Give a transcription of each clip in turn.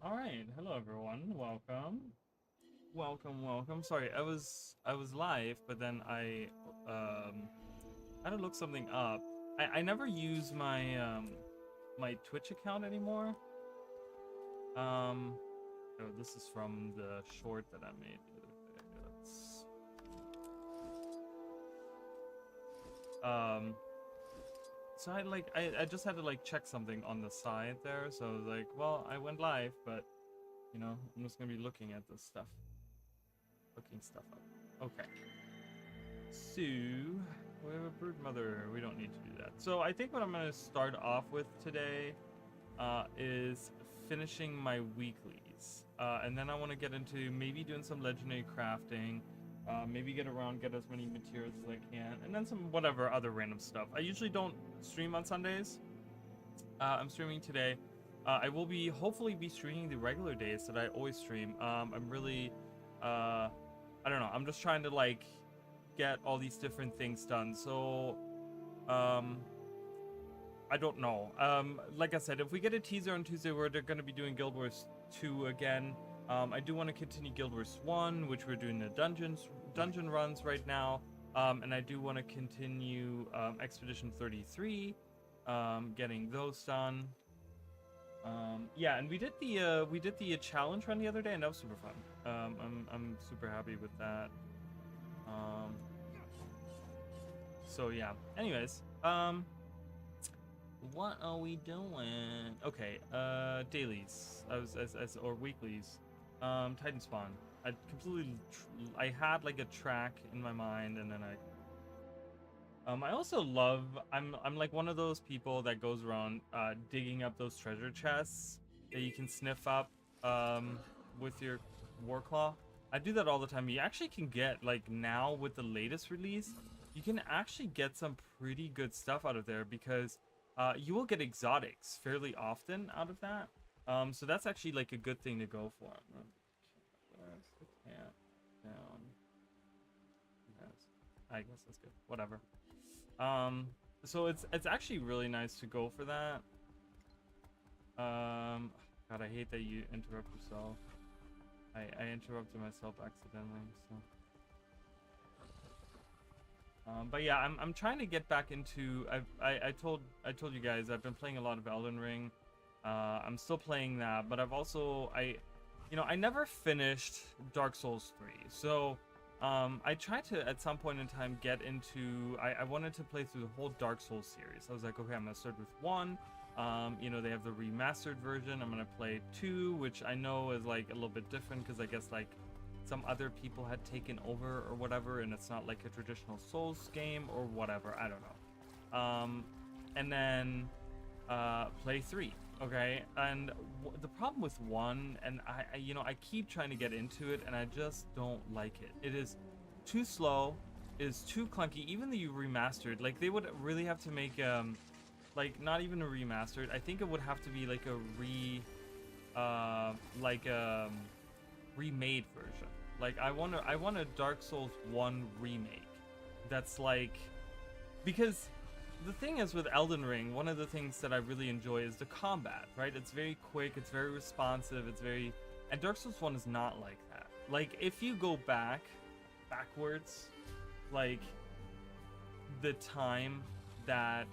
All right, hello everyone. Welcome. Sorry, I was live, but then I had to look something up. I never use my Twitch account anymore. Oh, this is from the short that I made the other day. So I just had to like check something on the side there. So I was like, well, I went live, but I'm just gonna be looking at this stuff. Looking stuff up. Okay. So we have a brood mother. We don't need to do that. So I think what I'm gonna start off with today is finishing my weeklies, and then I want to get into maybe doing some legendary crafting. Maybe get as many materials as I can, and then some whatever other random stuff. I usually don't stream on Sundays. I'm streaming today. I will hopefully be streaming the regular days that I always stream. I'm really, I don't know. I'm just trying to like get all these different things done. So, I don't know. Like I said, if we get a teaser on Tuesday where they're going to be doing Guild Wars 2 again, I do want to continue Guild Wars 1, which we're doing the dungeon runs right now. And I do want to continue Expedition 33, getting those done. Yeah, and we did the challenge run the other day, and that was super fun. I'm super happy with that. So yeah. Anyways, what are we doing? Okay, dailies, or weeklies. Titan spawn. I had like a track in my mind, and then I also love, I'm like one of those people that goes around digging up those treasure chests that you can sniff up with your Warclaw. I do that all the time. You actually can get, like, now with the latest release, you can actually get some pretty good stuff out of there, because you will get exotics fairly often out of that. So that's actually like a good thing to go for. Where's the cat down? I guess that's good. Whatever. So it's actually really nice to go for that. God, I hate that you interrupt yourself. I interrupted myself accidentally, so. But yeah, I'm trying to get back into. I told you guys I've been playing a lot of Elden Ring. I'm still playing that, but I've also I never finished Dark Souls 3, so I tried to at some point in time get into. I wanted to play through the whole Dark Souls series. I was like, okay, I'm gonna start with 1. They have the remastered version. I'm gonna play 2, which I know is like a little bit different because I guess like some other people had taken over or whatever, and it's not like a traditional Souls game or whatever. I don't know. And then play 3. Okay, and the problem with 1, and I keep trying to get into it, and I just don't like it. It is too slow. It is too clunky. Even though you remastered, like they would really have to make like not even a remastered. I think it would have to be like a remade version. Like I want a Dark Souls 1 remake. That's like, because the thing is with Elden Ring, one of the things that I really enjoy is the combat, right? It's very quick, it's very responsive, and Dark Souls 1 is not like that. Like if you go backwards, like the time that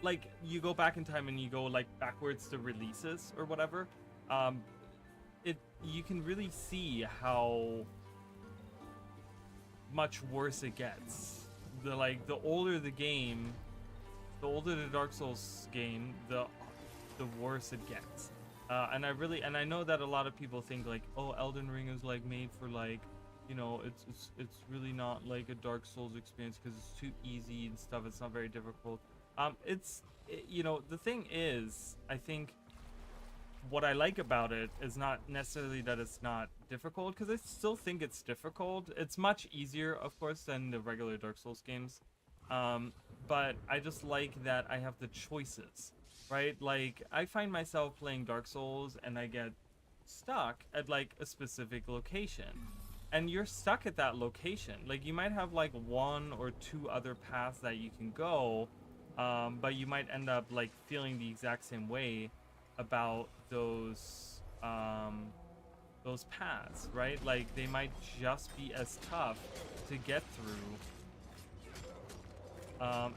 like you go back in time and you go like backwards to releases or whatever, you can really see how much worse it gets. The older the game, the older the Dark Souls game, the worse it gets. And I know that a lot of people think like, oh, Elden Ring is like made for like, it's really not like a Dark Souls experience because it's too easy and stuff. It's not very difficult. The thing is, I think what I like about it is not necessarily that it's not difficult, because I still think it's difficult. It's much easier, of course, than the regular Dark Souls games. But I just like that I have the choices, right? Like, I find myself playing Dark Souls and I get stuck at like a specific location. And you're stuck at that location. Like, you might have like 1 or 2 other paths that you can go, but you might end up like feeling the exact same way about those paths, right? Like they might just be as tough to get through.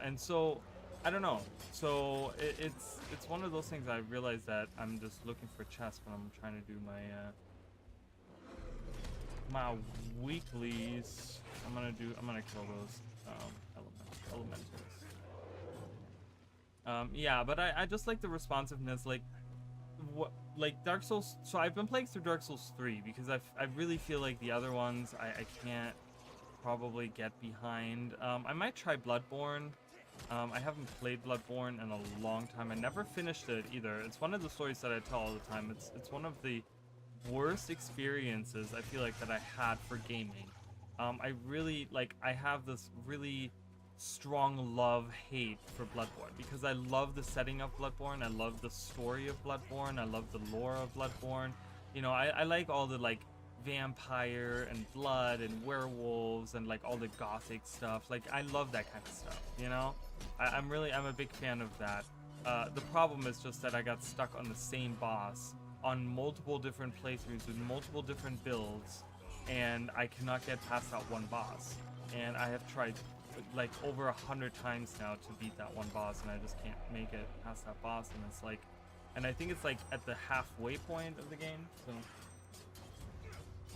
And so I don't know. So it's one of those things. I realize that I'm just looking for chests when I'm trying to do my weeklies. I'm gonna kill those elementals. Yeah, but I just like the responsiveness, like Dark Souls. So I've been playing through Dark Souls 3 because I really feel like the other ones I can't probably get behind. I might try Bloodborne. I haven't played Bloodborne in a long time. I never finished it either. It's one of the stories that I tell all the time. It's one of the worst experiences I feel like that I had for gaming. I really I have this really strong love-hate for Bloodborne because I love the setting of Bloodborne. I love the story of Bloodborne. I love the lore of Bloodborne. You know, I like all the like vampire and blood and werewolves and like all the gothic stuff. Like I love that kind of stuff, you know. I'm a big fan of that. The problem is just that I got stuck on the same boss on multiple different playthroughs with multiple different builds, and I cannot get past that one boss. And I have tried like over 100 times now to beat that one boss, and I just can't make it past that boss. And it's like, and I think it's like at the halfway point of the game. So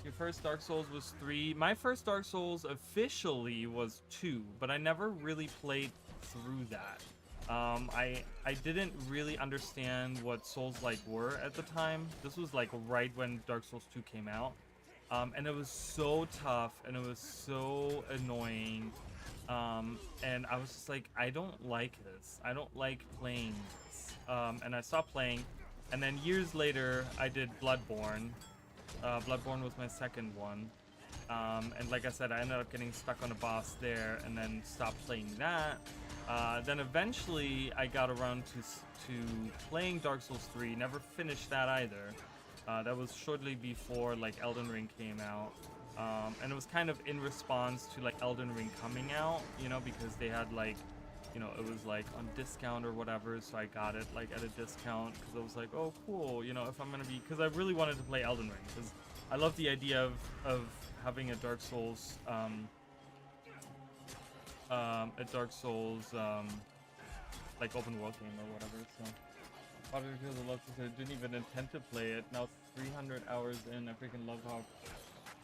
your first Dark Souls was 3. My first Dark Souls officially was 2, but I never really played through that. I didn't really understand what Souls-like were at the time. This was like right when Dark Souls 2 came out. And it was so tough and it was so annoying. And I was just like, I don't like this. I don't like playing this. And I stopped playing. And then years later, I did Bloodborne. Bloodborne was my second one. And like I said, I ended up getting stuck on a boss there and then stopped playing that. Then eventually I got around to playing Dark Souls 3. Never finished that either. That was shortly before like Elden Ring came out. And it was kind of in response to like Elden Ring coming out, you know, because they had like, you know, it was like on discount or whatever, so I got it like at a discount because I was like, oh cool, you know, if I'm gonna be, because I really wanted to play Elden Ring because I love the idea of having a Dark Souls like open world game or whatever. So because I love to say, didn't even intend to play it. Now 300 hours in, I freaking love how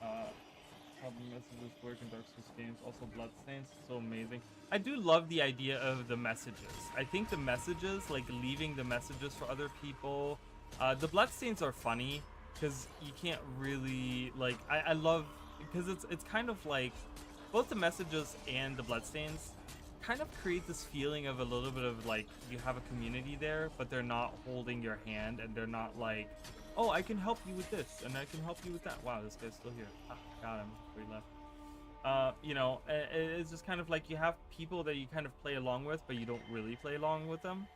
the messages work in Dark Souls games. Also Bloodstains, so amazing. I do love the idea of the messages. I think the messages, like leaving the messages for other people, the Bloodstains are funny because you can't really like. I love because it's kind of like both the messages and the Bloodstains kind of create this feeling of a little bit of like you have a community there, but they're not holding your hand and they're not like, oh, I can help you with this and I can help you with that. Wow, this guy's still here. Ah, got him before he left. You know, it's just kind of like you have people that you kind of play along with, but you don't really play along with them.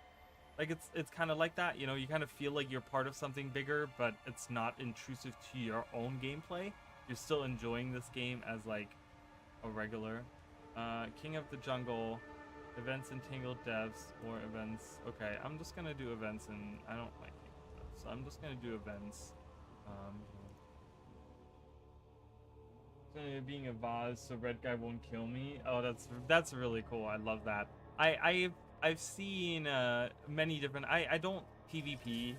Like it's kind of like that, you know, you kind of feel like you're part of something bigger, but it's not intrusive to your own gameplay. You're still enjoying this game as like a regular. King of the Jungle, events in Tangled Depths, or events. Okay, I'm just gonna do events, and I don't like Tangled Depths, so I'm just gonna do events. Being a vase so red guy won't kill me. Oh, that's really cool. I love that. I've seen many different. I don't PvP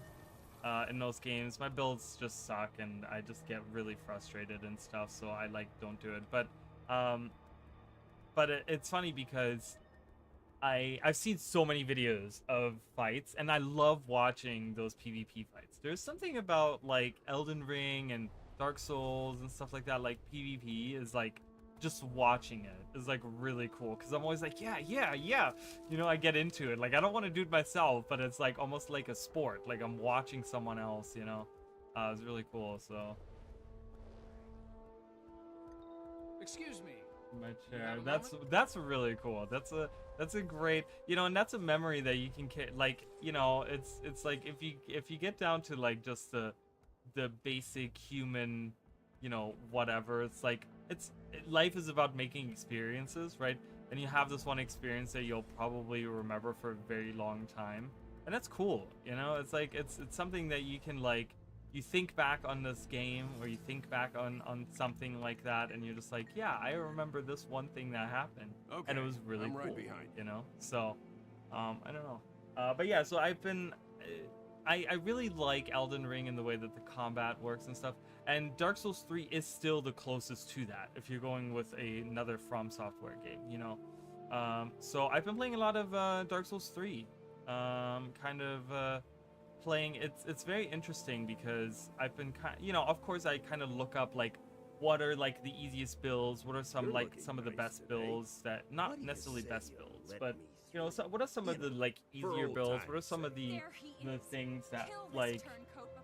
in those games. My builds just suck, and I just get really frustrated and stuff. So I like don't do it. But it's funny because I've seen so many videos of fights, and I love watching those PvP fights. There's something about like Elden Ring and Dark Souls and stuff like that. Like PvP is like just watching it is like really cool because I'm always like, yeah. You know, I get into it. Like I don't want to do it myself, but it's like almost like a sport. Like I'm watching someone else. You know, it's really cool. So. Excuse me. My chair. That's really cool. That's a great, you know, and that's a memory that you can like, you know, it's like if you get down to like just the basic human, you know, whatever, it's like life is about making experiences, right? and you have this one experience that you'll probably remember for a very long time, and that's cool. You know, it's like it's something that you can like. You think back on this game, or you think back on something like that, and you're just like, yeah, I remember this one thing that happened, and it was really cool. Right behind you know, so I don't know, but yeah, so I've been. I really like Elden Ring in the way that the combat works and stuff, and Dark Souls 3 is still the closest to that if you're going with another From Software game, you know. So I've been playing a lot of Dark Souls 3, kind of playing. It's very interesting because I've been you know, of course I kind of look up like what are like the easiest builds, what are some like some of the best builds that not necessarily best builds, but you know, so what are some of the like easier builds? What are some of the things that like,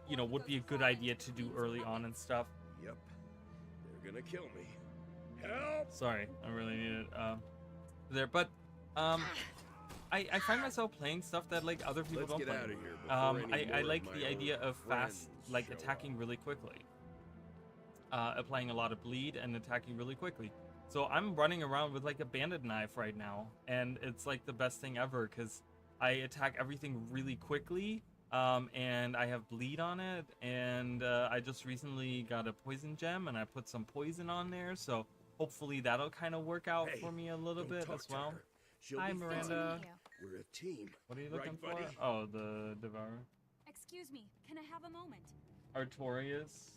you know, would be a good idea to do early on and stuff? Yep. They're gonna kill me. Help! Sorry, I really need it there, but I find myself playing stuff that like other people don't play. Out of here I like the idea of fast like attacking really quickly. Applying a lot of bleed and attacking really quickly. So I'm running around with like a bandit knife right now, and it's like the best thing ever because I attack everything really quickly, and I have bleed on it, and I just recently got a poison gem, and I put some poison on there, so hopefully that'll kind of work out for me a little bit as well. Hi, Miranda. We're a team. What are you looking for? Buddy? Oh, the Devourer. Excuse me, can I have a moment? Artorias.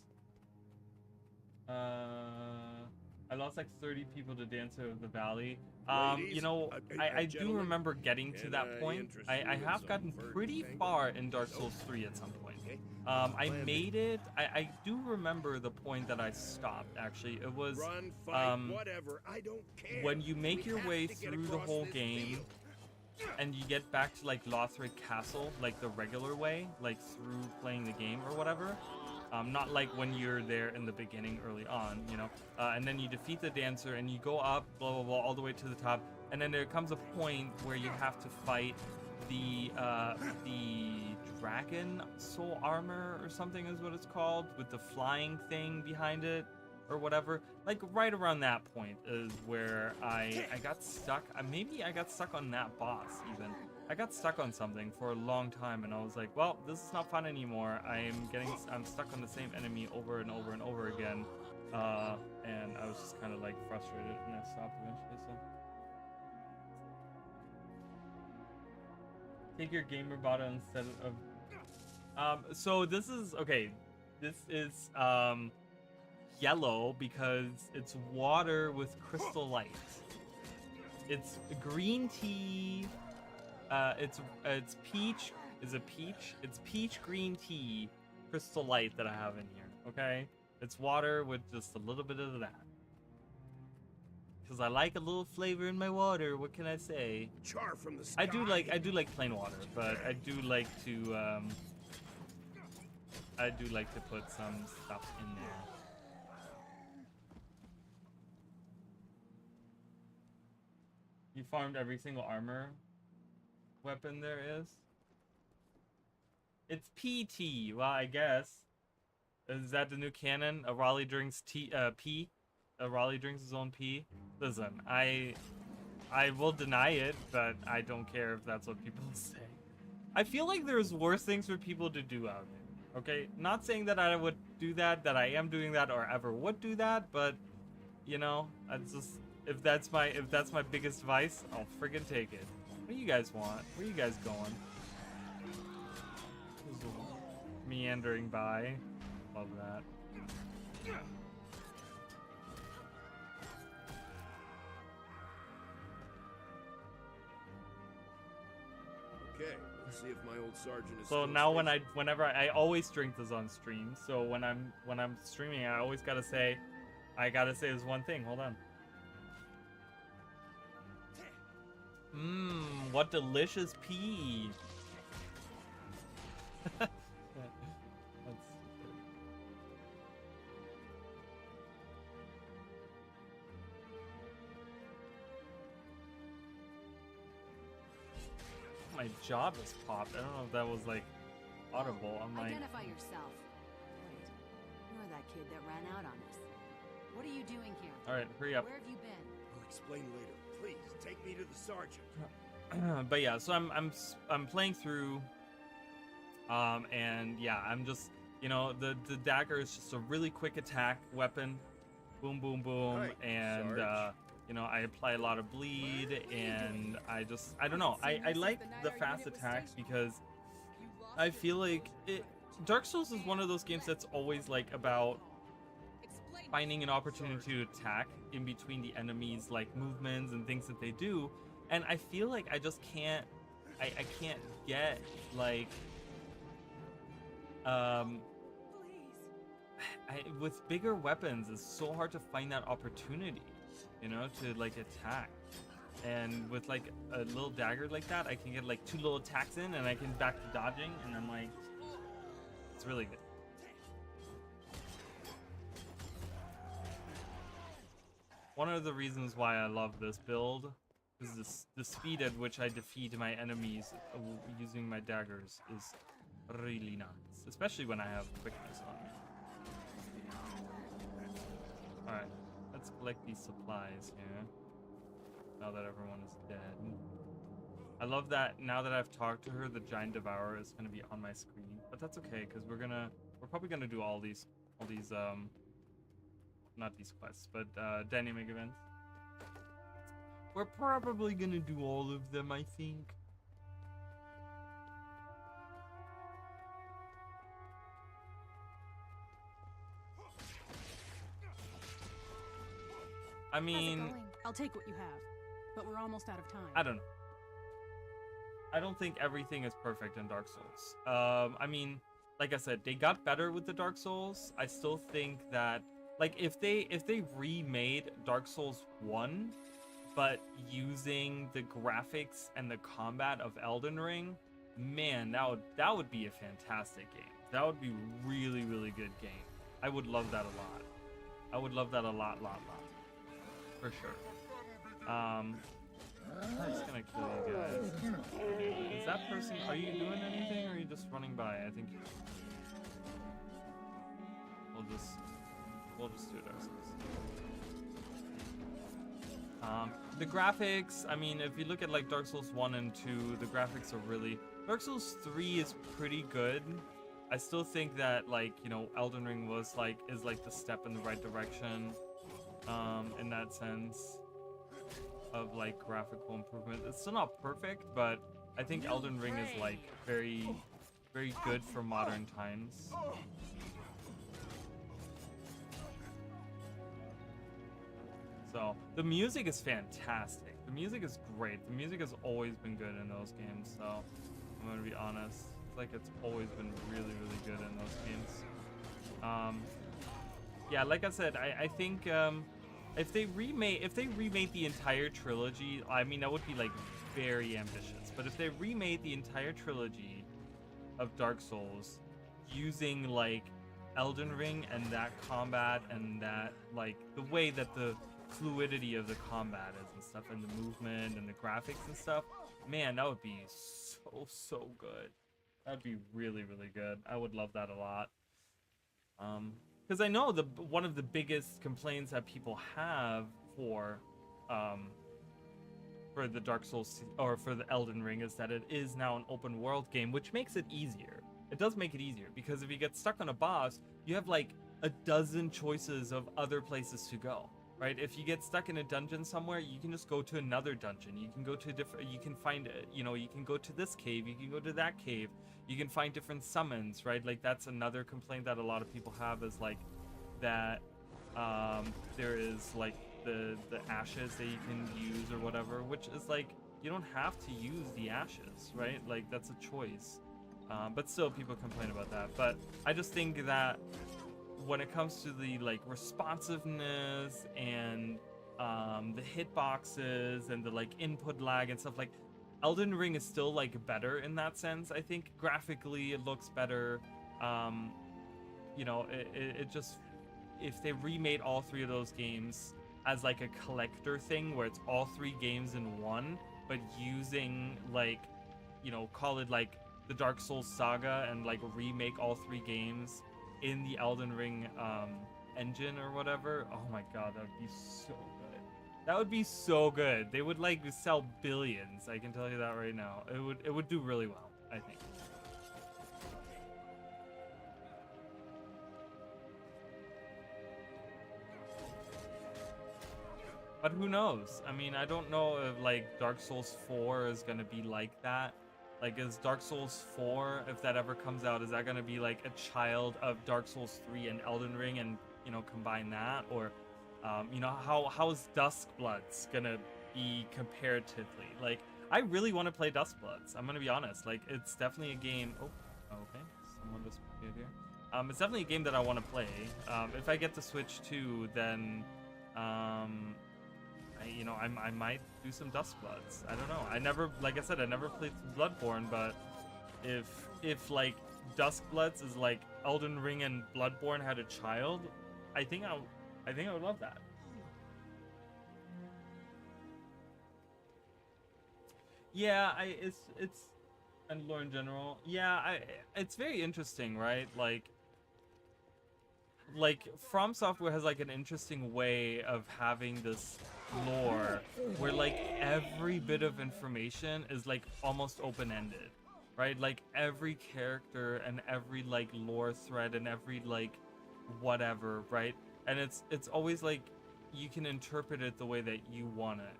I lost like 30 people to Dancer of the Valley. You know, I do remember getting to that point. I have gotten pretty far in Dark Souls 3 at some point. I made it. I do remember the point that I stopped, actually. It was when you make your way through the whole game and you get back to like Lothric Castle, like the regular way, like through playing the game or whatever. Not like when you're there in the beginning early on, you know, and then you defeat the dancer and you go up, blah, blah, blah, all the way to the top. And then there comes a point where you have to fight the dragon soul armor or something is what it's called, with the flying thing behind it or whatever. Like right around that point is where I got stuck. Maybe I got stuck on that boss even. I got stuck on something for a long time, and I was like, well, this is not fun anymore. I'm stuck on the same enemy over and over and over again. And I was just kind of like frustrated, and I stopped eventually, so. Take your gamer bottle instead of, so this is, okay, this is, yellow because it's water with crystal light. It's green tea. It's peach. Is it peach? It's peach green tea, crystal light that I have in here. Okay, it's water with just a little bit of that. Because I like a little flavor in my water. What can I say? Char from the sky. I do like plain water, but I do like to put some stuff in there. You farmed every single armor weapon there is. It's PT. Well, I guess. Is that the new canon? A Raleigh drinks pee? A Raleigh drinks his own pee? Listen, I will deny it, but I don't care if that's what people say. I feel like there's worse things for people to do out there. Okay? Not saying that I would do that, that I am doing that, or ever would do that, but you know, it's just if that's my biggest vice, I'll friggin' take it. What do you guys want? Where are you guys going? Meandering by. Love that. Okay, let's see if my old sergeant is So still now station. whenever I always drink this on stream. So when I'm streaming, I always gotta say this one thing. Hold on. Mmm, what delicious pea. That's stupid. My jaw just popped. I don't know if that was like audible. I'm like, Identify yourself. Wait, you're that kid that ran out on us. What are you doing here? all right, hurry up. Where have you been? I'll explain later. Please take me to the sergeant. But yeah, so I'm playing through, and yeah, I'm just, you know, the dagger is just a really quick attack weapon, boom boom boom, Right, and Sarge. you know, I apply a lot of bleed, and I don't know, I like the fast attacks because I feel like Dark Souls is one of those games that's always like about finding an opportunity to attack in between the enemies, like movements and things that they do, and I feel like I just can't, I can't get like with bigger weapons it's so hard to find that opportunity, you know, to like attack. And with like a little dagger like that, I can get like 2 little attacks in and I can back to dodging, and I'm like, it's really good. One of the reasons why I love this build is the speed at which I defeat my enemies using my daggers is really nice, especially when I have quickness on me. Alright, let's collect these supplies here, now that everyone is dead. I love that now that I've talked to her, the Giant Devourer is going to be on my screen, but that's okay, because we're probably gonna do all these not these quests, but dynamic events. We're probably gonna do all of them, I think. I mean, How's it going? I'll take what you have, but we're almost out of time. I don't know. I don't think everything is perfect in Dark Souls. I mean, like I said, they got better with the Dark Souls. I still think that, like, if they remade Dark Souls 1, but using the graphics and the combat of Elden Ring, man, that would be a fantastic game. That would be really, really good game. I would love that a lot. I would love that a lot. For sure. I'm just gonna kill you guys. Is that person, are you doing anything or are you just running by? I think we'll just do it ourselves. The graphics, I mean, if you look at like Dark Souls 1 and 2, the graphics are really, Dark Souls 3 is pretty good. I still think that, like, you know, Elden Ring is like the step in the right direction, in that sense of like graphical improvement. It's still not perfect, but I think Elden Ring is like very, very good for modern times. So the music is fantastic. The music is great. The music has always been good in those games. So I'm gonna be honest. It's like it's always been really, really good in those games. Yeah, like I said, I think if they remade the entire trilogy, I mean, that would be like very ambitious. But if they remade the entire trilogy of Dark Souls using like Elden Ring and that combat and that like the way that the fluidity of the combat is and stuff, and the movement and the graphics and stuff, man, that would be so good. That'd be really, really good. I would love that a lot. Because I know one of the biggest complaints that people have for the Dark Souls or for the Elden Ring is that it is now an open world game, which makes it easier. It does make it easier because if you get stuck on a boss, you have like a dozen choices of other places to go, right? If you get stuck in a dungeon somewhere, you can just go to another dungeon. You can go to you can find, you know, you can go to this cave, you can go to that cave, you can find different summons, right? Like that's another complaint that a lot of people have is like that there is like the ashes that you can use or whatever, which is like, you don't have to use the ashes, right? Like that's a choice. But still people complain about that. But I just think that when it comes to the like responsiveness and the hitboxes and the like input lag and stuff, like Elden Ring is still like better in that sense. I think graphically it looks better. You know, it just, if they remade all 3 of those games as like a collector thing where it's all 3 games in one, but using like, you know, call it like the Dark Souls saga and like remake all 3 games in the Elden Ring engine or whatever, oh my god, that would be so good. That would be so good. They would like sell billions. I can tell you that right now. It would do really well, I think. But who knows? I mean, I don't know if like Dark Souls 4 is gonna be like that. Like, is Dark Souls 4, if that ever comes out, is that gonna be like a child of Dark Souls 3 and Elden Ring, and you know, combine that? Or you know, how is Duskbloods gonna be comparatively? Like, I really want to play Duskbloods. I'm gonna be honest. Like, it's definitely a game. Oh, okay. Someone just appeared here. It's definitely a game that I want to play. If I get the Switch too, then you know, I might do some Duskbloods. I don't know. I never, like I said, I never played Bloodborne, but if like Duskbloods is like Elden Ring and Bloodborne had a child, I think I would love that. Yeah, it's and lore in general. Yeah, it's very interesting, right? Like From Software has like an interesting way of having this lore where like every bit of information is like almost open-ended, right? Like every character and every like lore thread and every like whatever, right? And it's always like you can interpret it the way that you want it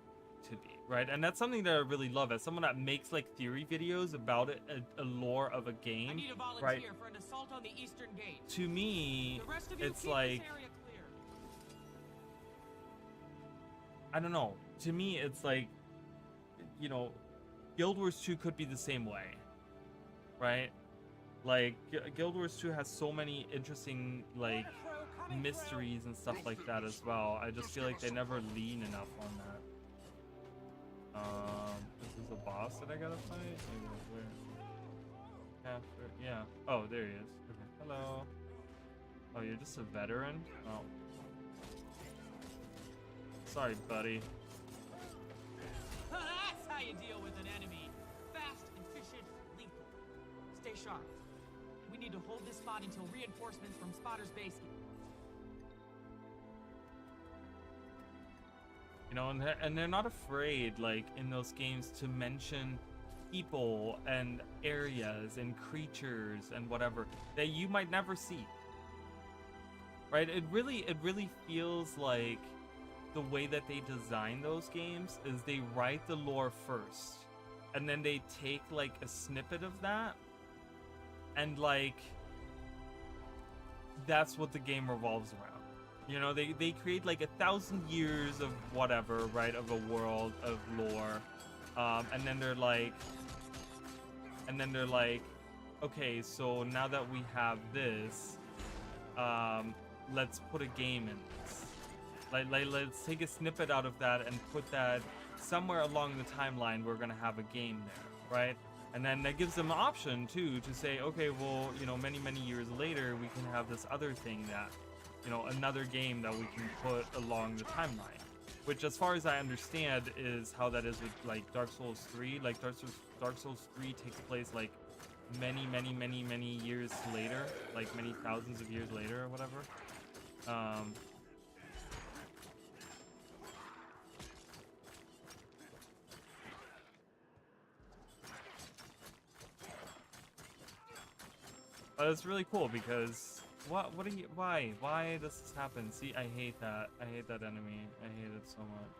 to be, right? And that's something that I really love as someone that makes like theory videos about it, a lore of a game. I need a volunteer right? for an assault on the eastern gate. To me, The rest of you it's keep like, this area clear. I don't know. To me, it's like, you know, Guild Wars 2 could be the same way, right? Like, Guild Wars 2 has so many interesting, like, mysteries and stuff like that as well. I just feel like they never lean enough on that. This is a boss that I gotta fight? Maybe where? After, yeah. Oh, there he is. Okay. Hello. Oh, you're just a veteran? Oh. Sorry, buddy. That's how you deal with an enemy. Fast, efficient, lethal. Stay sharp. We need to hold this spot until reinforcements from Spotter's base. You know, and they're not afraid, like, in those games to mention people and areas and creatures and whatever that you might never see. Right? It really feels like the way that they design those games is they write the lore first, and then they take, like, a snippet of that, and, like, that's what the game revolves around. You know, they create like 1,000 years of whatever, right, of a world of lore, and then they're like, okay, so now that we have this, let's put a game in this. Like let's take a snippet out of that and put that somewhere along the timeline. We're gonna have a game there, right? And then that gives them an option too to say, okay, well, you know, many years later we can have this other thing that, you know, another game that we can put along the timeline, which, as far as I understand, is how that is with like Dark Souls 3. Like Dark Souls 3 takes place like many years later, like many thousands of years later or whatever. But it's really cool because what are you, why does this happen? See, I hate that enemy. I hate it so much.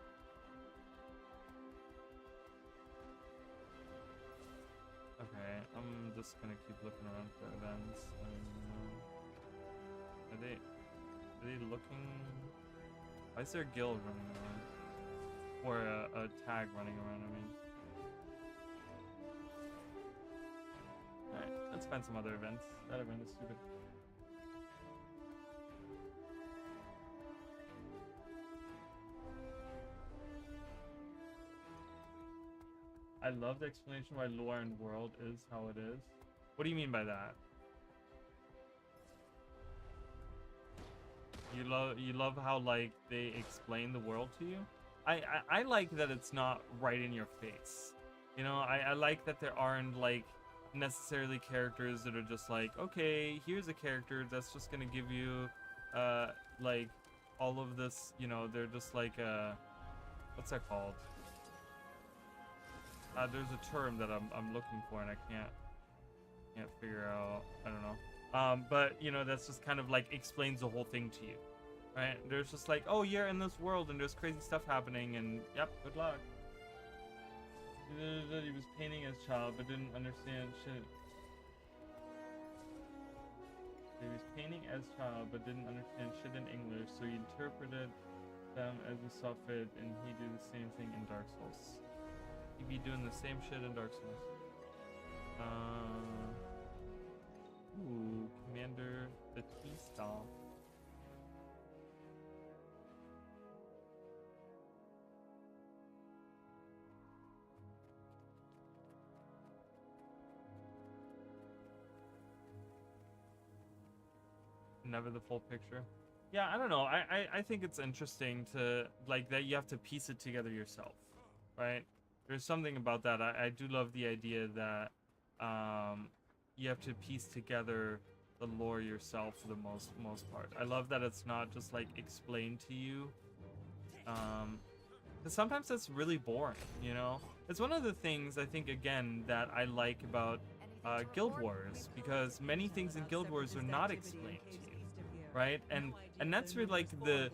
Okay, I'm just gonna keep looking around for events. Are they looking? Why is there a guild running around? Or a tag running around, I mean. Alright, let's find some other events. That event is stupid. I love the explanation why lore and world is how it is. What do you mean by that? You love how, like, they explain the world to you? I like that it's not right in your face. You know, I like that there aren't, like, necessarily characters that are just like, okay, here's a character that's just gonna give you like all of this, you know. They're just like what's that called? There's a term that I'm looking for and I can't figure out. I don't know. But you know, that's just kind of like explains the whole thing to you, right? There's just like, oh, you're in this world and there's crazy stuff happening, and yep, good luck. He was painting as a child but didn't understand shit. He was painting as a child but didn't understand shit in English, so he interpreted them as he saw fit, and he did the same thing in Dark Souls. He'd be doing the same shit in Dark Souls. Ooh, Commander Batista. Never the full picture. Yeah, I don't know. I think it's interesting to like that you have to piece it together yourself, right? There's something about that. I do love the idea that you have to piece together the lore yourself for the most part. I love that it's not just like explained to you. Because sometimes that's really boring, you know? It's one of the things I think, again, that I like about Guild Wars, because many things in Guild Wars are not explained to you, right? And that's where like the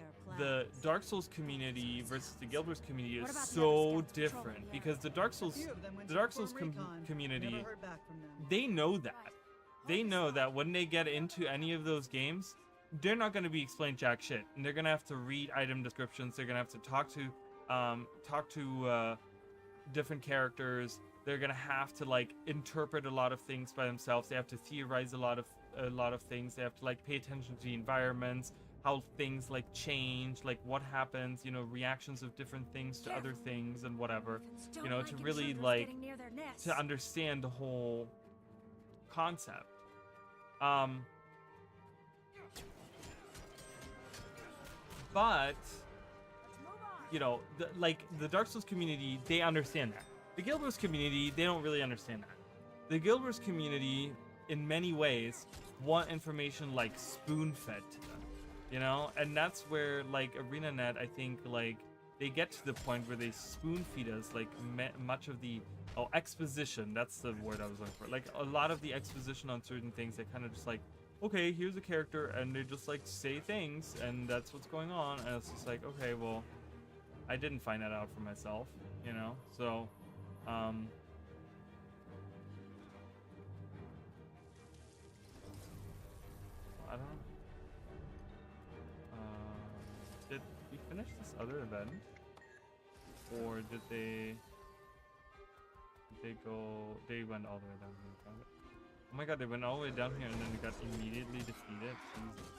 Dark Souls community versus the Guild Wars community is so different, because the Dark Souls community, they know that. They know that when they get into any of those games, they're not going to be explained jack shit, and they're going to have to read item descriptions. They're going to have to talk to different characters. They're going to have to like interpret a lot of things by themselves. They have to theorize a lot of things. They have to like pay attention to the environments, how things like change, like what happens, you know, reactions of different things to other things and whatever, you know, to really like to understand the whole concept. But you know, the Dark Souls community, they understand that. The Guild Wars community, they don't really understand that. The Guild Wars community, in many ways, want information like spoon-fed to them, you know? And that's where, like, ArenaNet, I think, like, they get to the point where they spoon-feed us, like, much of the... Oh, exposition, that's the word I was looking for. Like, a lot of the exposition on certain things, they kind of just like, okay, here's a character, and they just, like, say things, and that's what's going on, and it's just like, okay, well, I didn't find that out for myself, you know? So, I don't know. Did we finish this other event? Or did they go... They went all the way down here. Got it. Oh my god, they went all the way down here and then they got immediately defeated. Jesus.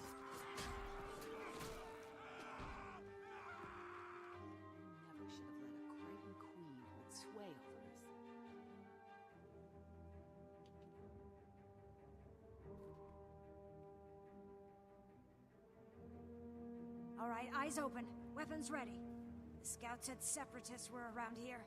Never should have let a Crichton queen hold sway over us. All right, eyes open. Weapons ready. The scout said separatists were around here.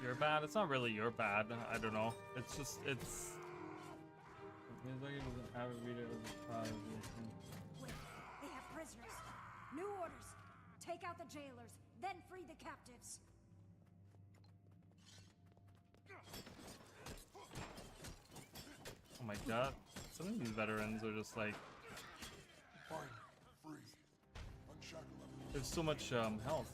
You're bad? It's not really your bad. I don't know. It's just, it's... It's like it was an avid reader of the child. Wait, they have prisoners. New orders. Take out the jailers, then free the captives. Oh my god. Some of these veterans are just like... Fine, free. Unshackle everyone. There's so much health.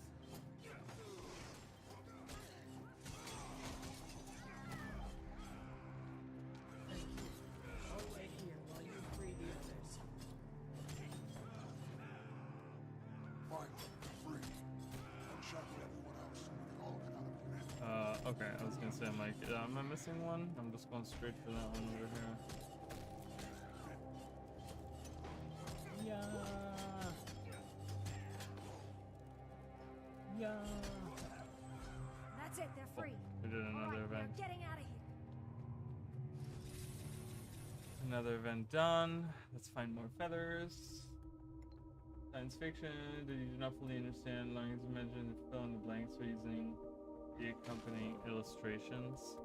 I'll wait here while you free the others. Fine, free. Unshackle everyone else so we can all get out of here. Okay, I was gonna say, I'm like, am I missing one? I'm just going straight for that one over here. Yeah. Yeah. That's it, they're free. We did All another right, event. we're getting out of here. Another event done. Let's find more feathers. Science fiction that you do not fully understand, long as you imagine fill in the blanks for using the accompanying illustrations.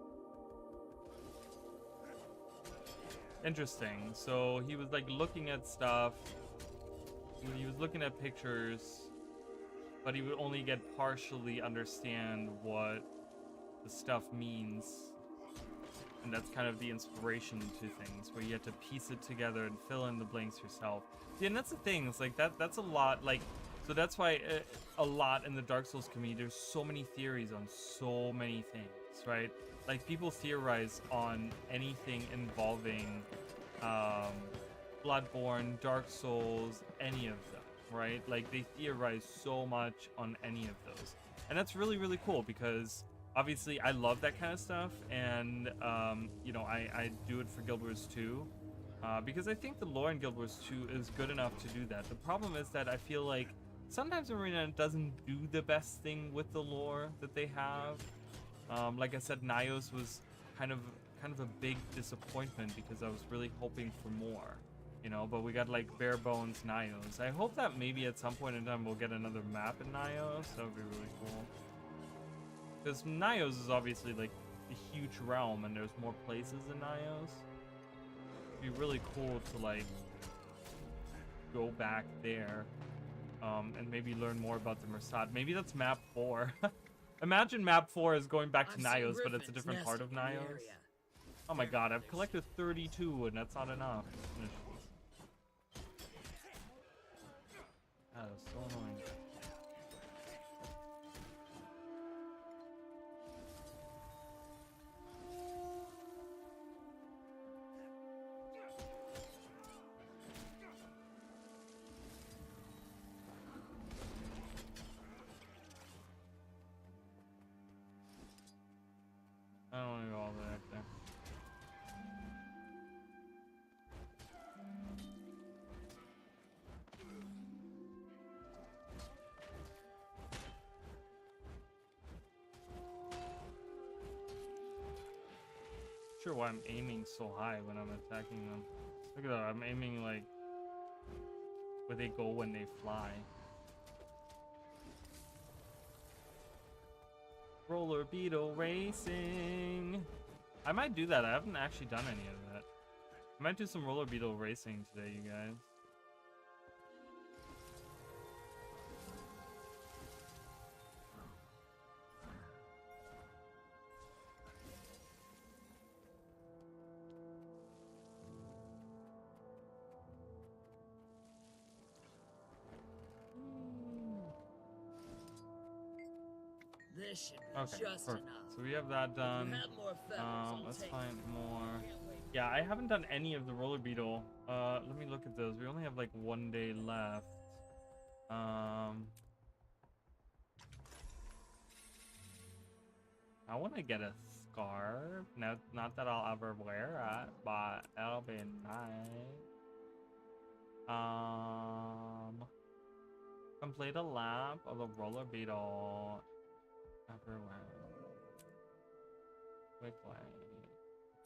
Interesting. So he was like looking at stuff. He was looking at pictures, but he would only get partially understand what the stuff means. And that's kind of the inspiration to things, where you have to piece it together and fill in the blanks yourself. Yeah, and that's the thing. It's like that's a lot. Like, so that's why a lot in the Dark Souls community, there's so many theories on so many things, right? Like, people theorize on anything involving Bloodborne, Dark Souls, any of them, right? Like, they theorize so much on any of those. And that's really, really cool, because obviously I love that kind of stuff, and you know, I do it for Guild Wars 2, because I think the lore in Guild Wars 2 is good enough to do that. The problem is that I feel like sometimes Arena doesn't do the best thing with the lore that they have. Like I said, Nyos was kind of a big disappointment, because I was really hoping for more, you know, but we got like bare bones Nyos. I hope that maybe at some point in time we'll get another map in Nyos. That would be really cool. Because Nyos is obviously like a huge realm, and there's more places in Nyos. It'd be really cool to like go back there, and maybe learn more about the Mersat. Maybe that's map 4. Imagine map 4 is going back to Nyos, but it's a different part of Nyos. Oh my god, I've collected 32, and that's not enough. That is so annoying. I don't want to go all the way back there. Sure, why I'm aiming so high when I'm attacking them. Look at that, I'm aiming like where they go when they fly. Roller beetle racing. I might do that. I haven't actually done any of that. I might do some roller beetle racing today, you guys. This should Okay, be just perfect. enough. So we have that done. Have more feathers, Let's take find them. more. Can't wait. Yeah, I haven't done any of the roller beetle. Let me look at those. We only have like 1 day left. I want to get a scarf. No, not that I'll ever wear it, but that'll be nice. Complete a lap of the roller beetle. Everywhere. Quickly.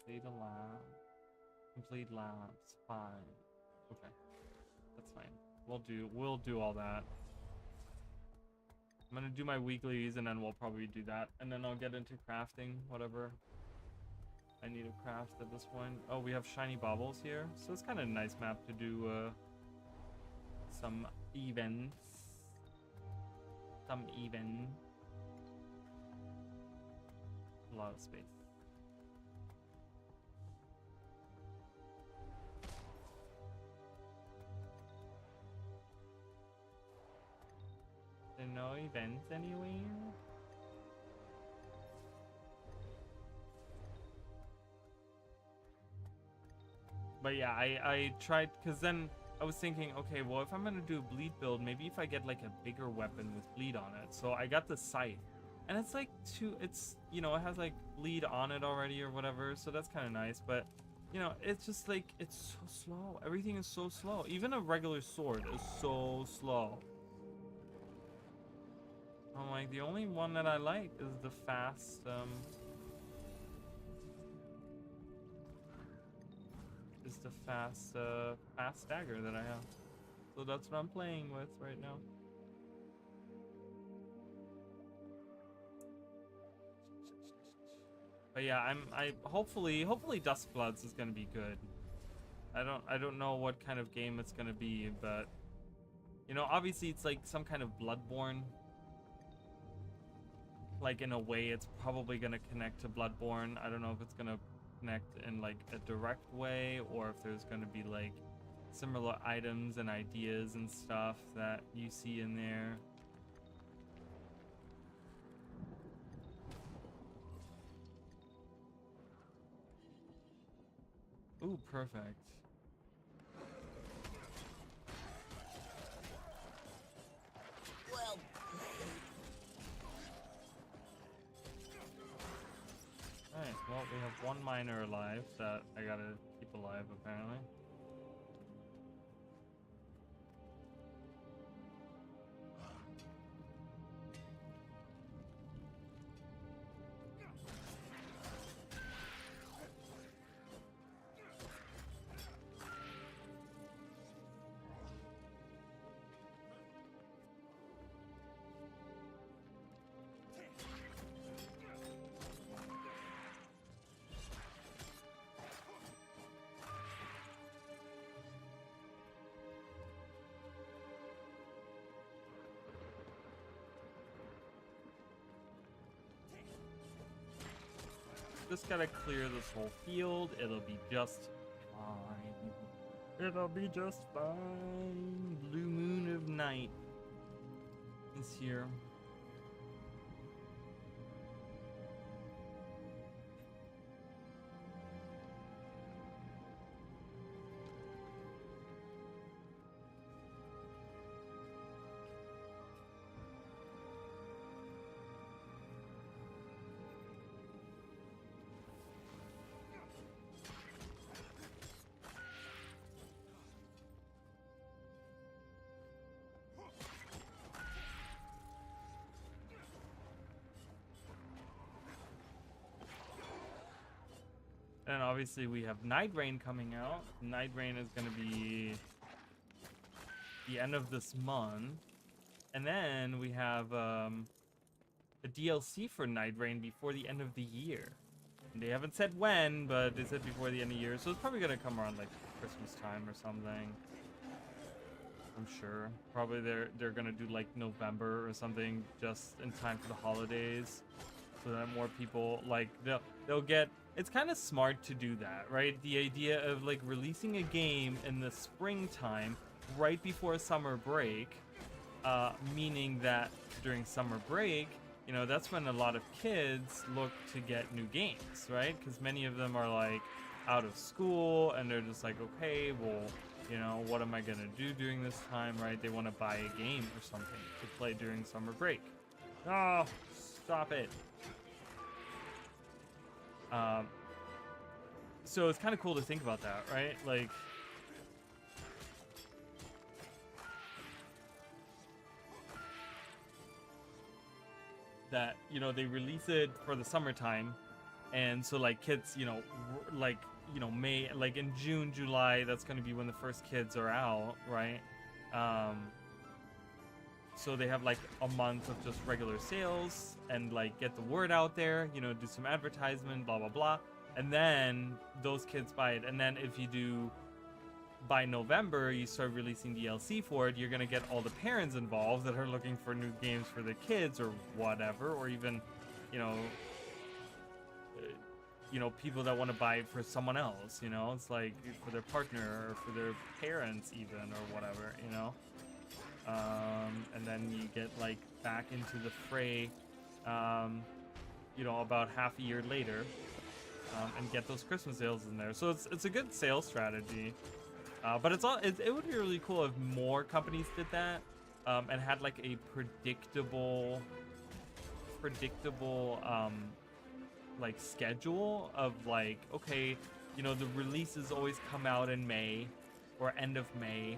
Complete a lap. Complete laps. Fine. Okay. That's fine. We'll do all that. I'm gonna do my weeklies, and then we'll probably do that. And then I'll get into crafting, whatever I need to craft at this point. Oh, we have shiny baubles here. So it's kind of a nice map to do some events. A lot of space. There are no events anywhere? But yeah, I tried, because then I was thinking, okay, well, if I'm gonna do a bleed build, maybe if I get like a bigger weapon with bleed on it. So I got the scythe, and it's like it's, you know, it has like bleed on it already or whatever, so that's kind of nice. But you know, it's just like, it's so slow. Everything is so slow. Even a regular sword is so slow. I'm like, the only one that I like is the fast fast dagger that I have. So that's what I'm playing with right now. But yeah, I hopefully Duskbloods is gonna be good. I don't know what kind of game it's gonna be, but you know, obviously it's like some kind of Bloodborne. Like in a way, it's probably gonna connect to Bloodborne. I don't know if it's gonna connect in like a direct way, or if there's gonna be like similar items and ideas and stuff that you see in there. Ooh, perfect. Well, Alright, well, we have one miner alive that I gotta keep alive, apparently. Just gotta clear this whole field. It'll be just fine. It'll be just fine. Blue moon of night is here. And obviously we have Night Rain coming out. Night Rain is going to be the end of this month. And then we have a DLC for Night Rain before the end of the year. And they haven't said when, but they said before the end of the year. So it's probably going to come around like Christmas time or something. I'm sure. Probably they're going to do like November or something just in time for the holidays. So that more people like they'll get. It's kind of smart to do that, right? The idea of like releasing a game in the springtime right before summer break, meaning that during summer break, you know, that's when a lot of kids look to get new games, right? Because many of them are like out of school and they're just like, okay, well, you know, what am I gonna do during this time, right? They want to buy a game or something to play during summer break. Oh, stop it. So it's kind of cool to think about that, right? Like, that, you know, they release it for the summertime, and so like kids, you know, like, you know, May, like in June, July, that's going to be when the first kids are out, right? So they have like a month of just regular sales and like get the word out there, you know, do some advertisement, blah, blah, blah. And then those kids buy it. And then if you do by November, you start releasing DLC for it, you're going to get all the parents involved that are looking for new games for their kids or whatever, or even, you know, people that want to buy it for someone else, you know, it's like for their partner or for their parents even, or whatever, you know. And then you get like back into the fray, you know, about half a year later, and get those Christmas sales in there. So it's a good sales strategy, but it would be really cool if more companies did that, and had like a predictable like schedule of like, okay, you know, the releases always come out in May or end of May,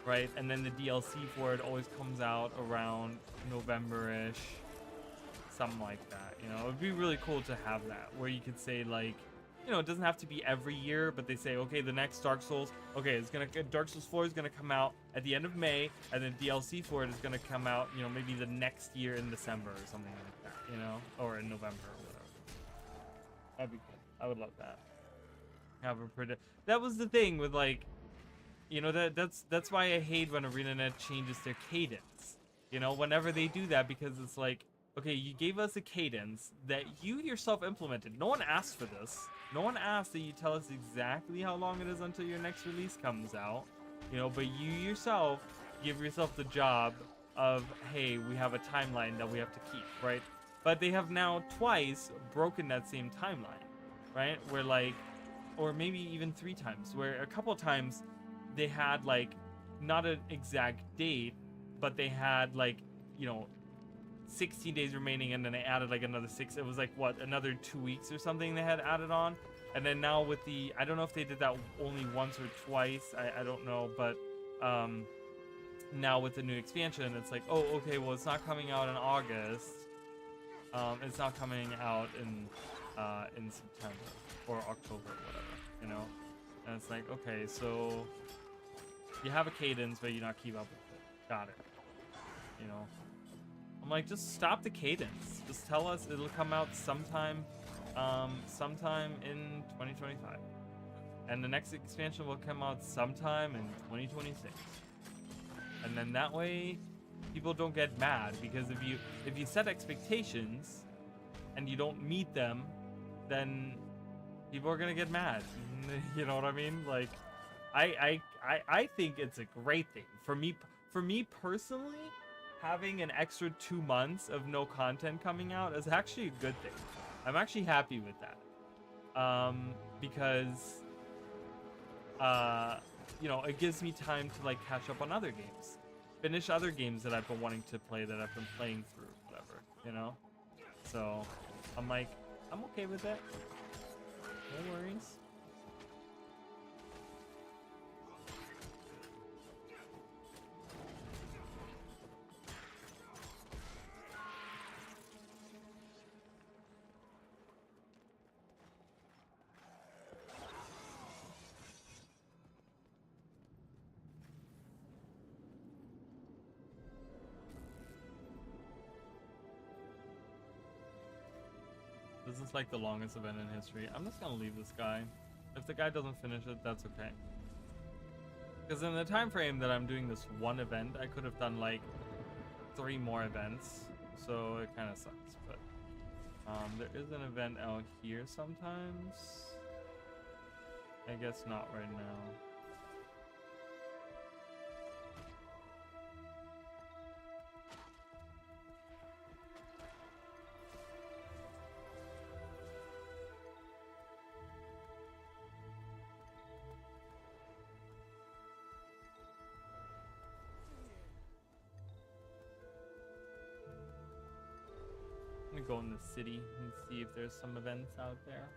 right? And then the DLC for it always comes out around November-ish, something like that. You know, it would be really cool to have that, where you could say like, you know, it doesn't have to be every year, but they say, okay, the next Dark Souls, okay, Dark Souls 4 is gonna come out at the end of May, and then DLC for it is gonna come out, you know, maybe the next year in December or something like that, you know, or in November or whatever. That'd be cool. I would love that. Have a pretty. That was the thing with, like, you know, that's why I hate when ArenaNet changes their cadence. You know, whenever they do that, because it's like, okay, you gave us a cadence that you yourself implemented. No one asked for this. No one asked that you tell us exactly how long it is until your next release comes out. You know, but you yourself give yourself the job of, hey, we have a timeline that we have to keep, right? But they have now twice broken that same timeline, right? Where, like, or maybe even 3 times, where a couple times they had, like, not an exact date, but they had, like, you know, 16 days remaining, and then they added like another 6. It was like, what, another 2 weeks or something they had added on. And then now with the, I don't know if they did that only once or twice, I don't know, but now with the new expansion, it's like, oh, okay, well, it's not coming out in August. It's not coming out in September or October or whatever, you know. And it's like, okay, so you have a cadence, but you not keep up with it. Got it. You know. I'm like, just stop the cadence. Just tell us it'll come out sometime in 2025. And the next expansion will come out sometime in 2026. And then that way people don't get mad, because if you set expectations and you don't meet them, then people are gonna get mad. You know what I mean? Like, I think it's a great thing. For me personally, having an extra 2 months of no content coming out is actually a good thing. I'm actually happy with that. Because you know, it gives me time to, like, catch up on other games. Finish other games that I've been wanting to play, that I've been playing through, whatever, you know? So, I'm like, I'm okay with it. No worries. This is like the longest event in history. I'm just gonna leave this guy. If the guy doesn't finish it, that's okay. Because in the time frame that I'm doing this one event, I could have done like 3 more events. So it kind of sucks. But there is an event out here sometimes. I guess not right now. Go in the city and see if there's some events out there.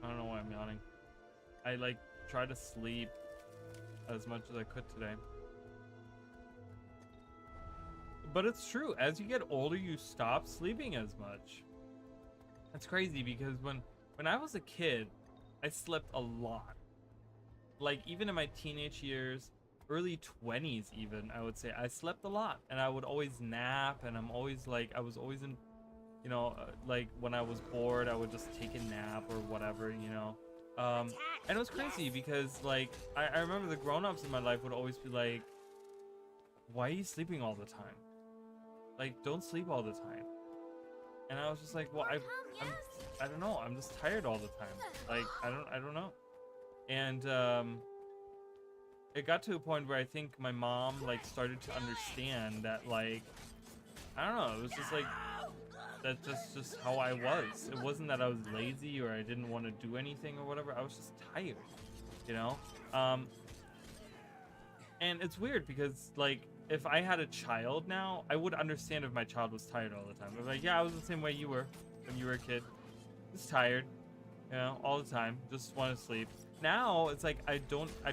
I don't know why I'm yawning. I like try to sleep as much as I could today. But it's true, as you get older, you stop sleeping as much. That's crazy, because when I was a kid, I slept a lot. Like, even in my teenage years, early 20s even, I would say, I slept a lot. And I would always nap, and I'm always like, I was always in, you know, like, when I was bored, I would just take a nap or whatever, you know. And it was crazy, because, like, I remember the grown-ups in my life would always be like, why are you sleeping all the time? Like, don't sleep all the time. And I was just like, well, I don't know. I'm just tired all the time. Like, I don't know. And it got to a point where I think my mom, like, started to understand that, like, I don't know. It was just like, that's just how I was. It wasn't that I was lazy or I didn't want to do anything or whatever. I was just tired, you know? And it's weird because, like, if I had a child now, I would understand if my child was tired all the time. I'm like, yeah, I was the same way you were when you were a kid. Just tired, you know, all the time. Just want to sleep. Now it's like I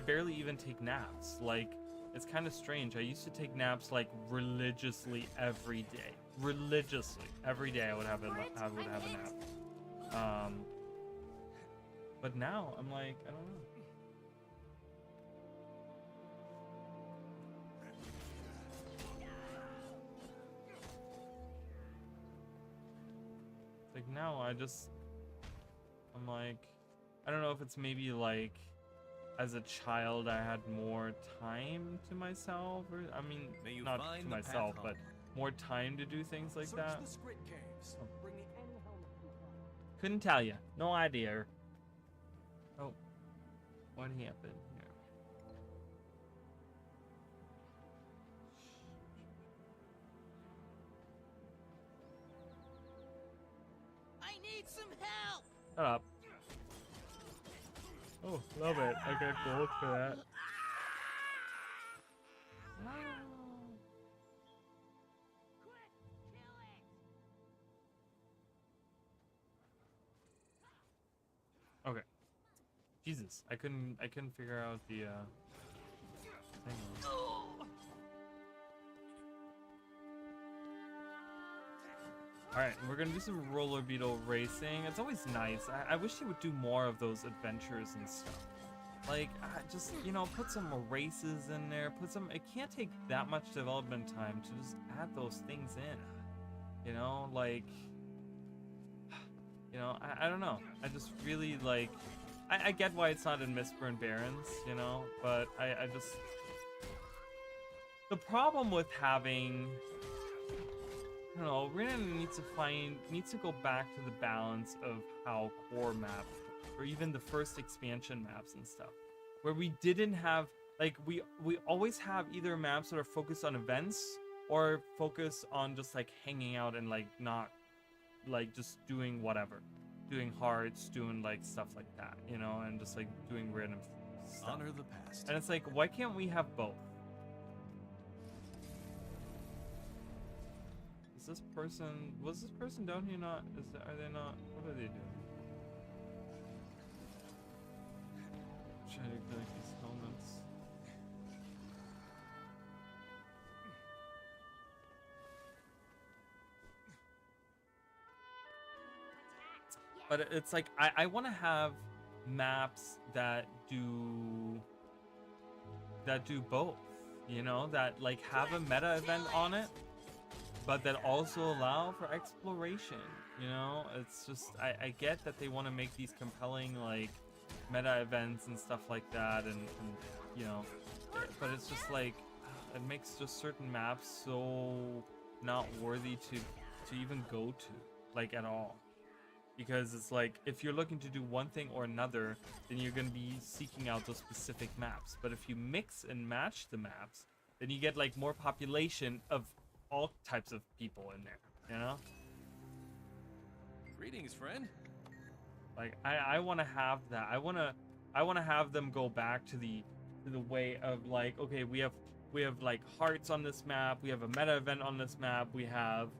barely even take naps. Like, it's kind of strange. I used to take naps like religiously every day. Religiously every day I would have a nap. But now I'm like, I don't know. Like now I'm like, I don't know if it's maybe like as a child I had more time to myself, or I mean not to myself, but more time to do things like that. Couldn't tell you. No idea. Oh, what happened here? I need some help. Shut up. Oh, love it. I got gold for that. Okay. Jesus, I couldn't figure out the thing. Alright, we're gonna do some roller beetle racing. It's always nice. I wish they would do more of those adventures and stuff. Like, just, you know, put some races in there. It can't take that much development time to just add those things in. You know, like, you know, I don't know. I just really, like, I get why it's not in Mistborn Barrens, you know, but I just... The problem with having... I don't know, Arena needs to go back to the balance of how core maps, or even the first expansion maps and stuff, where we didn't have, like, we always have either maps that are focused on events or focus on just like hanging out and like not like just doing whatever, doing hearts, doing like stuff like that, you know, and just like doing random stuff. Honor the past. And it's like, why can't we have both? Was this person down here not, are they not, what are they doing? Trying to collect these helmets. But it's like, I want to have maps that do both, you know, that like have a meta event on it, but that also allow for exploration, you know? It's just, I get that they want to make these compelling, like, meta events and stuff like that, and you know, but it's just like, it makes just certain maps so not worthy to even go to, like, at all. Because it's like, if you're looking to do one thing or another, then you're going to be seeking out those specific maps. But if you mix and match the maps, then you get, like, more population of all types of people in there, you know? Greetings, friend. Like, I want to have that. I want to have them go back to the way of, like, okay, we have like hearts on this map, we have a meta event on this map, we have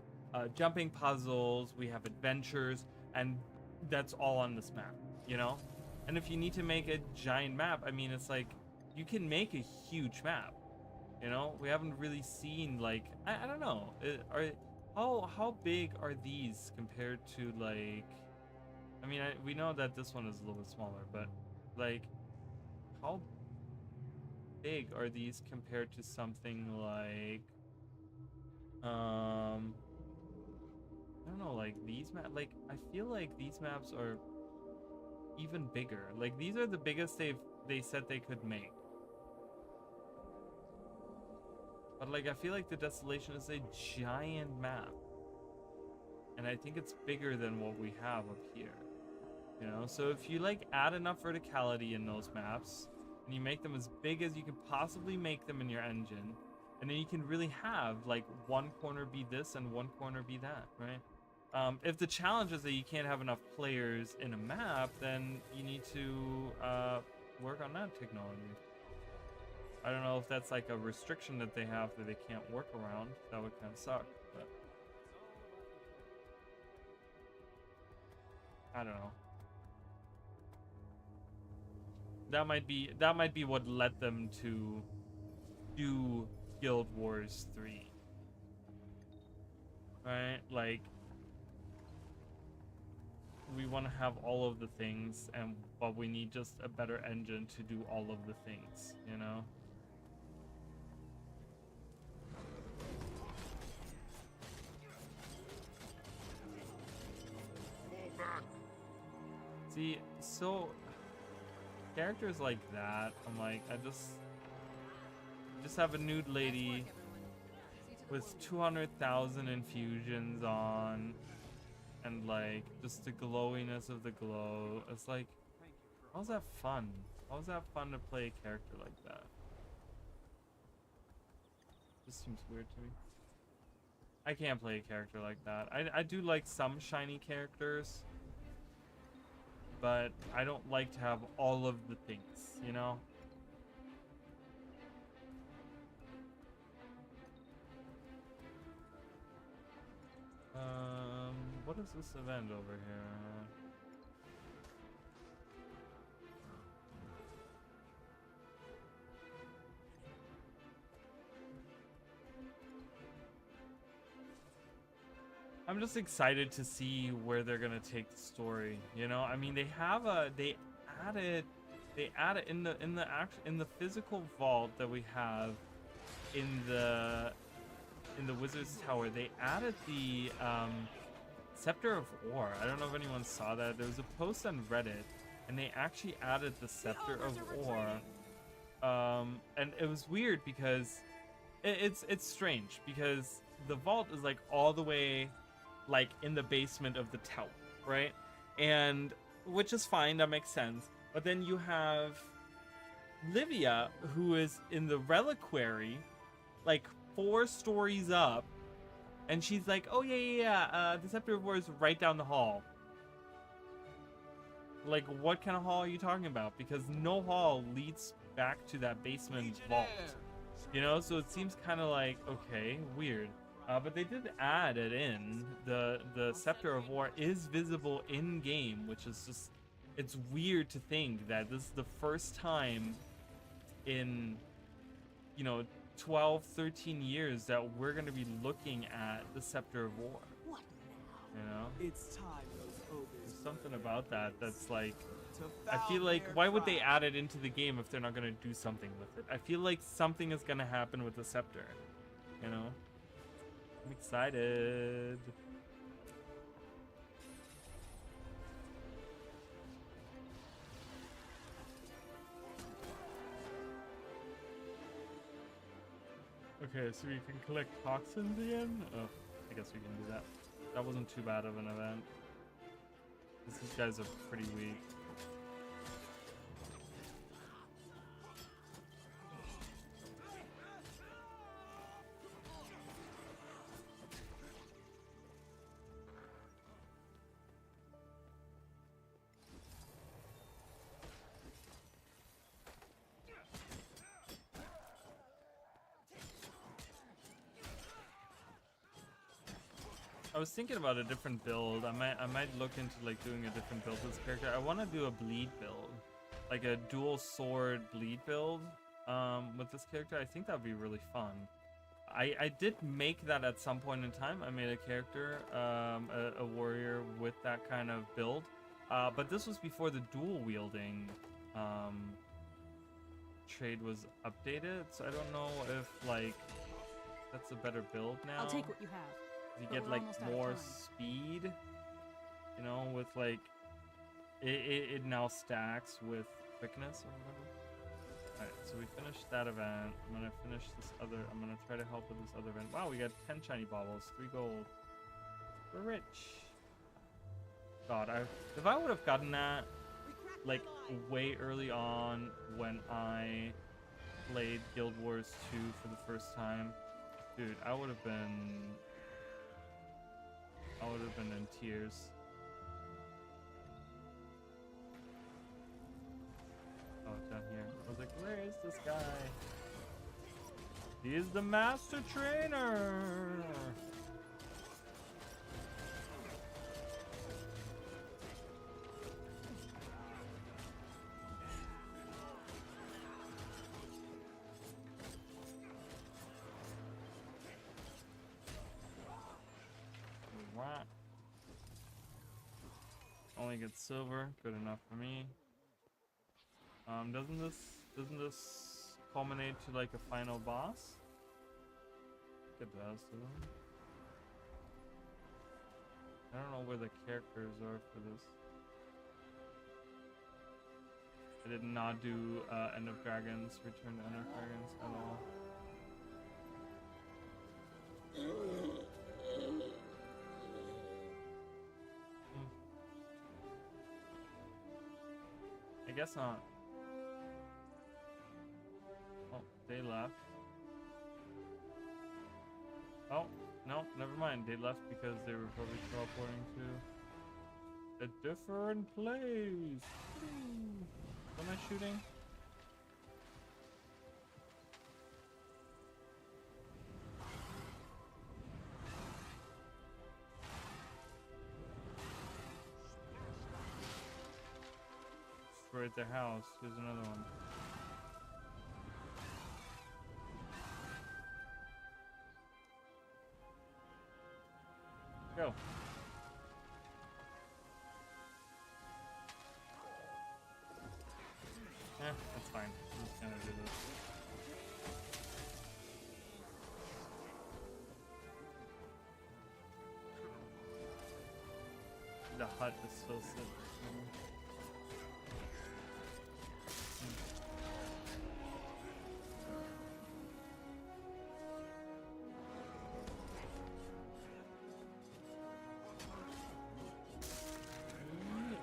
jumping puzzles, we have adventures, and that's all on this map, you know? And if you need to make a giant map, I mean, it's like, you can make a huge map. You know, we haven't really seen, like, I don't know. How big are these compared to, like, I mean, we know that this one is a little bit smaller, but like, how big are these compared to something like, I don't know, like these maps? Like, I feel like these maps are even bigger. Like, these are the biggest they said they could make. But like, I feel like the Desolation is a giant map, and I think it's bigger than what we have up here, you know? So if you like add enough verticality in those maps, and you make them as big as you can possibly make them in your engine, and then you can really have like one corner be this and one corner be that, right? If the challenge is that you can't have enough players in a map, then you need to work on that technology. I don't know if that's like a restriction that they have that they can't work around. That would kind of suck, but I don't know. That might be what led them to do Guild Wars 3. Right? Like, we want to have all of the things, but we need just a better engine to do all of the things, you know? See, so characters like that, I'm like, I just have a nude lady with 200,000 infusions on, and like just the glowiness of the glow. It's like, how's that fun? How's that fun to play a character like that? Just seems weird to me. I can't play a character like that. I do like some shiny characters, but I don't like to have all of the things, you know? What is this event over here? I'm just excited to see where they're gonna take the story. You know, I mean, they added in the physical vault that we have in the Wizard's Tower. They added the Scepter of Ore. I don't know if anyone saw that. There was a post on Reddit, and they actually added the Scepter of Ore. And it was weird because it's strange because the vault is like all the way like in the basement of the tower, right? And which is fine, that makes sense. But then you have Livia, who is in the reliquary, like 4 stories up, and she's like, oh yeah, the Scepter of War is right down the hall. Like, what kind of hall are you talking about? Because no hall leads back to that basement vault, you know? So it seems kind of like, okay, weird. But they did add it in. The Scepter of War is visible in game, which is just, it's weird to think that this is the first time in, you know, 12, 13 years that we're going to be looking at the Scepter of War. What now? You know? It's time those ogres. There's something about that that's like, I feel like, why would they add it into the game if they're not going to do something with it? I feel like something is going to happen with the Scepter, you know? I'm excited. Okay, so we can collect toxins again? Oh, I guess we can do that. That wasn't too bad of an event. These guys are pretty weak. I was thinking about a different build. I might look into like doing a different build with this character. I want to do a bleed build, like a dual sword bleed build with this character. I think that would be really fun. I did make that at some point in time. I made a character, a warrior with that kind of build, but this was before the dual wielding trade was updated. So I don't know if like that's a better build now. I'll take what you have. You But get we're like almost out of more time. speed, you know, with like it now stacks with quickness or whatever. Alright, so we finished that event. I'm gonna finish this other, I'm gonna try to help with this other event. Wow, we got 10 shiny baubles, 3 gold. We're rich. God, if I would have gotten that like way early on when I played Guild Wars 2 for the first time, dude, I would have been in tears. Oh, it's down here. I was like, where is this guy? He is the master trainer. Right. Only get silver, good enough for me. Doesn't this culminate to like a final boss? It does, doesn't it? I don't know where the characters are for this. I did not do End of Dragons, Return to End of Dragons at all. I guess not. Oh, they left. Oh, no, never mind. They left because they were probably teleporting to a different place. What am I shooting? Destroyed their house. Here's another one. Go. That's fine. I'm just gonna do this. The hut is still sitting.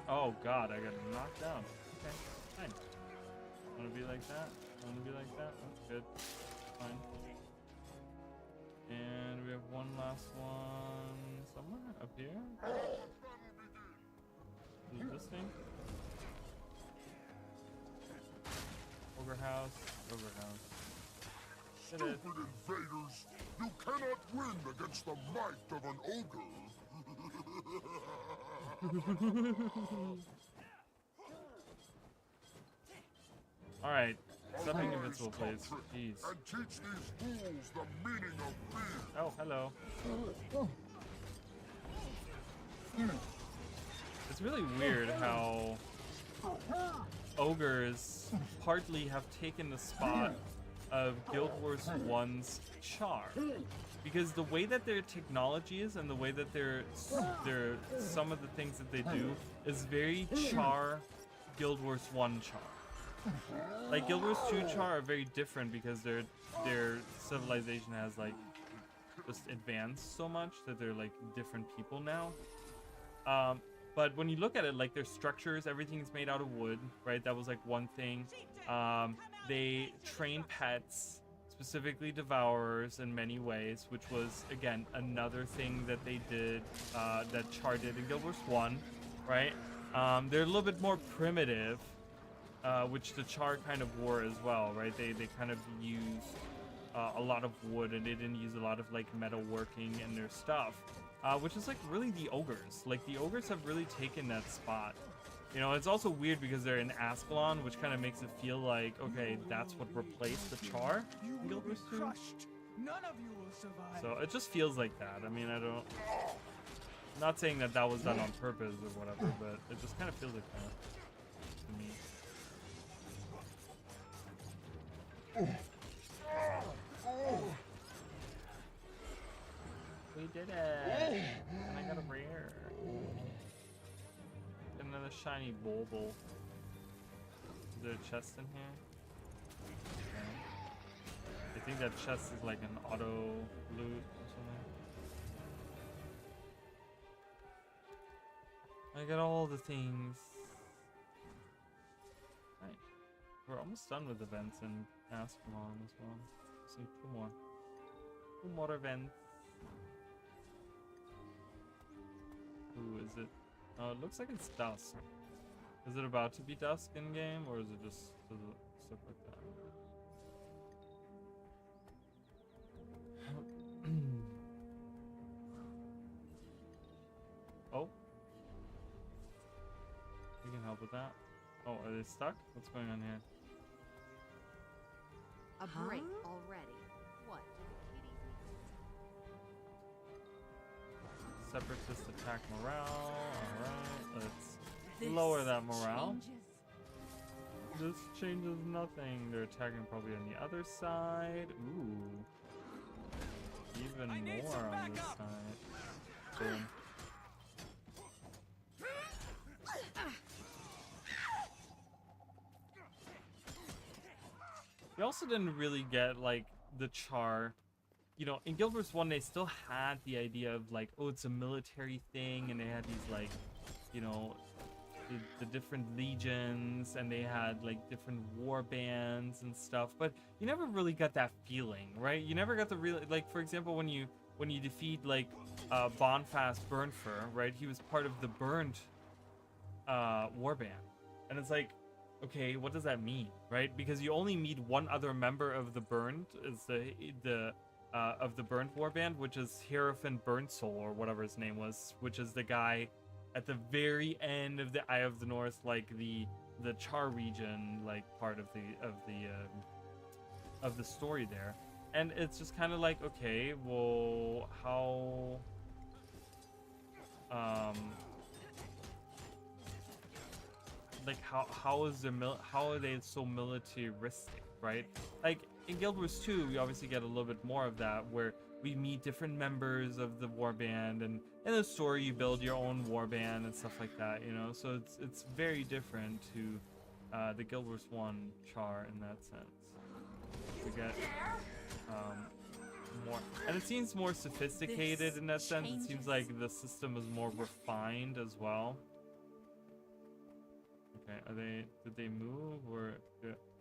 Oh god, I got knocked down. Okay, fine. Wanna be like that? Wanna be like that? That's good. Fine. And we have one last one somewhere up here. Is it this thing? Ogre house. Ogre house. Hit it. Stupid invaders! You cannot win against the might of an ogre! Alright, stepping invincible, please. Jeez. And teach these fools the meaning of fear! Oh, hello. It's really weird how ogres partly have taken the spot of Guild Wars 1's char, because the way that their technology is and the way that their some of the things that they do is very char Guild Wars 1 char. Like Guild Wars 2 char are very different because their civilization has like just advanced so much that they're like different people now. But when you look at it, like their structures, everything's made out of wood, right? That was like one thing. They train pets, specifically devourers in many ways, which was again another thing that they did, that Char did in Guild Wars 1, right? They're a little bit more primitive, which the Char kind of were as well, right? They kind of used a lot of wood, and they didn't use a lot of like metalworking in their stuff. Which is like really the ogres. Like the ogres have really taken that spot. You know, it's also weird because they're in Ascalon, which kind of makes it feel like, okay, that's what replaced the Char in Guild Wars 2. None of you will survive. So it just feels like that. I mean, I'm not saying that that was done on purpose or whatever, but it just kind of feels like that to me. We did it! And I got a rare. Another shiny bulbul. Is there a chest in here? Okay. I think that chest is like an auto loot or something. I got all the things. Right. We're almost done with events in Ascalon as well. Let's see, two more. Two more events. Ooh, is it? Oh, it looks like it's dusk. Is it about to be dusk in game, or is it just does it look like that? Oh. We can help with that. Oh, are they stuck? What's going on here? A break already. What? Separatist attack morale. Alright, let's lower that morale. This changes nothing. They're attacking probably on the other side. Ooh. Even more on this side. Boom. We also didn't really get like the char. You know, in Guild Wars 1 they still had the idea of like, oh, it's a military thing, and they had these like, you know, the different legions, and they had like different war bands and stuff, but you never really got that feeling, right? You never got the real, like, for example, when you defeat like Bonfast Burnfur, right? He was part of the Burned war band, and it's like, okay, what does that mean, right? Because you only meet one other member of the Burned, is the of the Burned warband, which is Hierophant Burnsoul, or whatever his name was, which is the guy at the very end of the Eye of the North, like the Char region, like part of the story there. And it's just kind of like, okay, well, how like how are they so militaristic, right? Like in Guild Wars 2, we obviously get a little bit more of that, where we meet different members of the warband, and in the story you build your own warband and stuff like that, you know. So it's very different to the Guild Wars 1 char in that sense. We get more, and it seems more sophisticated in that sense. It seems like the system is more refined as well. Okay, did they move, or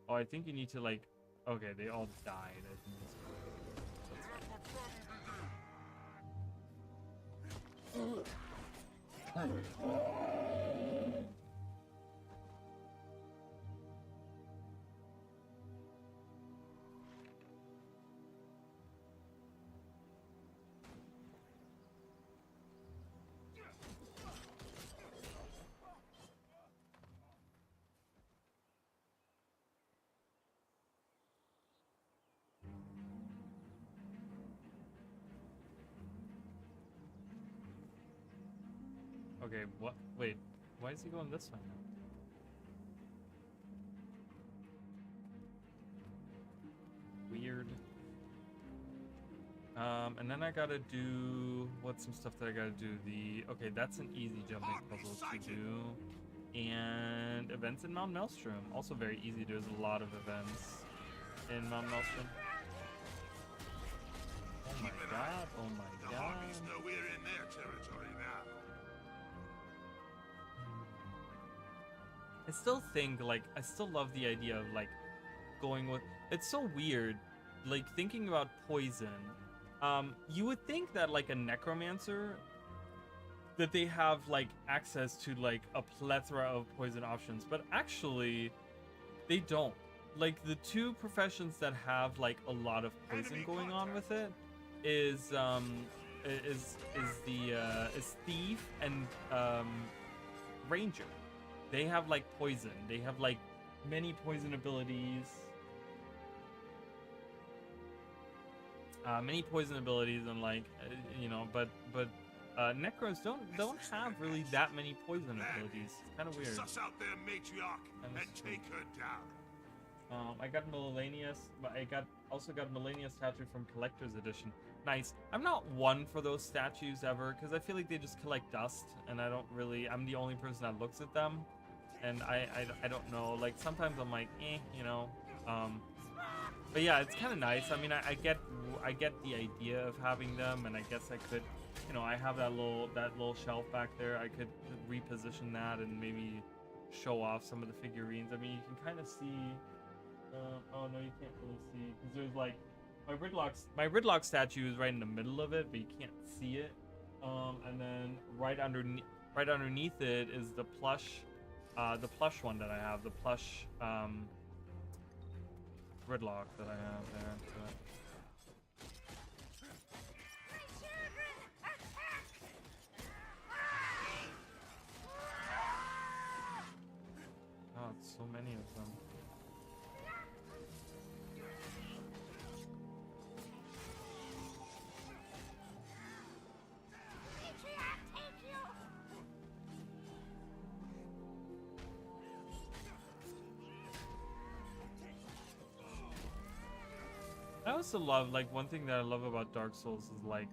oh, I think you need to like, okay, they all died. I think that's okay, what? Wait, why is he going this way now? Weird. And then I gotta do, what's some stuff that I gotta do? Okay, that's an easy jumping puzzle to do. And events in Mount Maelstrom, also very easy. There's a lot of events in Mount Maelstrom. Oh my god, oh my god. Nowhere in their territory now. I still think, like, I still love the idea of, like, going with... It's so weird, like, thinking about poison. You would think that, like, a necromancer, that they have, like, access to, like, a plethora of poison options, but actually, they don't. Like, the two professions that have, like, a lot of poison going on with it is thief and ranger. They have like poison. They have like many poison abilities. And like you know, but necros don't have really that many poison abilities. It's kind of weird. Suss out their matriarch and take her down. I got Millennius, but I also got Millennius statue from Collector's Edition. Nice. I'm not one for those statues ever, because I feel like they just collect dust, and I'm the only person that looks at them, and I don't know, like, sometimes I'm like, you know, but yeah, it's kind of nice. I mean, I get the idea of having them, and I guess I could, you know, I have that little shelf back there. I could reposition that and maybe show off some of the figurines. I mean, you can kind of see, oh no, you can't really see, because there's like, my Ridlock statue is right in the middle of it, but you can't see it. And then right underneath it is the plush one that I have, the plush Ridlock that I have there. them. I also love, like, one thing that I love about Dark Souls is, like,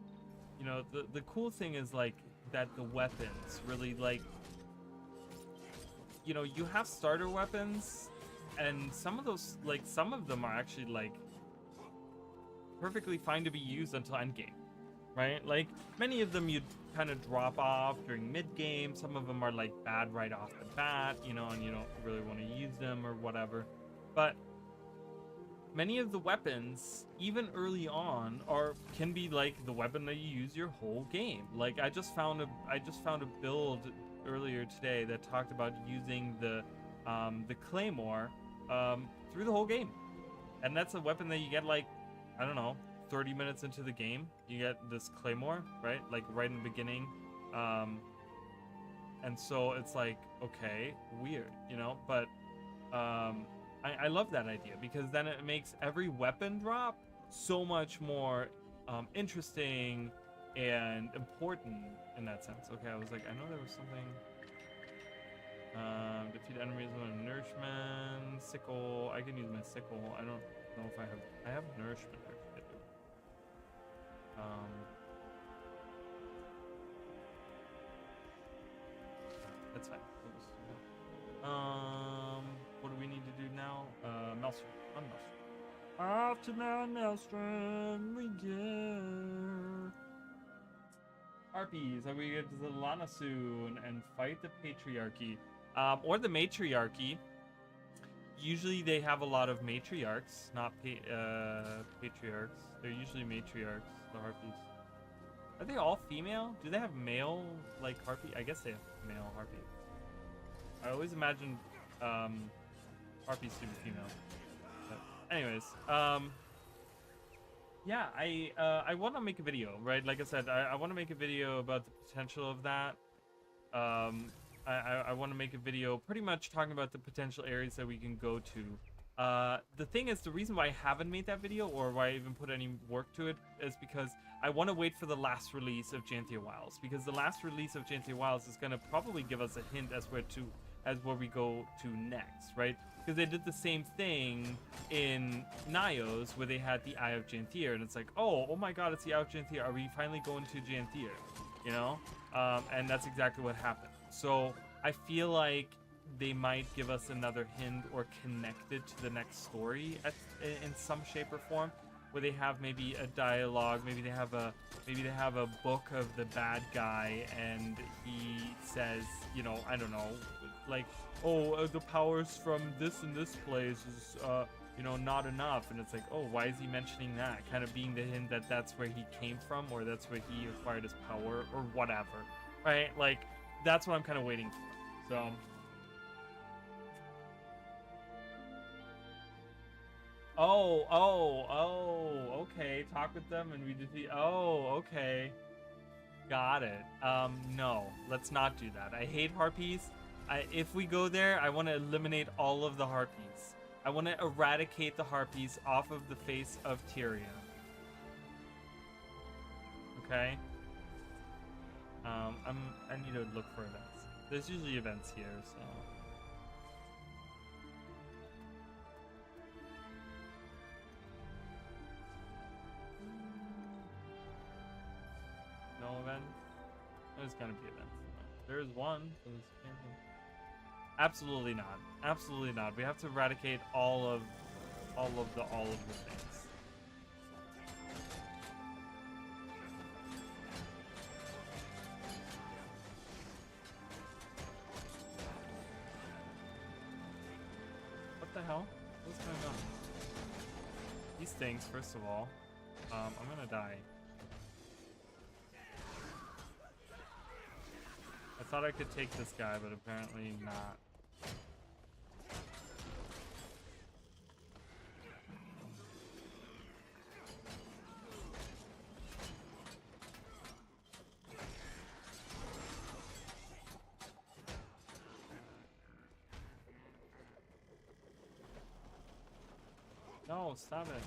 you know, the cool thing is, like, that the weapons really, like, you know, you have starter weapons, and some of those, like, some of them are actually, like, perfectly fine to be used until endgame, right? Like, many of them you'd kind of drop off during mid-game. Some of them are, like, bad right off the bat, you know, and you don't really want to use them or whatever. But many of the weapons, even early on, can be like the weapon that you use your whole game. Like, I just found a build earlier today that talked about using the claymore through the whole game, and that's a weapon that you get, like, I don't know, 30 minutes into the game. You get this claymore, right? Like right in the beginning, and so it's like, okay, weird, you know, but I love that idea, because then it makes every weapon drop so much more interesting and important in that sense. Okay, I was like, I know there was something. Defeat enemies with nourishment, sickle. I can use my sickle. I don't know if I have nourishment actually. That's fine. What do we need to do now? Maelstrom. On Maelstrom. Off to Mount Maelstrom we go. Harpies, are we get to the Lana soon and fight the Patriarchy? Or the Matriarchy. Usually they have a lot of matriarchs, not patriarchs. They're usually matriarchs, the Harpies. Are they all female? Do they have male, like, Harpy? I guess they have male Harpies. I always imagined Harpies to be female. But anyways, yeah, I want to make a video, right? Like I said, I want to make a video about the potential of that. I want to make a video pretty much talking about the potential areas that we can go to. The thing is, the reason why I haven't made that video, or why I even put any work to it, is because I want to wait for the last release of Janthia Wilds, because the last release of Janthia Wilds is going to probably give us a hint as where we go to next, right? Because they did the same thing in Nios, where they had the Eye of Janthir, and it's like, oh my god, it's the Eye of Janthir. Are we finally going to Janthir? You know? And that's exactly what happened. So I feel like they might give us another hint or connect it to the next story in some shape or form, where they have maybe a dialogue, maybe they have a book of the bad guy, and he says, you know, I don't know, like, oh, the powers from this and this place is you know, not enough, and it's like, oh, why is he mentioning that? Kind of being the hint that that's where he came from, or that's where he acquired his power, or whatever, right? Like, that's what I'm kind of waiting for. So oh, okay, talk with them and we defeat. Oh, okay, got it. No, let's not do that. I hate Harpies. If we go there, I want to eliminate all of the Harpies. I want to eradicate the Harpies off of the face of Tyria. Okay. I need to look for events. There's usually events here, so. No event? There's gonna be events. There is one. So absolutely not. Absolutely not. We have to eradicate all of the things. What the hell? What's going on? These things, first of all. I'm gonna die. I thought I could take this guy, but apparently not. No, stop it.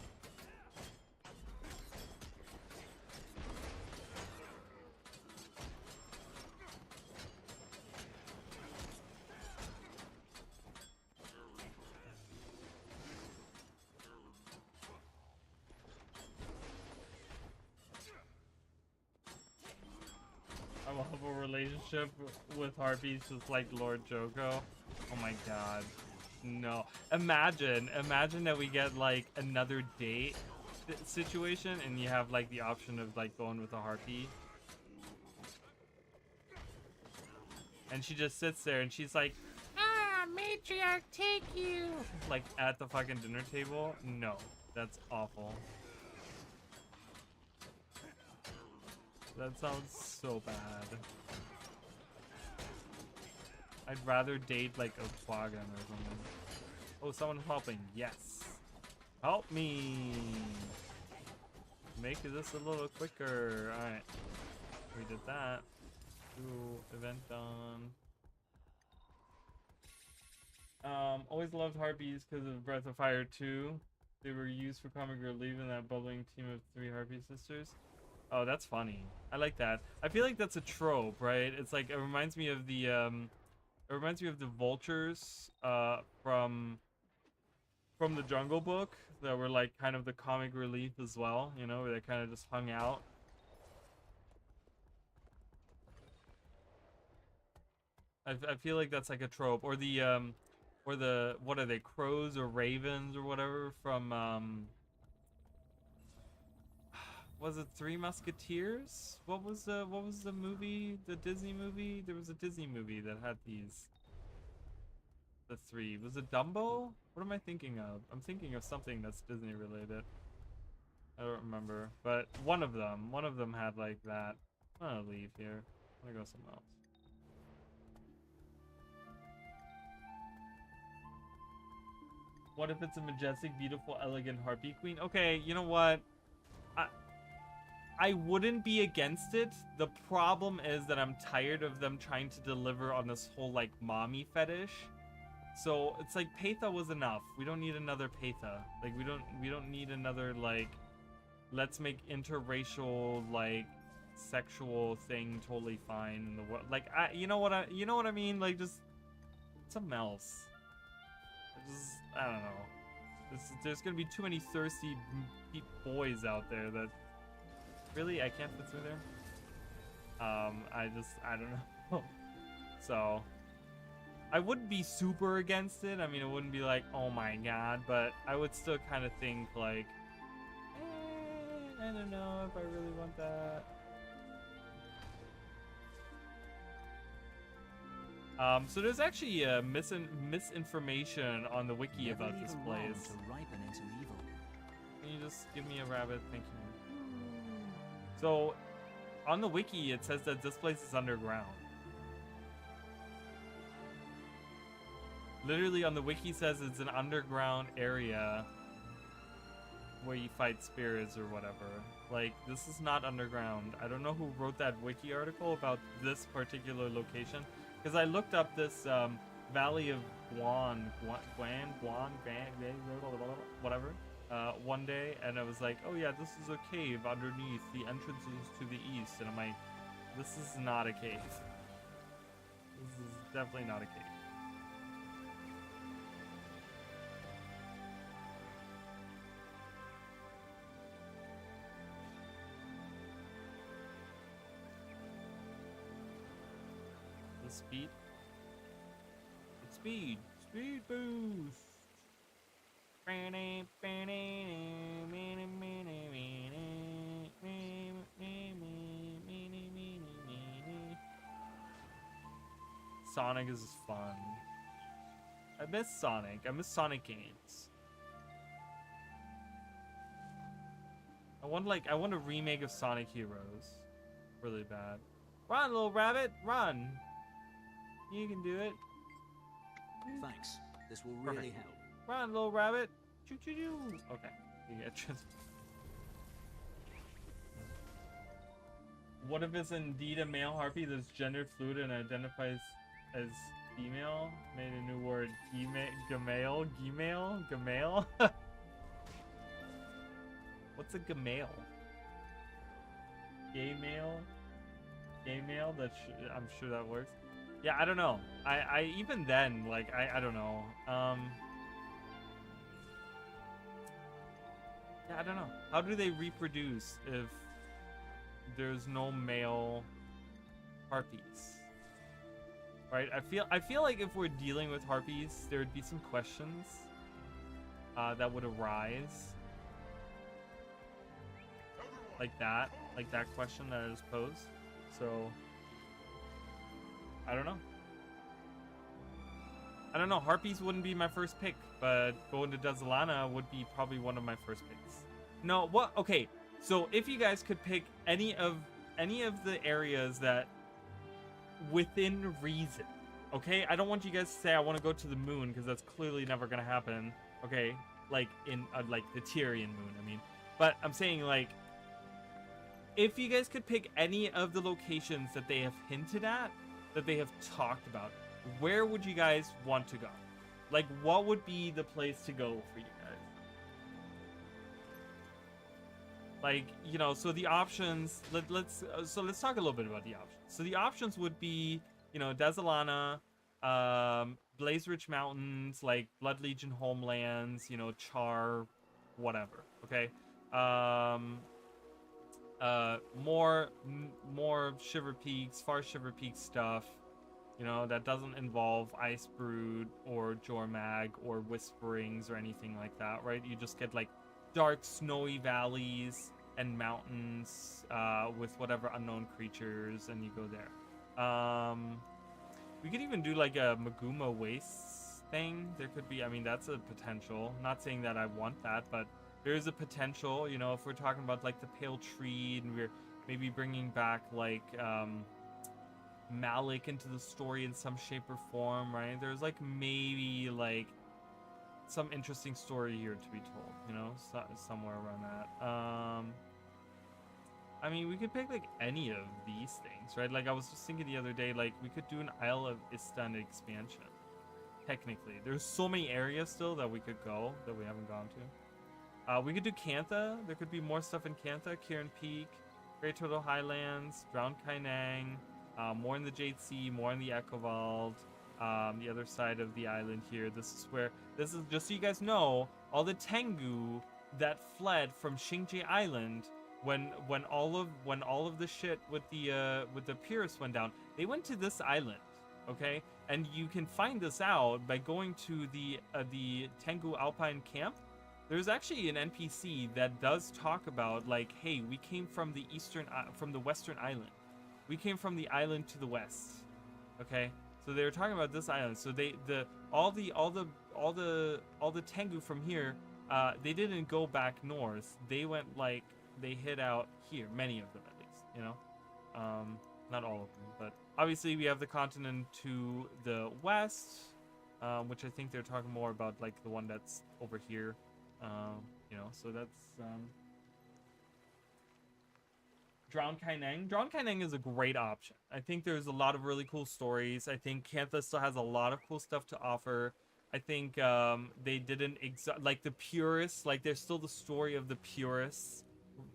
I will have a relationship with harpies just like Lord Joko. Oh my god. No. Imagine that we get like another date situation and you have like the option of like going with a harpy. And she just sits there and she's like, ah, matriarch, take you. Like at the fucking dinner table. No, that's awful. That sounds so bad. I'd rather date like a Quaggan or something. Oh, someone's helping. Yes. Help me. Make this a little quicker. Alright. We did that. Ooh, event done. Always loved harpies because of Breath of Fire 2. They were used for comic relief in that bubbling team of 3 harpy sisters. Oh, that's funny. I like that. I feel like that's a trope, right? It's like it reminds me of the vultures from the Jungle Book that were like kind of the comic relief as well, you know, where they kind of just hung out. I feel like that's like a trope, or the what are they, crows or ravens or whatever from was it Three Musketeers? What was the movie, the Disney movie? There was a Disney movie that had these. The three. Was it Dumbo? What am I thinking of? I'm thinking of something that's Disney related. I don't remember, but one of them had like that. I'm gonna leave here. I'm gonna go somewhere else. What if it's a majestic, beautiful, elegant harpy queen? Okay, you know what? I wouldn't be against it. The problem is that I'm tired of them trying to deliver on this whole like mommy fetish. So it's like Peitha was enough. We don't need another Peitha. Like we don't need another like let's make interracial like sexual thing totally fine in the world. Like you know what I mean? Like just something else. I don't know. There's gonna be too many thirsty boys out there that really I can't fit through there. I don't know. So I wouldn't be super against it. I mean, it wouldn't be like, oh my god, but I would still kind of think like, I don't know if I really want that. So there's actually misinformation on the wiki about this place. Can you just give me a rabbit? Thank you. So on the wiki, it says that this place is underground. Literally on the wiki says it's an underground area where you fight spirits or whatever. Like, this is not underground. I don't know who wrote that wiki article about this particular location, because I looked up this Valley of Guan, whatever, one day, and I was like, oh yeah, this is a cave underneath. The entrance is to the east, and I'm like, this is not a cave. This is definitely not a cave. Speed. It's speed. Speed boost. Sonic is fun. I miss Sonic. I miss Sonic games. I want a remake of Sonic Heroes. Really bad. Run, little rabbit, run. You can do it. Thanks. This will really help. Run, little rabbit. Choo choo choo. Okay. You get What if it's indeed a male harpy that's gender fluid and identifies as female? Made a new word. Gmail? Gmail? What's a gamale? Gay male? Gay male? I'm sure that works. Yeah, I don't know. I even then, like, I don't know. Yeah, I don't know. How do they reproduce if there's no male harpies? Right? I feel like if we're dealing with harpies, there would be some questions that would arise. Like that question that is posed. So I don't know. Harpies wouldn't be my first pick, but going to Desolana would be probably one of my first picks. No, what? Okay, so if you guys could pick any of the areas that within reason, okay? I don't want you guys to say I want to go to the moon, because that's clearly never gonna happen. Okay, like in like the Tyrian moon, I mean. But I'm saying, like, if you guys could pick any of the locations that they have hinted at, that they have talked about, where would you guys want to go? Like, what would be the place to go for you guys? Like, you know, so the options, let's talk a little bit about the options. So the options would be, you know, Desolana, Blaze Ridge Mountains, like Blood Legion homelands, you know, Char, whatever, okay? More Shiver Peaks, Far Shiver Peaks stuff, you know, that doesn't involve Ice Brood or Jormag or Whisperings or anything like that, right? You just get like dark, snowy valleys and mountains with whatever unknown creatures, and you go there. We could even do like a Maguma Wastes thing. There could be, I mean, that's a potential. Not saying that I want that, but there is a potential, you know, if we're talking about like the Pale Tree, and we're maybe bringing back like Malik into the story in some shape or form, right? There's like maybe like some interesting story here to be told, you know, somewhere around that. I mean, we could pick like any of these things, right? Like I was just thinking the other day, like we could do an Isle of Istan expansion. Technically, there's so many areas still that we could go that we haven't gone to. We could do Cantha. There could be more stuff in Cantha, Kirin Peak, Great Turtle Highlands, Drowned Kainang, more in the Jade Sea, more in the Echovald, the other side of the island here. This is just so you guys know, all the Tengu that fled from Xingji Island when all of the shit with the Purus went down, they went to this island, okay? And you can find this out by going to the Tengu Alpine camp. There's actually an NPC that does talk about, like, hey, we came from the western island. We came from the island to the west. Okay? So they were talking about this island. So all the Tengu from here, they didn't go back north. They went, like, they hid out here, many of them at least, you know? Not all of them, but obviously we have the continent to the west, which I think they're talking more about, like, the one that's over here. You know, so that's Drowned Kainang. Drowned Kainang is a great option. I think there's a lot of really cool stories. I think Cantha still has a lot of cool stuff to offer. I think they didn't like the Purists, like there's still the story of the Purists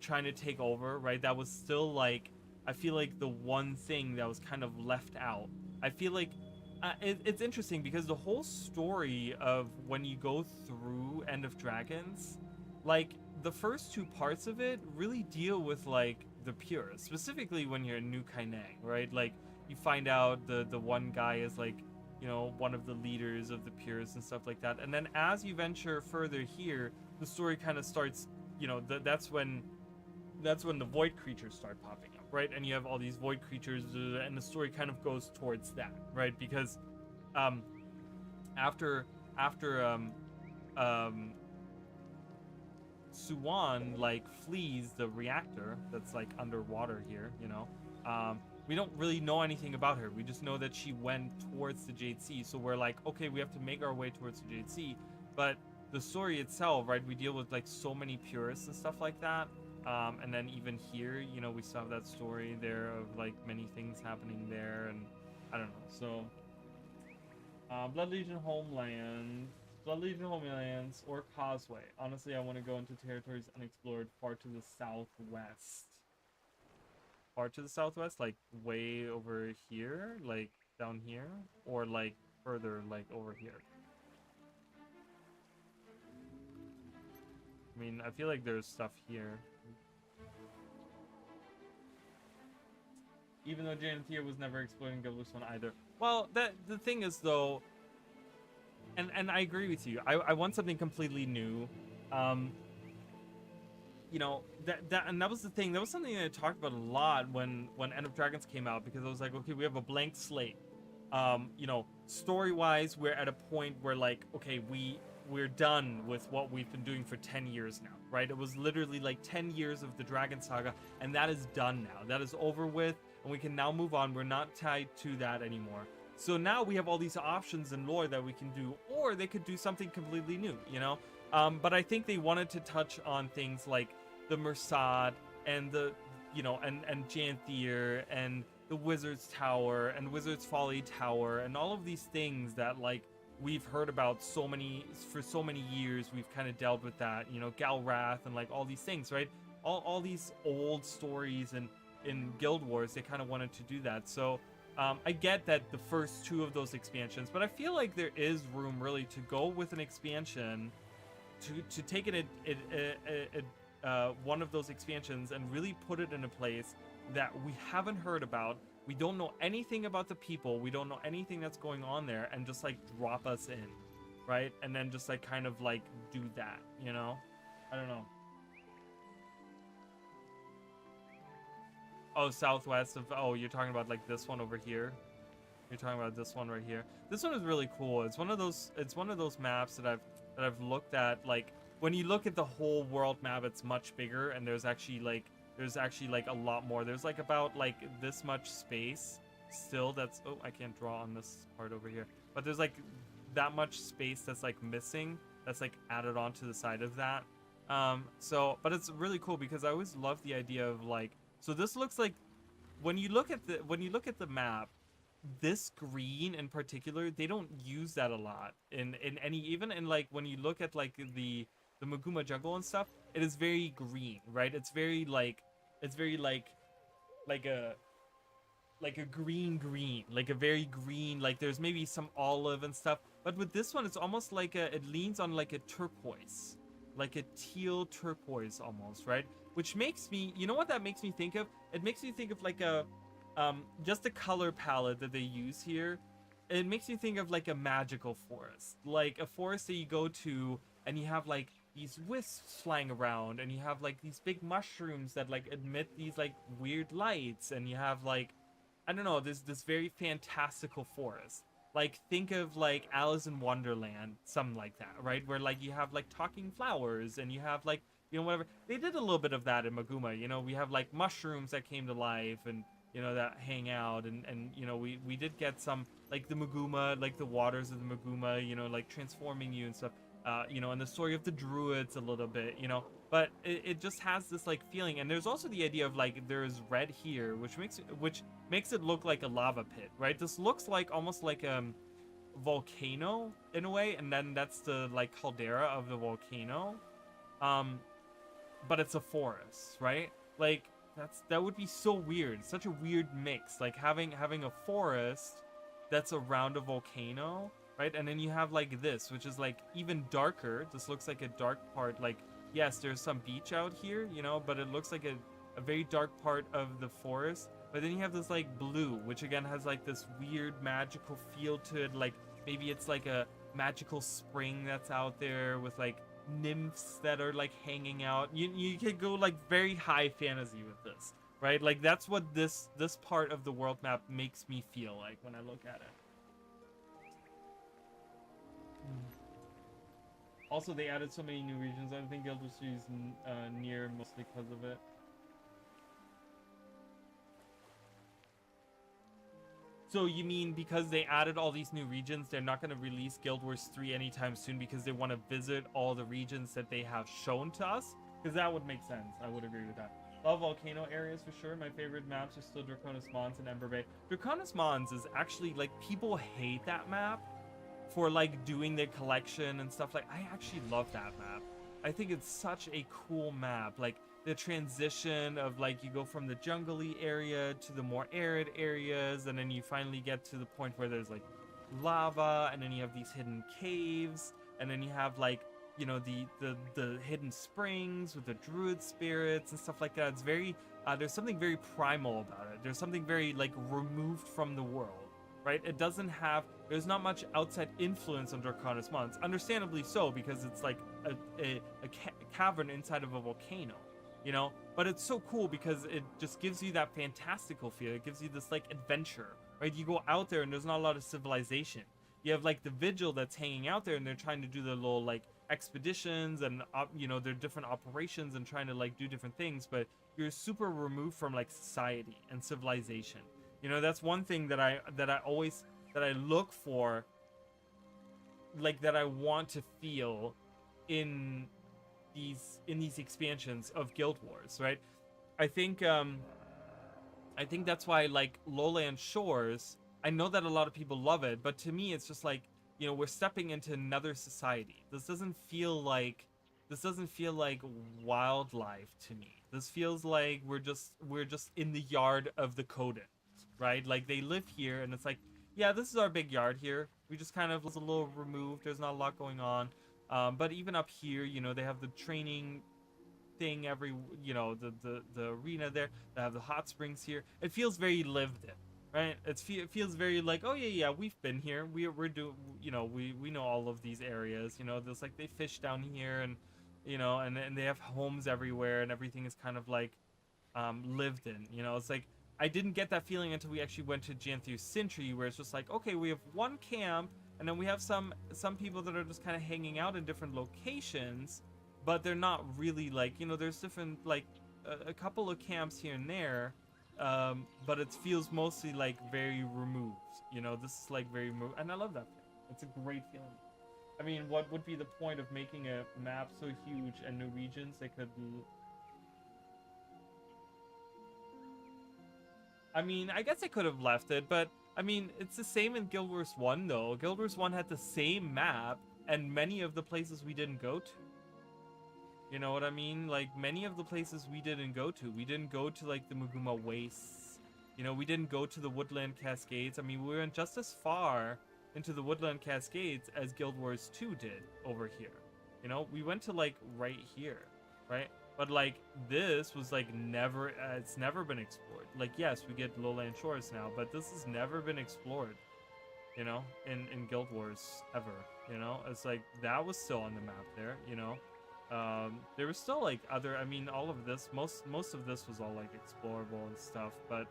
trying to take over, right? That was still like, I feel like the one thing that was kind of left out. I feel like it's interesting because the whole story of when you go through End of Dragons, like the first two parts of it really deal with like the Purists, specifically when you're in New Kainang, right? Like you find out the one guy is like, you know, one of the leaders of the Purists and stuff like that. And then as you venture further here, the story kind of starts, you know, that's when the void creatures start popping up, right? And you have all these void creatures, and the story kind of goes towards that, right? Because after Suwan like flees the reactor that's like underwater here, you know, we don't really know anything about her. We just know that she went towards the Jade Sea. So we're like, okay, we have to make our way towards the Jade Sea. But the story itself, right, we deal with like so many Purists and stuff like that. And then even here, you know, we still have that story there of like many things happening there, and I don't know. So Blood Legion homeland, Blood Legion Homelands or Causeway. Honestly, I want to go into territories unexplored far to the southwest. Far to the southwest? Like way over here? Like down here? Or like further, like over here? I mean, I feel like there's stuff here. Even though Janethia was never exploiting Guild Wars 1 either. Well, the thing is though, and I agree with you. I want something completely new. You know, that was the thing. That was something that I talked about a lot when End of Dragons came out, because I was like, okay, we have a blank slate. You know, story-wise, we're at a point where like, okay, we're done with what we've been doing for 10 years now, right? It was literally like 10 years of the Dragon Saga, and that is done now. That is over with, and we can now move on. We're not tied to that anymore. So now we have all these options in lore that we can do, or they could do something completely new, you know? But I think they wanted to touch on things like the Mersad and the, you know, and Janthir and the Wizard's Tower and Wizard's Folly Tower and all of these things that like we've heard about for so many years. We've kind of dealt with that, you know, Galrath and like all these things, right? All these old stories and in Guild Wars, they kind of wanted to do that. So I get that the first two of those expansions, but I feel like there is room really to go with an expansion, to take it one of those expansions and really put it in a place that we haven't heard about. We don't know anything about the people. We don't know anything that's going on there, and just like drop us in, right? And then just like kind of like do that, you know? I don't know. Oh, southwest of, oh, you're talking about like this one over here. You're talking about this one right here. This one is really cool. It's one of those maps that I've looked at. Like when you look at the whole world map, it's much bigger, and there's actually like a lot more. There's like about like this much space still that's, oh, I can't draw on this part over here, but there's like that much space that's like missing, that's like added onto the side of that. But it's really cool because I always love the idea of like, so this looks like, when you look at the map, this green in particular, they don't use that a lot in any, even in like when you look at like the Maguma jungle and stuff, it is very green, right? It's very like a green, like a very green, like there's maybe some olive and stuff, but with this one it's almost like it leans on like a turquoise, like a teal turquoise almost, right? Which makes me, you know what that makes me think of? It makes me think of like a just the color palette that they use here. It makes me think of like a magical forest, like a forest that you go to and you have like these wisps flying around, and you have like these big mushrooms that like emit these like weird lights, and you have like, I don't know, this very fantastical forest. Like think of like Alice in Wonderland, something like that, right? Where like you have like talking flowers, and you have like, you know, whatever. They did a little bit of that in Maguma, you know, we have like mushrooms that came to life, and you know, that hang out, and you know, we did get some like the Maguma, like the waters of the Maguma, you know, like transforming you and stuff. You know, and the story of the druids a little bit, you know, but it just has this like feeling. And there's also the idea of like there's red here, which makes it look like a lava pit, right? This looks like almost like volcano in a way, and then that's the like caldera of the volcano, but it's a forest, right? Like that would be so weird, such a weird mix, like having a forest that's around a volcano, right? And then you have like this, which is like even darker. This looks like a dark part. Like, yes, there's some beach out here, you know, but it looks like a very dark part of the forest. But then you have this like blue, which again has like this weird magical feel to it. Like maybe it's like a magical spring that's out there with like nymphs that are like hanging out. You can go like very high fantasy with this, right? Like that's what this part of the world map makes me feel like when I look at it. Also, they added so many new regions. I think Guild Wars 3 is near mostly because of it. So you mean because they added all these new regions, they're not going to release Guild Wars 3 anytime soon because they want to visit all the regions that they have shown to us? Because that would make sense. I would agree with that. Love volcano areas for sure. My favorite maps are still Draconis Mons and Ember Bay. Draconis Mons is actually, like, people hate that map for like doing the collection and stuff. Like, I actually love that map. I think it's such a cool map. Like the transition of like you go from the jungly area to the more arid areas, and then you finally get to the point where there's like lava, and then you have these hidden caves, and then you have like, you know, the hidden springs with the druid spirits and stuff like that. It's very there's something very primal about it. There's something very like removed from the world, right? It doesn't have, there's not much outside influence on Draconis Mons, understandably so, because it's like a cavern inside of a volcano, you know. But it's so cool because it just gives you that fantastical feel. It gives you this like adventure, right? You go out there and there's not a lot of civilization. You have like the Vigil that's hanging out there, and they're trying to do the little like expeditions and you know, their different operations and trying to like do different things, but you're super removed from like society and civilization. You know, that's one thing that I look for, like, that I want to feel in these expansions of Guild Wars, right? I think that's why, like, Lowland Shores, I know that a lot of people love it, but to me it's just like, you know, we're stepping into another society. This doesn't feel like wildlife to me. This feels like we're just in the yard of the Coden, right? Like, they live here, and it's like, yeah, this is our big yard here. We just kind of was a little removed. There's not a lot going on. But even up here, you know, they have the training thing every, you know, the arena there. They have the hot springs here. It feels very lived in, right? It feels very like, oh yeah, we've been here. We're doing, you know, we know all of these areas. You know, there's like, they fish down here, and you know, and they have homes everywhere, and everything is kind of like lived in. You know, it's like, I didn't get that feeling until we actually went to Jantheus Sintry, where it's just like, okay, we have one camp, and then we have some people that are just kind of hanging out in different locations, but they're not really like, you know, there's different, like, a couple of camps here and there, but it feels mostly like very removed. You know, this is like very removed, and I love that thing. It's a great feeling. I mean, what would be the point of making a map so huge and new regions? They could be, I mean, I guess I could have left it, but I mean, it's the same in Guild Wars 1 though. Guild Wars 1 had the same map, and many of the places we didn't go to. You know what I mean? Like, many of the places we didn't go to. We didn't go to like the Muguma Wastes. You know, we didn't go to the Woodland Cascades. I mean, we went just as far into the Woodland Cascades as Guild Wars 2 did over here. You know, we went to like right here, right? But like, this was like never, it's never been explored. Like, yes, we get Lowland Shores now, but this has never been explored, you know, in Guild Wars ever. You know, it's like, that was still on the map there, you know. There was still like other, I mean, all of this, most of this was all like explorable and stuff, but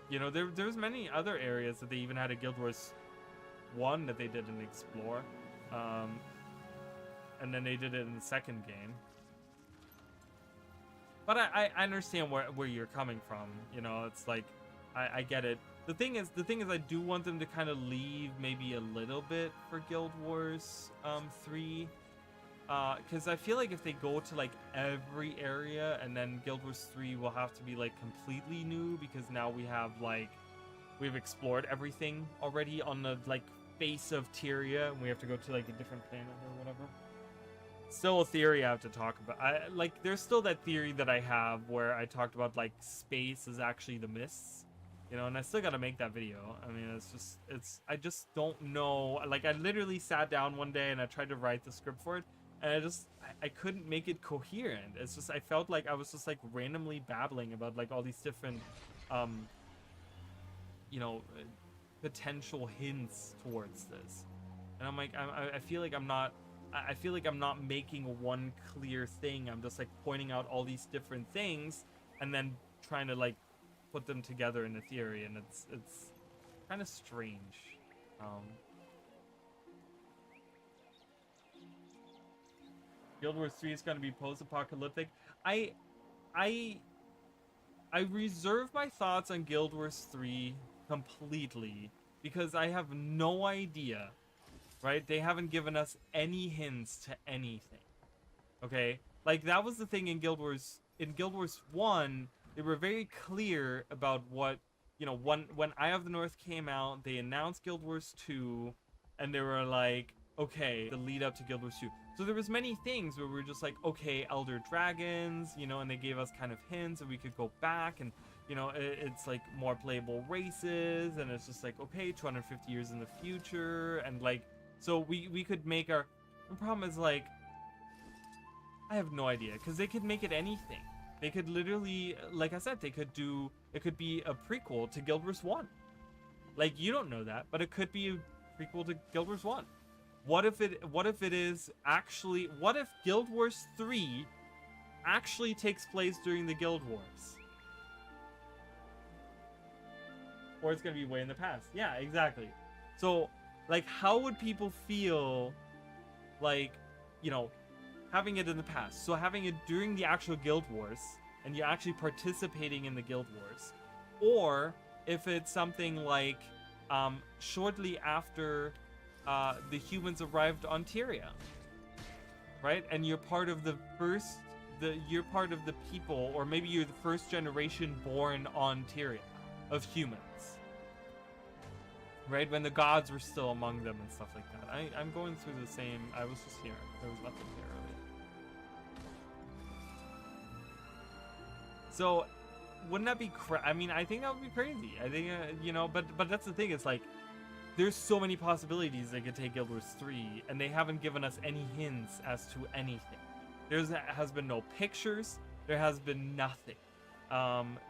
you know, there's many other areas that they even had a Guild Wars 1 that they didn't explore, and then they did it in the second game. But I understand where you're coming from. You know, it's like, I get it. The thing is I do want them to kind of leave maybe a little bit for Guild Wars 3. Because I feel like if they go to like every area, and then Guild Wars 3 will have to be like completely new, because now we've explored everything already on the like face of Tyria, and we have to go to like a different planet or whatever. Still a theory I have to talk about. There's still that theory that I have where I talked about like space is actually the mists, you know, and I still got to make that video. I mean, I just don't know. Like, I literally sat down one day and I tried to write the script for it, and I couldn't make it coherent. It's just, I felt like I was just like randomly babbling about like all these different, you know, potential hints towards this, and I'm like, I feel like I'm not making one clear thing. I'm just like pointing out all these different things and then trying to like put them together in a theory, and it's kind of strange. Guild Wars 3 is going to be post-apocalyptic. I reserve my thoughts on Guild Wars 3 completely because I have no idea. Right? They haven't given us any hints to anything. Okay? Like, that was the thing in Guild Wars. In Guild Wars 1, they were very clear about what you know, when Eye of the North came out, they announced Guild Wars 2, and they were like, okay, the lead up to Guild Wars 2. So there was many things where we were just like, okay, Elder Dragons, you know, and they gave us kind of hints, and we could go back, and you know, it's like more playable races, and it's just like, okay, 250 years in the future, and like, so we could make our. The problem is like, I have no idea, because they could make it anything. They could literally, like I said, they could do, it could be a prequel to Guild Wars 1. Like, you don't know that, but it could be a prequel to Guild Wars 1. What if it is actually, what if Guild Wars 3 actually takes place during the Guild Wars? Or it's gonna be way in the past. Yeah, exactly. So, like, how would people feel, like, you know, having it in the past? So having it during the actual Guild Wars, and you're actually participating in the Guild Wars. Or if it's something like, shortly after the humans arrived on Tyria, right? And you're part of the first, you're part of the people, or maybe you're the first generation born on Tyria of humans, right? When the gods were still among them and stuff like that. I'm going through the same. I was just here. There was nothing here earlier. So, wouldn't that be I mean, I think that would be crazy. I think, you know, but that's the thing. It's like, there's so many possibilities they could take Guild Wars 3, and they haven't given us any hints as to anything. There has been no pictures. There has been nothing.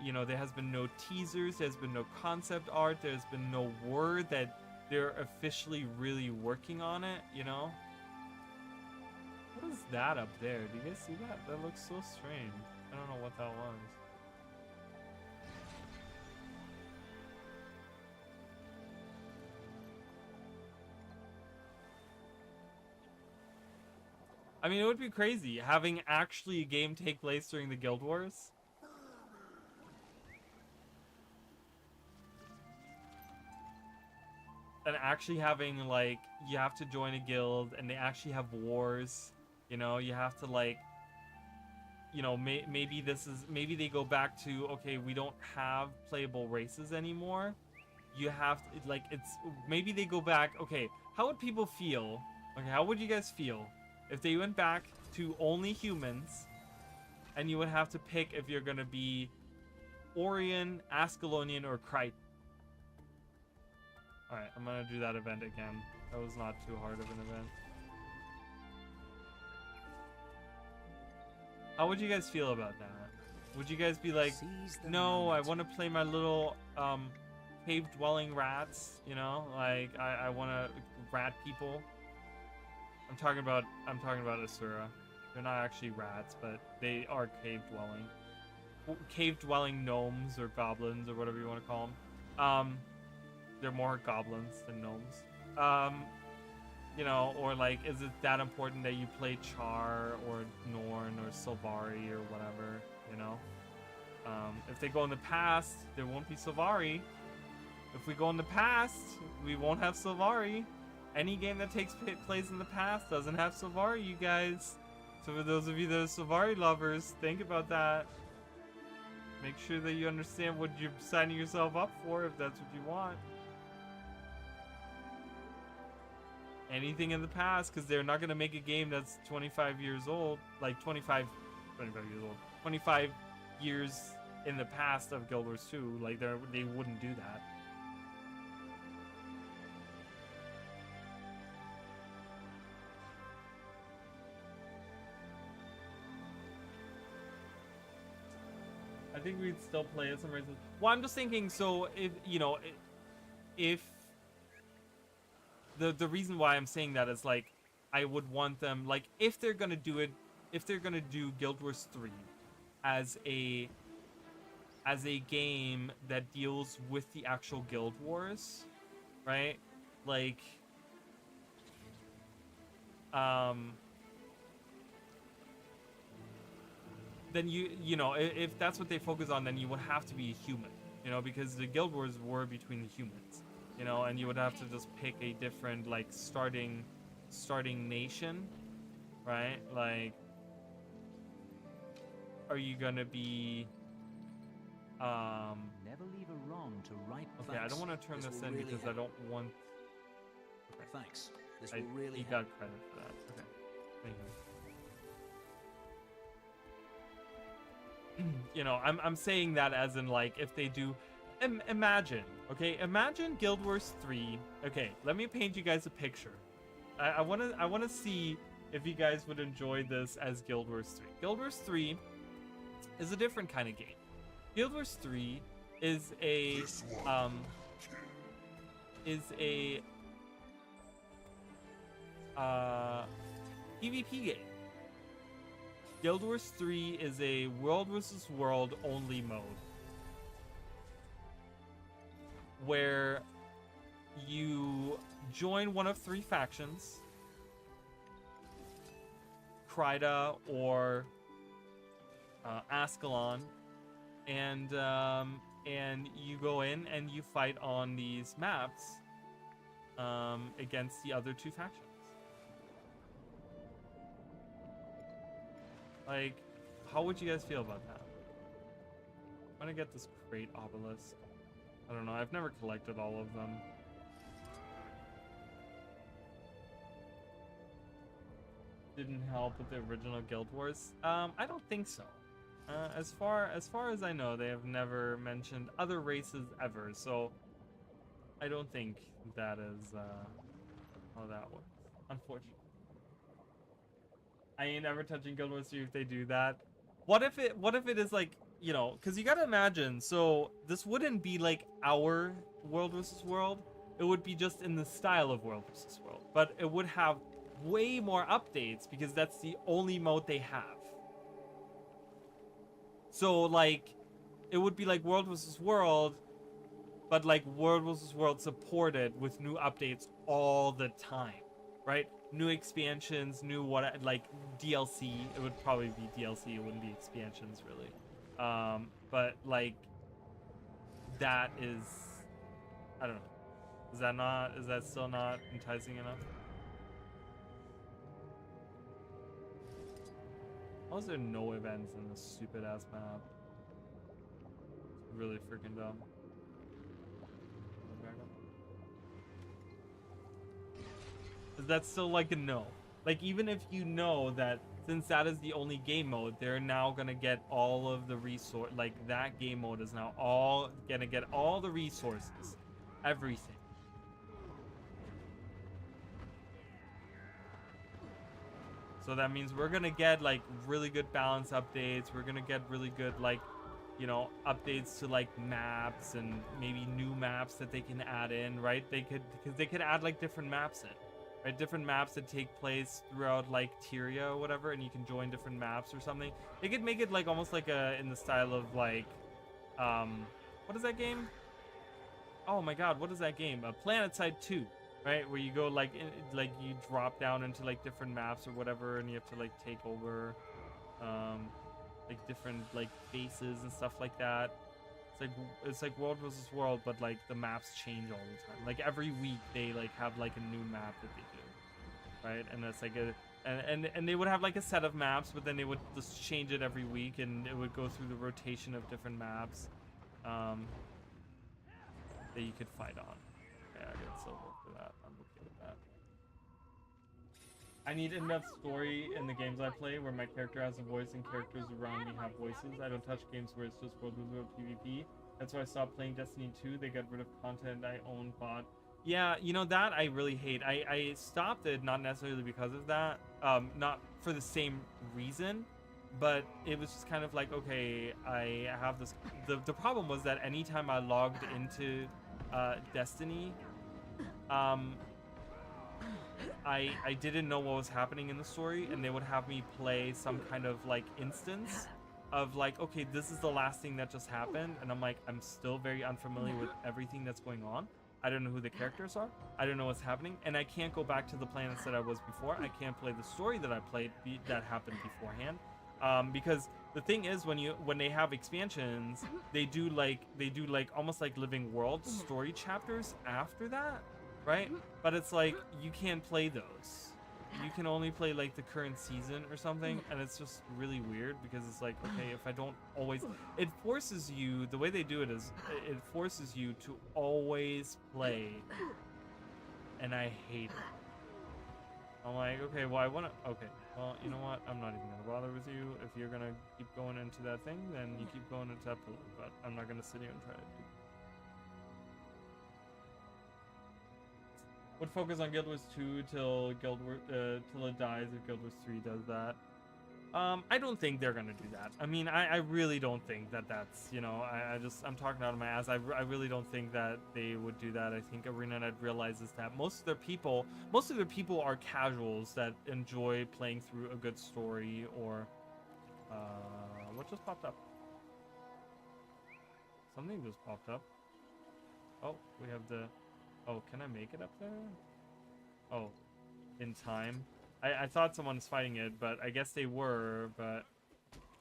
You know, there has been no teasers. There's been no concept art. There's been no word that they're officially really working on it, you know? What is that up there? Do you guys see that? That looks so strange. I don't know what that was. I mean, it would be crazy having actually a game take place during the Guild Wars. And actually having, like, you have to join a guild, and they actually have wars. You know, you have to, like, you know, maybe they go back to, okay, we don't have playable races anymore. You have to, like, maybe they go back, okay, how would people feel? Okay, how would you guys feel if they went back to only humans, and you would have to pick if you're gonna be Orion, Ascalonian, or Crichton? Alright, I'm gonna do that event again. That was not too hard of an event. How would you guys feel about that? Would you guys be like, no, I want to play my little cave-dwelling rats, you know? Like, I want to rat people. I'm talking about Asura. They're not actually rats, but they are cave-dwelling. Cave-dwelling gnomes or goblins or whatever you want to call them. They're more goblins than gnomes. You know, or like, is it that important that you play Char or Norn or Sylvari or whatever, you know? If they go in the past, there won't be Sylvari. If we go in the past, we won't have Sylvari. Any game that takes place in the past doesn't have Sylvari, you guys. So for those of you that are Sylvari lovers, think about that. Make sure that you understand what you're signing yourself up for, if that's what you want. Anything in the past, because they're not going to make a game that's 25 years old, like 25 years old, 25 years in the past of Guild Wars 2. Like, they wouldn't do that. I think we'd still play it some reason. Well, I'm just thinking, so if, you know, if the reason why I'm saying that is, like, I would want them, like, if they're gonna do it, if they're gonna do Guild Wars 3 as a game that deals with the actual Guild Wars, right? Like, then you know, if that's what they focus on, then you would have to be a human, you know, because the Guild Wars were between the humans, you know, and you would have to just pick a different, like, starting nation, right? Like, are you gonna be Never leave a wrong to right. Okay, I don't want to turn this in because I don't want. Okay. Thanks. This will really he help. got credit for that. Okay. Thank you. You know, I'm saying that as in like if they do, imagine, okay, imagine Guild Wars 3. Okay, let me paint you guys a picture. I want to see if you guys would enjoy this as Guild Wars 3. Guild Wars 3 is a different kind of game. Guild Wars 3 is a PvP game. Guild Wars 3 is a world versus world only mode where you join one of 3 factions, Kryda or Ascalon, and you go in and you fight on these maps against the other 2 factions. Like, how would you guys feel about that? I'm gonna get this great obelisk. I don't know, I've never collected all of them. Didn't help with the original Guild Wars. I don't think so. As far as I know, they have never mentioned other races ever, so I don't think that is how that works, unfortunately. I ain't ever touching Guild Wars 3 if they do that. What if it is like, you know, because you gotta imagine, so this wouldn't be like our world versus world. It would be just in the style of world versus world, but it would have way more updates because that's the only mode they have. So like, it would be like world versus world, but like world versus world supported with new updates all the time, right? New expansions, new what, like DLC. It would probably be DLC. It wouldn't be expansions really. But like, that is, I don't know. Is that still not enticing enough? How is there no events in this stupid ass map? It's really freaking dumb. Is that still like a no? Like, even if you know that since that is the only game mode, they're now gonna get all of the resource, like that game mode is now all gonna get all the resources, everything. So that means we're gonna get like really good balance updates. We're gonna get really good, like, you know, updates to like maps and maybe new maps that they can add in, right? Because they could add like different maps in. Right, different maps that take place throughout like Tyria or whatever, and you can join different maps or something. They could make it like almost like in the style of like, what is that game? Oh my God, what is that game? PlanetSide 2, right? Where you go like like you drop down into like different maps or whatever, and you have to like take over, like different like bases and stuff like that. It's like world versus world, but like the maps change all the time. Like every week they like have like a new map that they do, right? And it's like and they would have like a set of maps, but then they would just change it every week, and it would go through the rotation of different maps that you could fight on. Yeah, I get silver for that. I'm okay with that. I need enough story in the games I play where my character has a voice and characters around me have voices. I don't touch games where it's just world versus world PvP. That's why I stopped playing Destiny 2. They got rid of content I own bought. Yeah, you know, that I really hate. I stopped it not necessarily because of that, not for the same reason, but it was just kind of like, okay, I have this. The problem was that anytime I logged into Destiny, I didn't know what was happening in the story, and they would have me play some kind of like instance of like, okay, this is the last thing that just happened, and I'm like, I'm still very unfamiliar with everything that's going on. I don't know who the characters are. I don't know what's happening, and I can't go back to the planets that I was before. I can't play the story that I played that happened beforehand, because the thing is, when they have expansions, they do like almost like living world story chapters after that, right? But it's like you can't play those you can only play like the current season or something, and it's just really weird because it's like, okay, if I don't always, it forces you, the way they do it is it forces you to always play, and I hate it. I'm like, okay, well, I want to, okay, well, you know what, I'm not even gonna bother with you. If you're gonna keep going into that thing, then you keep going into that pool, but I'm not gonna sit here and try to do. Would focus on Guild Wars 2 till till it dies if Guild Wars 3 does that. I don't think they're gonna do that. I mean, I really don't think that that's, you know, I'm talking out of my ass. I really don't think that they would do that. I think ArenaNet realizes that most of their people are casuals that enjoy playing through a good story or, what just popped up? Something just popped up. Oh, we have the, oh, can I make it up there? Oh, in time. I thought someone was fighting it, but I guess they were, but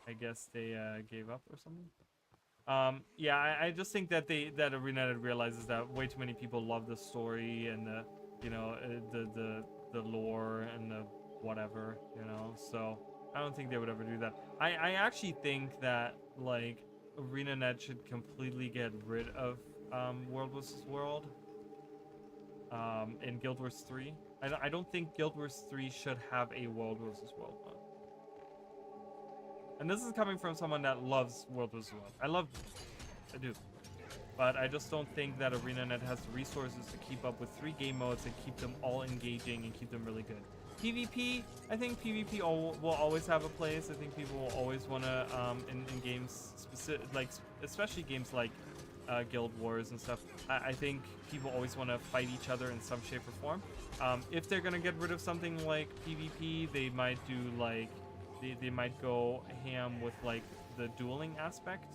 I guess they gave up or something. Yeah, I just think that that ArenaNet realizes that way too many people love the story and the, you know, the lore and the whatever, you know. So I don't think they would ever do that. I actually think that like ArenaNet should completely get rid of World vs. World in Guild Wars 3. I don't think Guild Wars 3 should have a World vs. World mode. And this is coming from someone that loves World vs. World. I love it. I do. But I just don't think that ArenaNet has the resources to keep up with 3 game modes and keep them all engaging and keep them really good. PvP, I think PvP will always have a place. I think people will always want to, in games, like, especially games like Guild Wars and stuff, I think people always want to fight each other in some shape or form. If they're gonna get rid of something like PvP, they might do like they might go ham with like the dueling aspect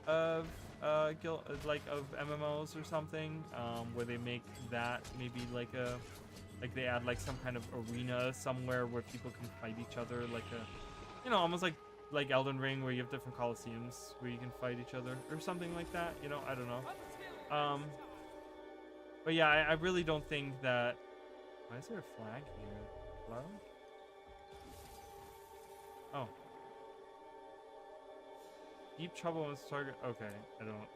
of of MMOs or something, where they make that maybe like they add like some kind of arena somewhere where people can fight each other, like a, you know, almost like Elden Ring, where you have different coliseums where you can fight each other or something like that, you know. I don't know. But yeah, I really don't think that. Why is there a flag here? Hello? Oh. Deep trouble with target. Okay, I don't know.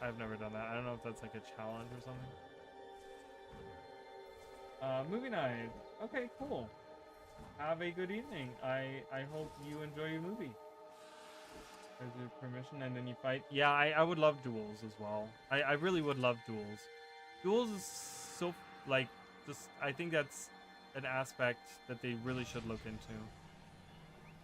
I've never done that. I don't know if that's like a challenge or something. Movie night. Okay, cool. Have a good evening. I hope you enjoy your movie. There's your permission, and then you fight. Yeah, I would love duels as well. I really would love duels. Duels is so, like, just, I think that's an aspect that they really should look into.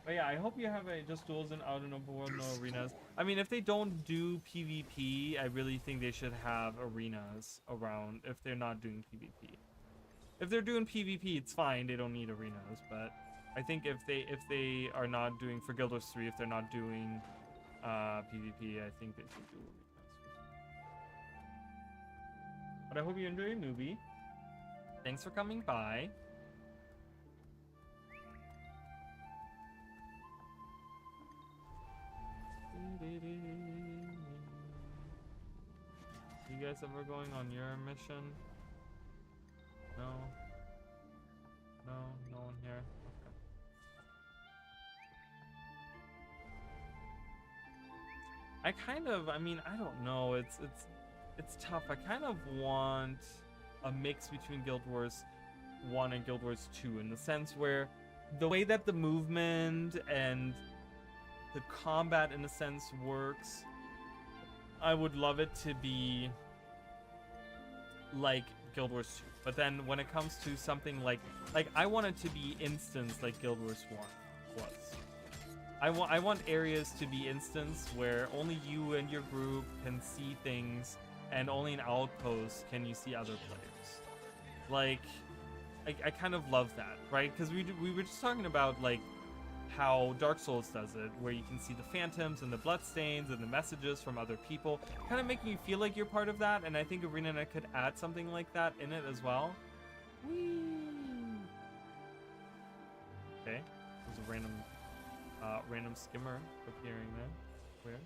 But yeah, I hope you have just duels in out in open world, no arenas. I mean, if they don't do PvP, I really think they should have arenas around if they're not doing PvP. If they're doing PvP, it's fine. They don't need arenas. But I think if they are not doing, for Guild Wars 3, if they're not doing PvP, I think they should do arenas. But I hope you enjoy your movie. Thanks for coming by. You guys ever going on your mission? No. No one here. Okay. I mean, I don't know. It's tough. I kind of want a mix between Guild Wars 1 and Guild Wars 2 in the sense where the way that the movement and the combat in a sense works, I would love it to be like Guild Wars 2. But then when it comes to something like I want it to be instance like Guild Wars 1 was. I want areas to be instance where only you and your group can see things, and only in outposts can you see other players. Like, I kind of love that, right? Because we were just talking about like how Dark Souls does it, where you can see the phantoms and the bloodstains and the messages from other people, kind of making you feel like you're part of that. And I think ArenaNet could add something like that in it as well. Whee! Okay, there's a random skimmer appearing there. Weird.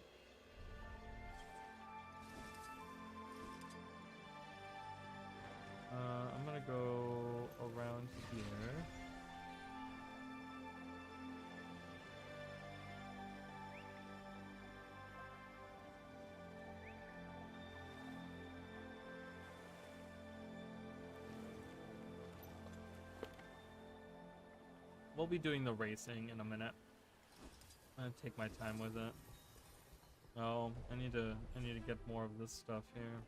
I'm gonna go around we'll be doing the racing in a minute. I'm gonna take my time with it. Oh, I need to get more of this stuff here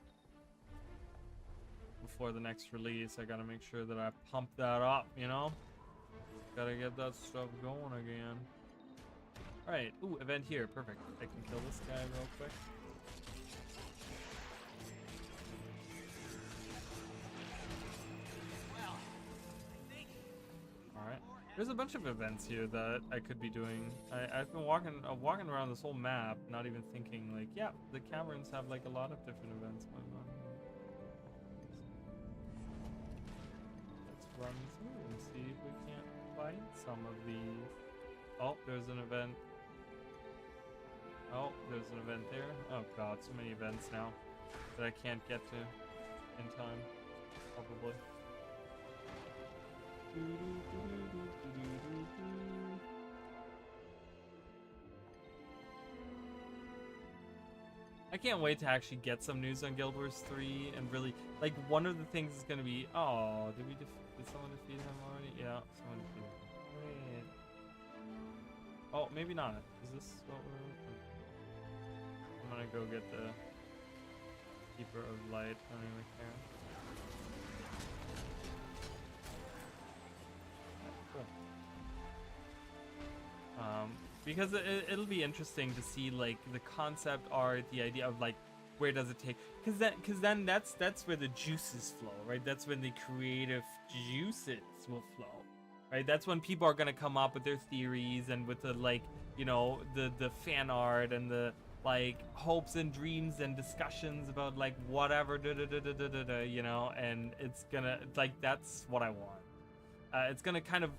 before the next release. I gotta make sure that I pump that up, you know? Gotta get that stuff going again. Alright, ooh, event here, perfect. I can kill this guy real quick. Alright. There's a bunch of events here that I could be doing. I've been walking around this whole map, not even thinking like, yeah, the Caverns have like a lot of different events going on. Let's run through and see if we can't find some of these. Oh, there's an event. Oh, there's an event there. Oh god, so many events now that I can't get to in time, probably. I can't wait to actually get some news on Guild Wars 3 and really, like, one of the things is going to be, oh, did someone defeat him already? Yeah, someone defeated him. Wait. Oh, maybe not. Is this what we're... I'm going to go get the Keeper of Light. I don't even care. Because it'll be interesting to see like the concept art, the idea of like where does it take? Because then that's where the juices flow, right? That's when the creative juices will flow, right? That's when people are gonna come up with their theories and with the like, you know, the fan art and the like hopes and dreams and discussions about like whatever, you know, and it's gonna like that's what I want. It's gonna kind of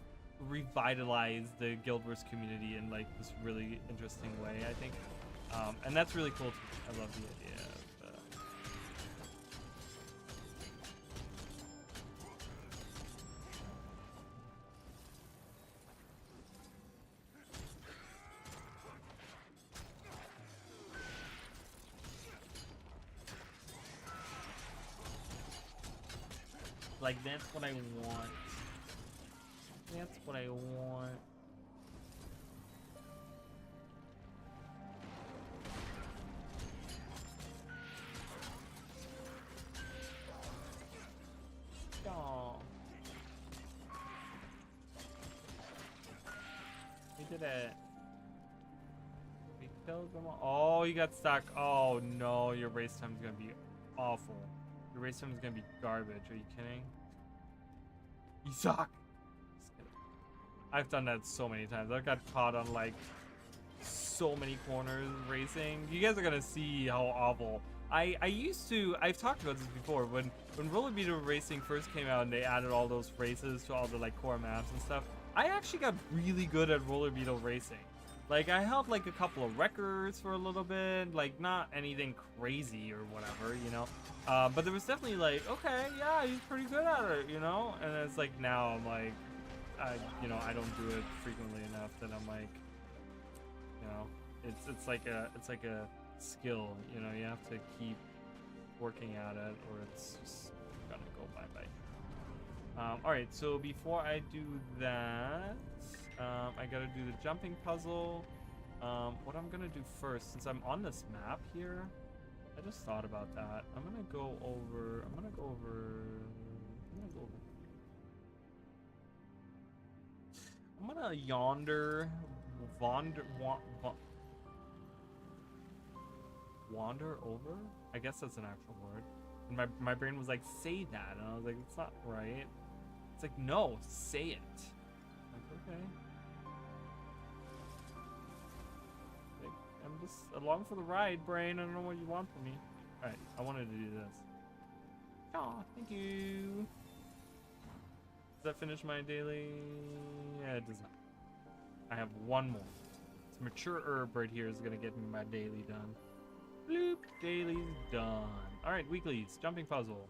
revitalize the Guild Wars community in like this really interesting way, I think, and that's really cool too. I love the idea of, like that's what I want. That's what I want. Oh. We did it. We killed them all. Oh, you got stuck. Oh no, your race time is gonna be awful. Your race time is gonna be garbage. Are you kidding? You suck. I've done that so many times. I've got caught on like so many corners racing. You guys are gonna see how awful. I've talked about this before when roller beater racing first came out and they added all those races to all the like core maps and stuff. I actually got really good at roller beater racing. Like I held like a couple of records for a little bit, like not anything crazy or whatever, you know. But there was definitely like, okay, yeah, he's pretty good at it, you know. And it's like now I'm like, you know, I don't do it frequently enough that I'm like, you know, it's like a skill, you know. You have to keep working at it or it's just gonna go bye-bye. All right, so before I do that, I gotta do the jumping puzzle. What I'm gonna do first, since I'm on this map here, I just thought about that. I'm gonna go over. I'm gonna wander over? I guess that's an actual word. And my brain was like, say that. And I was like, it's not right. It's like, no, say it. Like, okay. Like, I'm just along for the ride, brain. I don't know what you want from me. Alright, I wanted to do this. Oh, thank you. Does that finish my daily? Yeah, it does not. I have one more. This mature herb right here is gonna get me my daily done. Bloop, daily's done. All right, weeklies, jumping puzzle.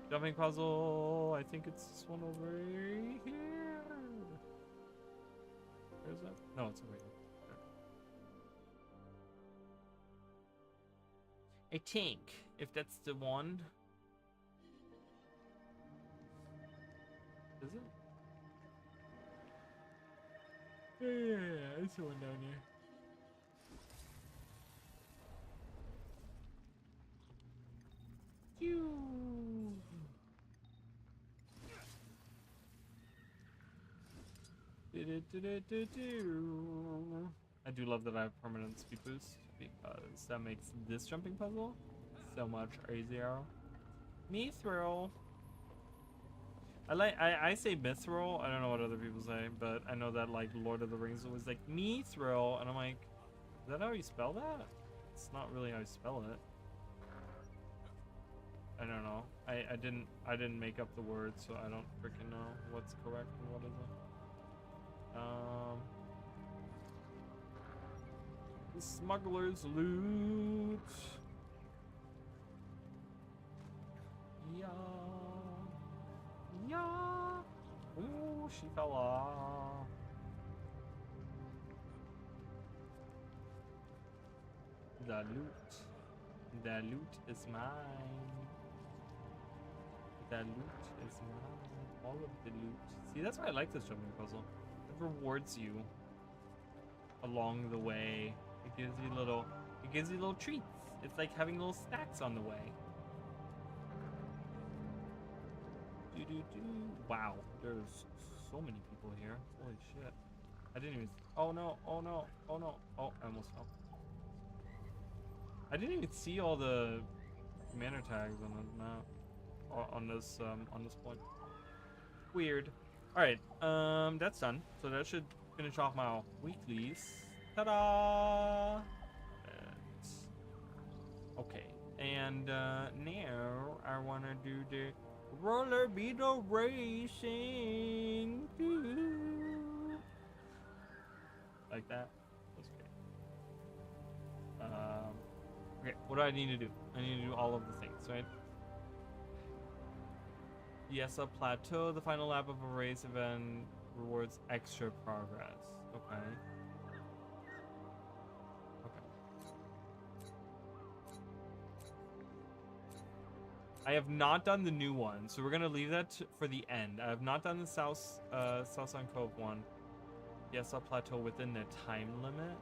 Jumping puzzle, I think it's this one over here. Where's that? No, it's over here. I think, if that's the one. Is it? Yeah, it's one down here. I do love that I have permanent speed boost because that makes this jumping puzzle so much easier. Mithril. I say mithril. I don't know what other people say, but I know that like Lord of the Rings was like mithril, and I'm like, is that how you spell that? It's not really how you spell it. I don't know. I didn't make up the word, so I don't freaking know what's correct and what isn't. The smuggler's loot. Yeah. Yeah. Ooh, she fell off. The loot. The loot is mine. The loot is mine. All of the loot. See, that's why I like this jumping puzzle. It rewards you along the way. It gives you little treats. It's like having little snacks on the way. Wow, there's so many people here. Holy shit. I didn't even, oh no, oh no, oh no. Oh, I almost fell. I didn't even see all the commander tags on the map, on this point. Weird. All right, that's done. So that should finish off my weeklies. Ta-da! Okay, and now I wanna do the roller beetle racing. Like that. That's great. Okay, what do I need to do? I need to do all of the things, right? Yes, a plateau. The final lap of a race event rewards extra progress. Okay. I have not done the new one, so we're gonna leave that for the end. I have not done the South Sun Cove one. Yes, I'll plateau within the time limit.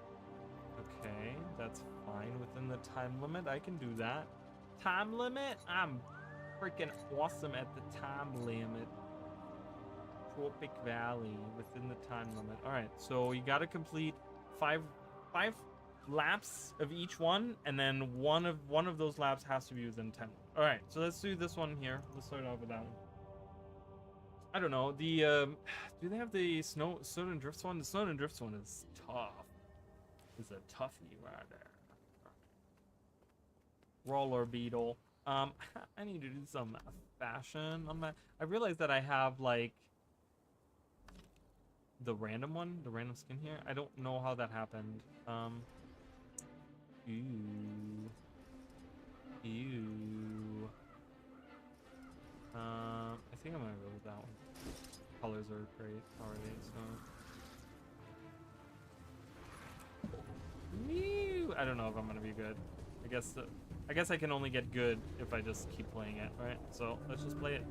Okay, that's fine within the time limit. I can do that. Time limit? I'm freaking awesome at the time limit. Tropic Valley within the time limit. All right, so you got to complete five laps of each one, and then one of those laps has to be within 10. All right, so let's do this one here. Let's start off with that one. I don't know, the do they have the snow and drifts one? The snow and drifts one is tough. It's a toughie right there. Roller beetle. I need to do some fashion on that. I realized that I have like the random one, the random skin here. I don't know how that happened. Ew. I think I'm gonna go with that one. Colors are great already, so. I don't know if I'm gonna be good. I guess I can only get good if I just keep playing it, right? So let's just play it.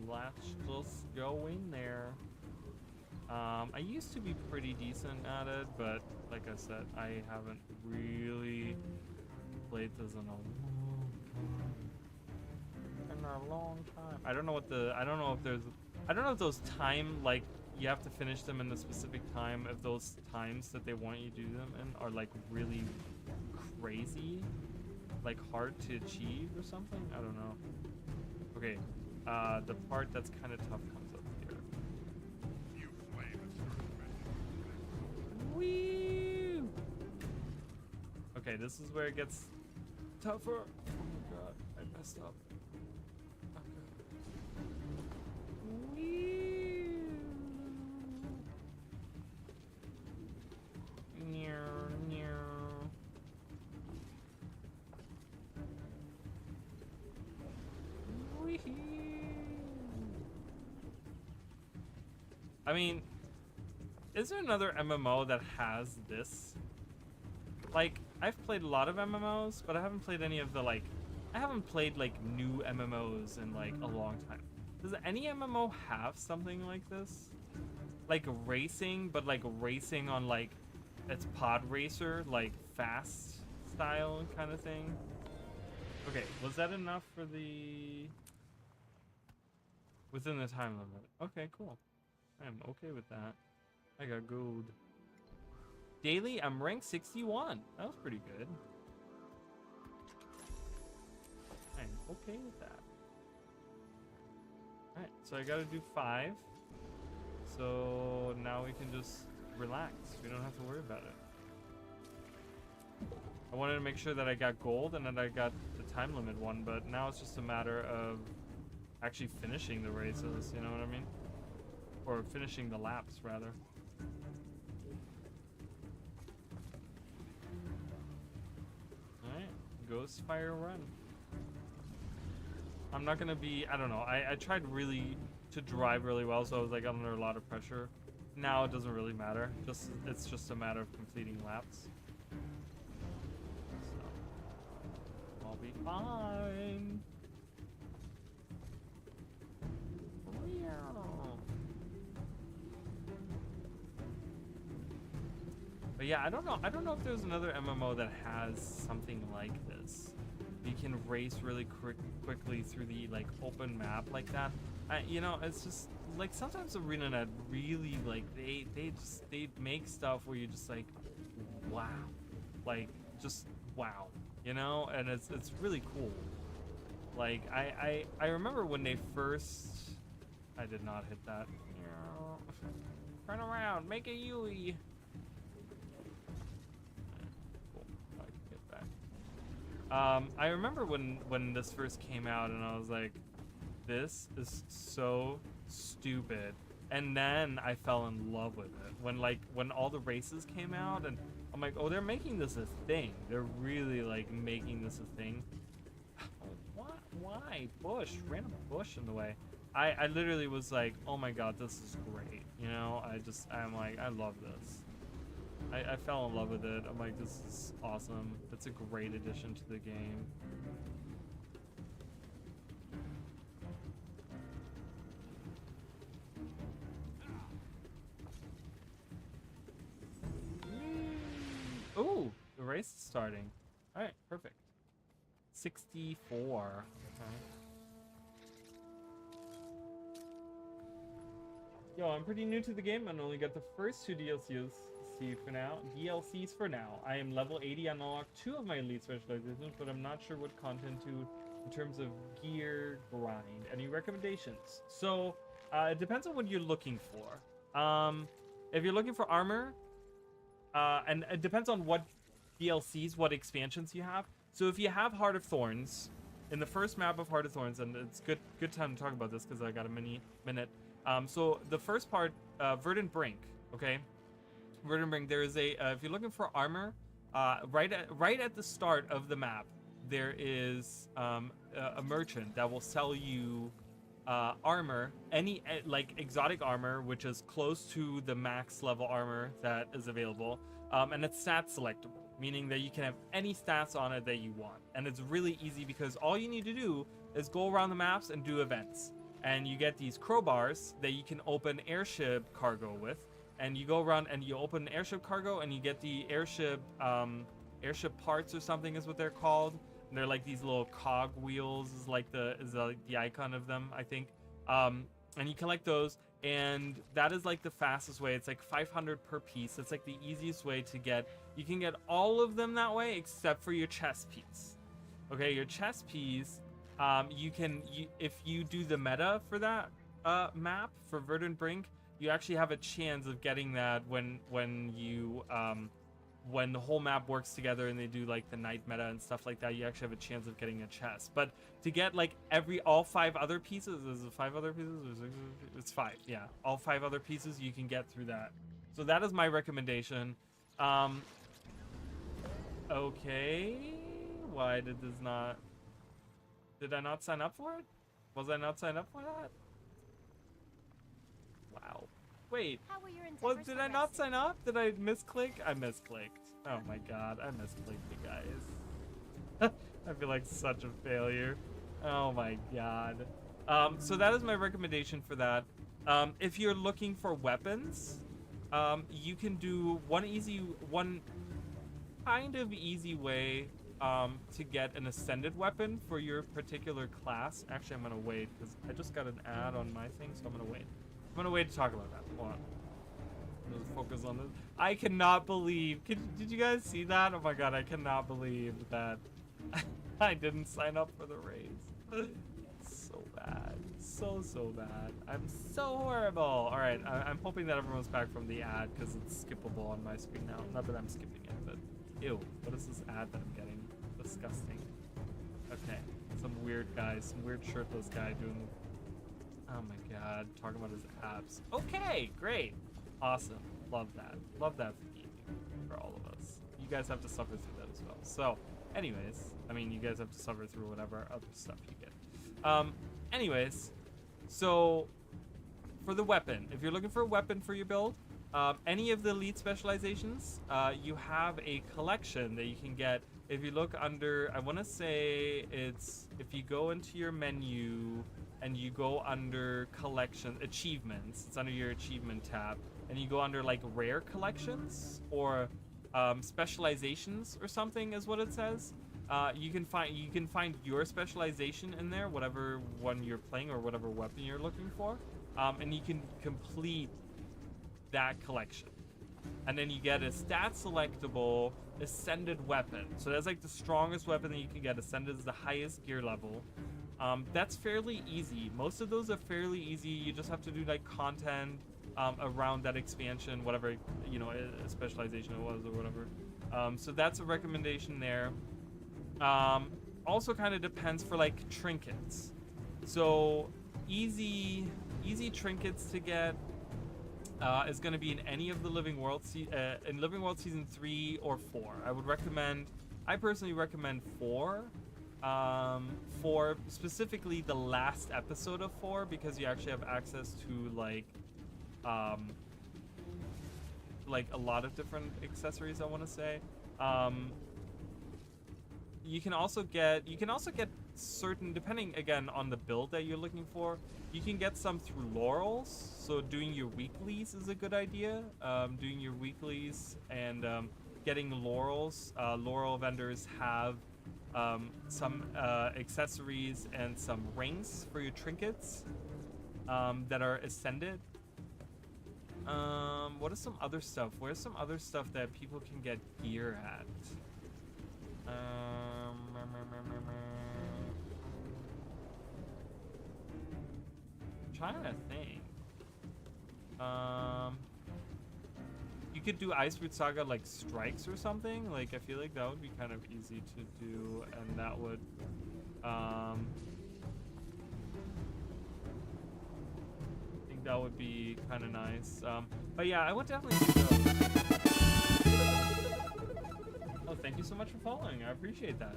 Let's just go in there. I used to be pretty decent at it, but like I said, I haven't really played this in a long time. I don't know if those time, like, you have to finish them in a specific time, if those times that they want you to do them in are like really crazy, like hard to achieve or something. I don't know. Okay, the part that's kind of tough comes up here. Woo! Okay, this is where it gets tougher. Oh my god, I messed up. I mean, is there another MMO that has this? Like, I've played a lot of MMOs, but I haven't played any of the, like, I haven't played like new MMOs in like a long time. Does any MMO have something like this? Like racing, but like racing on like it's pod racer, like fast style kind of thing. Okay, was that enough for the within the time limit? Okay, cool. I'm okay with that. I got gold. Daily, I'm ranked 61. That was pretty good. I'm okay with that. Alright, so I gotta do 5. So now we can just relax. We don't have to worry about it. I wanted to make sure that I got gold and that I got the time limit one, but now it's just a matter of actually finishing the races, you know what I mean? Or finishing the laps, rather. Alright, Ghost Fire Run. I'm not gonna be, I don't know, I tried really to drive really well, so I was like under a lot of pressure. Now it doesn't really matter. It's just a matter of completing laps. So I'll be fine. But yeah, I don't know if there's another MMO that has something like this. You can race really quickly through the like open map like that. You know, it's just like sometimes ArenaNet really like they make stuff where you're just like, wow, like just wow, you know, and it's really cool. Like I remember when they first, I did not hit that. Turn around, make a Yui. I remember when this first came out and I was like, this is so stupid. And then I fell in love with it. When all the races came out and I'm like, oh, they're making this a thing. They're really like making this a thing. What? Why? Bush. Random bush in the way. I literally was like, oh my god, this is great. You know, I'm like, I love this. I fell in love with it. I'm like, this is awesome. It's a great addition to the game. Ooh, the race is starting. All right, perfect. 64. Okay. Yo, I'm pretty new to the game and only got the first 2 DLCs for now. DLCs for now. I am level 80 and unlocked 2 of my elite specializations, but I'm not sure what content to in terms of gear grind. Any recommendations? So it depends on what you're looking for. If you're looking for armor, and it depends on what DLCs, what expansions you have. So if you have Heart of Thorns, in the first map of Heart of Thorns, and it's good time to talk about this because I got a minute. So the first part, Verdant Brink, okay? Verdant Brink, there is a, if you're looking for armor, right at the start of the map, there is a merchant that will sell you armor, any like exotic armor, which is close to the max level armor that is available, and it's stat selectable, meaning that you can have any stats on it that you want. And it's really easy because all you need to do is go around the maps and do events, and you get these crowbars that you can open airship cargo with. And you go around and you open airship cargo and you get the airship parts or something is what they're called. And they're like these little cog wheels is like the icon of them, I think. And you collect those, and that is like the fastest way. It's like 500 per piece. It's like the easiest way to get. You can get all of them that way except for your chest piece. Okay, your chest piece, if you do the meta for that map for Verdant Brink, you actually have a chance of getting that when the whole map works together and they do like the night meta and stuff like that. You actually have a chance of getting a chest. But to get like all 5 other pieces, is it 5 other pieces? It's 5, yeah. All 5 other pieces you can get through that. So that is my recommendation. Okay, why did this not? Did I not sign up for it? Was I not signed up for that? Wow. Wait. What, did I not sign up? Did I misclick? I misclicked. Oh my god, I misclicked, you guys. I feel like such a failure. Oh my god. So that is my recommendation for that. If you're looking for weapons, you can do one kind of easy way to get an ascended weapon for your particular class. Actually, I'm gonna wait because I just got an ad on my thing, so I'm gonna wait. I'm gonna wait to talk about that. Hold on. Let's focus on this. I cannot believe. Did you guys see that? Oh my god, I cannot believe that I didn't sign up for the raise. So bad. So bad. I'm so horrible. Alright, I'm hoping that everyone's back from the ad because it's skippable on my screen now. Not that I'm skipping it, but ew. What is this ad that I'm getting? Disgusting. Okay. Some weird guy, some weird shirtless guy doing... Oh my god. Talking about his abs. Okay, great. Awesome. Love that. Love that for gaming. For all of us. You guys have to suffer through that as well. So, anyways. I mean, you guys have to suffer through whatever other stuff you get. Anyways. So, for the weapon. If you're looking for a weapon for your build, any of the elite specializations, you have a collection that you can get. If you look under, I want to say it's, if you go into your menu and you go under collection, achievements, it's under your achievement tab, and you go under like rare collections or specializations or something is what it says. You can find your specialization in there, whatever one you're playing or whatever weapon you're looking for, and you can complete that collection. And then you get a stat selectable ascended weapon. So that's like the strongest weapon that you can get. Ascended is the highest gear level. That's fairly easy. Most of those are fairly easy. You just have to do like content around that expansion, whatever, you know, a specialization it was or whatever. So that's a recommendation there. Also kind of depends for like trinkets. So easy trinkets to get is going to be in any of the Living World in Living World Season 3 or 4. I personally recommend 4. For specifically the last episode of 4, because you actually have access to like a lot of different accessories, I want to say. You can also get certain, depending again on the build that you're looking for, you can get some through laurels. So doing your weeklies is a good idea. Doing your weeklies and getting laurels. Laurel vendors have some accessories and some rings for your trinkets that are ascended. What is some other stuff? Where's some other stuff that people can get gear at? Trying to think. You could do Ice Root Saga like strikes or something. Like I feel like that would be kind of easy to do, and that would I think that would be kind of nice. But yeah, I would definitely do those. Oh, thank you so much for following. I appreciate that.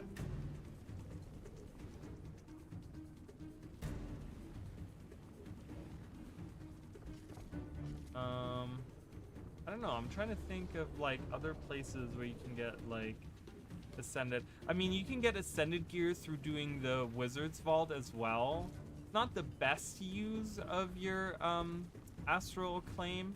I don't know. I'm trying to think of like other places where you can get like ascended. I mean, you can get ascended gear through doing the Wizard's Vault as well. It's not the best use of your Astral Acclaim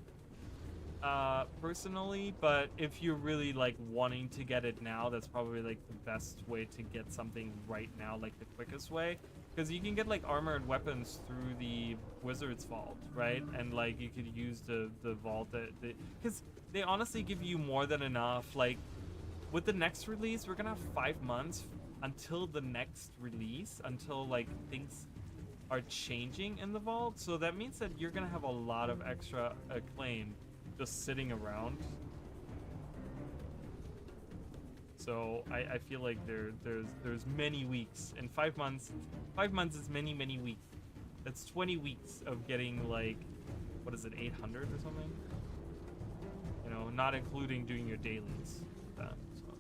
personally, but if you're really like wanting to get it now, that's probably like the best way to get something right now, like the quickest way. Because you can get like armor and weapons through the Wizard's Vault, right? And like you could use the vault because they honestly give you more than enough. Like with the next release, we're gonna have 5 months until the next release, until like things are changing in the vault. So that means that you're gonna have a lot of extra acclaim just sitting around. So I feel like there's many weeks, and 5 months. 5 months is many weeks. That's 20 weeks of getting like, what is it, 800 or something? You know, not including doing your dailies. That, so.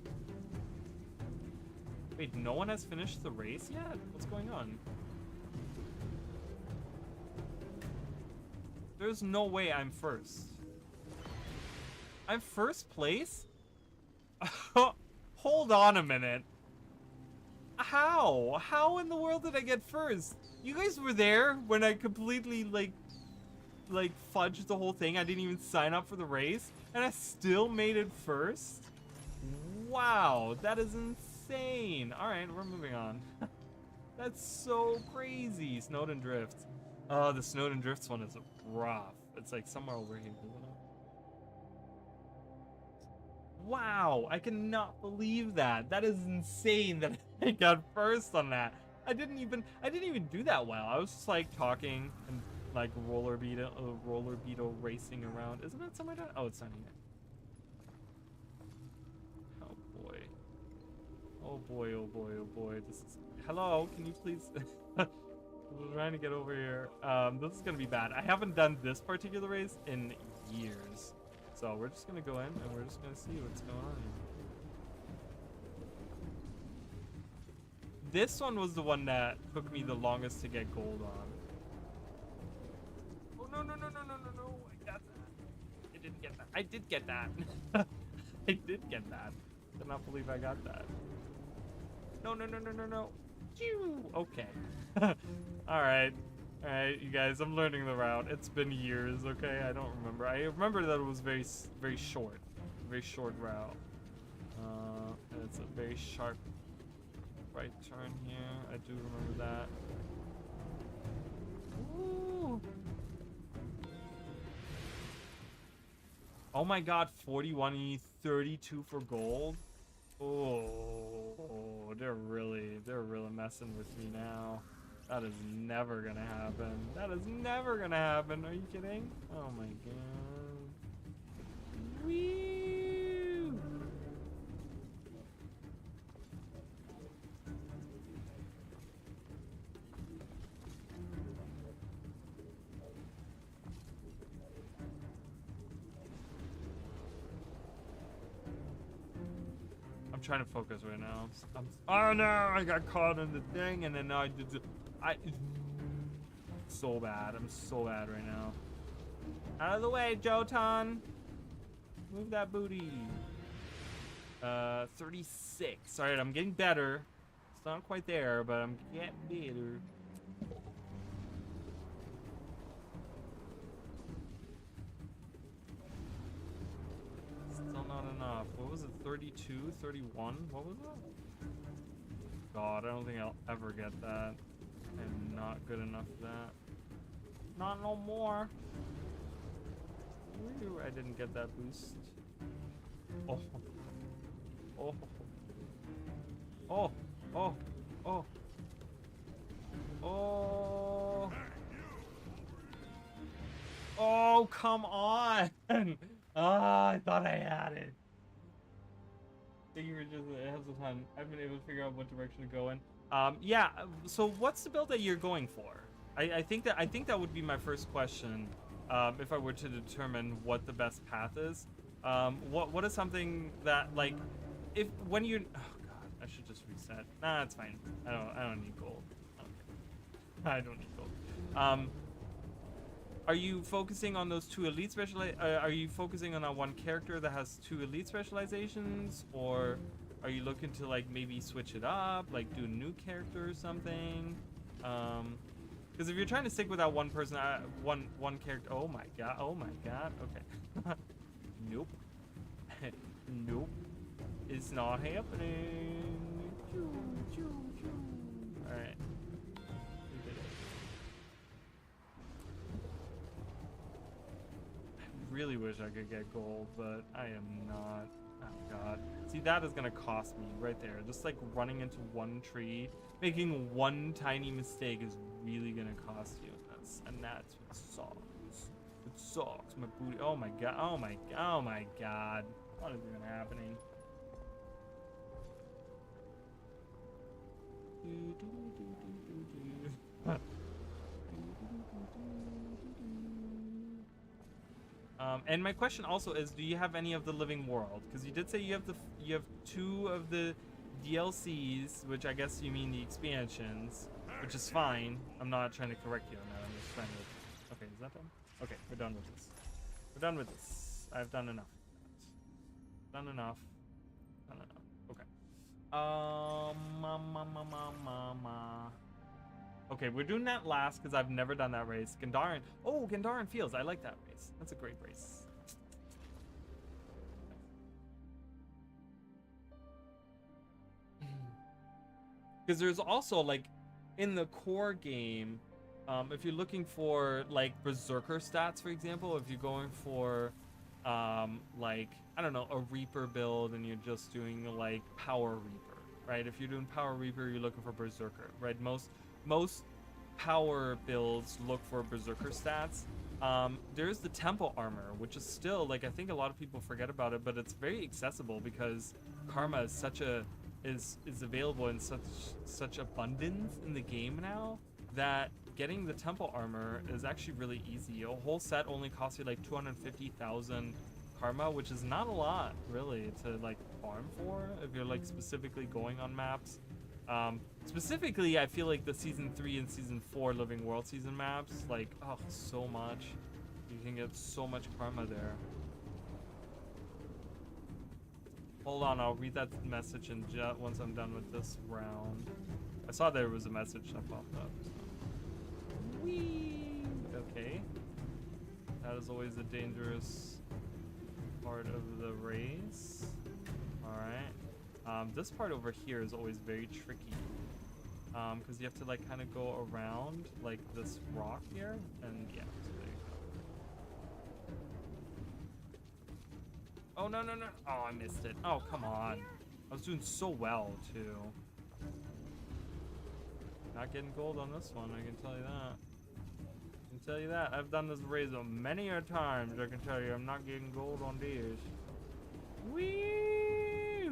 Wait, no one has finished the race yet? What's going on? There's no way I'm first. I'm first place? Hold on a minute. How in the world did I get first? You guys were there when I completely like fudged the whole thing. I didn't even sign up for the race, and I still made it first. Wow, that is insane. All right, we're moving on. That's so crazy. Snowden Drift. Oh, the Snowden Drifts one is rough. It's like somewhere over here, isn't it? Wow, I cannot believe that. That is insane that I got first on that. I didn't even do that well. I was just like talking and like roller beetle racing around. Isn't it somewhere down? Oh, it's not here. Oh boy. Oh boy, oh boy, oh boy. This is... Hello, can you please... I'm trying to get over here. This is gonna be bad. I haven't done this particular race in years. So we're just gonna go in and we're just gonna see what's going on here. This one was the one that took me the longest to get gold on. Oh no, no, no, no, no, no, no. I got that. I didn't get that. I did get that. I did get that. I cannot believe I got that. No, no, no, no, no, no. Okay. Alright. Alright, you guys, I'm learning the route. It's been years, okay? I don't remember. I remember that it was very short. Very short route. And it's a very sharp right turn here. I do remember that. Ooh. Oh my god, 41E, 32 for gold. Oh, they're really messing with me now. That is never gonna happen. That is never gonna happen. Are you kidding? Oh my god. Woo! I'm trying to focus right now. Oh no! I got caught in the thing, and then now I did. So bad. I'm so bad right now. Out of the way, Jotan. Move that booty. 36. Alright, I'm getting better. It's not quite there, but I'm getting better. Still not enough. What was it? 32? 31? What was that? God, I don't think I'll ever get that. I'm not good enough for that. Not no more. Ooh, I didn't get that boost. Oh. Oh. Oh. Oh. Oh. Oh. Oh, come on. Ah, I thought I had it. Figure just it has the time. I've been able to figure out what direction to go in. Yeah, so what's the build that you're going for? I think that would be my first question, if I were to determine what the best path is. What is something that, like, when you... Oh god, I should just reset. Nah, it's fine. I don't need gold. Okay. I don't need gold. Are you focusing on those two elite are you focusing on that one character that has two elite specializations, or are you looking to like maybe switch it up, like do a new character or something? Because if you're trying to stick with that one person, one character, oh my god, okay. Nope. Nope. It's not happening. All right. I really wish I could get gold, but I am not. Oh god. See, that is gonna cost me right there. Just like running into one tree, making one tiny mistake is really gonna cost you. And that's what sucks. It sucks. My booty. Oh my god. Oh my god. What is even happening? And my question also is, do you have any of the living world? Because you did say you have two of the DLCs, which I guess you mean the expansions, which is fine. I'm not trying to correct you on that. I'm just trying to... Okay, is that done? Okay, we're done with this. We're done with this. I've done enough. Done enough. Done enough. Okay. Okay, we're doing that last because I've never done that race. Gandharan. Oh, Gandharan Fields. I like that race. That's a great race. Because there's also, like, in the core game, if you're looking for, like, Berserker stats, for example, if you're going for, like, I don't know, a Reaper build and you're just doing, like, Power Reaper, right? If you're doing Power Reaper, you're looking for Berserker, right? Most power builds look for Berserker stats. There's the Temple Armor, which is still, like, I think a lot of people forget about it, but it's very accessible because Karma is such a... is available in such abundance in the game now that getting the Temple Armor is actually really easy. A whole set only costs you like 250,000 karma, which is not a lot really to like farm for if you're like specifically going on maps. Specifically, I feel like the season 3 and season 4 Living World season maps, like, oh, so much. You can get so much karma there. Hold on, I'll read that message in once I'm done with this round. I saw there was a message that popped up. So. Whee! Okay. That is always a dangerous part of the race. Alright. This part over here is always very tricky. Because you have to like kind of go around like this rock here. And yeah, so there you go. Oh, no, no, no. Oh, I missed it. Oh, come on. I was doing so well, too. Not getting gold on this one, I can tell you that. I can tell you that. I've done this race many a times. I can tell you I'm not getting gold on these. Whee!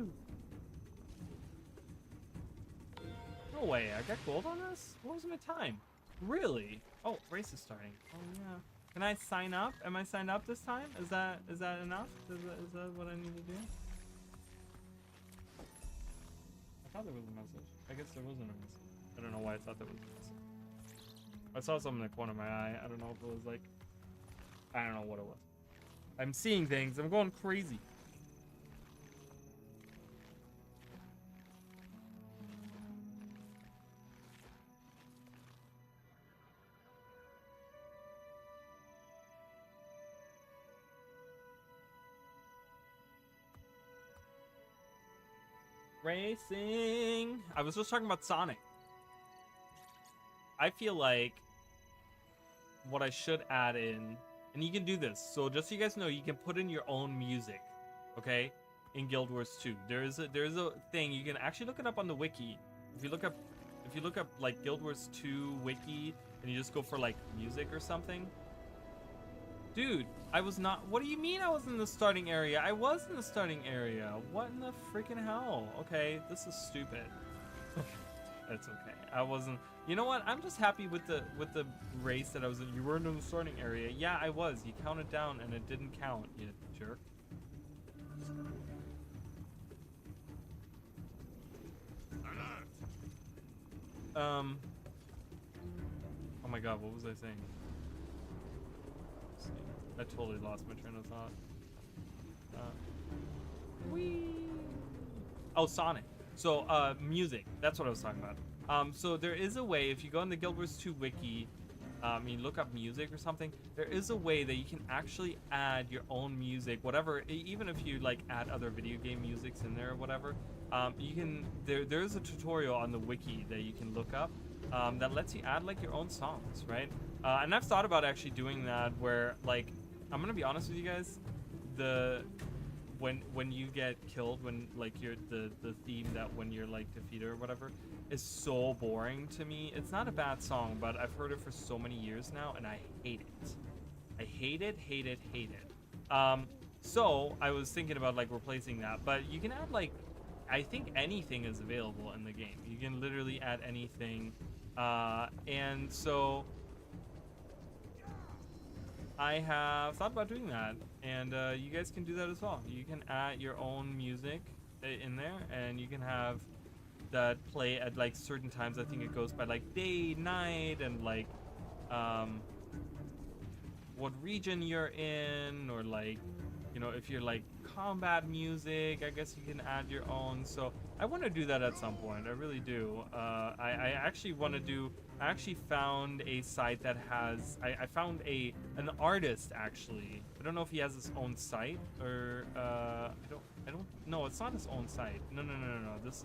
No way. I got gold on this? What was my time? Really? Oh, race is starting. Oh, yeah. Can I sign up? Am I signed up this time? Is that enough? Is that what I need to do? I thought there was a message. I guess there wasn't a message. I don't know why I thought there was a message. I saw something in the corner of my eye. I don't know if it was like... I don't know what it was. I'm seeing things. I'm going crazy. Racing. I was just talking about Sonic. I feel like what I should add in, and you can do this. So just so you guys know, you can put in your own music, okay? In Guild Wars 2, there is a thing you can actually look it up on the wiki. If you look up like Guild Wars 2 wiki, and you just go for like music or something. Dude, I was not... What do you mean I was in the starting area? I was in the starting area. What in the freaking hell? Okay, this is stupid. It's okay. I wasn't... You know what? I'm just happy with the race that I was in. You weren't in the starting area. Yeah, I was. You counted down and it didn't count, you jerk. Oh my god, what was I saying? I totally lost my train of thought. Oh, Sonic. So, music. That's what I was talking about. So there is a way, if you go in the Guild Wars 2 wiki, you look up music or something, there is a way that you can actually add your own music, whatever, even if you like add other video game musics in there or whatever, you can, there's a tutorial on the wiki that you can look up, that lets you add like your own songs, right? And I've thought about actually doing that where, like, I'm gonna be honest with you guys, when you get killed, when like the theme that when you're like defeated or whatever is so boring to me. It's not a bad song, but I've heard it for so many years now and I hate it. I hate it. So I was thinking about like replacing that, but you can add like, I think anything is available in the game. You can literally add anything, and so I have thought about doing that, and you guys can do that as well. You can add your own music in there, and you can have that play at like certain times. I think it goes by like day, night, and like what region you're in, or like you know, if you're like combat music, I guess you can add your own. So I want to do that at some point. I really do. I actually want to do. I actually found a site that has. I found an artist actually. I don't know if he has his own site or I don't. No, it's not his own site. No. This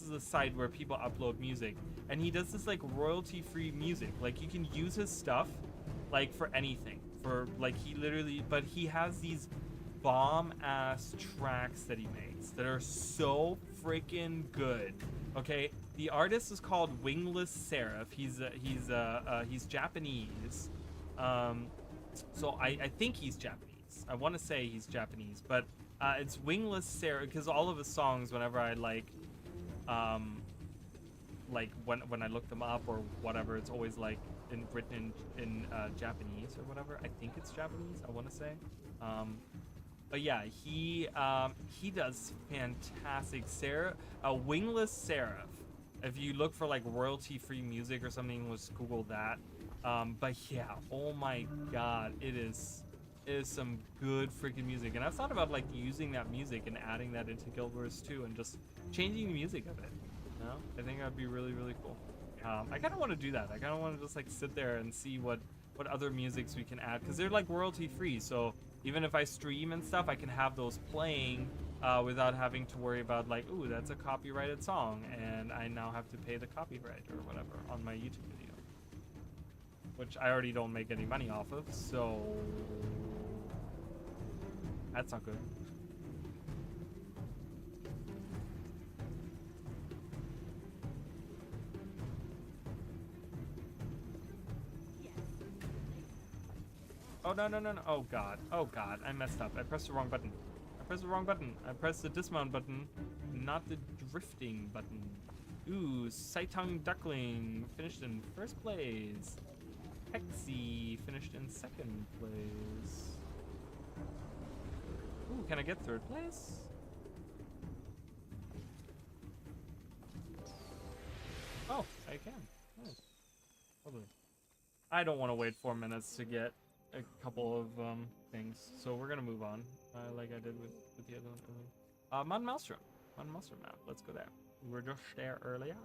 is a site where people upload music, and he does this like royalty-free music. Like you can use his stuff, like for anything. For like he literally, but he has these bomb-ass tracks that he makes that are so freaking good. Okay, the artist is called Wingless Seraph. He's Japanese. So I think he's Japanese. I want to say he's Japanese, but it's Wingless Seraph because all of his songs, whenever I like when I look them up or whatever, it's always like written in Japanese or whatever. I think it's Japanese. I want to say. But yeah, he does fantastic. Wingless Seraph. If you look for like royalty-free music or something, let's Google that. But yeah, oh my God, it is some good freaking music. And I've thought about like using that music and adding that into Guild Wars 2 and just changing the music of it. You know? I think that'd be really, really cool. I kind of want to do that. I kind of want to just like sit there and see what other musics we can add, because they're like royalty-free. So even if I stream and stuff, I can have those playing without having to worry about like, ooh, that's a copyrighted song, and I now have to pay the copyright or whatever on my YouTube video, which I already don't make any money off of, so that's not good. Oh, no. Oh, God. I messed up. I pressed the wrong button. I pressed the dismount button, not the drifting button. Ooh, Saitong Duckling finished in first place. Hexy finished in second place. Ooh, can I get third place? Oh, I can. Nice. Lovely. I don't want to wait 4 minutes to get a couple of things, so we're gonna move on, like I did with the other one earlier. Mountain Maelstrom map. Let's go there. We were just there earlier.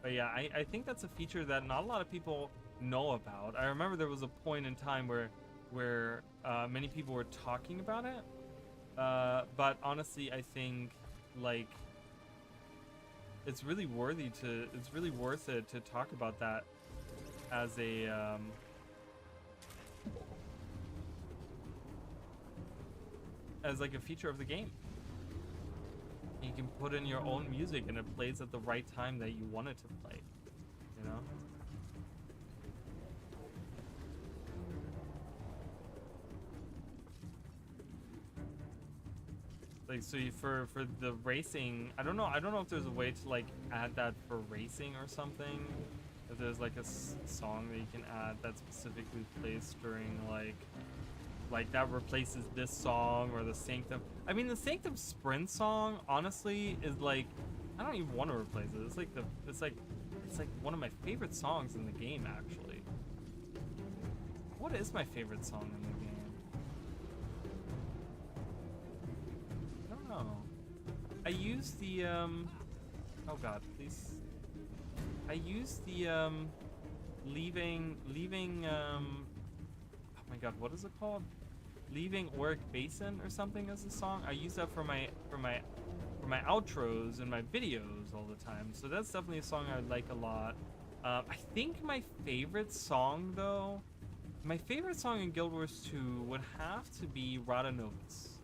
But yeah, I think that's a feature that not a lot of people know about. I remember there was a point in time where many people were talking about it, but honestly, I think like it's really worth it to talk about that as a as like a feature of the game. You can put in your own music and it plays at the right time that you want it to play, you know? Like, so for the racing, I don't know if there's a way to like add that for racing or something. If there's like a song that you can add that specifically plays during like that replaces this song or the Sanctum. I mean, the Sanctum Sprint song honestly is like, I don't even want to replace it. It's like one of my favorite songs in the game actually. What is my favorite song in the game? I use the oh God, please. I use the leaving oh my God, what is it called? Leaving Auric Basin or something as a song. I use that for my outros and my videos all the time. So that's definitely a song I like a lot. I think my favorite song though, my favorite song in Guild Wars 2 would have to be Rada Novus.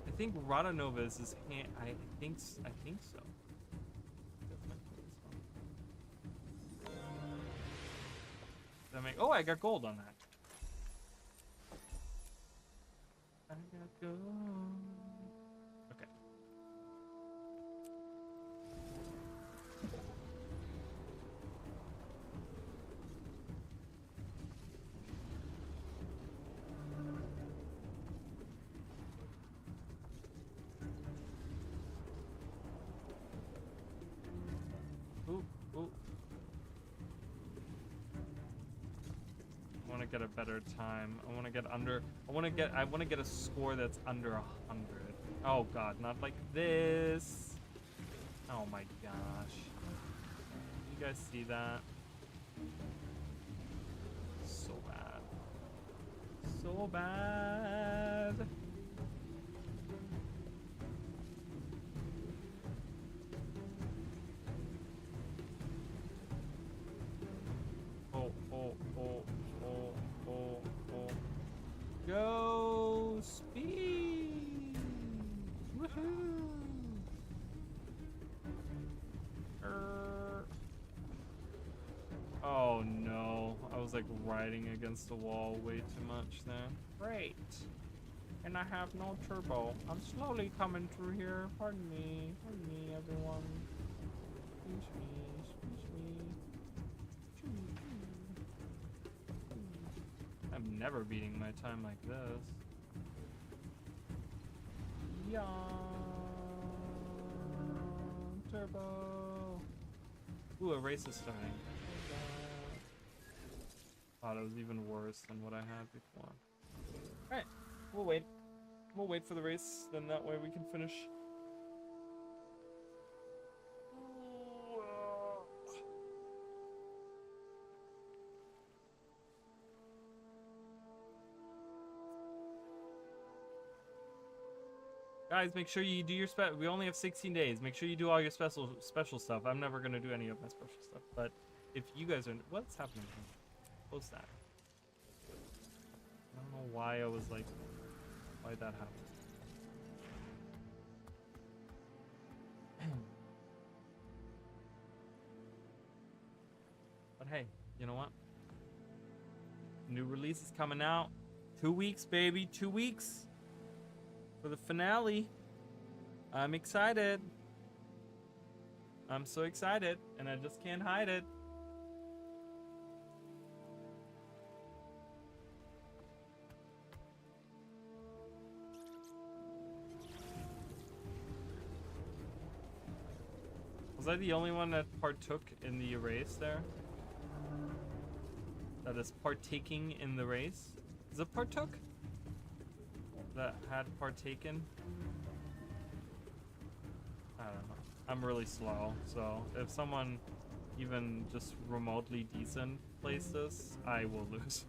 I think Rada Novus is I think so. Oh, I got gold on that. I got gold. Okay. get a better time. I want to get under. I want to get a score that's under 100. Oh God, not like this. Oh my gosh. You guys see that? So bad. So bad. Oh, oh, oh, oh, oh, oh. Go speed! Woohoo! Oh no, I was like riding against the wall way too much there. Great. And I have no turbo. I'm slowly coming through here. Pardon me, everyone. Excuse me. I'm never beating my time like this. Yeah. Turbo. Ooh, a race is starting. Oh, that was even worse than what I had before. Alright, we'll wait. We'll wait for the race, then that way we can finish. Guys, make sure you do your we only have 16 days. Make sure you do all your special stuff. I'm never gonna do any of my special stuff, but if you guys are, what's happening here? Post that. I don't know why I was like, why that happened. But hey, you know what? New release is coming out. 2 weeks, baby. 2 weeks for the finale. I'm excited. I'm so excited, and I just can't hide it. Was I the only one that partook in the race there? That is partaking in the race? Is it partook? That had partaken? I don't know. I'm really slow, so if someone even just remotely decent plays this, I will lose.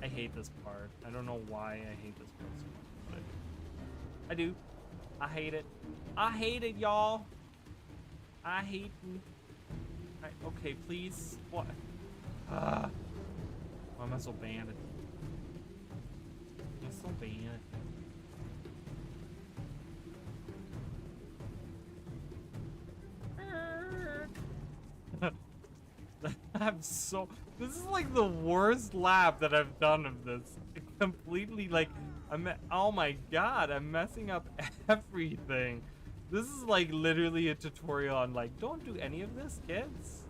I hate this part. I don't know why I hate this part so much, but I do. I hate it. I hate it, y'all. I hate it. Okay, please. What? Why am I so banned? I'm so banned. I'm so. This is like the worst lap that I've done of this. Completely like. Oh my god, I'm messing up everything. This is like literally a tutorial on like, don't do any of this, kids.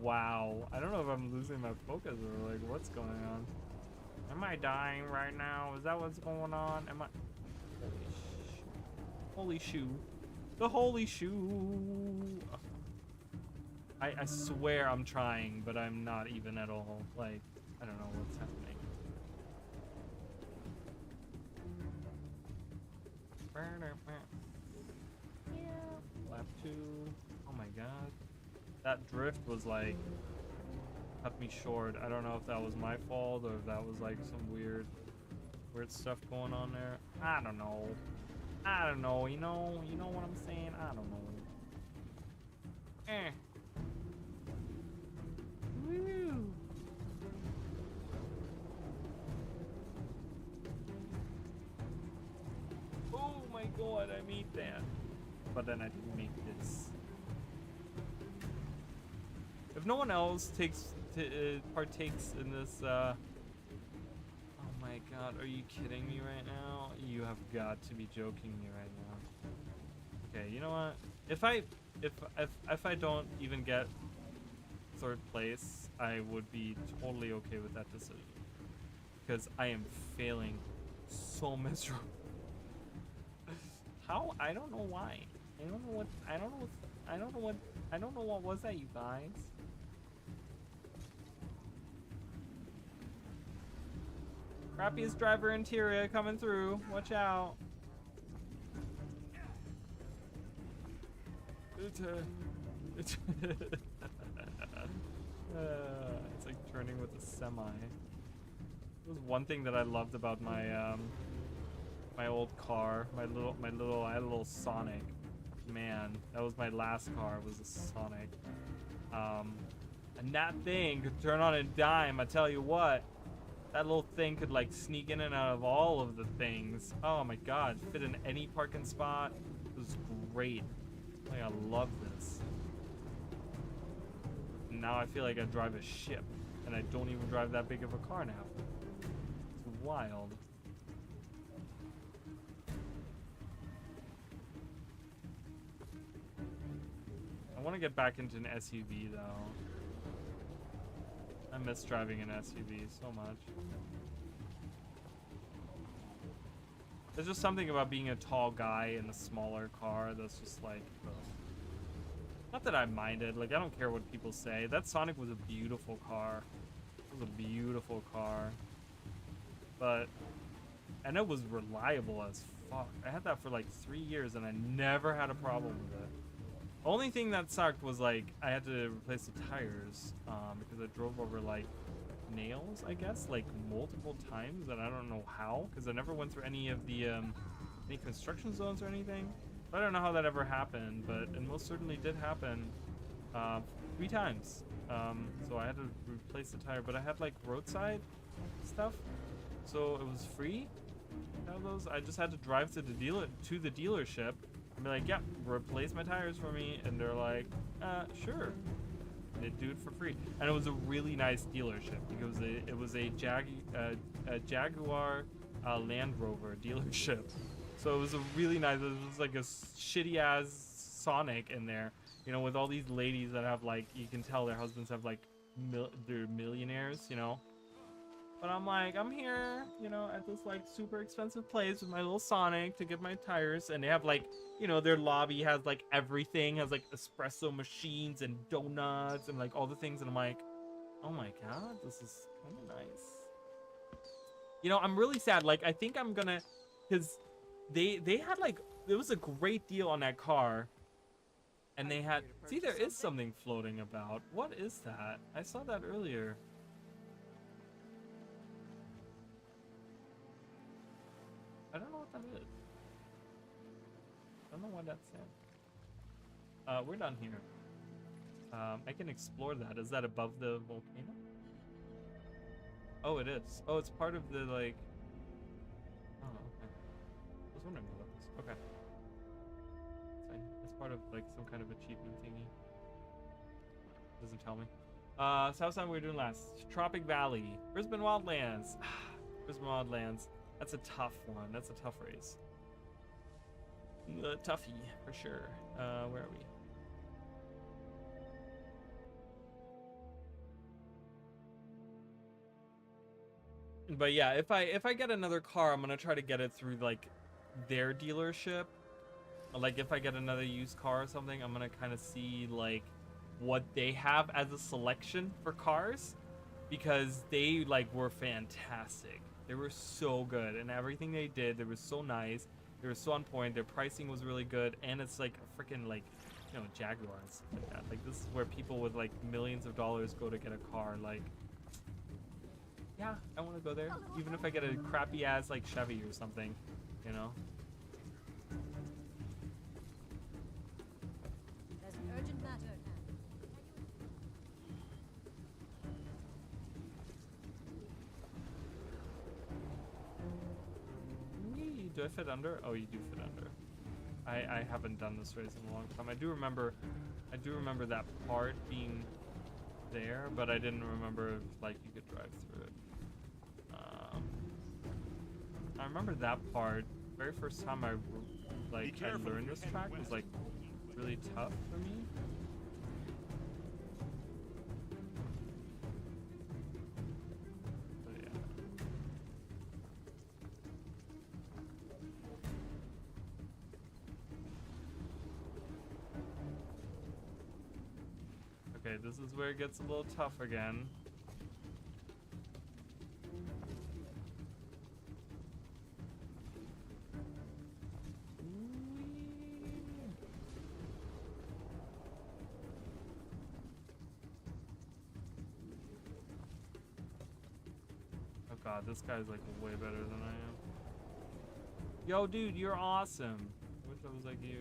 Wow. I don't know if I'm losing my focus or like what's going on. Am I dying right now? Is that what's going on? Am I... Holy shoe. The holy shoe. I swear I'm trying, but I'm not even at all. Like, I don't know what's happening. Lap 2. Oh my god. That drift was like, cut me short. I don't know if that was my fault or if that was like some weird stuff going on there. I don't know. I don't know, you know what I'm saying? I don't know. Woo. Oh my god, I made that. But then I didn't make this. If no one else partakes in this, oh my god, are you kidding me right now? You have got to be joking me right now. Okay, you know what? If I don't even get 3rd place, I would be totally okay with that decision. Because I am failing so miserable. How? I don't know why. I don't know what. I don't know. I don't know what. I don't know what was that, you guys. Crappiest driver interior coming through. Watch out. It's it's like turning with a semi. It was one thing that I loved about my my old car, I had a little Sonic. Man, that was my last car, was a Sonic. And that thing could turn on a dime, I tell you what. That little thing could like sneak in and out of all of the things. Oh my god, fit in any parking spot. It was great. Like, I love this. And now I feel like I drive a ship, and I don't even drive that big of a car now. It's wild. I want to get back into an SUV though. I miss driving an SUV so much. There's just something about being a tall guy in a smaller car that's just like, ugh. Not that I minded, like I don't care what people say. That Sonic was a beautiful car. It was a beautiful car. And it was reliable as fuck. I had that for like 3 years and I never had a problem with it. Only thing that sucked was like I had to replace the tires because I drove over like nails, I guess, like multiple times, and I don't know how because I never went through any of the any construction zones or anything. I don't know how that ever happened, but it most certainly did happen 3 times. So I had to replace the tire, but I had like roadside stuff, so it was free. Those I just had to drive to the dealership. And be like, yeah, replace my tires for me, and they're like, sure. And they do it for free, and it was a really nice dealership because it was a Jaguar Land Rover dealership, so it was a really nice. It was like a shitty ass Sonic in there, you know, with all these ladies that have like, you can tell their husbands have like they're millionaires, you know. But I'm like, I'm here, you know, at this like super expensive place with my little Sonic to get my tires, and they have like, you know, their lobby has like everything, has like espresso machines and donuts and like all the things, and I'm like, oh my god, this is kind of nice. You know, I'm really sad. Like, I think I'm gonna, because they had like, it was a great deal on that car, and they had, see, there is something floating about. What is that? I saw that earlier. I don't know what that is. I don't know why that's there. We're done here. I can explore that. Is that above the volcano? Oh, it is. Oh, it's part of the, like... Oh, okay. I was wondering what that was. Okay. It's fine. It's part of, like, some kind of achievement thingy. Doesn't tell me. Southside we were doing last. Tropic Valley. Brisbane Wildlands. Brisbane Wildlands. That's a tough one. That's a tough race. Toughie, for sure. Where are we? But yeah, if I get another car, I'm gonna try to get it through like their dealership. Like if I get another used car or something, I'm gonna kind of see like what they have as a selection for cars, because they like were fantastic. They were so good, and everything they did, they were so nice. They were so on point. Their pricing was really good, and it's like a freaking, like, you know, Jaguar and stuff like that. Like, this is where people with like millions of dollars go to get a car. Like, yeah, I want to go there, even if I get a crappy ass like Chevy or something, you know. There's an urgent matter at hand. Do I fit under? Oh, you do fit under. I haven't done this race in a long time. I do remember that part being there, but I didn't remember if, like, you could drive through it. I remember that part. Very first time I learned this track was like really tough for me. Okay, this is where it gets a little tough again. Oh god, this guy's like way better than I am. Yo, dude, you're awesome. I wish I was like you.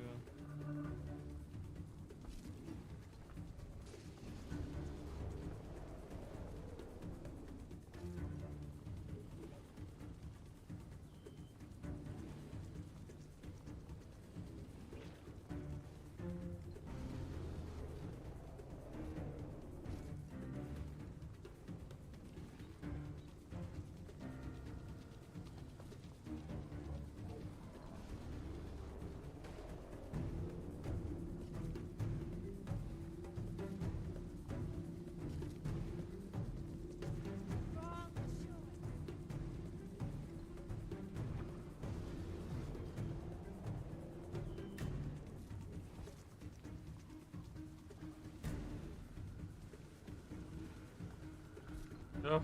Oh,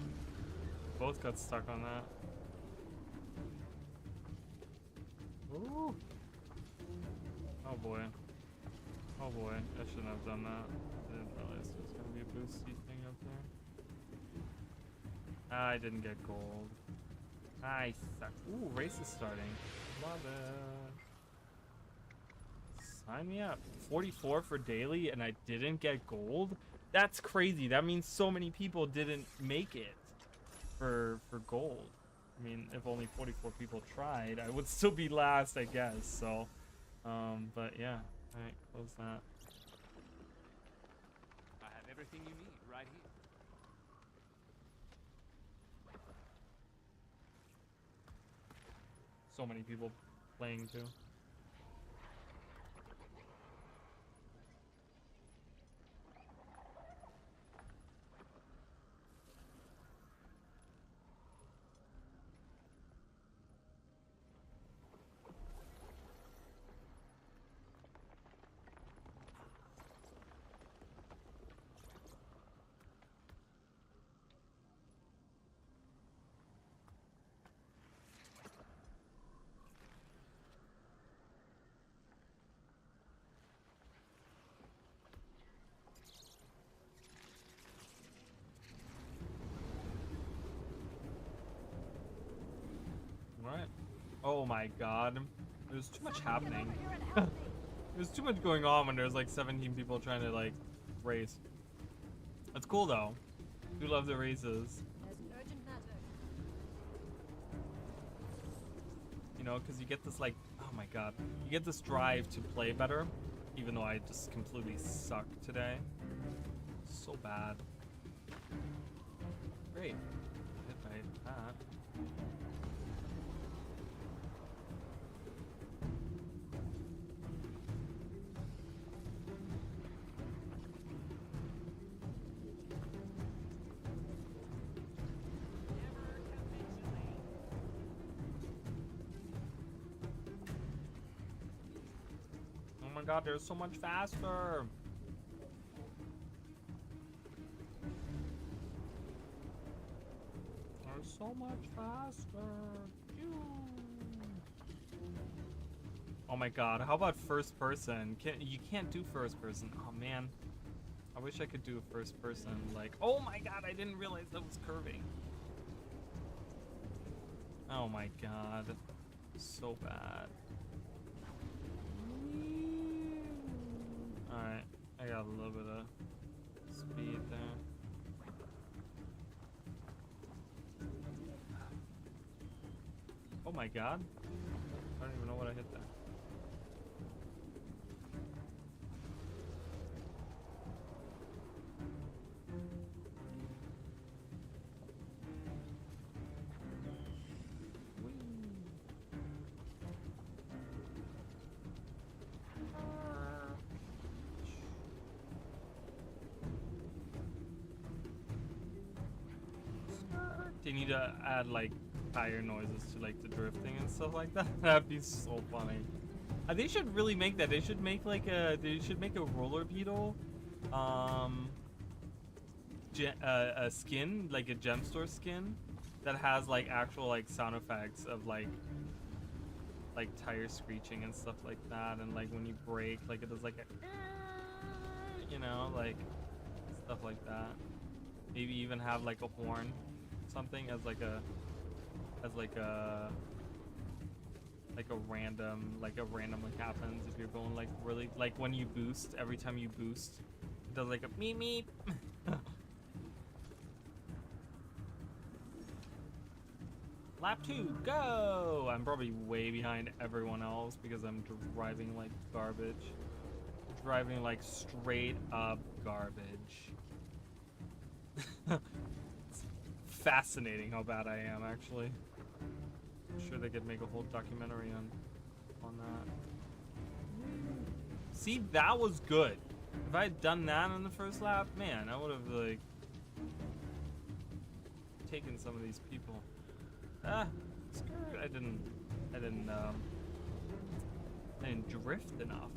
both got stuck on that. Ooh. Oh boy. Oh boy, I shouldn't have done that. I didn't realize there was gonna be a Bluesky thing up there. I didn't get gold. I suck. Ooh, race is starting. Love it. Sign me up. 44 for daily and I didn't get gold? That's crazy. That means so many people didn't make it for gold. I mean, if only 44 people tried, I would still be last, I guess. So, but yeah. All right, close that. I have everything you need right here. So many people playing too. Right. Oh my god. There's too much happening. There's too much going on when there's like 17 people trying to like race. That's cool though. Do love the races. You know, because you get this like, oh my god. You get this drive to play better. Even though I just completely suck today. So bad. Great. Hit by that. Oh my god, they're so much faster. They're so much faster. Oh my god, how about first person? You can't do first person. Oh man. I wish I could do a first person. Like, oh my god, I didn't realize that was curving. Oh my god. So bad. Alright, I got a little bit of speed there. Oh my god. I don't even know what I hit there. They need to add like tire noises to like the drifting and stuff like that. That'd be so funny. They should really make that. They should make like a roller beetle a skin, like a gem store skin, that has like actual like sound effects of like tire screeching and stuff like that, and like when you brake, like it does like a, you know, like stuff like that. Maybe even have like a horn, something as like a random like happens if you're going like really, like when you boost, every time you boost it does like a meep meep. Lap 2, go! I'm probably way behind everyone else because I'm driving like garbage. Driving like straight up garbage. It's fascinating how bad I am, actually. I'm sure they could make a whole documentary on that. See, that was good. If I had done that on the first lap, man, I would have like taken some of these people. Skirt. I didn't drift enough.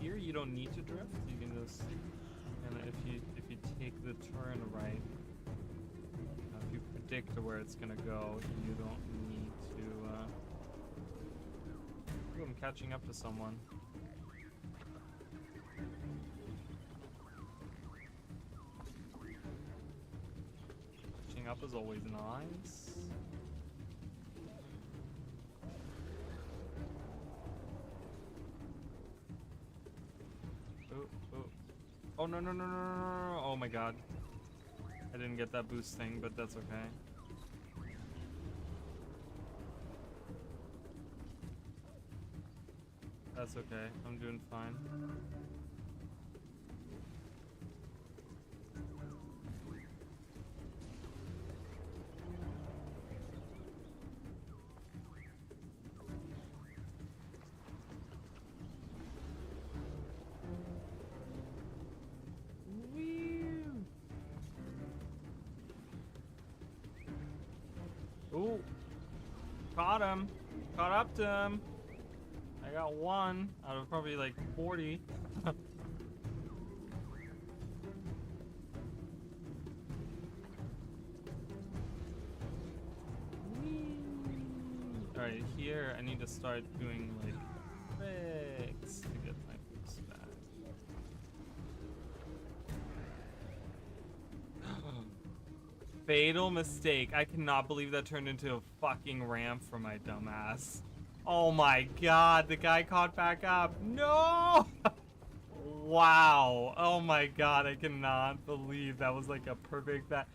Here you don't need to drift. You can just, and if you take the turn right, if you predict where it's gonna go, you don't need to. Ooh, I'm catching up to someone. Catching up is always nice. Oh no no no no no no! Oh my god! I didn't get that boost thing, but that's okay. That's okay. I'm doing fine. Ooh, caught him. Caught up to him. I got one out of probably like 40. Alright, here I need to start doing like tricks to get my boost back. Fatal mistake. I cannot believe that turned into a fucking ramp for my dumbass. Oh my god, the guy caught back up. No! Wow. Oh my god, I cannot believe that was like a perfect, that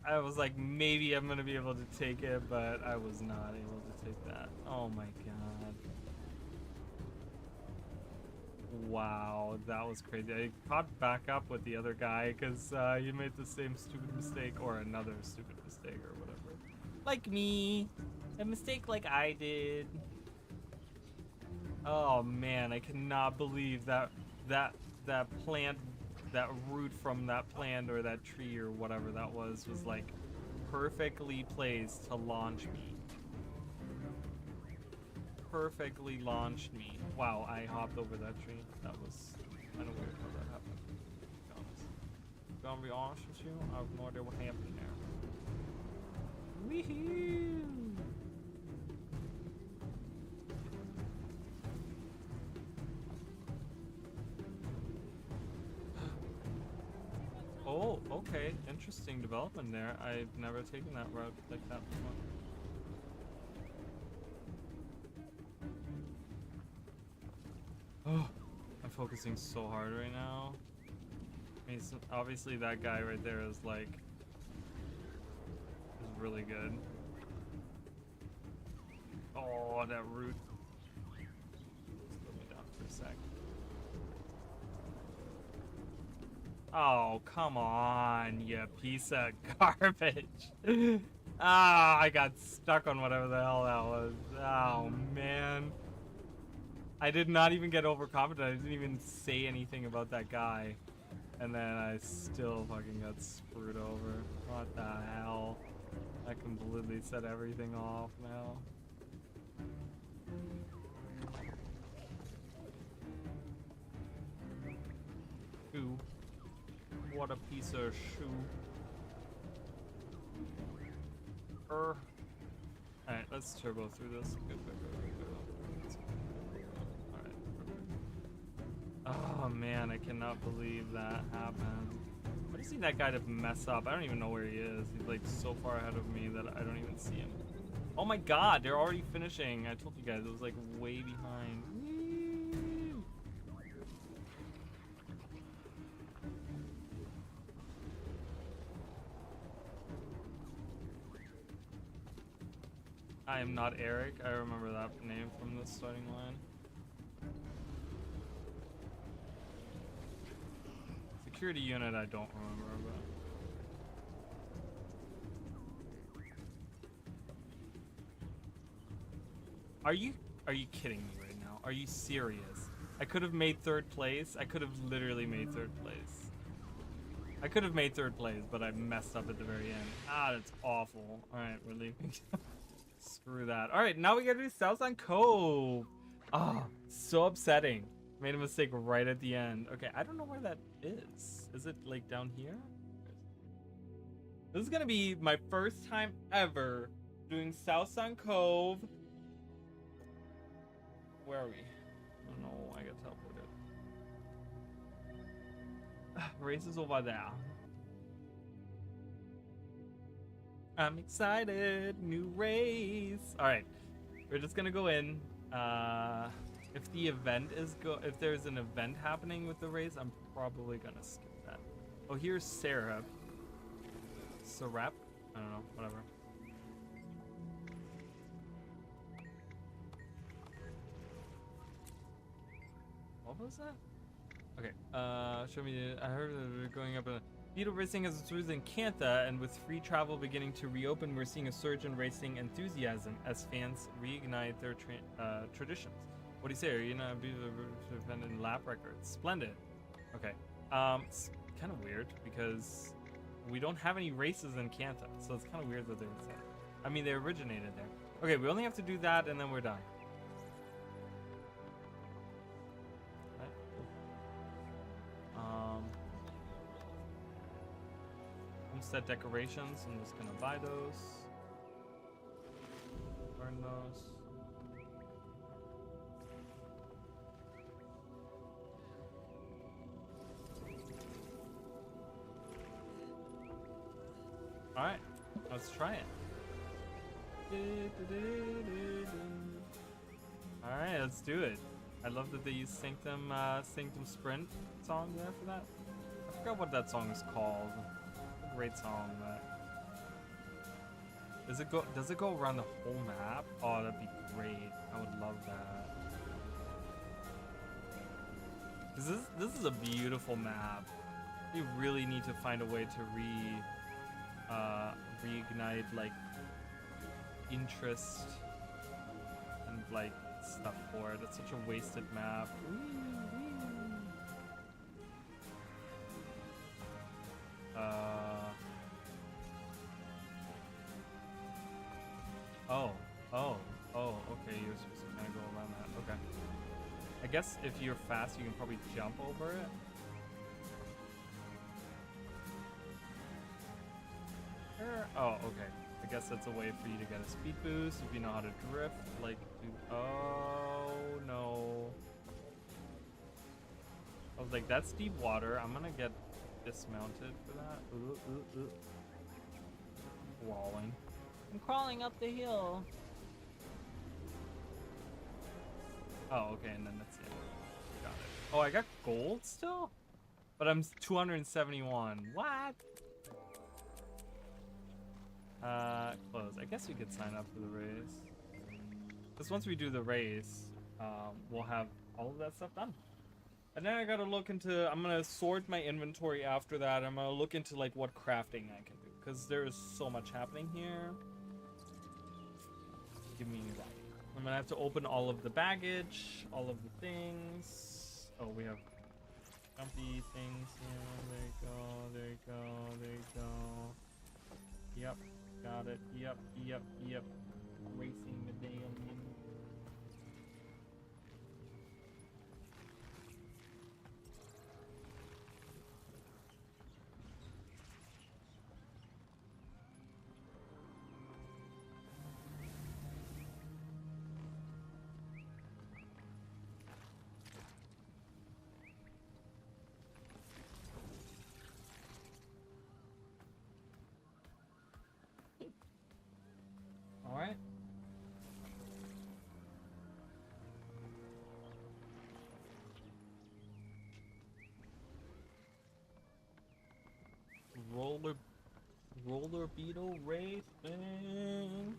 I was like, maybe I'm gonna be able to take it, but I was not able to take that. Oh my god. Wow, that was crazy. I caught back up with the other guy because he made the same stupid mistake, or another stupid mistake, or whatever. Like me. A mistake like I did. Oh man, I cannot believe that plant, that root from that plant or that tree or whatever that was like perfectly placed to launch me. Perfectly launched me. Wow, I hopped over that tree. That was kind of weird how that happened. To be honest. Gonna be honest with you, I have no idea what happened there. Woohoo! Oh, okay. Interesting development there. I've never taken that route like that before. Oh, I'm focusing so hard right now. I mean, obviously that guy right there is like, is really good. Oh, that root. Slow me down for a sec. Oh, come on, you piece of garbage. Ah, I got stuck on whatever the hell that was. Oh, man. I did not even get overconfident. I didn't even say anything about that guy. And then I still fucking got screwed over. What the hell? I completely set everything off now. Who? What a piece of shoe. Alright, let's turbo through this. Good. Alright. Oh man, I cannot believe that happened. I just need that guy to mess up. I don't even know where he is. He's like so far ahead of me that I don't even see him. Oh my god, they're already finishing. I told you guys it was like way behind. Woo! I am not Eric. I remember that name from the starting line. Security unit I don't remember, but Are you kidding me right now? Are you serious? I could have made 3rd place. I could have literally made 3rd place. I could have made 3rd place, but I messed up at the very end. Ah, that's awful. Alright, we're leaving. Screw that. Alright, now we gotta do Southside Cove. Ah, so upsetting. Made a mistake right at the end. Okay, I don't know where that is. Is it like down here? This is gonna be my first time ever doing Southside Cove. Where are we? Oh no, I got teleported. Race is over there. I'm excited. New race. Alright. We're just gonna go in. If the event is if there's an event happening with the race, I'm probably gonna skip that. Oh, here's Sarah. Sarap? I don't know, whatever. What was that? Okay, show me. I heard they're going up. Beetle racing has its roots in Cantha, and with free travel beginning to reopen, we're seeing a surge in racing enthusiasm as fans reignite their traditions. What do you say? Are you gonna be the event in lap records? Splendid. Okay. It's kind of weird because we don't have any races in Cantha, so it's kind of weird that they would say. I mean, they originated there. Okay, we only have to do that, and then we're done. Homestead decorations. I'm just gonna buy those. Burn those. All right, let's try it. All right, let's do it. I love that they use Sanctum Sprint song there for that. I forgot what that song is called. Great song, but does it go around the whole map? Oh, that'd be great. I would love that. This is a beautiful map. We really need to find a way to reignite like interest and like stuff for it. It's such a wasted map. Okay, you're supposed to kind of go around that. Okay. I guess if you're fast, you can probably jump over it. Oh, okay. I guess that's a way for you to get a speed boost if you know how to drift. Like, oh no. I was like, that's deep water. I'm gonna get dismounted for that. Crawling. I'm crawling up the hill. Oh, okay, and then that's it. Got it. Oh, I got gold still? But I'm 271. What? Close. I guess we could sign up for the race. Because once we do the race, we'll have all of that stuff done. And then I gotta look into, I'm gonna sort my inventory after that. I'm gonna look into like what crafting I can do. Because there is so much happening here. Give me that. I'm gonna have to open all of the baggage, all of the things. Oh, we have jumpy things here. There you go, there you go, there you go. Yep, got it. Yep. Racing medallion. roller beetle racing.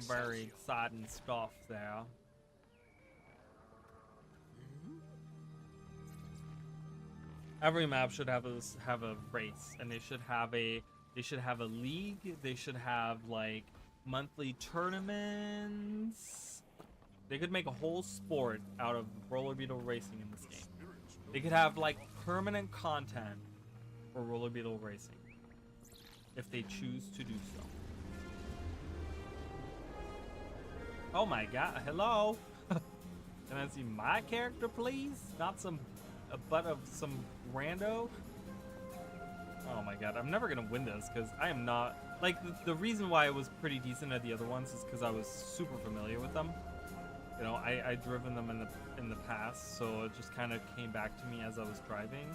Very exciting stuff there. Every map should have a race, and they should have a league. They should have like monthly tournaments. They could make a whole sport out of roller beetle racing in this game. They could have like permanent content for roller beetle racing if they choose to do so. Oh my god, hello. Can I see my character, please? Not some butt of some rando. Oh my god, I'm never gonna win this because I am not like the reason why I was pretty decent at the other ones is because I was super familiar with them. You know, I'd driven them in the past, so it just kind of came back to me as I was driving.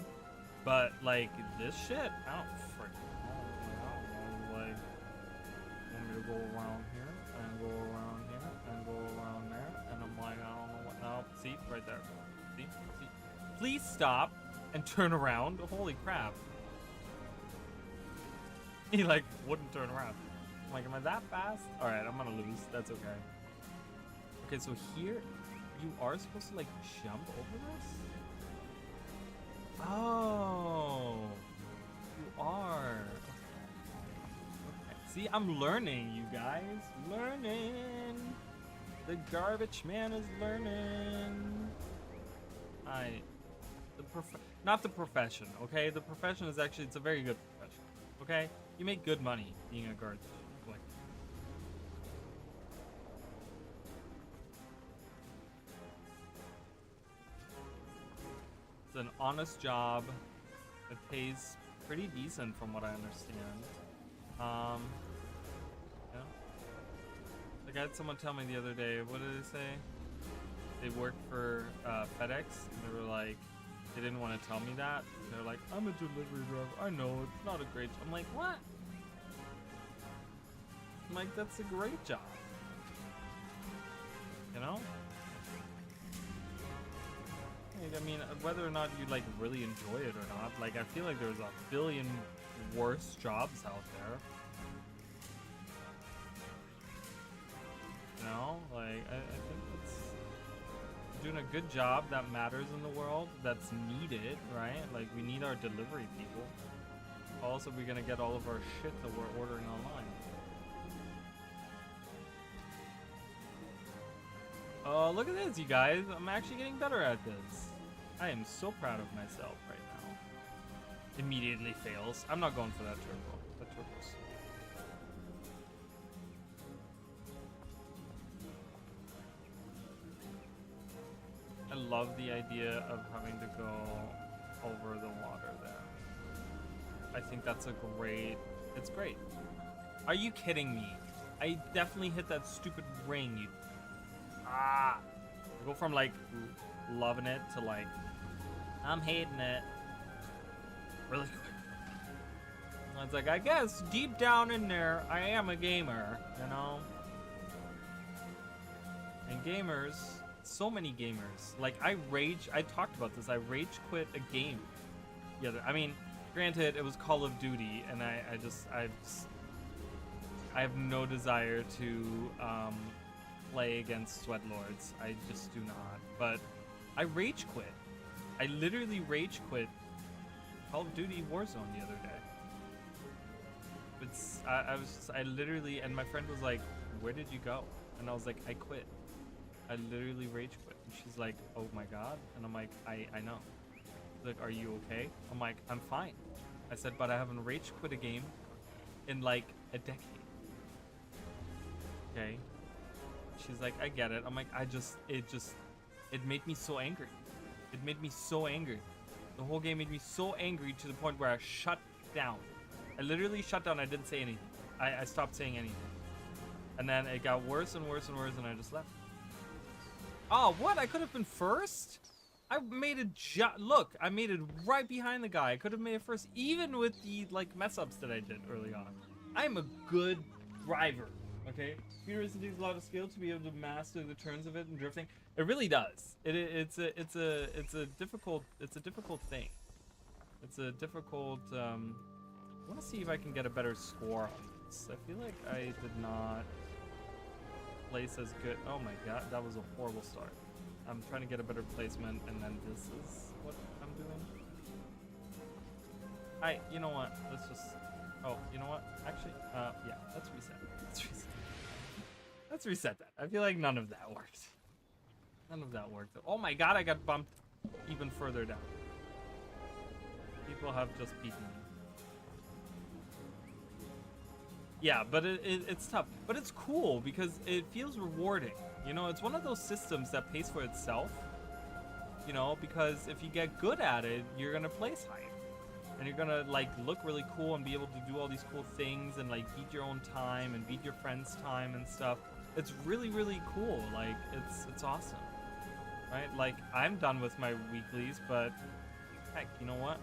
But like this shit, I don't freaking know. Like, want me to go around here and go around here and go around there, and I'm like, I don't know what. No, see, right there. See. Please stop and turn around. Holy crap. He like wouldn't turn around. I'm like, am I that fast? All right, I'm gonna lose. That's okay. Okay, so here you are supposed to like jump over this? Oh, you are. Okay. See, I'm learning, you guys. Learning. The garbage man is learning. Not the profession, okay? The profession is actually, it's a very good profession, okay? You make good money being a garbage collector. It's an honest job. It pays pretty decent from what I understand. Yeah. Like I had someone tell me the other day, what did they say? They worked for FedEx, and they were like, they didn't want to tell me that. They're like, I'm a delivery driver. I know, it's not a great job. I'm like, what? I'm like, that's a great job. You know? I mean, whether or not you like really enjoy it or not, like I feel like there's a billion worse jobs out there. You know, like I think it's doing a good job that matters in the world, that's needed, right? Like we need our delivery people. Also, we're gonna get all of our shit that we're ordering online. Oh, look at this, you guys. I'm actually getting better at this. I am so proud of myself right now. Immediately fails. I'm not going for that turbo. That turbo's. I love the idea of having to go over the water there. I think that's a great... It's great. Are you kidding me? I definitely hit that stupid ring, you... I go from like loving it to like I'm hating it really quick. And it's like, I guess deep down in there I am a gamer, you know. And gamers, so many gamers, like I talked about this, I rage quit a game. Yeah, I mean, granted it was Call of Duty, and I have no desire to play against sweatlords. I just do not. But I rage quit. I literally rage quit Call of Duty Warzone the other day. I literally, and my friend was like, where did you go? And I was like, I quit. I literally rage quit. And she's like, oh my god. And I'm like, I know. She's like, are you okay? I'm like, I'm fine. I said, but I haven't rage quit a game in like a decade. Okay. She's like, I get it. I'm like, it made me so angry. It made me so angry. The whole game made me so angry to the point where I shut down. I literally shut down. I didn't say anything. I stopped saying anything. And then it got worse and worse and worse, and I just left. Oh, what? I could have been first? I made a look, I made it right behind the guy. I could have made it first, even with the like mess ups that I did early on. I'm a good driver. Okay, Peter needs a lot of skill to be able to master the turns of it and drifting. It really does. It's a difficult thing. It's a difficult. I want to see if I can get a better score on this. I feel like I did not place as good. Oh my god, that was a horrible start. I'm trying to get a better placement, and then this is what I'm doing. You know what? Let's just. Oh, you know what? Actually, yeah. Let's reset. Let's reset that. I feel like none of that worked. None of that worked. Oh my god, I got bumped even further down. People have just beaten me. Yeah, but it's tough. But it's cool because it feels rewarding. You know, it's one of those systems that pays for itself. You know, because if you get good at it, you're gonna place higher. And you're gonna like look really cool and be able to do all these cool things and like beat your own time and beat your friend's time and stuff. It's really, really cool. Like it's awesome. Right? Like I'm done with my weeklies, but heck, you know what?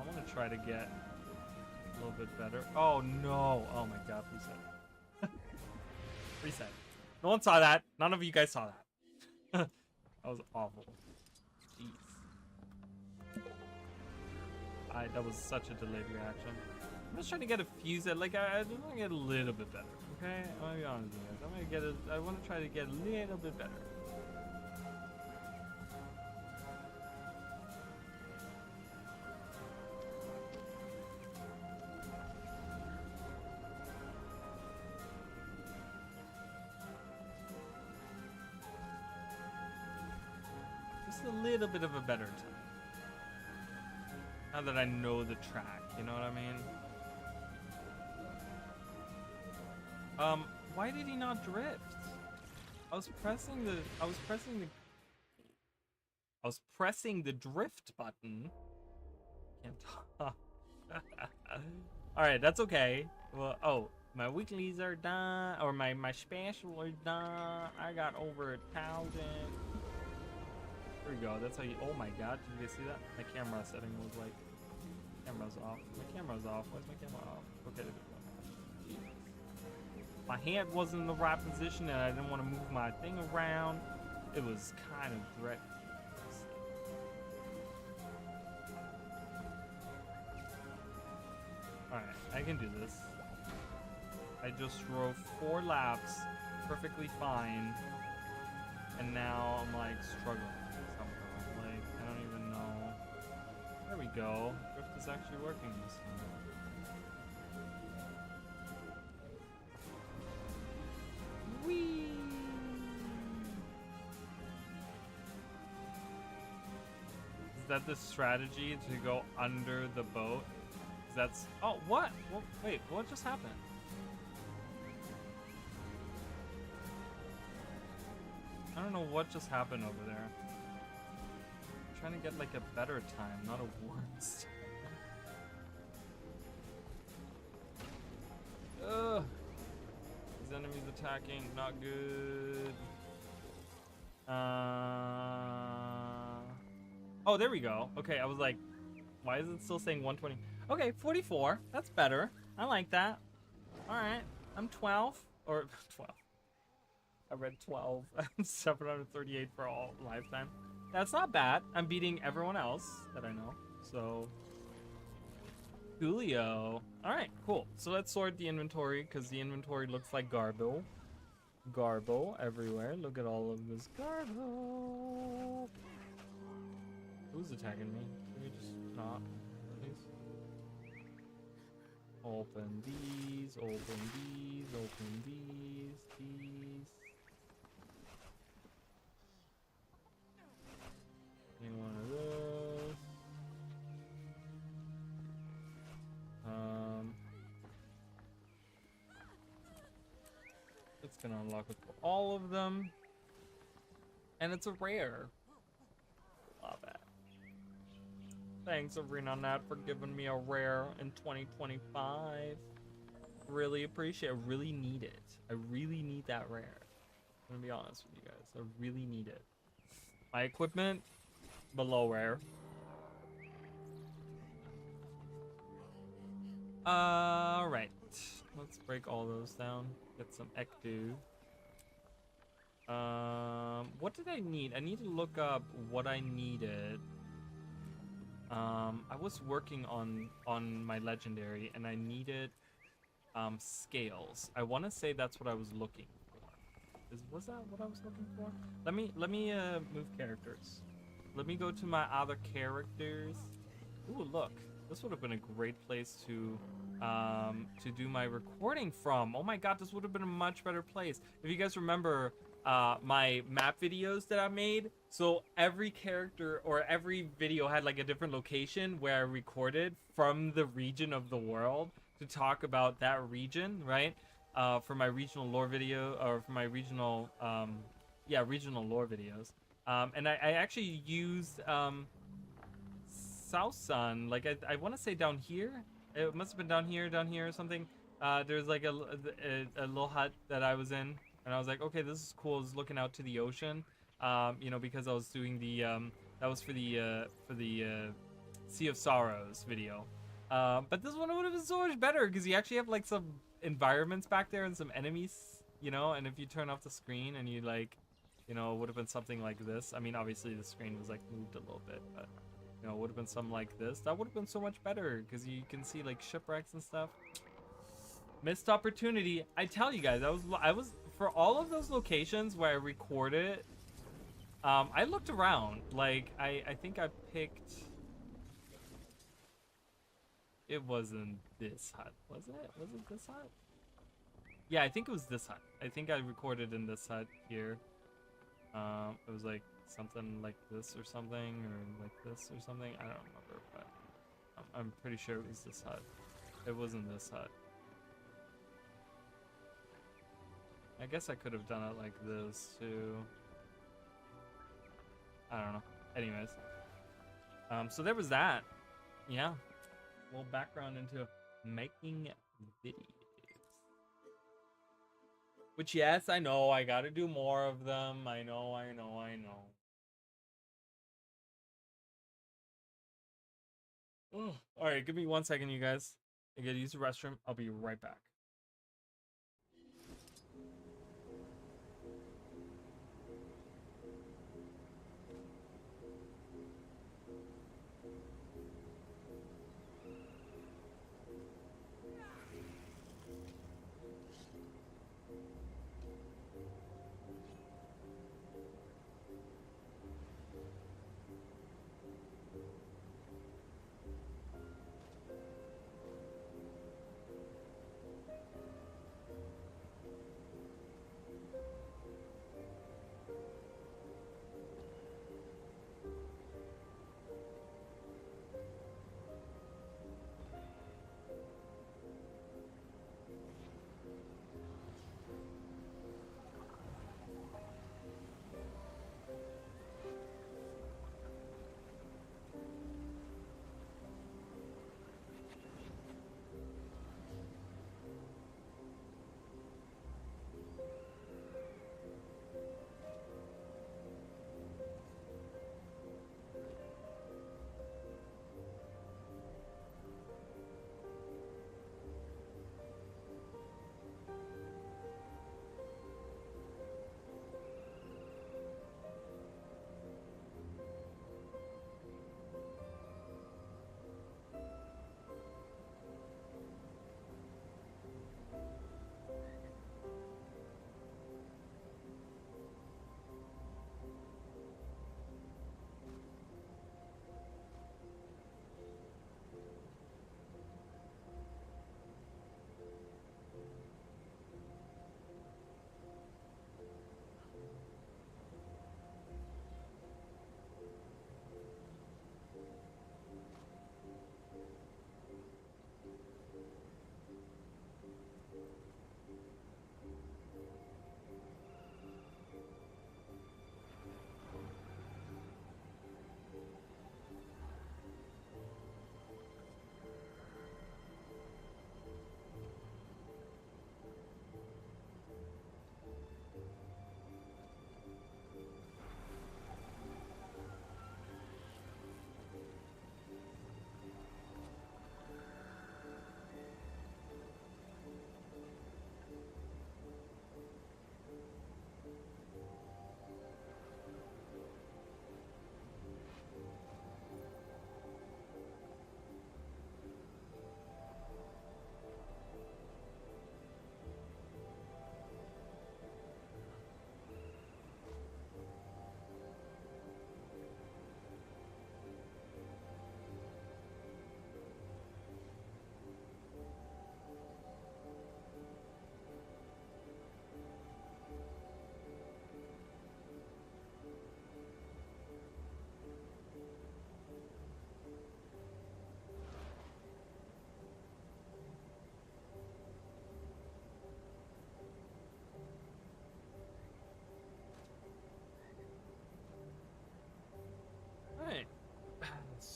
I want to try to get a little bit better. Oh no! Oh my god! Reset. Reset. No one saw that. None of you guys saw that. That was awful. Jeez. That was such a delayed reaction. I'm just trying to get a fuse that, like, I just want to get a little bit better. Okay? I'm gonna be honest with you guys. I want to try to get a little bit better. Just a little bit of a better time. Now that I know the track, you know what I mean? Why did he not drift? I was pressing the drift button. Can't talk. Alright, that's okay. Well, oh, my weeklies are done, or my special are done. I got over 1,000. There we go. That's how you. Oh my god! Did you guys see that? My camera setting was like, camera's off. My camera's off. Why is my camera off? Okay. My hand wasn't in the right position, and I didn't want to move my thing around. It was kind of threatening. All right, I can do this. I just drove 4 laps, perfectly fine, and now I'm like struggling. Like, I don't even know. There we go. Drift is actually working this time. Whee! Is that the strategy to go under the boat? That's. Oh, what? Well, wait, what just happened? I don't know what just happened over there. Trying to get like a better time, not a worse. Ugh. These enemies attacking, not good. Oh, there we go. Okay, I was like, why is it still saying 120? Okay, 44. That's better. I like that. All right, I'm 12 or 12. I read 12. I'm 738 for all lifetime. That's not bad. I'm beating everyone else that I know. So, Julio. All right, cool. So let's sort the inventory because the inventory looks like garbo. Garbo everywhere. Look at all of this garbo. Who's attacking me? Can we just not, please? Open these. Open these. Open these. These. Any one of those. It's gonna unlock it for all of them. And it's a rare. Love it. Thanks, ArenaNet, for giving me a rare in 2025. Really appreciate it. I really need it. I really need that rare. I'm gonna be honest with you guys. I really need it. My equipment, below rare. Alright. Let's break all those down. Get some Ekdu. What did I need? I need to look up what I needed. I was working on my legendary, and I needed scales. I want to say that's what I was looking for. Was that what I was looking for? Let me move characters. Let me go to my other characters. Ooh, look. This would have been a great place to do my recording from. Oh my god, this would have been a much better place. If you guys remember my map videos that I made, so every character or every video had like a different location where I recorded from the region of the world to talk about that region, right? For my regional lore video, or for my regional regional lore videos. And I actually used South Sun, like I want to say down here. It must have been down here or something. There's like a little hut that I was in, and I was like, okay, this is cool. I was looking out to the ocean, you know, because I was doing the that was for the Sea of Sorrows video. But this one would have been so much better because you actually have like some environments back there and some enemies, you know. And if you turn off the screen and you like, you know, it would have been something like this. I mean, obviously the screen was like moved a little bit, but you know, it would have been something like this. That would have been so much better because you can see like shipwrecks and stuff. Missed opportunity. I tell you guys, I was for all of those locations where I recorded. I looked around. Like I think I picked. It wasn't this hut, was it? Was it this hut? Yeah, I think it was this hut. I think I recorded in this hut here. It was like something like this or something, or like this or something. I don't remember, but I'm pretty sure it was this hut. It wasn't this hut. I guess I could have done it like this too. I don't know. Anyways, so there was that. Yeah, a little background into making videos. Which, yes, I know I gotta do more of them. I know. Oh, all right, give me 1 second, you guys. I gotta use the restroom. I'll be right back.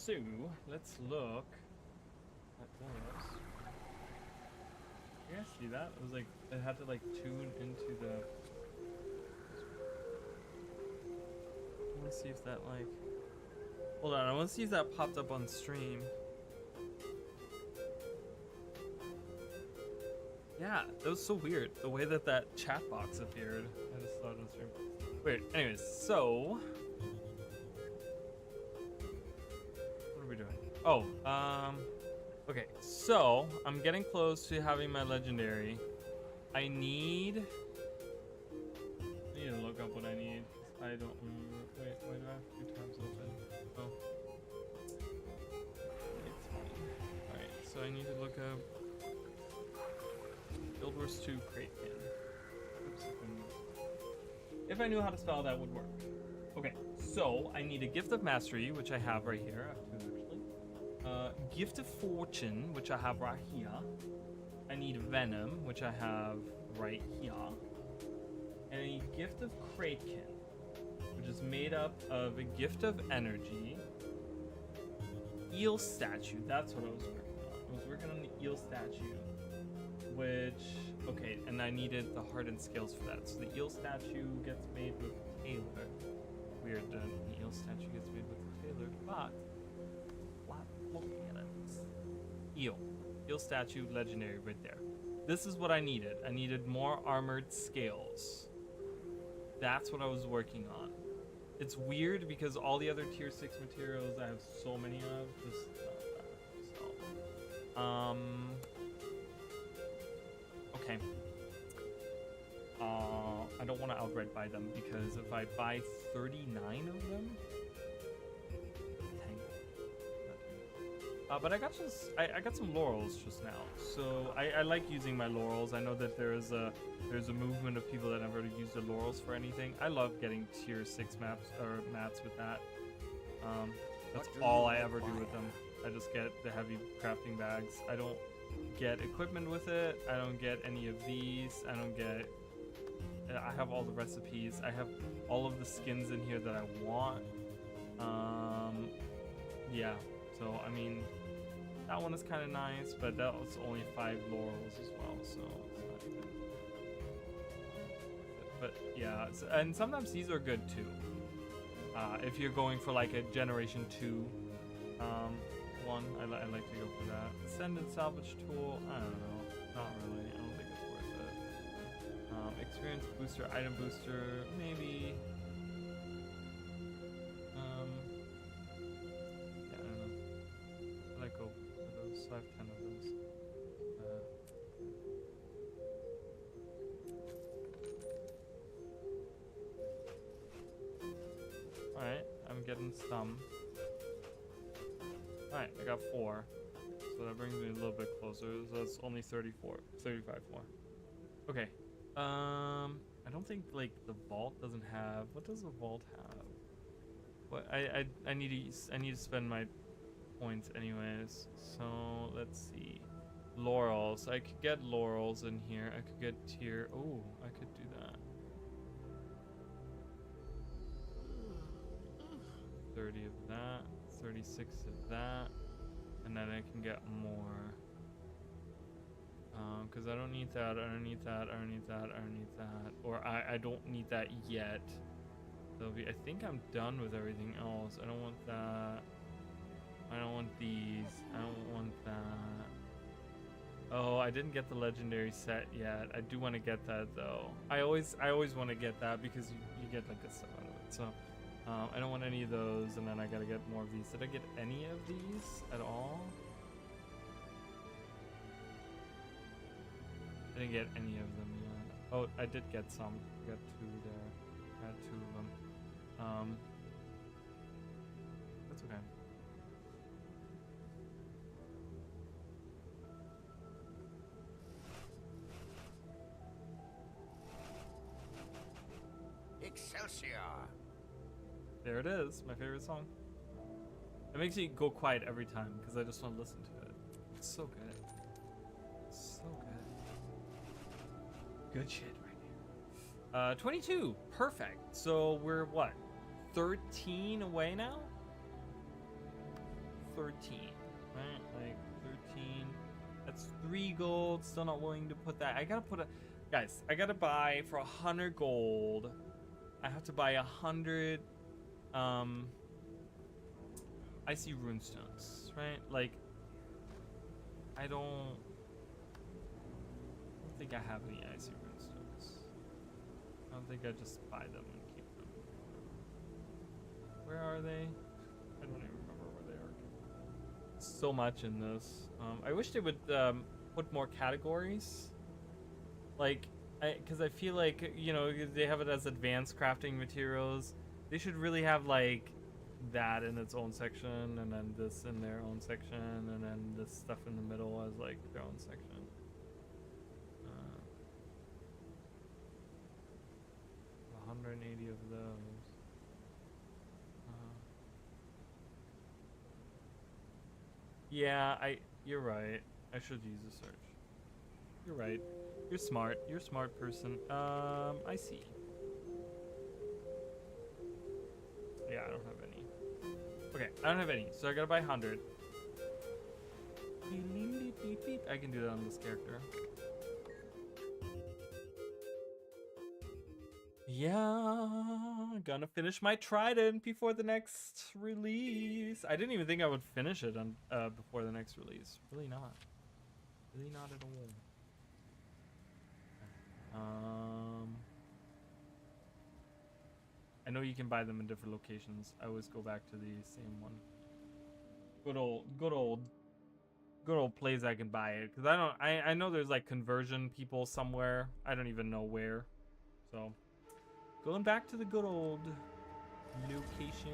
So let's look at those. You guys see that? It was like it had to like tune into the. I want to see if that like. Hold on, I want to see if that popped up on stream. Yeah, that was so weird. The way that that chat box appeared. I just saw it on stream. Weird. Anyways, so. What are we doing? Oh, okay, so I'm getting close to having my legendary. I need to look up what I need. I don't remember. Wait, why do I have 2 tabs open? Oh. Alright, so I need to look up Guild Wars 2 crate pin. Oops, if I knew how to spell, that would work. Okay, so I need a Gift of Mastery, which I have right here. I have 2 actually. Gift of Fortune, which I have right here. I need Venom, which I have right here. And a Gift of Kraken, which is made up of a Gift of Energy, Eel Statue. That's what I was working on. I was working on the Eel Statue, which, okay, and I needed the Hardened Scales for that. So the Eel Statue gets made with Taylor. Weird that the Eel Statue gets made with the Taylor, but looking at it. Eel Statue, legendary right there. This is what I needed. I needed more armored scales. That's what I was working on. It's weird because all the other tier 6 materials I have so many of, just so. Okay. I don't want to outright buy them because if I buy 39 of them, but I got some laurels just now, so I like using my laurels. I know that there's a movement of people that never use the laurels for anything. I love getting tier 6 maps or mats with that. That's all I ever do with them. I just get the heavy crafting bags. I don't get equipment with it. I don't get any of these. I have all the recipes. I have all of the skins in here that I want. Yeah. So, I mean, that one is kind of nice, but that was only 5 laurels as well, so it's not even. But yeah, and sometimes these are good too. If you're going for like a Generation 2 one, I like to go for that. Ascendant Salvage Tool, I don't know. Not really. I don't think it's worth it. Experience Booster, Item Booster, maybe. Go for those. I have 10 of those. Alright, I'm getting some. Alright, I got 4. So that brings me a little bit closer. So that's only 35 more. Okay. I don't think like the vault doesn't have. What does the vault have? What I need to spend my points anyways, so let's see. Laurels, I could get laurels in here. I could get tier. Oh, I could do that. 30 of that, 36 of that, and then I can get more. Because I don't need that. I don't need that. I don't need that. I don't need that. Or I don't need that yet. I think I'm done with everything else. I don't want that. I don't want these. I don't want that. Oh, I didn't get the legendary set yet. I do want to get that though. I always want to get that because you get like a set out of it. So I don't want any of those, and then I gotta get more of these. Did I get any of these at all? I didn't get any of them yet. Oh, I did get some. I got 2 there. I had 2 of them. That's okay. Excelsior! There it is, my favorite song. It makes me go quiet every time because I just want to listen to it. It's so good. So good. Good shit right here. 22, perfect. So we're what? 13 away now? 13, right? Like 13. That's 3 gold. Still not willing to put that. I gotta put a, guys. I gotta buy for 100 gold. I have to buy 100 icy runestones, right? Like I don't think I have any icy runestones. I don't think I just buy them and keep them. Where are they? I don't even remember where they are. So much in this. I wish they would put more categories. Like, because I feel like, you know, they have it as advanced crafting materials. They should really have like that in its own section, and then this in their own section, and then this stuff in the middle as like their own section. 180 of those. Yeah, you're right. I should use a search. You're right. You're smart. You're a smart person. I see. Yeah, I don't have any. Okay, I don't have any, so I gotta buy 100. I can do that on this character. Yeah, gonna finish my Trident before the next release. I didn't even think I would finish it on before the next release. Really not. Really not at all. I know you can buy them in different locations. I always go back to the same one. Good old place I can buy it, because I know there's like conversion people somewhere. I don't even know where. So going back to the good old location.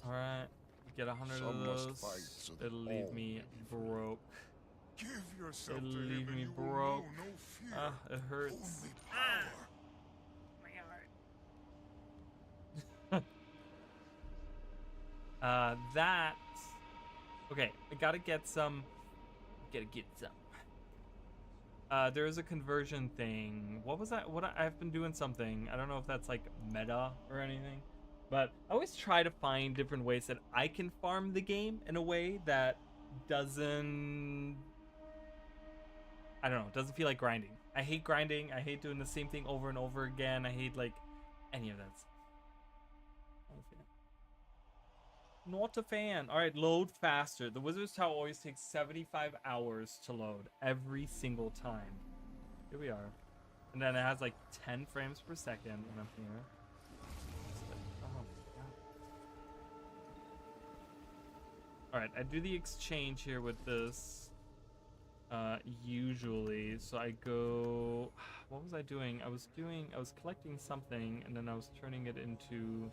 All right, get 100 of those. It'll leave me broke. Give yourself It'll to him leave and me you will broke. know no fear, Ah, it hurts. only power. My heart. That. Okay, I gotta get some. Gotta get some. There is a conversion thing. What was that? I've been doing something. I don't know if that's like meta or anything. But I always try to find different ways that I can farm the game in a way that doesn't, I don't know, doesn't feel like grinding. I hate grinding. I hate doing the same thing over and over again. I hate like any of that stuff. Not a fan. All right, load faster. The Wizard's Tower always takes 75 hours to load every single time. Here we are. And then it has like 10 frames per second when I'm here. Alright, I do the exchange here with this usually. So I go, what was I doing? I was collecting something and then I was turning it into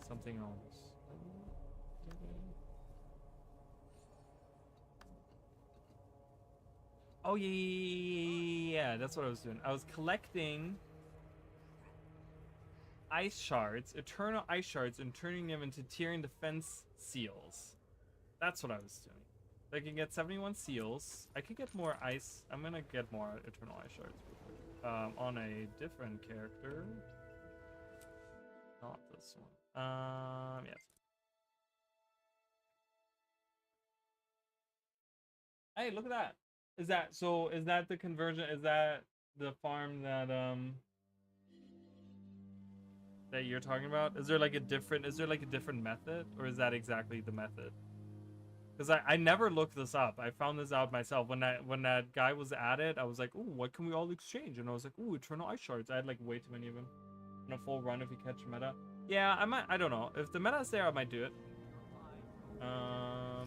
something else. Oh yeah, that's what I was doing. I was collecting ice shards, eternal ice shards, and turning them into Tyrian defense seals. That's what I was doing. I can get 71 seals. I could get more ice. I'm gonna get more eternal ice shards on a different character. Not this one. Yes. Hey, look at that. Is that the conversion? Is that the farm that that you're talking about? Is there like a different method, or is that exactly the method? Because I never looked this up. I found this out myself. When that guy was at it, I was like, ooh, what can we all exchange? And I was like, ooh, eternal ice shards. I had like way too many of them. In a full run if you catch meta. Yeah, I don't know. If the meta is there, I might do it.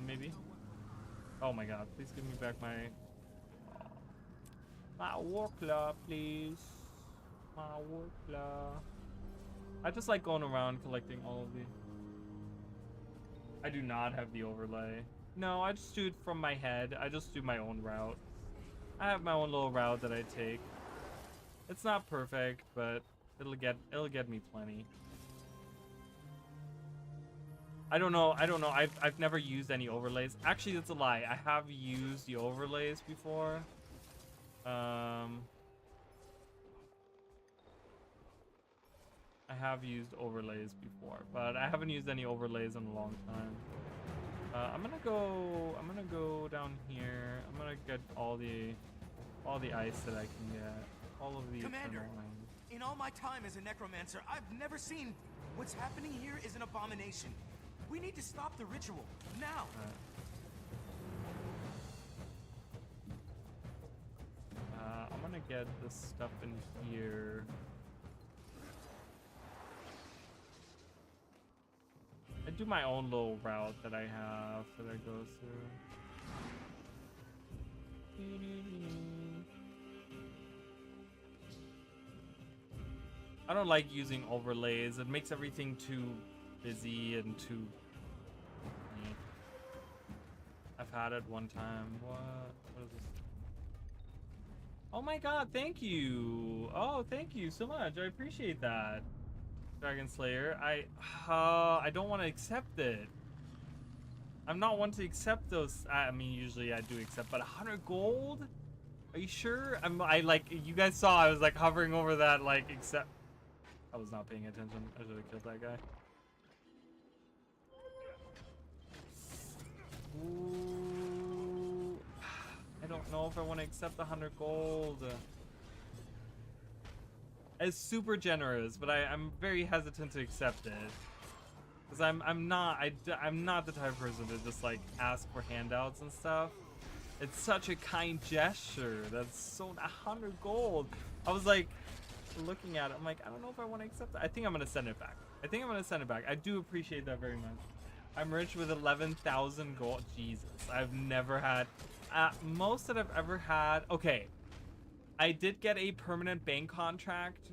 Maybe. Oh my god, please give me back my Warclaw, please. My Warclaw. I just like going around collecting all of the. I do not have the overlay. No, I just do it from my head. I just do my own route. I have my own little route that I take. It's not perfect, but it'll get me plenty. I don't know. I've never used any overlays. Actually, that's a lie. I have used the overlays before. I have used overlays before, but I haven't used any overlays in a long time. I'm gonna go down here. I'm gonna get all the ice that I can get. All of the Commander, eternal lines. in all my time as a necromancer, I've never seen what's happening here is an abomination. We need to stop the ritual now. I'm gonna get this stuff in here. I do my own little route that I have that I go through. I don't like using overlays. It makes everything too busy and too... I've had it one time. What is this? Oh my god, thank you. Oh, thank you so much. I appreciate that. Dragon Slayer. I don't want to accept it. I'm not one to accept those. I mean, usually I do accept, but 100 gold? Are you sure? I like, you guys saw I was like hovering over that, like, accept. I was not paying attention. I should have killed that guy. Ooh. I don't know if I want to accept 100 gold. It's super generous, but I'm very hesitant to accept it. Because I'm not the type of person to just like ask for handouts and stuff. It's such a kind gesture. That's so 100 gold. I was like looking at it. I'm like, I don't know if I want to accept it. I think I'm gonna send it back. I do appreciate that very much. I'm rich with 11,000 gold. Jesus, I've never had. Most that I've ever had. Okay, I did get a permanent bank contract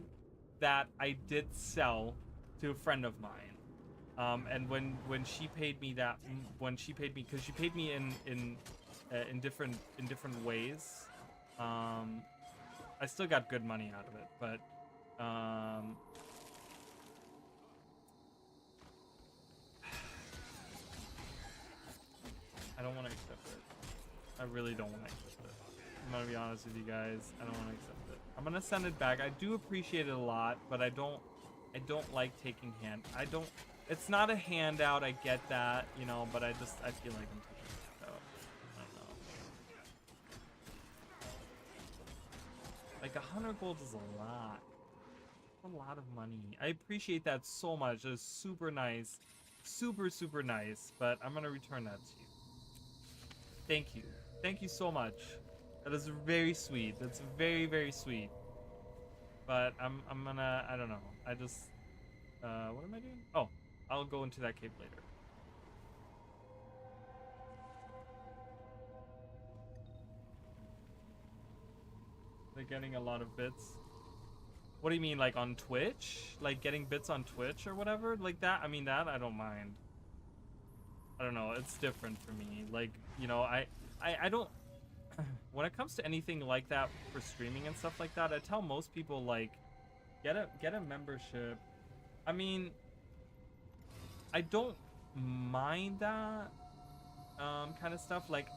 that I did sell to a friend of mine. And when she paid me that, because she paid me in different ways. I still got good money out of it, but I don't want to accept it. I really don't want to accept it. I'm gonna be honest with you guys. I don't want to accept it. I'm gonna send it back. I do appreciate it a lot, but I don't like taking it's not a handout, I get that, you know, but I feel like I'm taking a handout. I don't know. Like 100 gold is a lot. A lot of money. I appreciate that so much. It's super nice. Super, super nice. But I'm gonna return that to you. Thank you. Thank you so much. That is very sweet. That's very, very sweet. But I'm gonna, I don't know. I just, what am I doing? Oh, I'll go into that cave later. They're getting a lot of bits. What do you mean, like on Twitch? Like getting bits on Twitch or whatever? Like that? I mean, that I don't mind. I don't know. It's different for me. Like, you know, I don't... When it comes to anything like that for streaming and stuff like that, I tell most people, like, get a membership. I mean, I don't mind that kind of stuff. Like,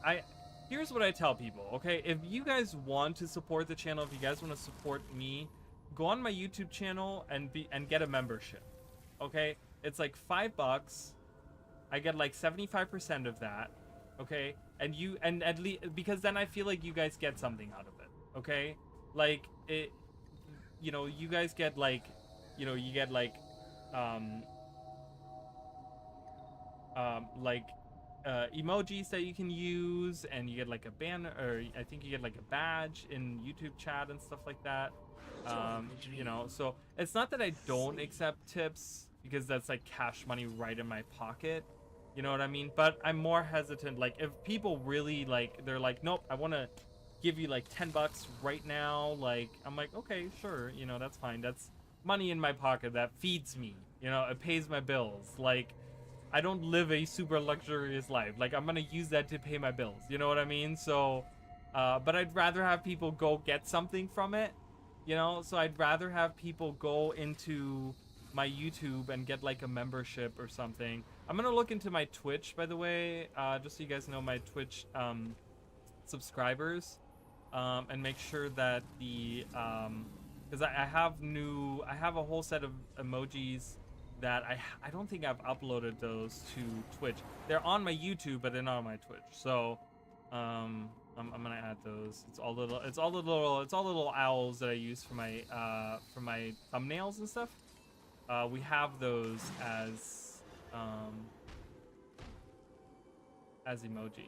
here's what I tell people, okay? If you guys want to support the channel, if you guys want to support me, go on my YouTube channel and get a membership, okay? It's like $5. I get like 75% of that, okay? And at least, because then I feel like you guys get something out of it, okay? Like, it, you know, you guys get like, you know, you get like emojis that you can use, and you get like a banner, or I think you get like a badge in YouTube chat and stuff like that. You know, so it's not that I don't accept tips, because that's like cash money right in my pocket. You know what I mean? But I'm more hesitant. Like, if people really, like, they're like, nope, I want to give you like $10 right now. Like, I'm like, okay, sure. You know, that's fine. That's money in my pocket that feeds me. You know, it pays my bills. Like, I don't live a super luxurious life. Like, I'm going to use that to pay my bills. You know what I mean? So, but I'd rather have people go get something from it. You know, so I'd rather have people go into my YouTube and get like a membership or something. I'm gonna look into my Twitch, by the way, just so you guys know my Twitch subscribers, and make sure that the because I have a whole set of emojis that I don't think I've uploaded those to Twitch. They're on my YouTube, but they're not on my Twitch. So I'm gonna add those. It's all little owls that I use for my thumbnails and stuff. We have those as emojis.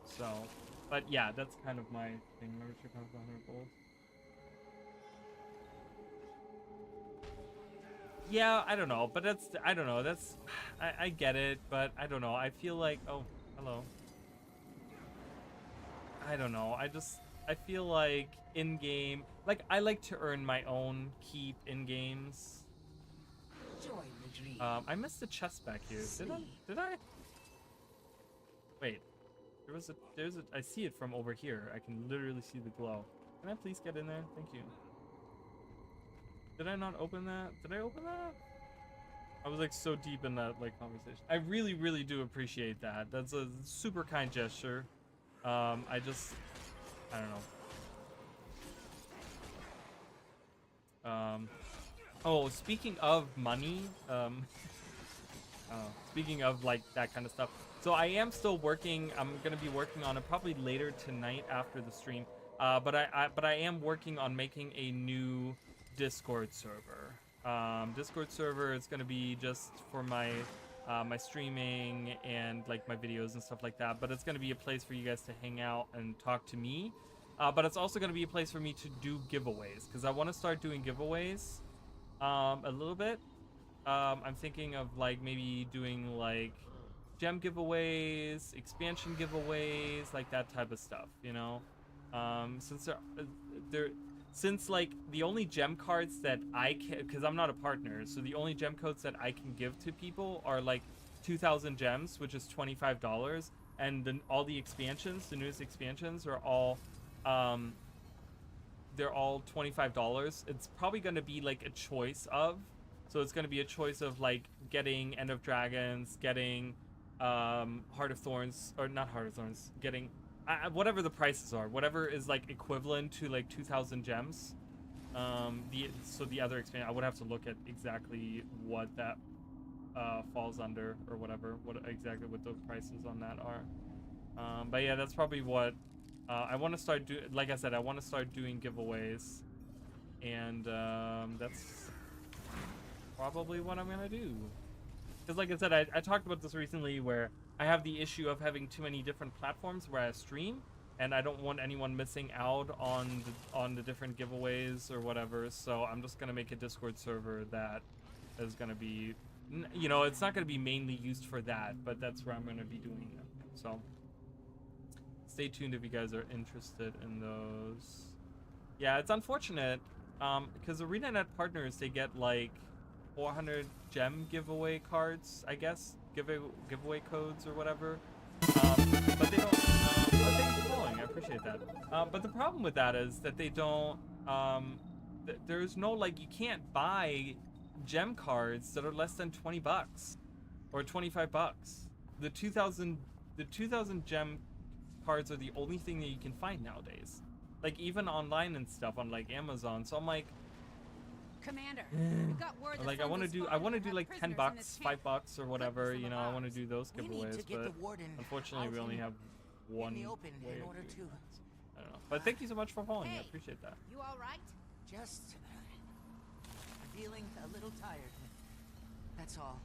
So, but yeah, that's kind of my thing. Membership has 100 gold. Yeah, I don't know, but I don't know. I get it, but I don't know. I feel like, oh, hello. I don't know. I feel like in game, like I like to earn my own keep in games. I missed the chest back here. Did I? Wait. There's a I see it from over here. I can literally see the glow. Can I please get in there? Thank you. Did I not open that? Did I open that? I was like so deep in that like conversation. I really, really do appreciate that. That's a super kind gesture. I don't know. Oh, speaking of money, speaking of like that kind of stuff. So I am still working. I'm gonna be working on it probably later tonight after the stream. But I am working on making a new Discord server. Discord server is gonna be just for my my streaming and like my videos and stuff like that. But it's gonna be a place for you guys to hang out and talk to me. But it's also gonna be a place for me to do giveaways because I want to start doing giveaways a little bit. I'm thinking of like maybe doing like gem giveaways, expansion giveaways, like that type of stuff, you know. Since like the only gem cards that I can, because I'm not a partner, so the only gem codes that I can give to people are like 2,000 gems, which is $25, and then all the expansions, the newest expansions, are all they're all $25. It's probably going to be like a choice of, so it's going to be a choice of like getting End of Dragons, getting Heart of Thorns, or not Heart of Thorns, getting whatever the prices are, whatever is like equivalent to like 2,000 gems. So the other expansion, I would have to look at exactly what that falls under or whatever, what the prices on that are. But yeah, that's probably what I want to start doing. Like I said, I want to start doing giveaways, and that's probably what I'm gonna do. Because like I said, I talked about this recently where I have the issue of having too many different platforms where I stream, and I don't want anyone missing out on the different giveaways or whatever. So I'm just gonna make a Discord server that is gonna be, you know, it's not gonna be mainly used for that, but that's where I'm gonna be doing them. So stay tuned if you guys are interested in those. Yeah, it's unfortunate because ArenaNet partners, they get like 400 gem giveaway cards, I guess, giveaway codes or whatever, but they don't. Thank you for following. I appreciate that. But the problem with that is that they don't. There's no, like, you can't buy gem cards that are less than $20 or $25. The 2,000 gem cards are the only thing that you can find nowadays, like even online and stuff on like Amazon. So I'm like, Commander, we got word like I want to do like $10, $5 or whatever, you know. I want to do those giveaways, but unfortunately we only have one way of doing it. I don't know. But thank you so much for following. I appreciate that. You all right? Just feeling a little tired. That's all.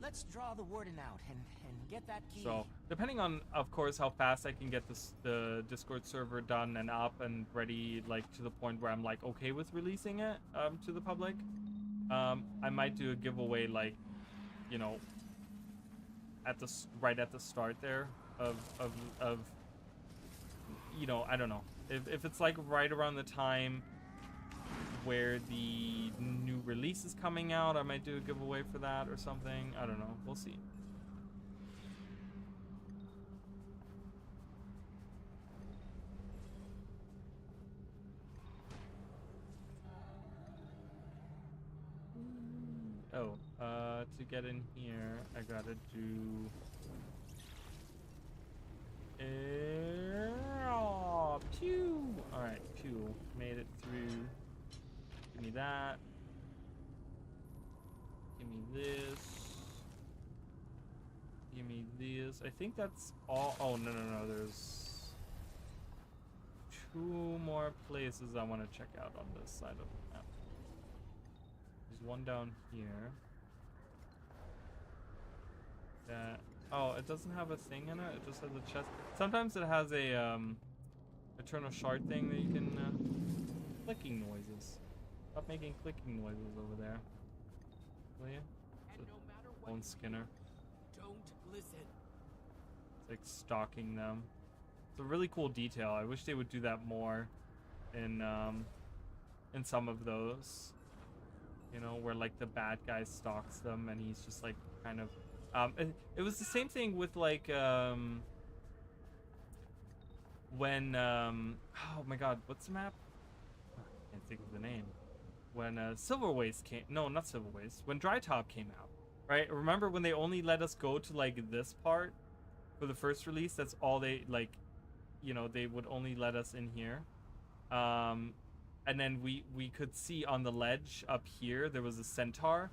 Let's draw the warden out and get that key. So depending on, of course, how fast I can get the Discord server done and up and ready, like to the point where I'm like okay with releasing it to the public, I might do a giveaway, like, you know, right at the start there of you know, I don't know, if it's like right around the time where the new release is coming out, I might do a giveaway for that or something. I don't know. We'll see. Oh, to get in here, I gotta do... Pew! Alright, pew. Made it through. Give me that. Give me this. Give me this. I think that's all. Oh, no, there's 2 more places I want to check out on this side of the map. There's one down here. That. Oh, it doesn't have a thing in it. It just has a chest. Sometimes it has a eternal shard thing that you can clicking noises. Stop making clicking noises over there. Will you? And no matter what Bone you Skinner. do, don't listen. It's like stalking them. It's a really cool detail. I wish they would do that more in some of those. You know, where like the bad guy stalks them and he's just like kind of it was the same thing with like when oh my god, what's the map? I can't think of the name. When Silver Waste came, no, not Silver Waste, when Dry Top came out, right? Remember when they only let us go to like this part for the first release? That's all they, like, you know, they would only let us in here. And then we could see on the ledge up here there was a centaur,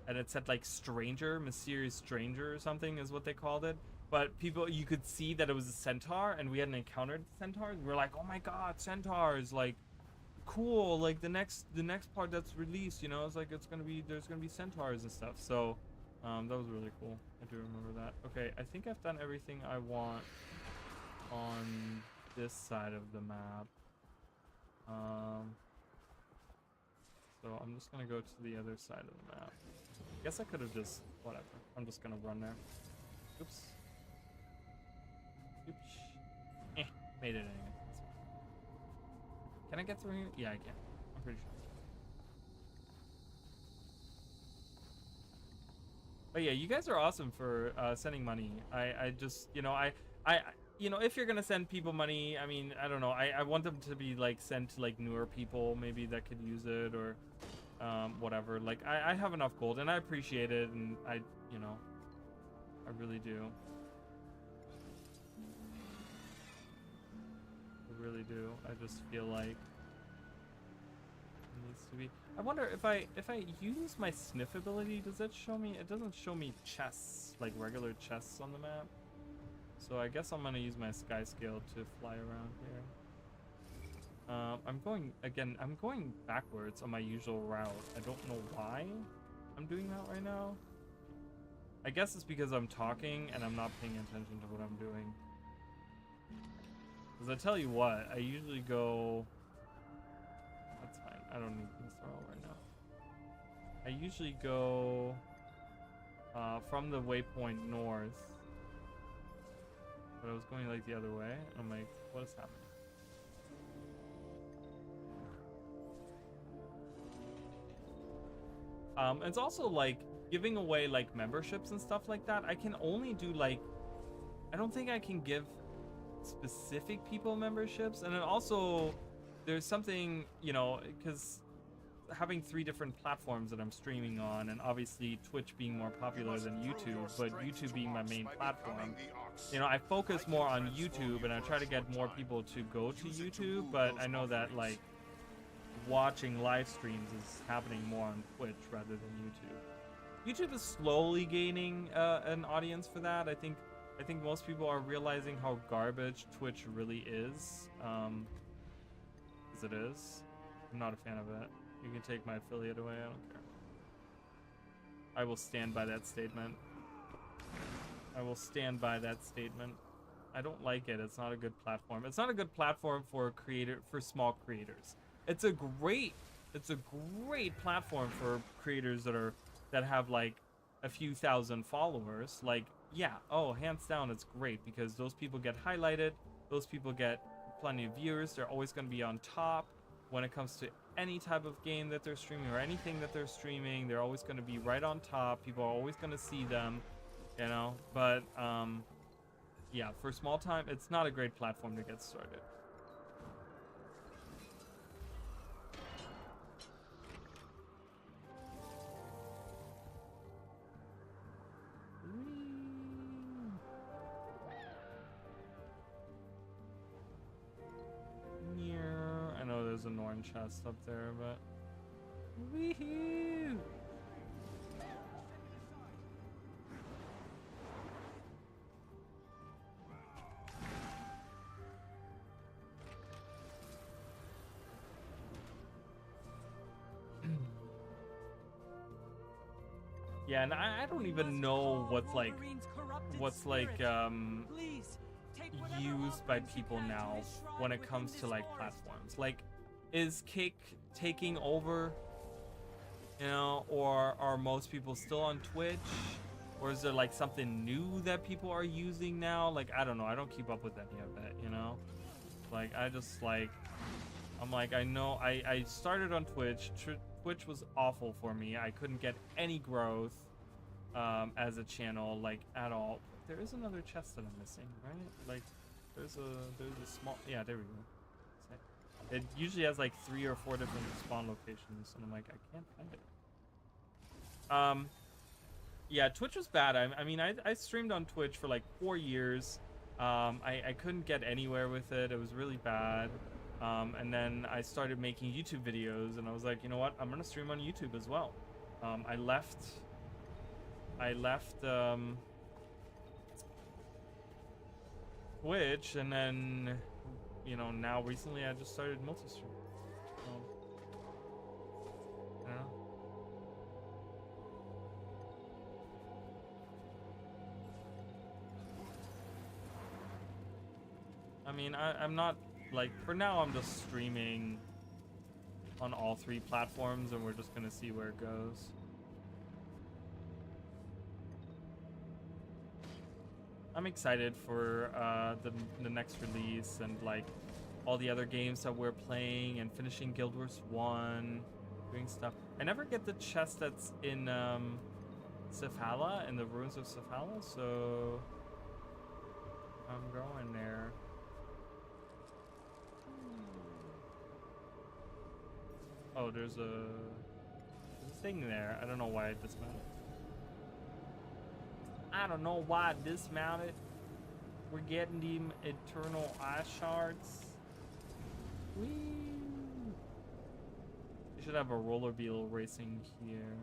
and it said like stranger, mysterious stranger or something is what they called it. But people, you could see that it was a centaur, and we hadn't encountered centaurs. We're like, oh my god, centaurs, like cool, like the next part that's released, you know, it's like there's gonna be centaurs and stuff. So that was really cool. I do remember that. Okay, I think I've done everything I want on this side of the map. So I'm just gonna go to the other side of the map. I guess I could have just, whatever, I'm just gonna run there. Oops. Made it anyway. Can I get through here? Yeah, I can. I'm pretty sure. But yeah, you guys are awesome for sending money. I just, you know, I you know, if you're gonna send people money, I mean, I don't know. I want them to be like sent to like newer people maybe that could use it, or whatever. Like I have enough gold and I appreciate it, and I, you know, I really do. I really do. I just feel like it needs to be. I wonder if I use my sniff ability, does that show me? It doesn't show me chests, like regular chests on the map. So I guess I'm gonna use my sky scale to fly around here. I'm going backwards on my usual route. I don't know why I'm doing that right now. I guess it's because I'm talking and I'm not paying attention to what I'm doing. Because I tell you what, I usually go... That's fine, I don't need this throw right now. I usually go from the waypoint north. But I was going like the other way. I'm like, what is happening? It's also like giving away like memberships and stuff like that. I can only do like, I don't think I can give specific people memberships. And then also there's something, you know, because having 3 different platforms that I'm streaming on, and obviously Twitch being more popular than YouTube, but YouTube being my main platform, you know, I focus more on YouTube and I try to get more people to go to YouTube, but I know that like watching live streams is happening more on Twitch rather than YouTube. YouTube is slowly gaining an audience for that. I think most people are realizing how garbage Twitch really is, as it is. I'm not a fan of it. You can take my affiliate away, I don't care. I will stand by that statement. I will stand by that statement. I don't like it. It's not a good platform. It's not a good platform for small creators. It's a great platform for creators that have like a few thousand followers. Like, yeah, oh, hands down, it's great because those people get highlighted. Those people get plenty of viewers. They're always going to be on top when it comes to any type of game that they're streaming or anything that they're streaming. They're always going to be right on top. People are always going to see them, you know. But yeah, for small time, it's not a great platform to get started. diamond chest up there, but wee-hoo. Yeah, and I don't even know what's like used by people now when it comes to like platforms. Like, is Cake taking over, you know, or are most people still on Twitch, or is there like something new that people are using now? Like, I don't know, I don't keep up with any of it, you know. Like, I just like, I'm like, I know I started on Twitch. Twitch was awful for me. I couldn't get any growth as a channel, like, at all. There is another chest that I'm missing, right? Like, there's a small, yeah, there we go. It usually has like 3 or 4 different spawn locations, and I'm like, I can't find it. Yeah, Twitch was bad. I mean, I streamed on Twitch for like 4 years. I couldn't get anywhere with it. It was really bad. And then I started making YouTube videos, and I was like, you know what? I'm gonna stream on YouTube as well. I left Twitch, and then, you know, now recently I just started multi-stream. I don't know. I mean, I'm not, like, for now I'm just streaming on all 3 platforms, and we're just gonna see where it goes. I'm excited for the next release, and like all the other games that we're playing, and finishing Guild Wars 1, doing stuff. I never get the chest that's in Sifala, in the ruins of Sifala, so I'm going there. Oh, there's a thing there. I don't know why I dismounted. I don't know why I dismounted. We're getting them eternal eye shards. Whee! You should have a roller beetle racing here.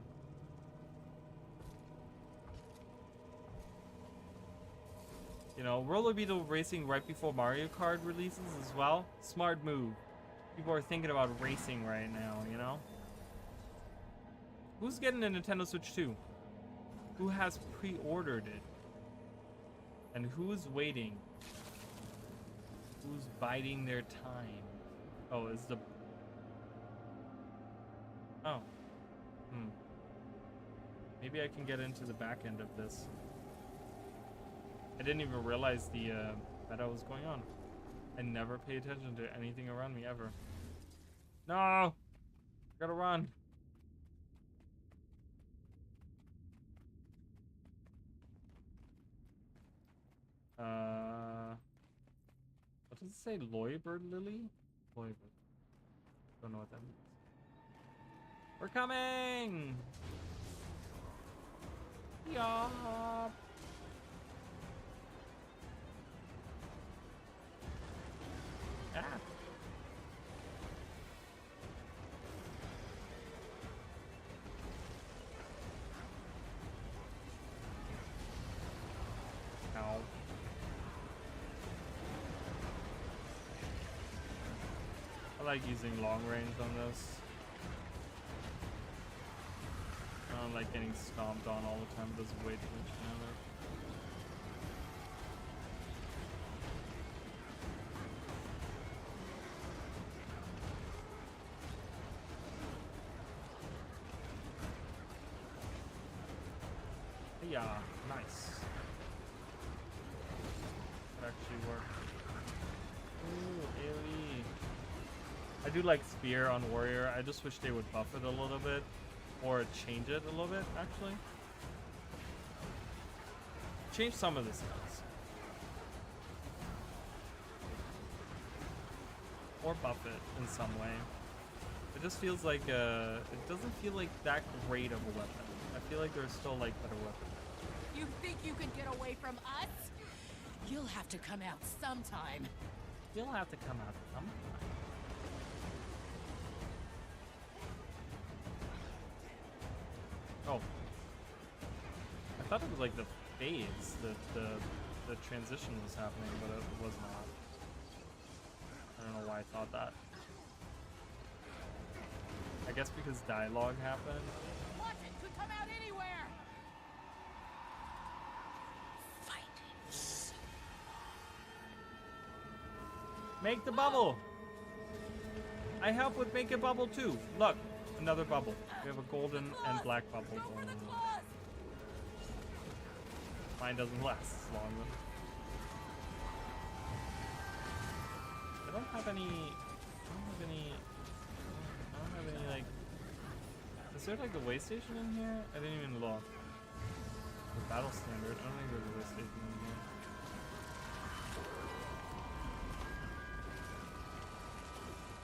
You know, roller beetle racing right before Mario Kart releases as well. Smart move. People are thinking about racing right now, you know? Who's getting a Nintendo Switch 2? Who has pre-ordered it? And who's waiting? Who's biding their time? Oh, is the... Oh. Maybe I can get into the back end of this. I didn't even realize the meta was going on. I never pay attention to anything around me ever. No! I gotta run. What does it say? Loybird Lily? Loybird. Don't know what that means. We're coming! Yup! Ah! Ow. I like using long range on this. I don't like getting stomped on all the time. It does way too much damage. Yeah, nice. That actually worked. Ooh, AoE. I do like Spear on Warrior. I just wish they would buff it a little bit. Or change it a little bit, actually. Change some of the skills. Or buff it in some way. It just feels like, it doesn't feel like that great of a weapon. I feel like there's still like better weapons. You think you can get away from us? You'll have to come out sometime. You'll have to come out sometime. Oh. I thought it was like the phase that the transition was happening, but it was not. I don't know why I thought that. I guess because dialogue happened. Watch it! Could come out anywhere! Make the bubble! I help with make a bubble too. Look, another bubble. We have a golden and black bubble going on. Mine doesn't last as long though. I don't have any like, is there like a way station in here? I didn't even look. The battle standard, I don't think there's a way station in here.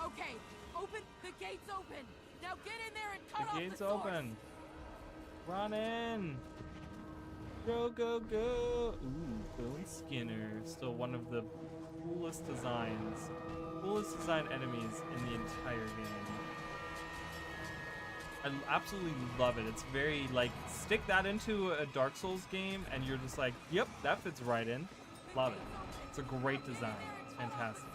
Okay, open the gates open. Now get in there and cut off the The gate's source. open. Run in. Go, go, go. Ooh, Bone Skinner. Still one of the coolest designs. Coolest designed enemies in the entire game. I absolutely love it. It's very, like, stick that into a Dark Souls game and you're just like, yep, that fits right in. Love it. It's a great design. It's fantastic.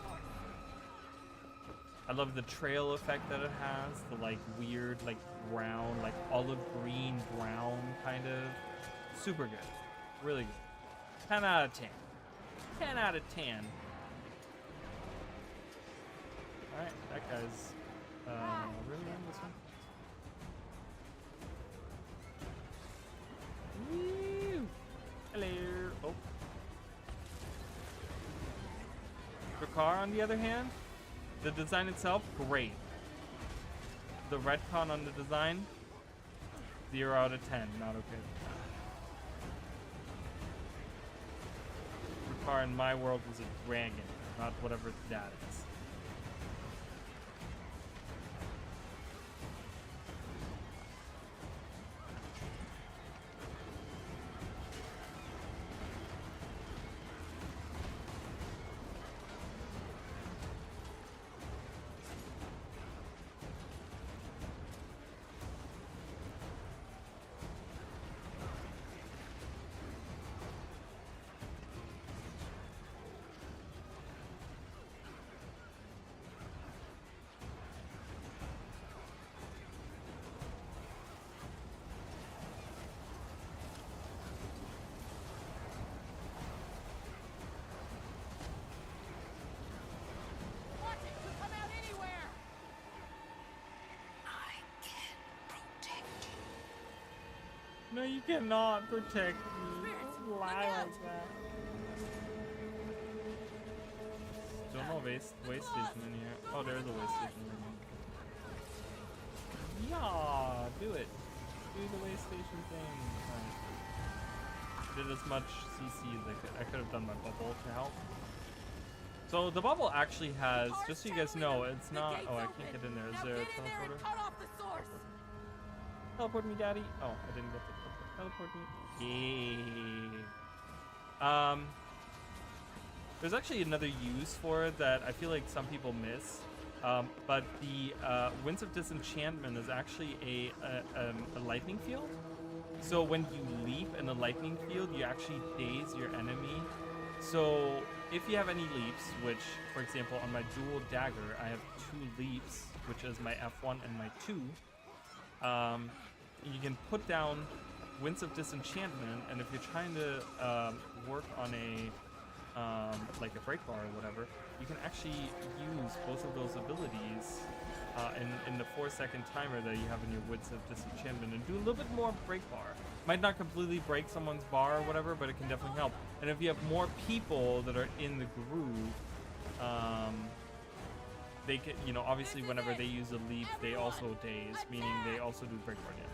I love the trail effect that it has. The, like, weird, like, brown, like, olive green brown kind of. Super good. Really good. 10 out of 10. 10 out of 10. Alright, that guy's really on this one. Woo! Hello. Oh. The car, on the other hand, the design itself, great. The retcon on the design, 0 out of 10. Not okay. The car in my world was a dragon, not whatever that is. No, you cannot protect me. Don't lie like that. Still no way station in here. Oh, there's a way station in here. Yeah, do it. Do the way station thing. Right. Did as much CC as I could. I could have done my bubble to help. So the bubble actually has, just so you guys know, it's not. Oh, I can't get in there. Is there a teleporter? Teleport me, daddy. Oh, I didn't get the teleport me. Yeah. There's actually another use for it that I feel like some people miss. But the Winds of Disenchantment is actually a lightning field. So when you leap in a lightning field, you actually daze your enemy. So if you have any leaps, which, for example, on my dual dagger, I have 2 leaps, which is my F1 and my 2. You can put down Winds of Disenchantment, and if you're trying to work on a like a break bar or whatever, you can actually use both of those abilities in the 4-second timer that you have in your Winds of Disenchantment and do a little bit more break bar. Might not completely break someone's bar or whatever, but it can definitely help. And if you have more people that are in the groove, they can, you know, obviously whenever they use a leap, they also daze, meaning they also do break bar damage.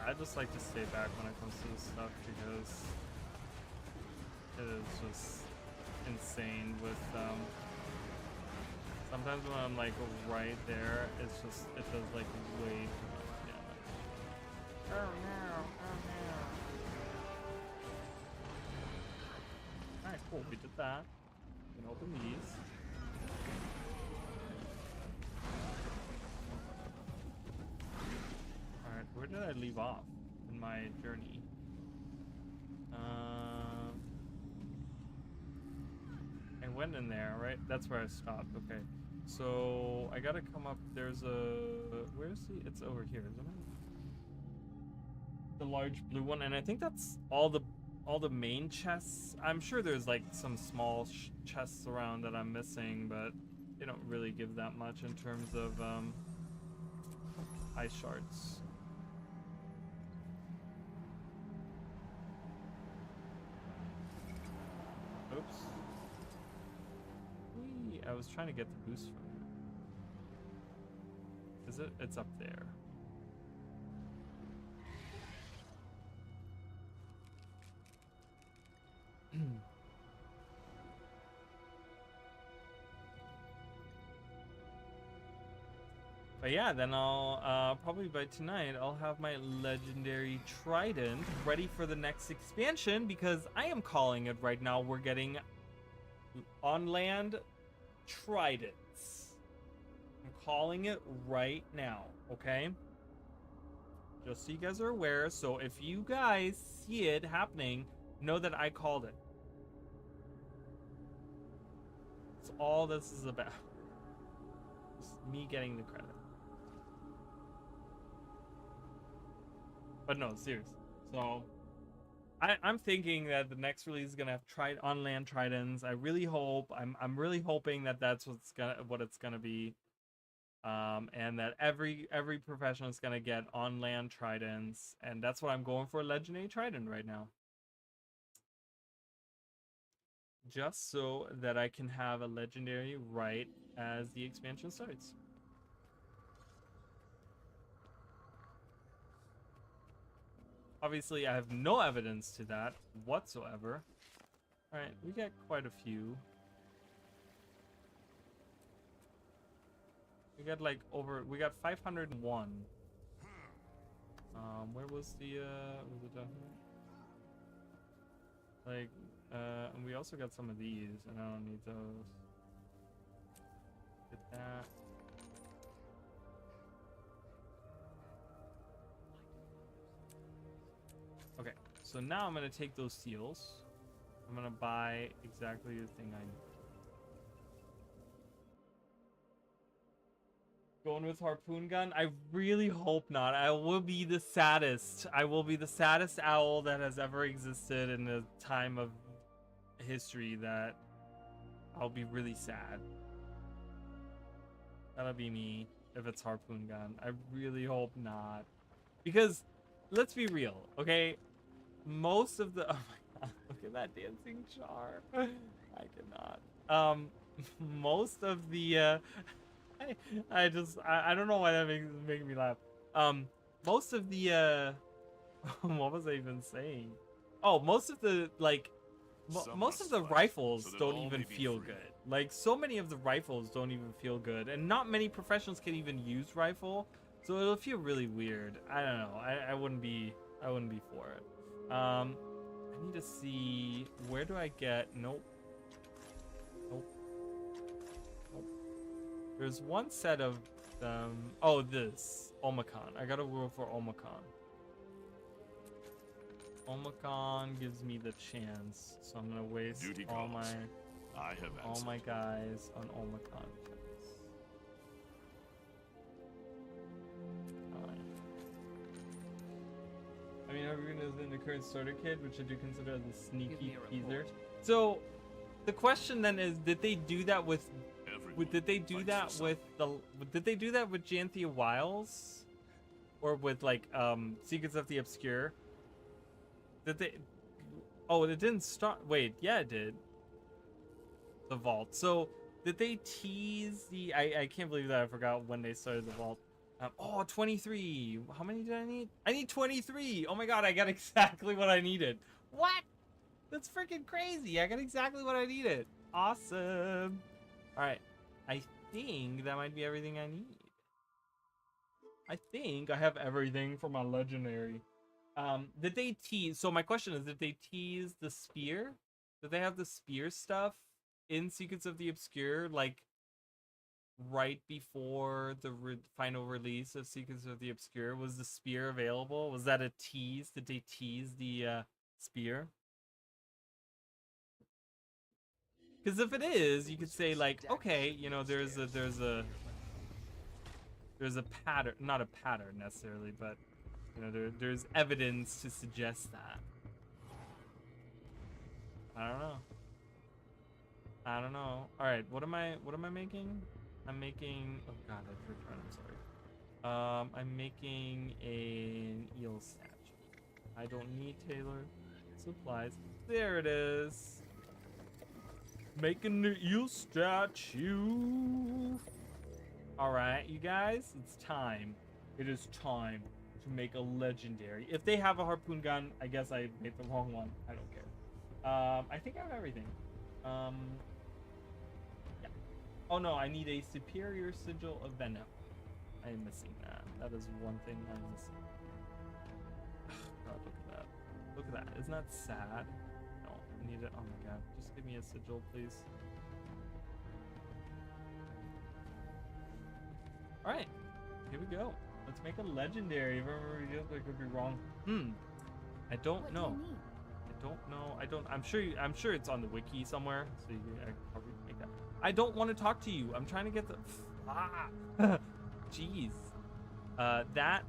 I just like to stay back when it comes to this stuff because it is just insane with sometimes when I'm like right there, it's just, it does like way too much damage. Oh no, oh no. Alright, cool, we did that. We can open these. Alright, where did I leave off in my journey? I went in there, right? That's where I stopped. Okay. So I gotta come up. There's a, where's the, it's over here, isn't it? The large blue one, and I think that's all the main chests. I'm sure there's like some small chests around that I'm missing, but they don't really give that much in terms of ice shards. Oops. Whee! I was trying to get the boost from it. Is it? It's up there. But yeah, then I'll probably by tonight I'll have my legendary trident ready for the next expansion, because I am calling it right now. We're getting on land tridents. I'm calling it right now, okay? Just so you guys are aware. So if you guys see it happening, know that I called it. That's all this is about. Just me getting the credit. But no, serious. So I'm thinking that the next release is gonna have on-land tridents. I really hope. I'm really hoping that that's what it's gonna be, and that every professional is gonna get on-land tridents, and that's what I'm going for, legendary trident right now. Just so that I can have a legendary right as the expansion starts. Obviously, I have no evidence to that whatsoever. Alright, we got quite a few. We got like we got 501. Where was the, was it down here? Like, and we also got some of these, and I don't need those. Get that. Okay, so now I'm gonna take those seals. I'm gonna buy exactly the thing I need. Going with harpoon gun? I really hope not. I will be the saddest. I will be the saddest owl that has ever existed in the time of history. That I'll be really sad. That'll be me if it's harpoon gun. I really hope not. Because let's be real, okay? Most of the, oh my god, look at that dancing char. I cannot. Most of the I don't know why that makes me laugh. Most of the what was I even saying? Oh, most of the like most of the rifles don't even feel good. Like, so many of the rifles don't even feel good, and not many professionals can even use rifle, so it'll feel really weird. I don't know. I wouldn't be for it. I need to see, where do I get, nope. There's one set of oh, this Omicron. I gotta go for Omicron. Omicron gives me the chance, so I'm gonna waste all my guys on Omicron. I mean, everyone is in the current starter kit, which I do consider as a sneaky teaser. So, the question then is, did they do that with did they do that with Janthia Wiles, or with like Secrets of the Obscure? Did they? Oh, it didn't start. Wait, yeah, it did. The vault. So did they tease the? I can't believe that I forgot when they started the vault. Oh, 23. How many did I need? I need 23. Oh my god, I got exactly what I needed. What? That's freaking crazy. I got exactly what I needed. Awesome. All right. I think that might be everything I need. I think I have everything for my legendary. Did they tease? So my question is, did they tease the spear? Did they have the spear stuff in Secrets of the Obscure, like right before the final release of Secrets of the Obscure? Was the spear available? Was that a tease? Did they tease the spear? Because if it is, you could say like, okay, you know, there's a pattern, not a pattern necessarily, but you know, there's evidence to suggest that. I don't know. I don't know. All right, what am I making? I'm making, oh god, I forgot, I'm sorry. I'm making an eel statue. I don't need Taylor supplies. There it is. Making the eel statue. All right, you guys, it's time. It is time to make a legendary. If they have a harpoon gun, I guess I made the wrong one. I don't care. I think I have everything. Yeah. Oh no, I need a superior sigil of venom. I am missing that. That is one thing I'm missing. God, look at that. Look at that. Isn't that sad? No, I need it. Oh my god. Just give me a sigil, please. Alright. Here we go. Let's make a legendary. If I remember, I could be wrong. I don't know. I'm sure it's on the wiki somewhere. So you can probably make that. I don't want to talk to you. I'm trying to get the jeez. That,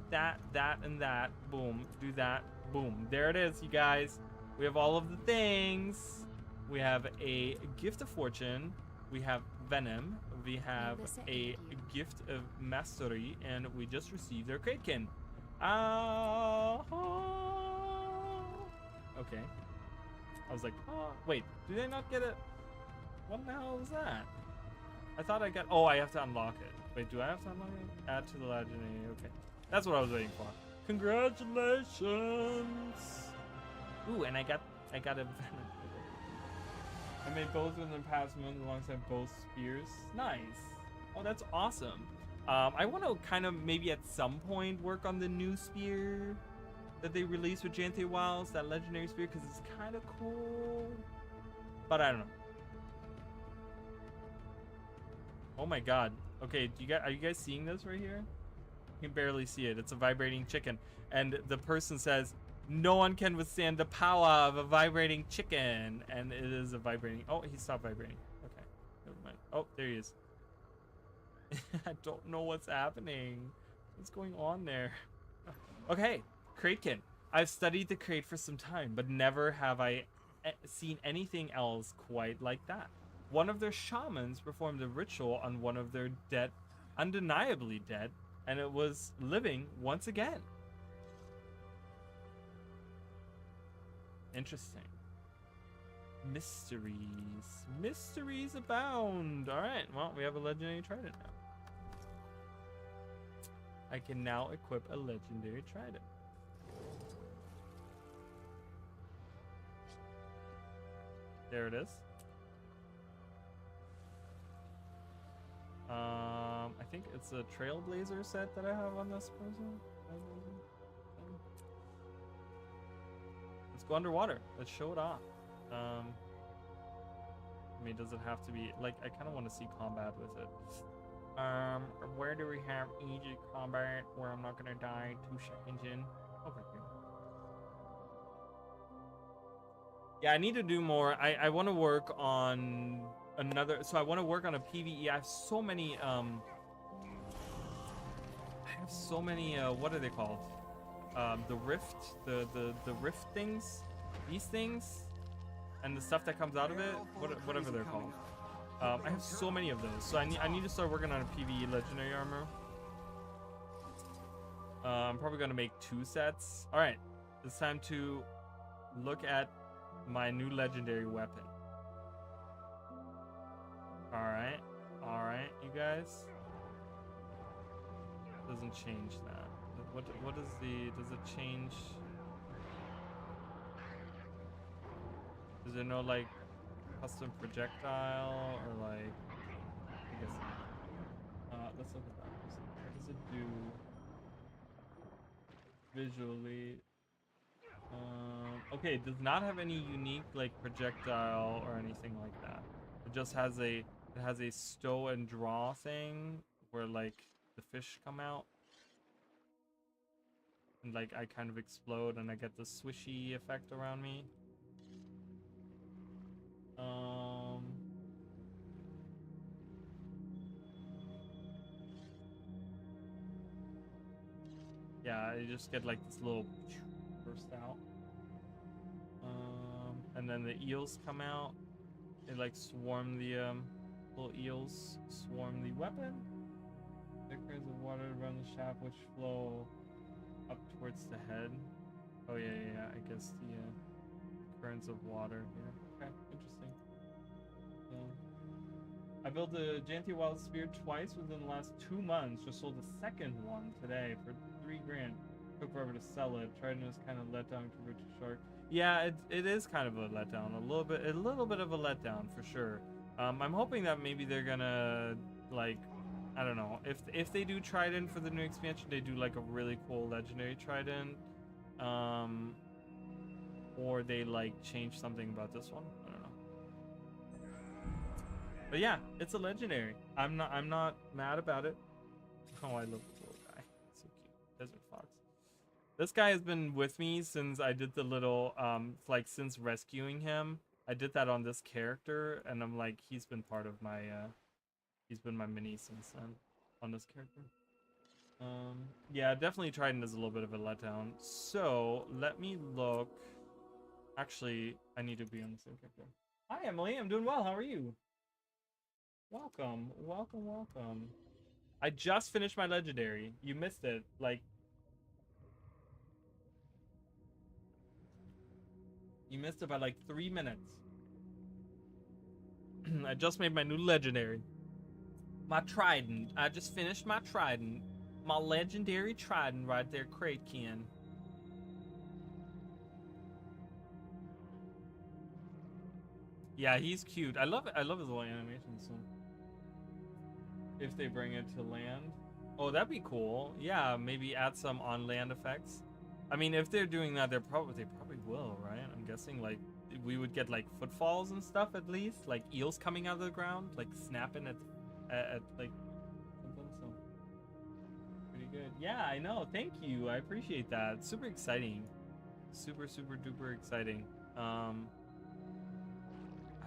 and that. Boom. Do that. Boom. There it is, you guys. We have all of the things. We have a gift of fortune. We have venom. We have a gift of mastery, and we just received our Kraken. Okay. I was like, oh, wait, do they not get it? What the hell is that? I thought I got, oh, I have to unlock it. Wait, do I have to unlock it? Add to the legendary, okay. That's what I was waiting for. Congratulations! Ooh, and I got a venom. I made both in the past month alongside both spears. Nice. Oh, that's awesome. I want to kind of maybe at some point work on the new spear that they released with Jante Wilds, that legendary spear, because it's kind of cool. But I don't know. Oh my god. Okay, are you guys seeing this right here? You can barely see it. It's a vibrating chicken. And the person says, no one can withstand the power of a vibrating chicken. And it is a vibrating. Oh, he stopped vibrating. Okay, never mind. Oh, there he is. I don't know what's happening. What's going on there? Okay, Kraken. I've studied the crate for some time, but never have I seen anything else quite like that. One of their shamans performed a ritual on one of their dead, undeniably dead, and it was living once again. Interesting. Mysteries. Mysteries abound. All right, well, we have a legendary trident now. I can now equip a legendary trident. There it is. I think it's a Trailblazer set that I have on this person. Let's go underwater. Let's show it off. I mean, does it have to be like? I kind of want to see combat with it. Where do we have easy combat where I'm not gonna die 2 seconds in? Over here. Yeah, I need to do more. I want to work on another. So I want to work on a PvE. I have so many. What are they called? The rift, the rift things, these things, and the stuff that comes out of it. Whatever they're called. I have so many of those, so I need to start working on a PvE legendary armor. I'm probably gonna make 2 sets. All right, it's time to look at my new legendary weapon. All right, you guys. doesn't change that. What is the, does it change? Is there no like custom projectile or like, I guess not. Let's look at that. What does it do visually? Okay, it does not have any unique like projectile or anything like that. It just has a, it has a stow and draw thing where like the fish come out and like I kind of explode and I get the swishy effect around me. Yeah, you just get like this little burst out. And then the eels come out. They like swarm the little eels, swarm the weapon. The currents of water around the shaft which flow up towards the head. Oh yeah, I guess the currents of water. Yeah, okay, interesting. I built a Janty Wild Spear twice within the last 2 months. Just sold the second one today for $3 grand. Took forever to sell it. Trident is kind of let down to Richard Shark. Yeah, it is kind of a letdown. A little bit of a letdown for sure. I'm hoping that maybe they're gonna like, I don't know, if they do Trident for the new expansion, they do like a really cool legendary Trident, or they like change something about this one. I don't know. But yeah, it's a legendary. I'm not mad about it. Oh, I love this little guy. So cute. Desert Fox. This guy has been with me since I did the little like since rescuing him. I did that on this character, and I'm like, he's been part of my he's been my mini since then on this character. Yeah, definitely Trident is a little bit of a letdown. So let me look. Actually, I need to be on the same character. Hi Emily, I'm doing well. How are you? Welcome. I just finished my legendary. You missed it. Like, you missed it by like 3 minutes. I just made my new legendary. My Trident. I just finished my Trident. My legendary Trident right there, Kraken. Yeah, he's cute. I love his little animation. So if they bring it to land, oh, that'd be cool. Yeah, maybe add some on land effects. I mean, if they're doing that, they probably will, right? I'm guessing like we would get like footfalls and stuff at least, like eels coming out of the ground, like snapping at like something. So pretty good. Yeah, I know. Thank you. I appreciate that. Super exciting. Super duper exciting. I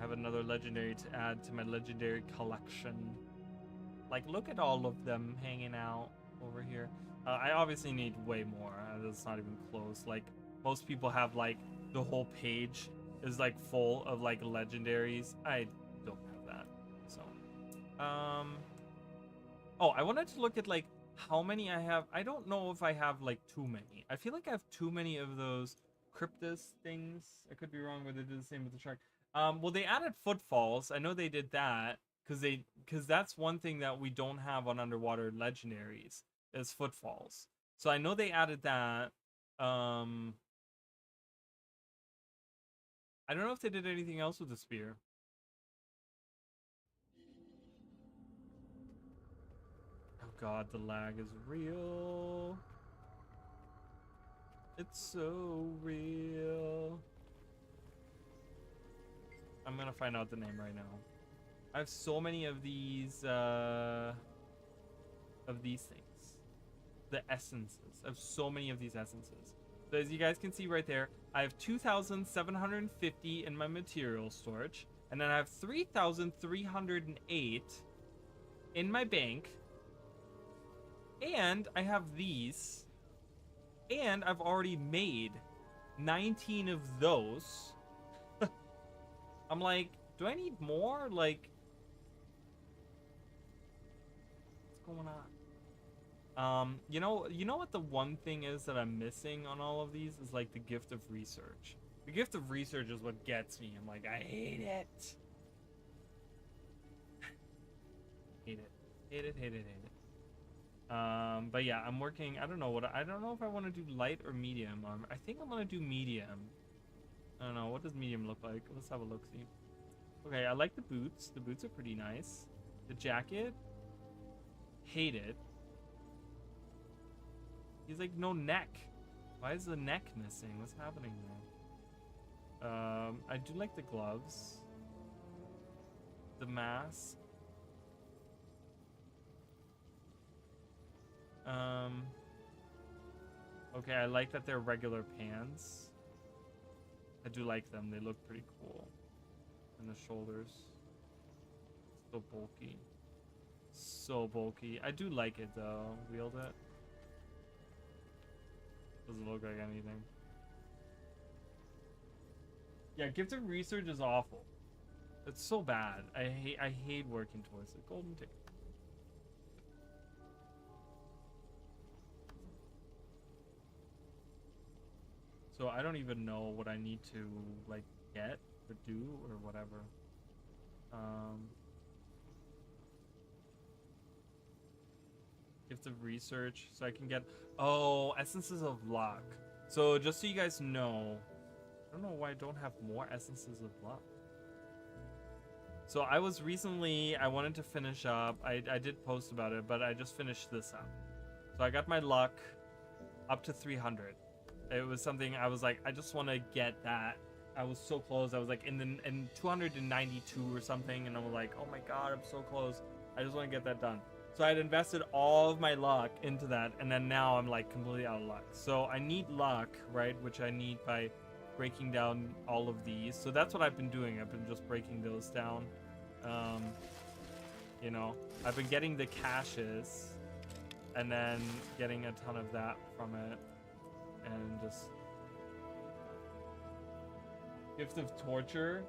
have another legendary to add to my legendary collection. Like, look at all of them hanging out over here. I obviously need way more. That's not even close. Like, most people have like the whole page is like full of like legendaries. I don't have that. So, oh, I wanted to look at like how many I have. I don't know if I have like too many. I feel like I have too many of those cryptus things. I could be wrong, but they did the same with the shark. Well, they added footfalls. I know they did that because that's one thing that we don't have on underwater legendaries is footfalls. So I know they added that. I don't know if they did anything else with the spear. Oh god, the lag is real. It's so real. I'm gonna find out the name right now. I have so many of these things. The essences. I have so many of these essences. So as you guys can see right there, I have 2,750 in my material storage, and then I have 3,308 in my bank, and I have these, and I've already made 19 of those. I'm like, do I need more? Like, what's going on? You know what the one thing is that I'm missing on all of these is like the gift of research. The gift of research is what gets me. I'm like, I hate it. Hate it. But yeah, I'm working. I don't know if I want to do light or medium armor. I think I'm gonna do medium. I don't know. What does medium look like? Let's have a look. See. Okay, I like the boots. The boots are pretty nice. The jacket, hate it. He's like no neck. Why is the neck missing? What's happening there? I do like the gloves. The mask. Okay, I like that they're regular pants. I do like them. They look pretty cool. And the shoulders. So bulky. So bulky. I do like it though. Wield it. Doesn't look like anything. Yeah, gifted research is awful. It's so bad. I hate working towards it. Golden ticket. So I don't even know what I need to like get or do or whatever. Gift of research, so I can get essences of luck. So just so you guys know, I don't know why I don't have more essences of luck. So I wanted to finish up. I did post about it, but I just finished this up. So I got my luck up to 300. It was something I was like, I just want to get that. I was so close. I was like in 292 or something, and I was like, oh my god, I'm so close. I just want to get that done. So I had invested all of my luck into that, and then now I'm like completely out of luck. So I need luck, right? Which I need by breaking down all of these. So that's what I've been doing. I've been just breaking those down. You know, I've been getting the caches and then getting a ton of that from it. And just gift of torture,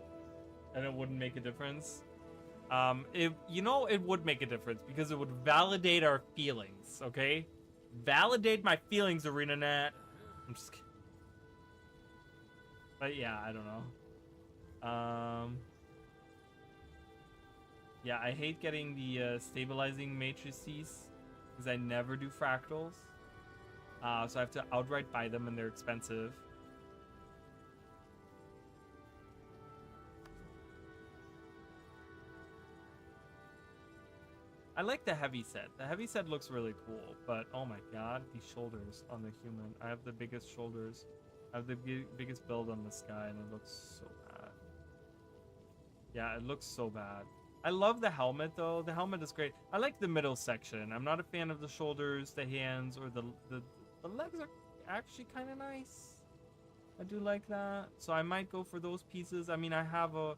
and it wouldn't make a difference. It would make a difference because it would validate our feelings. Okay, validate my feelings, ArenaNet. I'm just kidding. But yeah, I don't know. Yeah, I hate getting the stabilizing matrices because I never do fractals. So I have to outright buy them, and they're expensive. I like the heavy set. The heavy set looks really cool, but oh my god, these shoulders on the human. I have the biggest shoulders. I have the biggest build on this guy, and it looks so bad. Yeah, it looks so bad. I love the helmet, though. The helmet is great. I like the middle section. I'm not a fan of the shoulders, the hands, or the legs are actually kind of nice. I do like that. So I might go for those pieces. I mean, I have a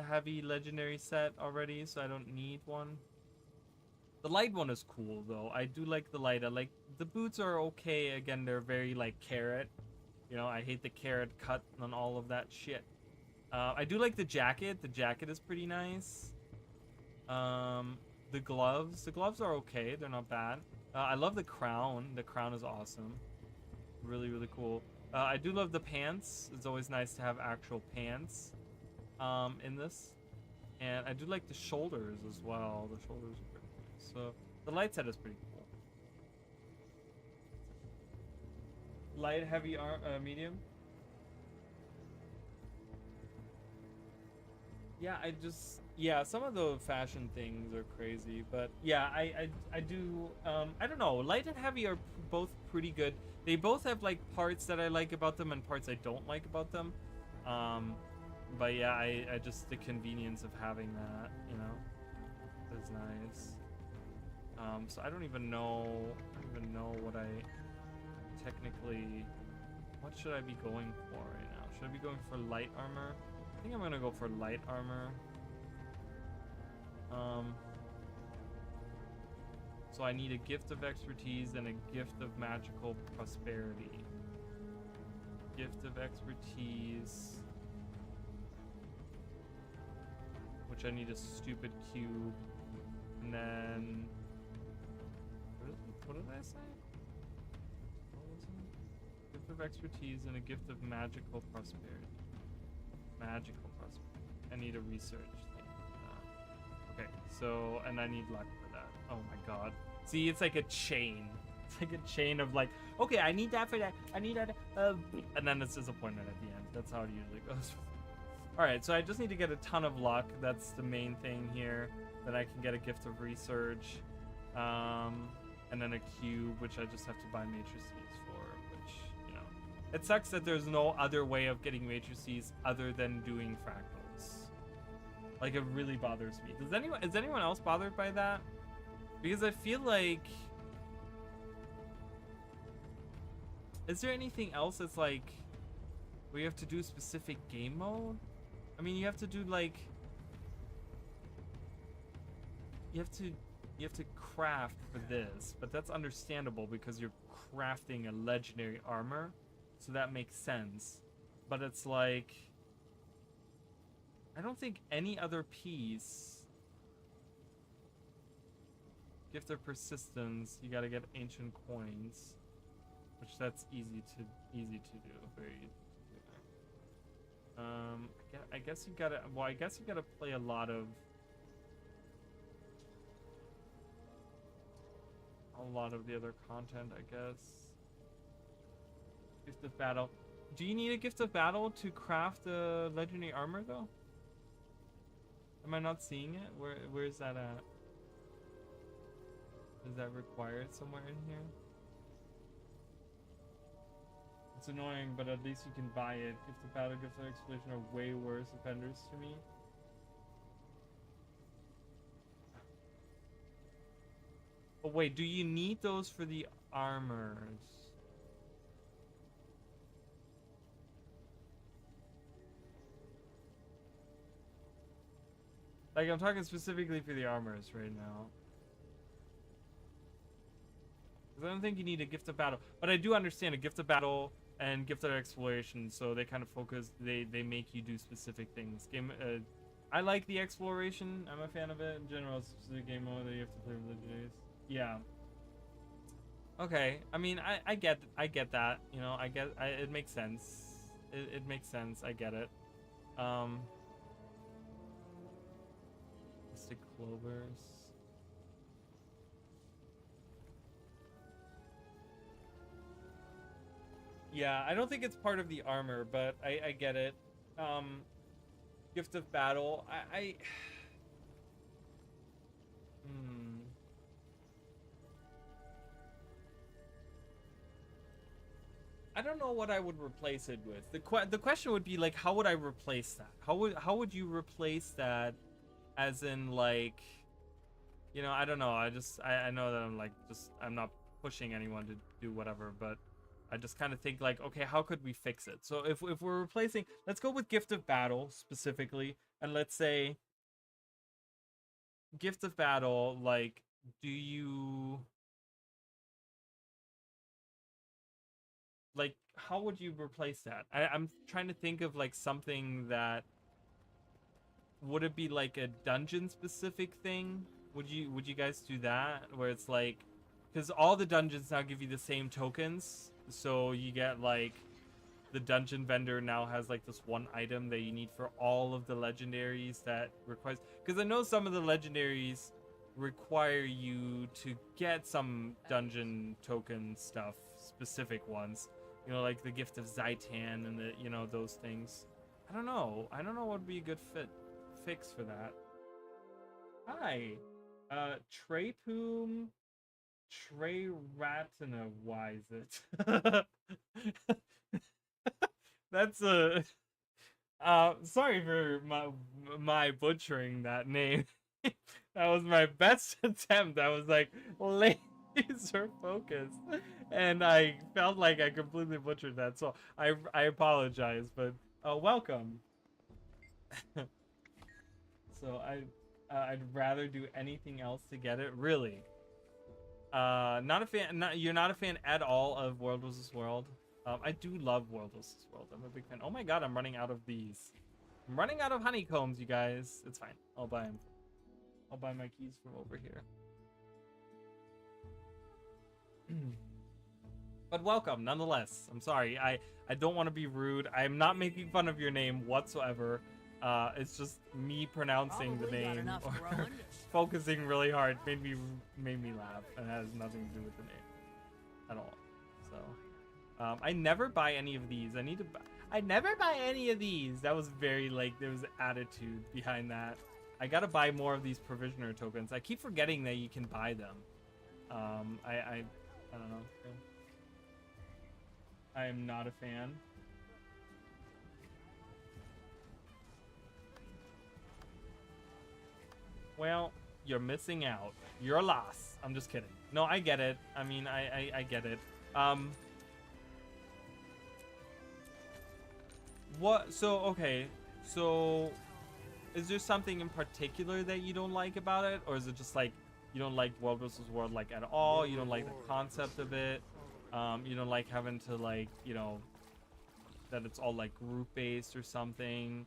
heavy legendary set already, so I don't need one. The light one is cool, though. I do like the light. I like the boots are okay. Again, they're very like carrot. You know, I hate the carrot cut on all of that shit. I do like the jacket. The jacket is pretty nice. The gloves are okay. They're not bad. I love the crown. The crown is awesome. Really, really cool. I do love the pants. It's always nice to have actual pants in this. And I do like the shoulders as well. The shoulders are pretty nice. So the light set is pretty cool. Light, heavy, medium. Yeah, some of the fashion things are crazy, but yeah, I do, I don't know, light and heavy are both pretty good. They both have like parts that I like about them and parts I don't like about them. But yeah, I just, the convenience of having that, you know, is nice. So I don't even know what I technically, what should I be going for right now? Should I be going for light armor? I think I'm gonna go for light armor. So I need a gift of expertise and a gift of magical prosperity. Gift of expertise, which I need a stupid cube, and then what did I say? What was it? Gift of expertise and a gift of magical prosperity. Magical prosperity. I need a research thing. Okay, so, and I need luck for that. Oh my god. See, it's like a chain. It's like a chain of like, okay, I need that for that. I need that. And then it's disappointment at the end. That's how it usually goes. All right, so I just need to get a ton of luck. That's the main thing here. Then I can get a gift of research. And then a cube, which I just have to buy matrices for, which, you know. It sucks that there's no other way of getting matrices other than doing fractals. Like, it really bothers me. Is anyone else bothered by that? Because I feel like... Is there anything else that's like... where you have to do specific game mode? I mean, you have to do like... You have to craft for this, but that's understandable because you're crafting a legendary armor, so that makes sense. But it's like, I don't think any other piece. Gift of persistence, you gotta get ancient coins, which that's easy to do, very easy to do. I guess you gotta. Well, I guess you gotta play a lot of the other content, I guess. Gift of battle. Do you need a gift of battle to craft a legendary armor though? Am I not seeing it? Where is that at? Is that required somewhere in here? It's annoying, but at least you can buy it. Gift of battle, gift of exploration are way worse offenders to me. Oh wait, do you need those for the armors? Like, I'm talking specifically for the armors right now. Because I don't think you need a gift of battle. But I do understand a gift of battle and gift of exploration, so they kind of focus, they make you do specific things. I like the exploration. I'm a fan of it. In general, it's a game mode that you have to play with legendaries. Yeah. Okay. I mean, I get that. You know, it makes sense. It makes sense. I get it. Mystic clovers. Yeah, I don't think it's part of the armor, but I get it. Gift of battle. I don't know what I would replace it with. The question would be like, how would I replace that? How would you replace that? As in, like, you know, I don't know. I know that I'm not pushing anyone to do whatever, but I just kind of think like, okay, how could we fix it? So if we're replacing, let's go with gift of battle specifically, and let's say gift of battle, like, do you like, how would you replace that? I'm trying to think of like something that, would it be like a dungeon specific thing? Would you guys do that where it's like, because all the dungeons now give you the same tokens, so you get like, the dungeon vendor now has like this one item that you need for all of the legendaries that requires, because I know some of the legendaries require you to get some dungeon token stuff, specific ones, you know, like the gift of Zaitan and the, you know, those things. I don't know what would be a good fix for that. Hi, Trey Poom, Trey Ratina, why is it? That's a sorry for my butchering that name. That was my best attempt. I was like laser focused, and I felt like I completely butchered that, so I apologize, but welcome. So I'd rather do anything else to get it. Really? Not a fan. You're not a fan at all of World vs. World. I do love World vs. World. I'm a big fan. Oh my god, I'm running out of these. I'm running out of honeycombs, you guys. It's fine. I'll buy them. I'll buy my keys from over here. But welcome, nonetheless. I'm sorry. I don't want to be rude. I'm not making fun of your name whatsoever. It's just me pronouncing the Probably got name enough or growing. focusing really hard made me laugh, and it has nothing to do with the name at all. So I never buy any of these. I never buy any of these. That was very like, there was attitude behind that. I gotta buy more of these provisioner tokens. I keep forgetting that you can buy them. I don't know. I am not a fan. Well, you're missing out. You're a loss. I'm just kidding. No, I get it. I mean, I get it. What? So, okay. So, is there something in particular that you don't like about it? Or is it just like, you don't like World vs. World like at all? You don't like the concept of it? You don't like having to like, you know, that it's all like group based or something?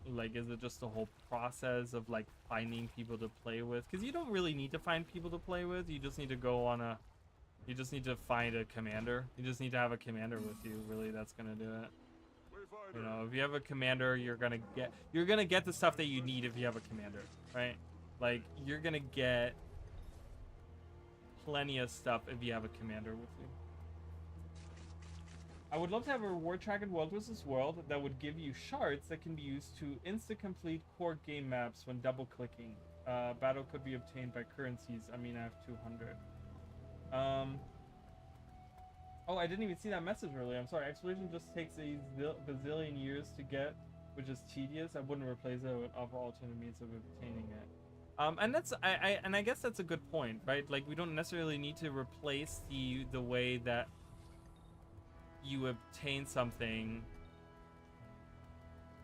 Like, is it just the whole process of like finding people to play with? Because you don't really need to find people to play with. You just need to go on a, you just need to find a commander. You just need to have a commander with you. Really, that's gonna do it. You know, if you have a commander, you're gonna get the stuff that you need if you have a commander, right? Like, you're gonna get plenty of stuff if you have a commander with you. I would love to have a reward track in World vs. World that would give you shards that can be used to insta-complete core game maps when double-clicking. Battle could be obtained by currencies. I mean, I have 200. Oh, I didn't even see that message earlier. I'm sorry. Exploration just takes a bazillion years to get, which is tedious. I wouldn't replace it with other alternate means of obtaining it. And that's I guess that's a good point, right? Like, we don't necessarily need to replace the way that you obtain something,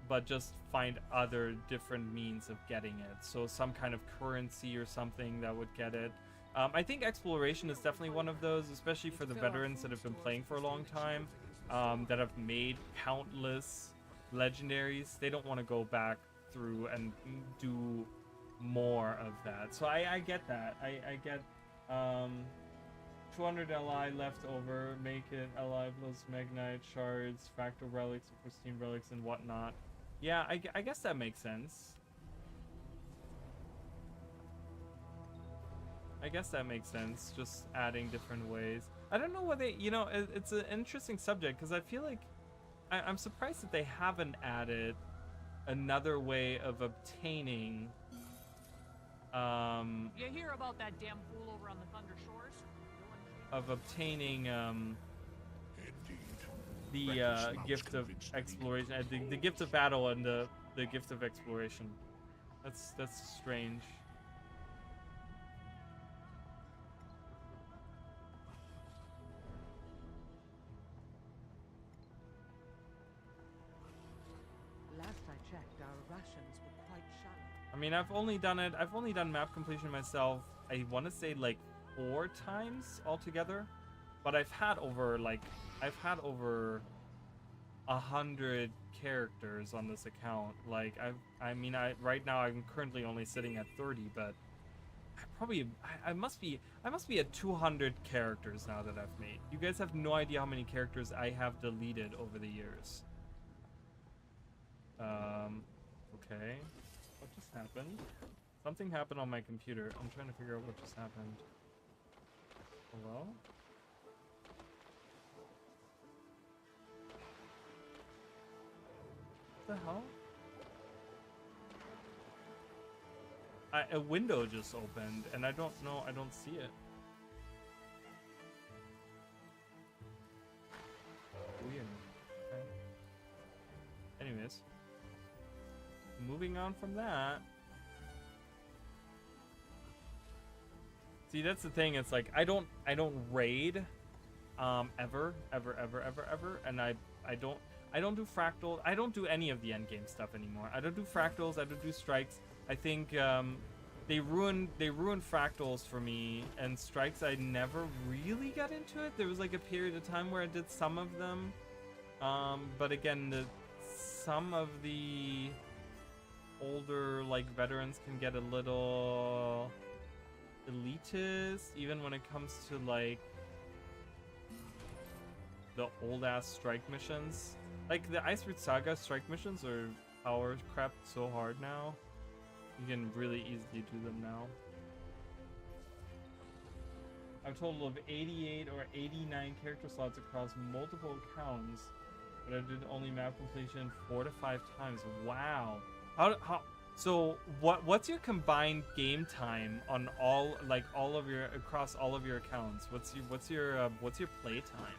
but just find other different means of getting it. So some kind of currency or something that would get it. I think exploration is definitely one of those, especially for the veterans that have been playing for a long time, that have made countless legendaries. They don't want to go back through and do more of that. So I get that. I get 200 Li left over, make it Li plus Magnite, shards, fractal relics, pristine relics, and whatnot. Yeah, I guess that makes sense. I guess that makes sense, just adding different ways. I don't know what they, you know, it's an interesting subject, because I feel like I'm surprised that they haven't added another way of obtaining You hear about that damn fool over on the Thunder Shores? of obtaining the gift of exploration, the gift of battle, and the gift of exploration. That's strange. Last I checked, our rations were quite shallow. I mean, I've only done map completion myself, I want to say like 4 times altogether, but I've had over 100 characters on this account. Like, right now I'm currently only sitting at 30, but I must be at 200 characters now that I've made. You guys have no idea how many characters I have deleted over the years. Okay. What just happened? Something happened on my computer. I'm trying to figure out what just happened. Hello? What the hell? A window just opened, and I don't see it. Weird. Okay. Anyways. Moving on from that. See, that's the thing. It's like I don't raid ever, and I don't do fractal. I don't do any of the endgame stuff anymore. I don't do fractals. I don't do strikes. I think they ruined fractals for me, and strikes I never really got into it. There was like a period of time where I did some of them, but again, some of the older like veterans can get a little elitist, even when it comes to like the old ass strike missions. Like the Ice Root Saga strike missions are power crept so hard now. You can really easily do them now. A total of 88 or 89 character slots across multiple accounts, but I did only map completion 4 to 5 times. Wow. How so what's your combined game time on all of your across all of your accounts? What's your play time?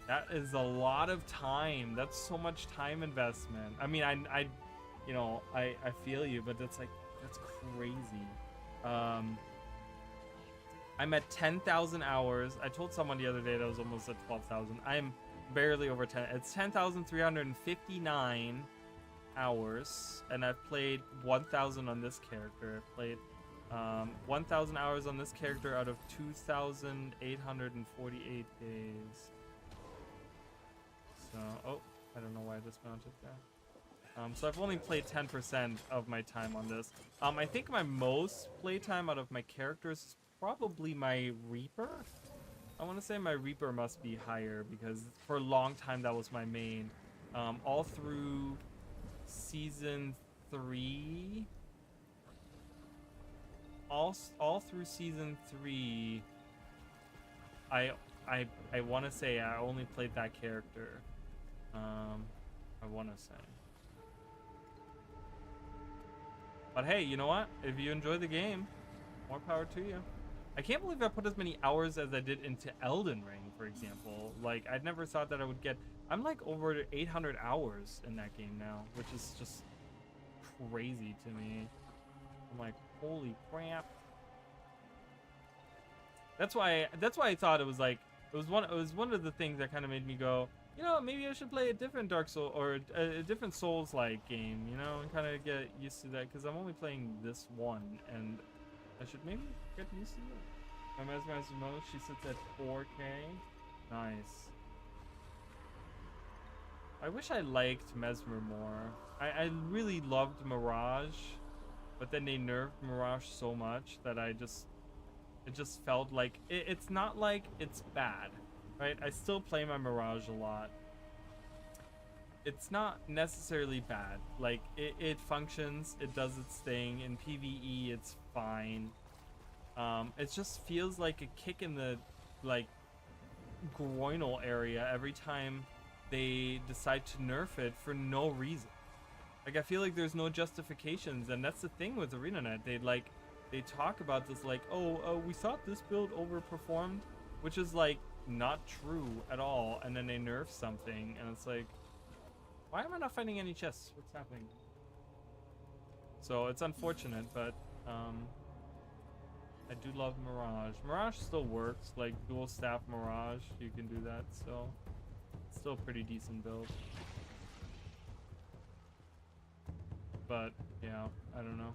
That is a lot of time. That's so much time investment. I mean, I feel you, but that's crazy. I'm at 10,000 hours. I told someone the other day that I was almost at 12,000. I'm barely over 10. It's 10,359 hours, and I've played 1,000 on this character. I've played 1,000 hours on this character out of 2,848 days. So, oh, I don't know why this mounted there. So I've only played 10% of my time on this. I think my most playtime out of my characters is probably my Reaper. I want to say my Reaper must be higher because for a long time that was my main. All through season 3. All through season 3. I want to say I only played that character. I want to say. But hey, you know what? If you enjoy the game, more power to you. I can't believe I put as many hours as I did into Elden Ring, for example. Like, I'd never thought that I would get... I'm like over 800 hours in that game now, which is just crazy to me. I'm like, holy crap. That's why I thought it was like... It was one of the things that kind of made me go, you know, maybe I should play a different Dark Souls or a different Souls-like game, you know, and kind of get used to that, because I'm only playing this one, and I should maybe get used to it. My mesmerized most, she sits at 4K. Nice. I wish I liked Mesmer more. I really loved Mirage, but then they nerfed Mirage so much that it just felt like it's not like it's bad. Right, I still play my Mirage a lot. It's not necessarily bad. Like, it functions, it does its thing. In PvE, it's fine. It just feels like a kick in the, like, groinal area every time they decide to nerf it for no reason. Like, I feel like there's no justifications, and that's the thing with ArenaNet. They talk about this like, oh, we thought this build overperformed, which is like, not true at all, and then they nerf something and it's like, why am I not finding any chests? What's happening? So it's unfortunate, but I do love Mirage. Mirage still works, like dual staff Mirage, you can do that, so it's still a pretty decent build. But yeah, I don't know.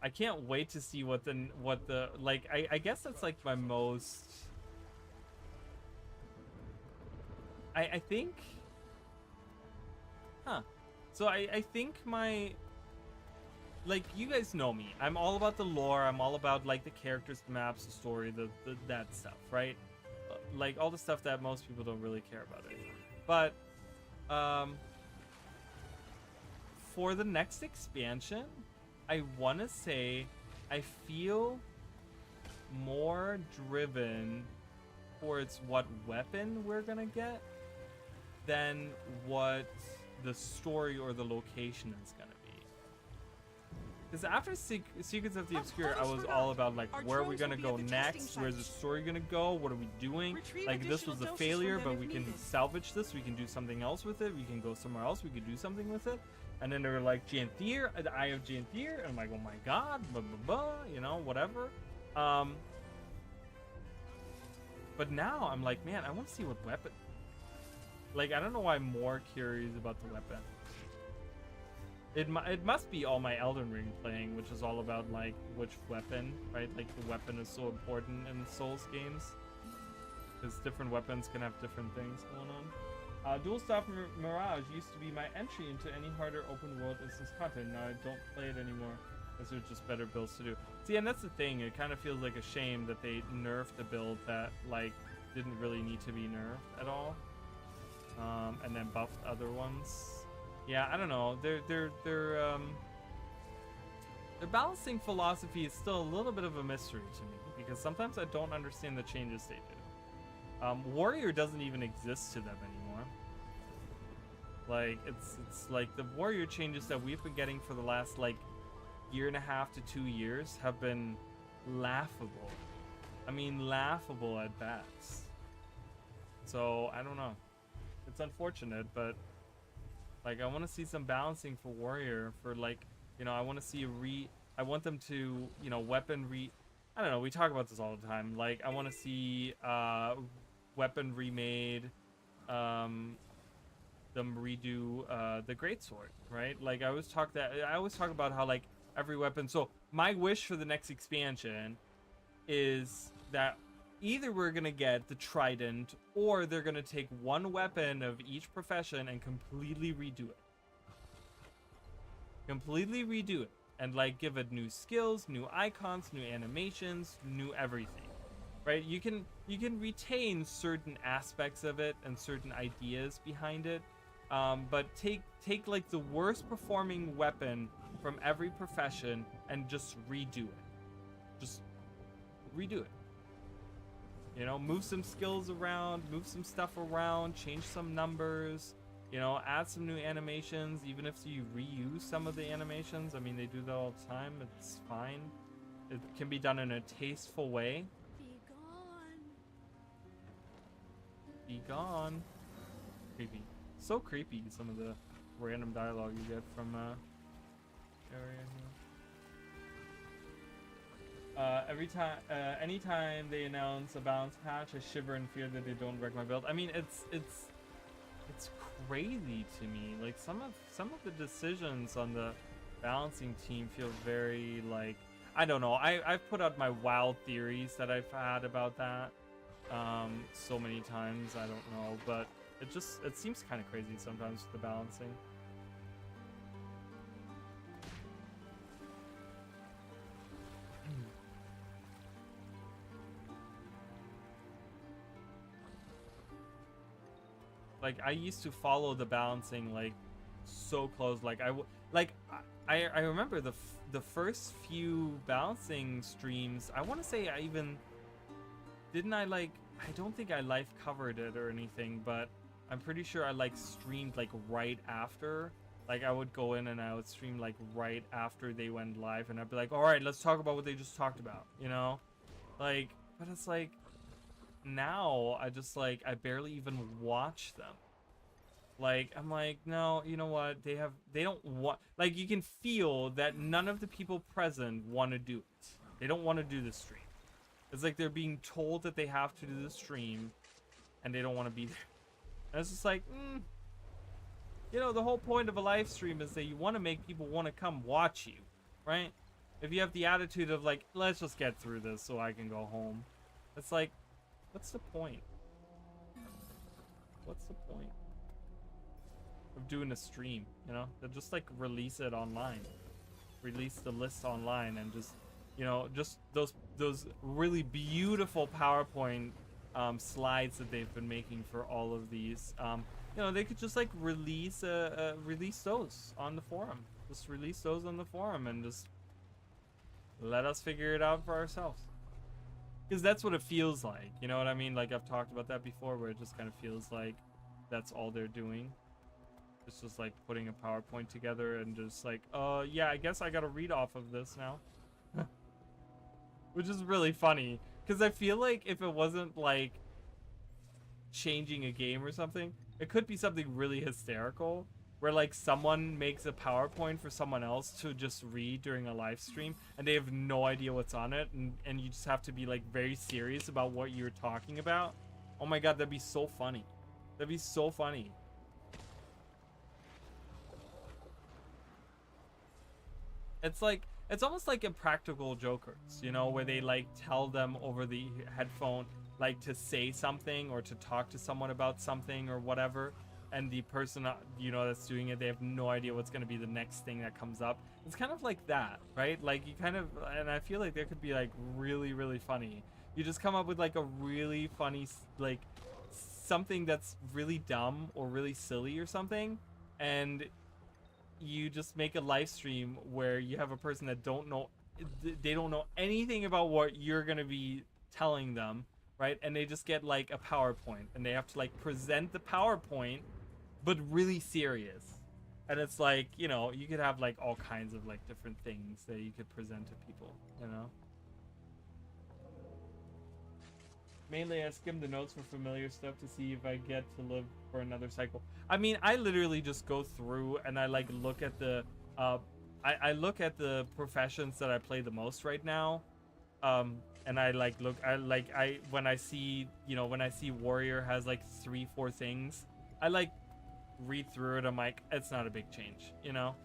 I can't wait to see what the like, I guess that's like my most, I think, so I think my, like, you guys know me, I'm all about the lore, I'm all about like the characters, the maps, the story, that stuff, right? Like all the stuff that most people don't really care about it. But for the next expansion, I want to say I feel more driven towards what weapon we're going to get than what the story or the location is going to be. Because after Secrets of the Obscure, I was all about, like, where are we going to go next? Where's the story going to go? What are we doing? Like, this was a failure, but we can salvage this. We can do something else with it. We can go somewhere else. We can do something with it. And then they were like, Janthier, the Eye of Janthier. And I'm like, oh my god, blah, blah, blah, you know, whatever. But now I'm like, man, I want to see what weapon. Like, I don't know why I'm more curious about the weapon. It must be all my Elden Ring playing, which is all about, like, which weapon, right? Like, the weapon is so important in Souls games. Because different weapons can have different things going on. Dual Staff Mirage used to be my entry into any harder open world instance content. Now I don't play it anymore, as there's just better builds to do. See, and that's the thing. It kind of feels like a shame that they nerfed the build that like didn't really need to be nerfed at all, and then buffed other ones. Yeah, I don't know. Their balancing philosophy is still a little bit of a mystery to me, because sometimes I don't understand the changes they do. Warrior doesn't even exist to them anymore. Like it's like the Warrior changes that we've been getting for the last like year and a half to 2 years have been laughable. I mean, laughable at best. So I don't know. It's unfortunate, but like I want to see some balancing for Warrior. For like, you know, I want to see I want them to, you know, weapon I don't know. We talk about this all the time. Like I want to see weapon remade. Them redo the greatsword, right? Like I always talk about how like every weapon. So my wish for the next expansion is that either we're gonna get the trident, or they're gonna take one weapon of each profession and completely redo it, and like give it new skills, new icons, new animations, new everything, right? You can retain certain aspects of it and certain ideas behind it, but take like the worst performing weapon from every profession and just redo it. Just redo it. You know, move some skills around, move some stuff around, change some numbers, you know, add some new animations, even if you reuse some of the animations. I mean, they do that all the time. It's fine. It can be done in a tasteful way. Be gone. Be gone. Creepy. So creepy, some of the random dialogue you get from area here. Every time, anytime they announce a balance patch, I shiver in fear that they don't wreck my build. I mean, it's crazy to me. Like some of the decisions on the balancing team feel very like, I don't know. I've put out my wild theories that I've had about that so many times. I don't know, but it seems kind of crazy sometimes with the balancing. Like I used to follow the balancing like so close. Like I remember the first few balancing streams. I want to say I don't think I live covered it or anything, but I'm pretty sure I like streamed like right after. Like I would go in and I would stream like right after they went live, and I'd be like, all right, let's talk about what they just talked about, you know? Like, but it's like now I just like I barely even watch them. Like I'm like, no, you know what, they don't want, like you can feel that none of the people present want to do it. They don't want to do the stream. It's like they're being told that they have to do the stream and they don't want to be there. And it's just like, you know, the whole point of a live stream is that you want to make people want to come watch you, right? If you have the attitude of like, let's just get through this so I can go home, it's like, what's the point? What's the point of doing a stream, you know? They'll just like release it online, release the list online, and just, you know, just those really beautiful PowerPoint slides that they've been making for all of these. You know, they could just like release those on the forum. Just release those on the forum and just let us figure it out for ourselves. Because that's what it feels like, you know what I mean? Like I've talked about that before, where it just kind of feels like that's all they're doing. It's just like putting a PowerPoint together and just like, yeah, I guess I gotta read off of this now. Which is really funny, because I feel like if it wasn't like changing a game or something, it could be something really hysterical, where like someone makes a PowerPoint for someone else to just read during a live stream, and they have no idea what's on it, and you just have to be like very serious about what you're talking about. Oh my god, that'd be so funny. That'd be so funny. It's like, it's almost like Impractical Jokers, you know, where they like tell them over the headphone like to say something or to talk to someone about something or whatever, and the person, you know, that's doing it, they have no idea what's going to be the next thing that comes up. It's kind of like that, right? Like you kind of, and I feel like that could be like really, really funny. You just come up with like a really funny, like something that's really dumb or really silly or something, and you just make a live stream where you have a person that they don't know anything about what you're going to be telling them, right? And they just get like a PowerPoint, and they have to like present the PowerPoint, but really serious. And it's like, you know, you could have like all kinds of like different things that you could present to people, you know? Mainly, I skim the notes for familiar stuff to see if I get to live for another cycle. I mean, I literally just go through and I like look at the, I look at the professions that I play the most right now. And I like look, when I see, you know, when I see warrior has like 3-4 things, I like read through it. I'm like, it's not a big change, you know?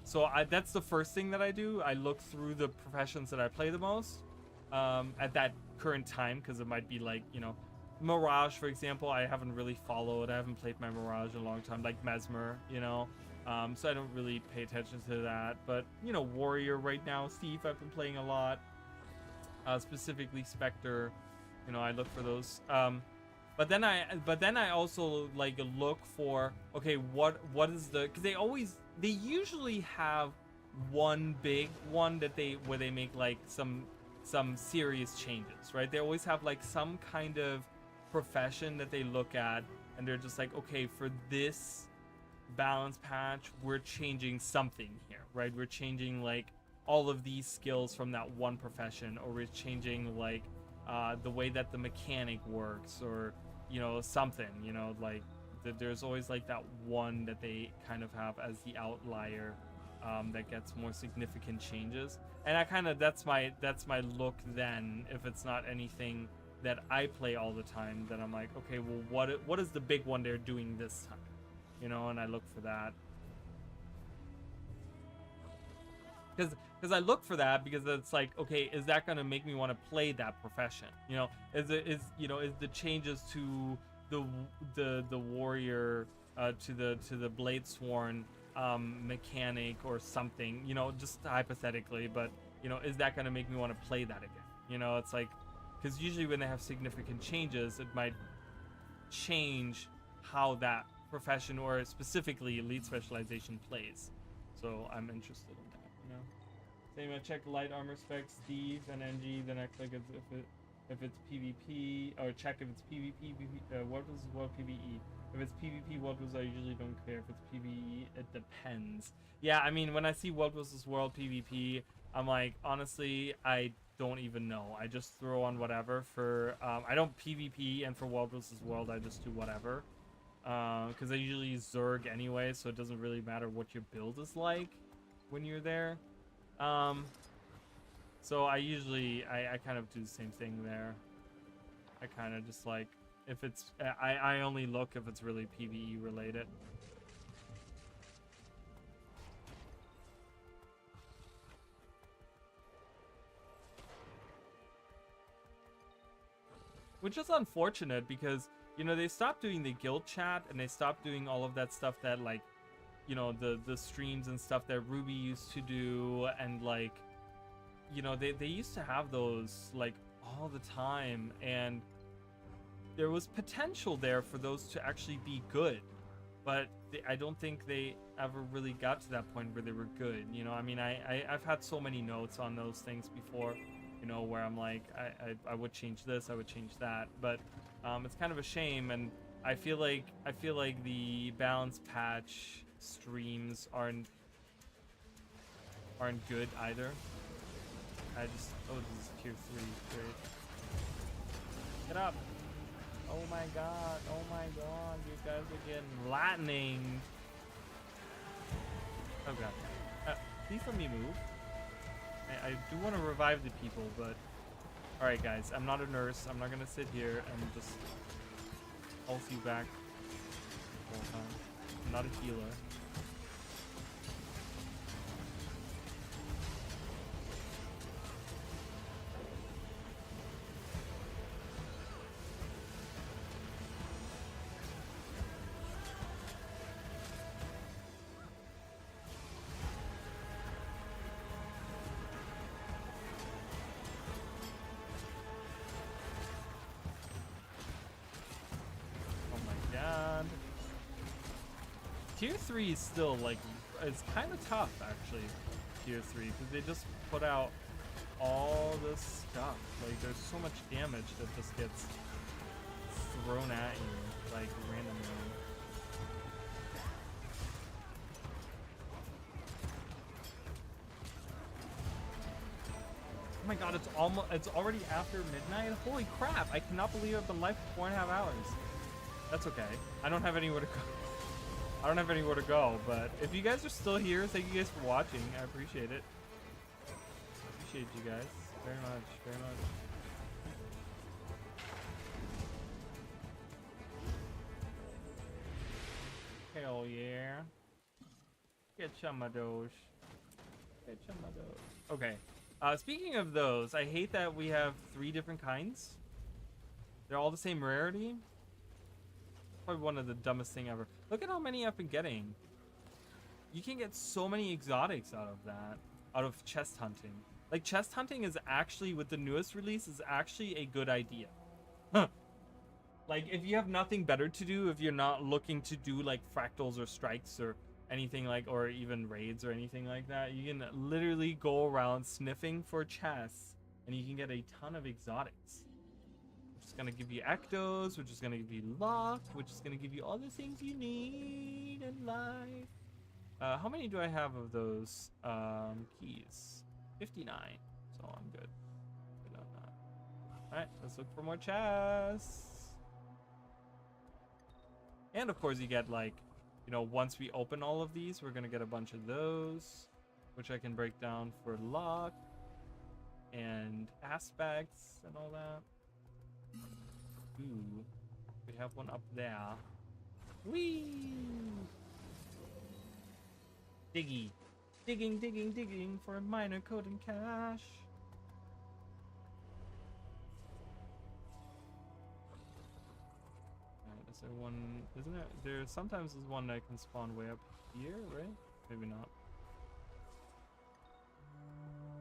So that's the first thing that I do. I look through the professions that I play the most at that current time, because it might be like, you know, Mirage, for example, I haven't really followed. I haven't played my Mirage in a long time, like Mesmer, you know? So I don't really pay attention to that. But, you know, Warrior right now, Steve, I've been playing a lot. Specifically Spectre, you know, I look for those. But then I also like look for, okay, what is the, because they usually have one big one that where they make like some serious changes, right? They always have like some kind of profession that they look at, and they're just like, okay, for this balance patch, we're changing something here, right? We're changing like all of these skills from that one profession, or we're changing like the way that the mechanic works, or, you know, something, you know, like there's always like that one that they kind of have as the outlier that gets more significant changes. And I kind of, that's my look then, if it's not anything that I play all the time, then I'm like, okay, well, what is the big one they're doing this time, you know? And I look for that, because I look for that because it's like, okay, is that going to make me want to play that profession? You know, is the changes to the warrior to the blade sworn mechanic or something, you know, just hypothetically, but, you know, is that going to make me want to play that again? You know, it's like, because usually when they have significant changes, it might change how that profession, or specifically elite specialization, plays. So I'm interested in that, you know. Same, I check light armor specs, Steve and NG, then I click if it's PvP, or check if it's PvP, what was world PvE. If it's PvP, World vs. I usually don't care. If it's PvE, it depends. Yeah, I mean, when I see World vs. World PvP, I'm like, honestly, I don't even know. I just throw on whatever for, I don't PvP, and for World vs. World, I just do whatever. Because I usually use Zerg anyway, so it doesn't really matter what your build is like when you're there. So I usually, I kind of do the same thing there. I kind of just like, if it's, I only look if it's really PvE related. Which is unfortunate because, you know, they stopped doing the guild chat, and they stopped doing all of that stuff that, like, you know, the streams and stuff that Ruby used to do, and like, you know, they used to have those like all the time, and there was potential there for those to actually be good, but I don't think they ever really got to that point where they were good. You know, I mean, I've had so many notes on those things before, you know, where I'm like, I would change this, I would change that, but it's kind of a shame. And I feel like the balance patch streams aren't good either. I just, oh, this is tier 3, great. Get up. Oh my god, you guys are getting lightning. Oh god. Please let me move. I do want to revive the people, but... Alright guys, I'm not a nurse. I'm not gonna sit here and just pulse you back the whole time. I'm not a healer. Tier 3 is still like, it's kind of tough actually, Tier 3, because they just put out all this stuff. Like there's so much damage that just gets thrown at you, like randomly. Oh my god, it's already after midnight? Holy crap, I cannot believe I've been live for 4.5 hours. That's okay. I don't have anywhere to go. I don't have anywhere to go, but if you guys are still here, thank you guys for watching. I appreciate it. Appreciate you guys very much, very much. Hell yeah. Get some of those. Get some of those. Okay. Speaking of those, I hate that we have 3 different kinds. They're all the same rarity. Probably one of the dumbest thing ever. Look at how many I've been getting. You can get so many exotics out of that, out of chest hunting. Like chest hunting is actually, with the newest release, is actually a good idea. Huh. Like if you have nothing better to do, if you're not looking to do like fractals or strikes or anything like, or even raids or anything like that, you can literally go around sniffing for chests and you can get a ton of exotics. Which is gonna give you ectos, which is gonna give you luck, which is gonna give you all the things you need in life. How many do I have of those keys? 59. So I'm good. Good on that. Alright, let's look for more chests. And of course you get like, you know, once we open all of these, we're gonna get a bunch of those, which I can break down for luck and aspects and all that. Ooh, we have one up there. Whee! Diggy. Digging, digging, digging for a minor code and cash. Is there one? Isn't it? There sometimes is one that can spawn way up here, right? Maybe not.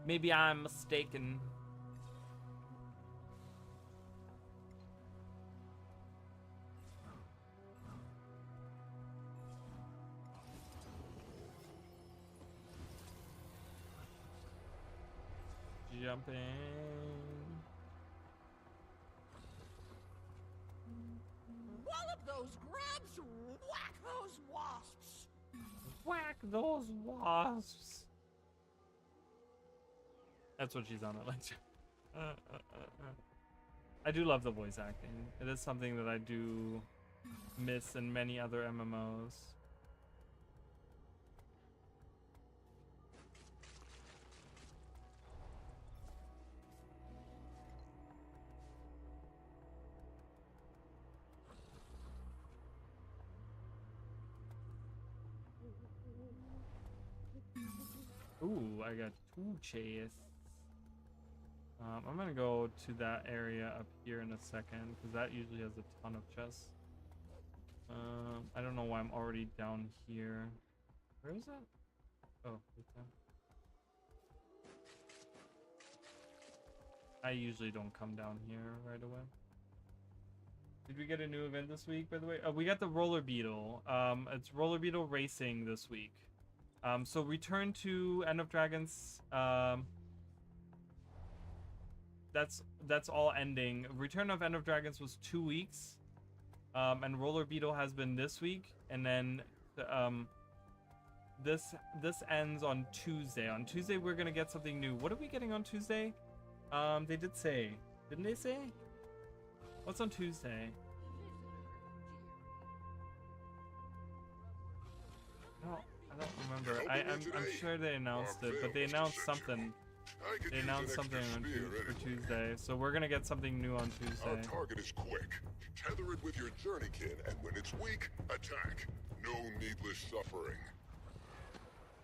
Maybe I'm mistaken. Jumping. Wallop those grubs! Whack those wasps! Whack those wasps! That's what she's on it like. I do love the voice acting. It is something that I do miss in many other MMOs. Ooh, I got 2 chests. I'm gonna go to that area up here in a second because that usually has a ton of chests. I don't know why I'm already down here. Where is that? Oh, okay. I usually don't come down here right away. Did we get a new event this week, by the way? Oh, we got the Roller Beetle. It's Roller Beetle Racing this week. So Return to End of Dragons. That's all ending. Return of End of Dragons was 2 weeks. And Roller Beetle has been this week. And then this ends on Tuesday. On Tuesday we're gonna get something new. What are we getting on Tuesday? They did say. Didn't they say? What's on Tuesday? I don't remember. I'm sure they announced it, but they announced something. They announced something on for Tuesday, so we're gonna get something new on Tuesday. Our target is quick. Tether it with your journeykin, and when it's weak, attack. No needless suffering.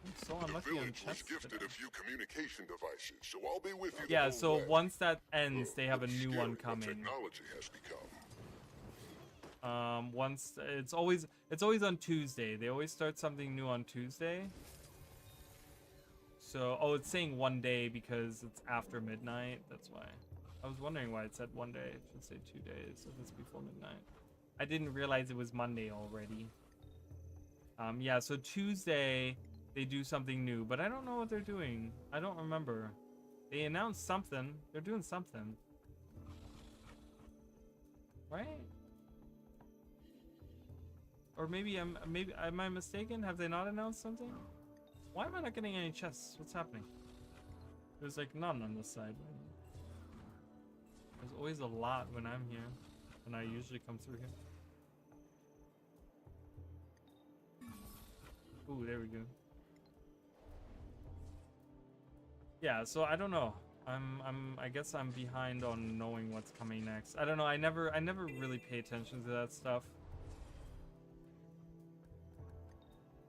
I'm so unlucky the on village was chests gifted today. a few communication devices, so I'll be with you. Yeah, the so whole way. once that ends, they have a new Scary one what coming. Technology has become. Once it's always on Tuesday. They always start something new on Tuesday. So, oh, it's saying 1 day because it's after midnight. That's why. I was wondering why it said 1 day. It should say 2 days if it's before midnight. I didn't realize it was Monday already. Yeah, so Tuesday they do something new, but I don't know what they're doing. I don't remember. They announced something. They're doing something. Right? Or maybe am I mistaken? Have they not announced something? Why am I not getting any chests? What's happening? There's like none on this side. There's always a lot when I'm here, and I usually come through here. Ooh, there we go. Yeah, so I don't know. I guess I'm behind on knowing what's coming next. I don't know. I never really pay attention to that stuff.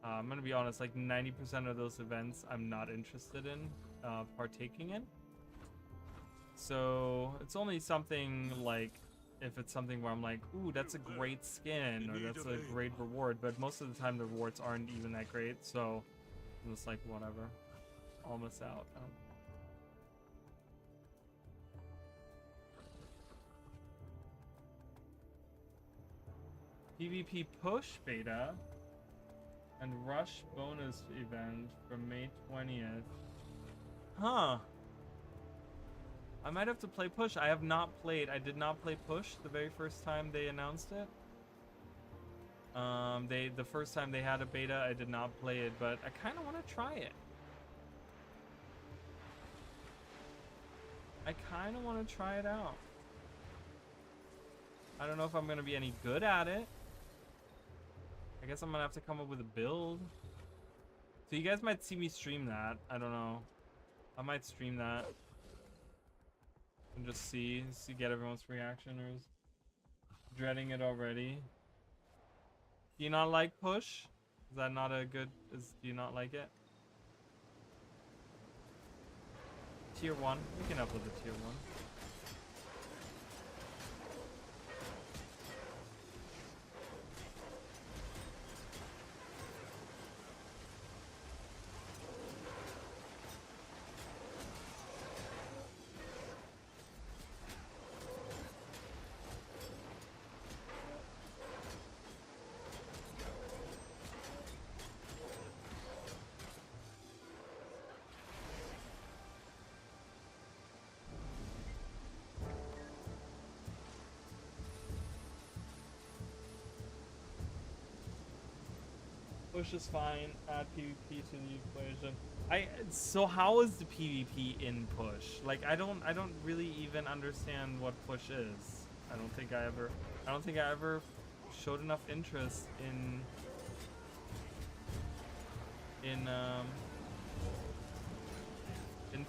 I'm gonna be honest, like 90% of those events I'm not interested in partaking in. So it's only something like if it's something where I'm like, ooh, that's a great skin or that's a great reward, but most of the time the rewards aren't even that great, so I'm just like, whatever. I'll miss out. PvP push beta and rush bonus event from May 20th. Huh. I might have to play push. I have not played. I did not play push the very first time they announced it. The first time they had a beta, I did not play it, but I kind of want to try it. I kind of want to try it out. I don't know if I'm going to be any good at it. I guess I'm going to have to come up with a build. So you guys might see me stream that. I don't know. I might stream that. And just see get everyone's reaction, or is dreading it already. Do you not like push? Is that not a good, do you not like it? Tier 1, we can upload the tier 1. Push is fine. Add PvP to the equation. So how is the PvP in push? Like I don't really even understand what push is. I don't think I ever showed enough interest in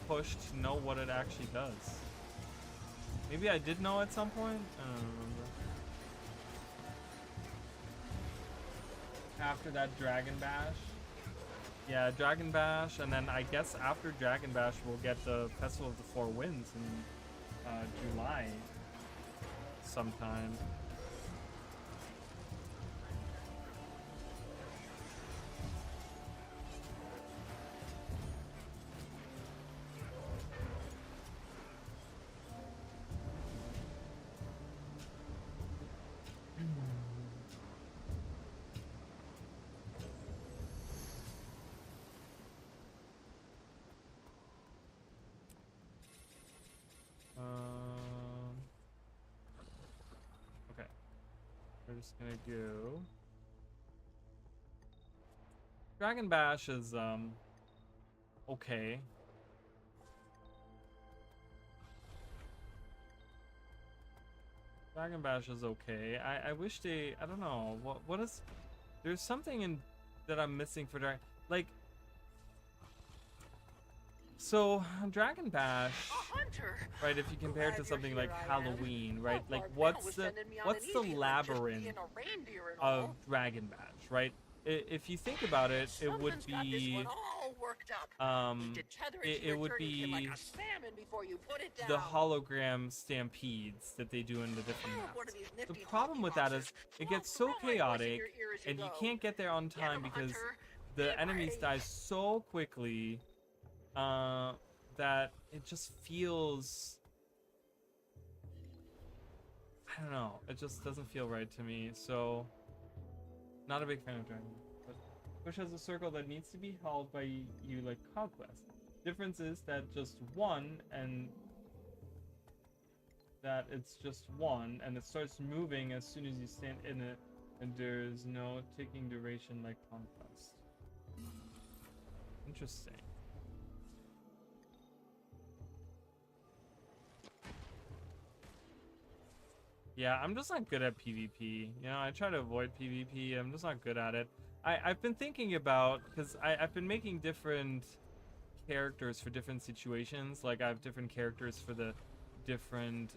push to know what it actually does. Maybe I did know at some point. I don't remember. After that Dragon Bash. Yeah, Dragon Bash, and then I guess after Dragon Bash we'll get the Festival of the Four Winds in July sometime. Okay, we're just gonna go. Dragon Bash is okay. Dragon Bash is okay. I wish they, I don't know, what is, there's something in that I'm missing for Dragon, like, so Dragon Bash, right, if you compare it to something like Halloween, right, like what's the labyrinth of Dragon Bash, right? If you think about it, it would be it would be the hologram stampedes that they do in the different maps. The problem with that is it gets so chaotic and you can't get there on time because the enemies die so quickly that it just feels, I don't know, it just doesn't feel right to me. So not a big fan of Dragon, but Push has a circle that needs to be held by you like Conquest. Difference is that just one, and that it's just one, and it starts moving as soon as you stand in it, and there's no ticking duration like Conquest. Interesting. Yeah, I'm just not good at PvP. You know, I try to avoid PvP. I'm just not good at it. I've been thinking about, because I've been making different characters for different situations. Like, I have different characters for the different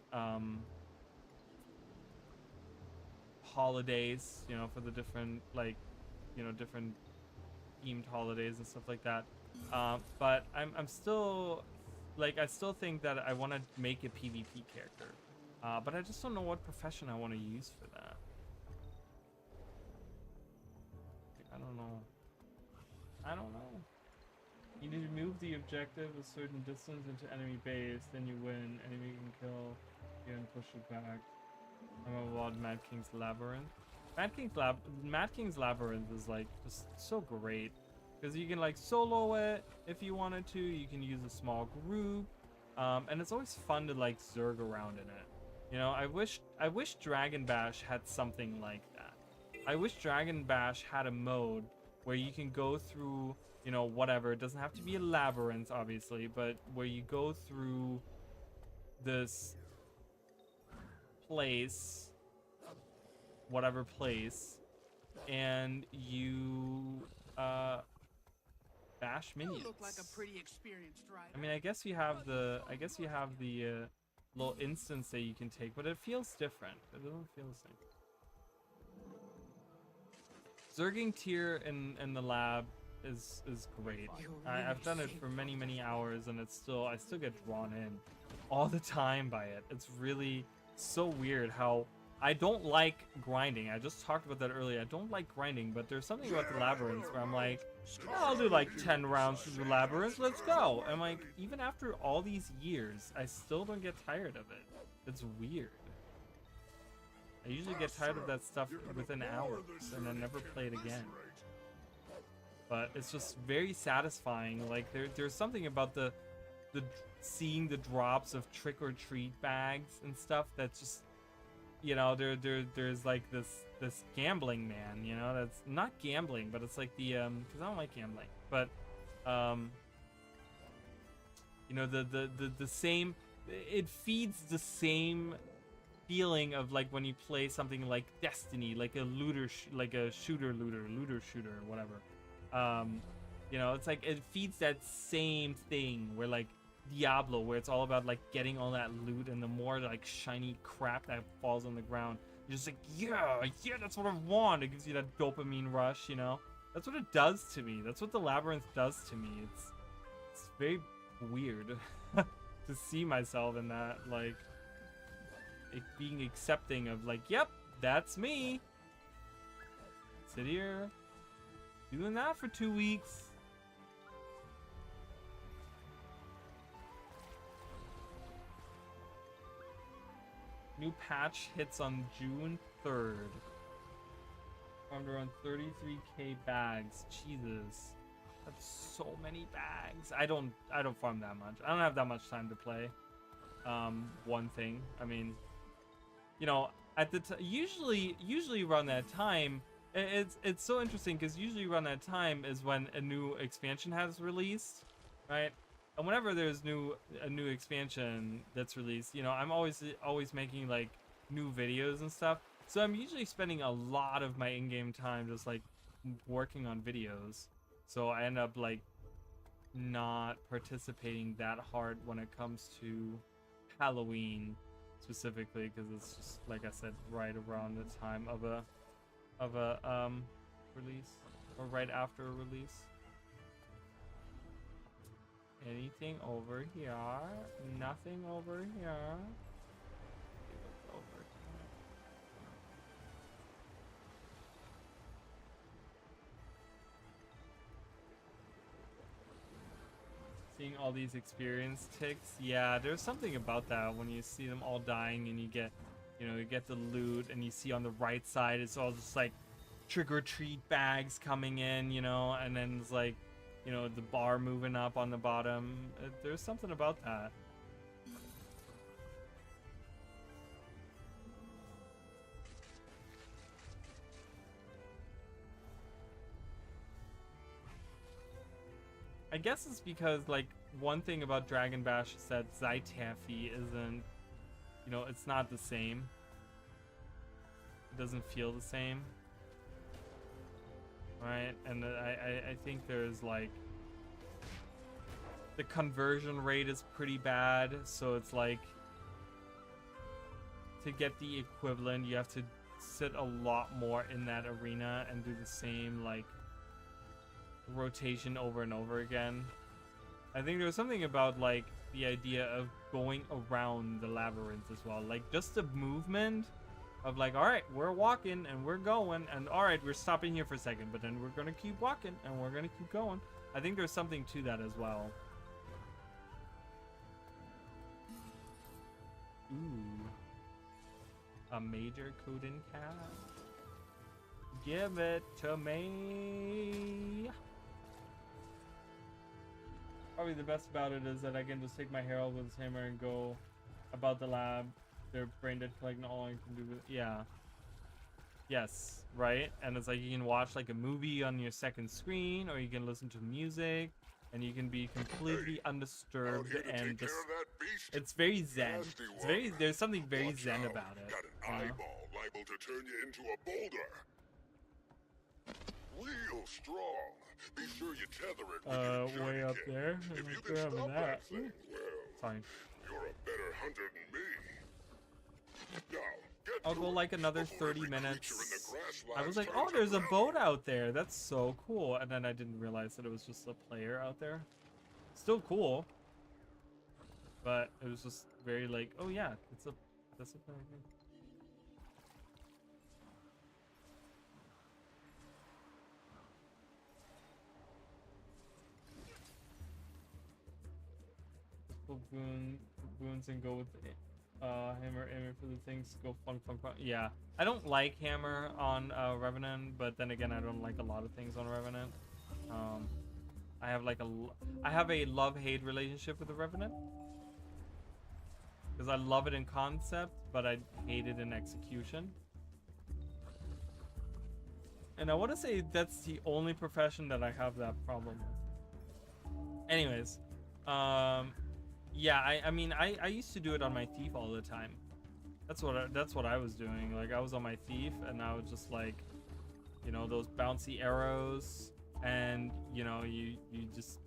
holidays, you know, for the different, like, you know, different themed holidays and stuff like that. But I'm still, like, I still think that I want to make a PvP character. But I just don't know what profession I want to use for that. I don't know. I don't know. You need to move the objective a certain distance into enemy base, then you win. Enemy can kill you and push it back. I'm about Mad King's Labyrinth. Mad King's Labyrinth is like just so great because you can like solo it if you wanted to. You can use a small group, and it's always fun to like zerg around in it. You know, I wish Dragon Bash had something like that. I wish Dragon Bash had a mode where you can go through, you know, whatever. It doesn't have to be a labyrinth, obviously, but where you go through this place, whatever place, and you bash minions. You look like a pretty experienced rider. I mean, I guess you have the little instance that you can take, but it feels different. It doesn't feel the same. Zerging tier in the lab is great. I've done it for many hours, and I still get drawn in all the time by it. It's really so weird how I don't like grinding. I just talked about that earlier. I don't like grinding, but there's something about the labyrinths where I'm like, oh, I'll do like 10 rounds through the labyrinth. Let's go. And like, even after all these years, I still don't get tired of it. It's weird. I usually get tired of that stuff within hours and then never play it again. But it's just very satisfying. Like there's something about the seeing the drops of trick or treat bags and stuff that's just, you know, there's like this gambling man, you know, that's not gambling, but it's like the because I don't like gambling, but you know, the same, it feeds the same feeling of like when you play something like Destiny, like a shooter, whatever. You know, it's like it feeds that same thing where like Diablo, where it's all about like getting all that loot, and the more like shiny crap that falls on the ground, you're just like, yeah, that's what I want. It gives you that dopamine rush, you know. That's what it does to me. That's what the labyrinth does to me. It's very weird to see myself in that, like being accepting of like, yep, that's me. Sit here doing that for 2 weeks. New patch hits on June 3rd. Farmed around 33k bags. Jesus, that's so many bags. I don't farm that much. I don't have that much time to play. One thing. I mean, you know, at the usually around that time, it's so interesting because usually around that time is when a new expansion has released, right? And whenever there's a new expansion that's released, you know, I'm always making like new videos and stuff. So I'm usually spending a lot of my in-game time just like working on videos. So I end up like not participating that hard when it comes to Halloween specifically, because it's just, like I said, right around the time of a release, or right after a release. Anything over here? Nothing over here. See what's over here. Seeing all these experience ticks, yeah, there's something about that when you see them all dying and you get, you know, you get the loot and you see on the right side it's all just like trick-or-treat bags coming in, you know, and then it's like, you know, the bar moving up on the bottom. There's something about that. I guess it's because, like, one thing about Dragon Bash is that Zytaffy isn't, you know, it's not the same. It doesn't feel the same. Right? And I think there's, like, the conversion rate is pretty bad, so it's like, to get the equivalent, you have to sit a lot more in that arena and do the same, like, rotation over and over again. I think there was something about, like, the idea of going around the labyrinth as well, like just the movement of, like, all right, we're walking and we're going, and all right, we're stopping here for a second, but then we're gonna keep walking and we're gonna keep going. I think there's something to that as well. Ooh, a major Kuden cat. Give it to me. Probably the best about it is that I can just take my Herald with his hammer and go about the lab. They're brain dead, collecting all I can do with it. Yeah. Yes, right? And it's like you can watch like a movie on your second screen, or you can listen to music, and you can be completely undisturbed and just. It's very zen. It's very. There's something very zen about it. Got an eyeball liable to turn you into a boulder. Real strong. Be sure you tether it with your way up kit. there. If you can stop that thing, well, fine. You're a better hunter than me. Now, get I'll to go it like another before 30 every minutes. creature in the I grasslands was like, turns oh, there's a around. boat out there. That's so cool. And then I didn't realize that it was just a player out there. Still cool. But it was just very like, oh yeah, that's a player. Boons and go with hammer aiming for the things, go fun. Yeah, I don't like hammer on Revenant, but then again, I don't like a lot of things on Revenant. I have a love-hate relationship with the Revenant because I love it in concept, but I hate it in execution. And I want to say that's the only profession that I have that problem with. Anyways, yeah, I mean, I used to do it on my Thief all the time. That's what I was doing. Like, I was on my Thief, and I was just like, you know, those bouncy arrows, and you know, you just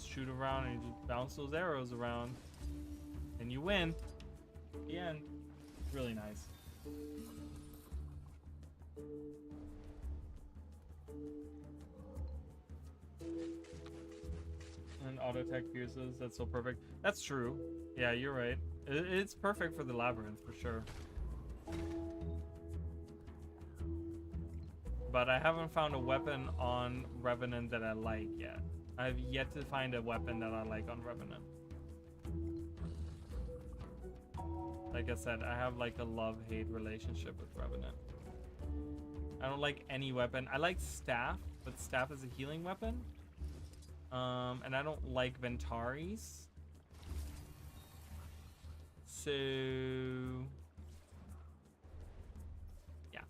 shoot around and you just bounce those arrows around, and you win. At the end, it's really nice. And auto attack fuses, that's so perfect. That's true. Yeah, you're right. It's perfect for the labyrinth for sure. But I haven't found a weapon on Revenant that I like yet. I've yet to find a weapon that I like on Revenant. Like I said, I have like a love-hate relationship with Revenant. I don't like any weapon. I like Staff, but Staff is a healing weapon. And I don't like Ventaris. So yeah,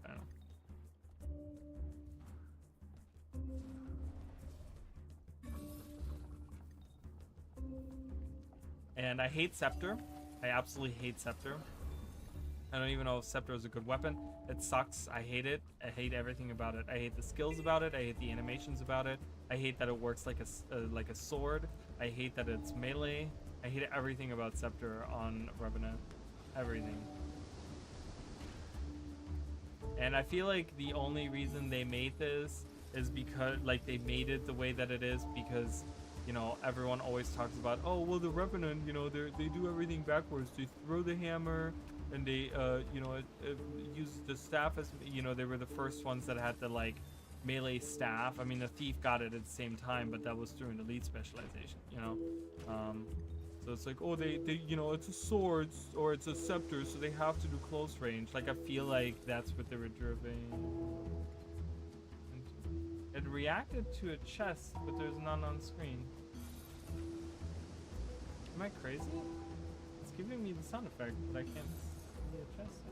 I don't know. And I hate Scepter. I absolutely hate Scepter. I don't even know if Scepter is a good weapon. It sucks. I hate it. I hate everything about it. I hate the skills about it. I hate the animations about it. I hate that it works like a sword. I hate that it's melee. I hate everything about Scepter on Revenant. Everything. And I feel like the only reason they made this is because, like, they made it the way that it is because, you know, everyone always talks about, oh, well, the Revenant, you know, they do everything backwards. They throw the hammer, and they, you know, use the staff as, you know, they were the first ones that had the, like, melee staff. I mean, the Thief got it at the same time, but that was through an elite specialization, you know. So it's like, oh, they you know, it's a sword or it's a scepter, so they have to do close range. Like, I feel like that's what they were driven. It reacted to a chest, but there's none on screen. Am I crazy? It's giving me the sound effect, but I can't see a chest.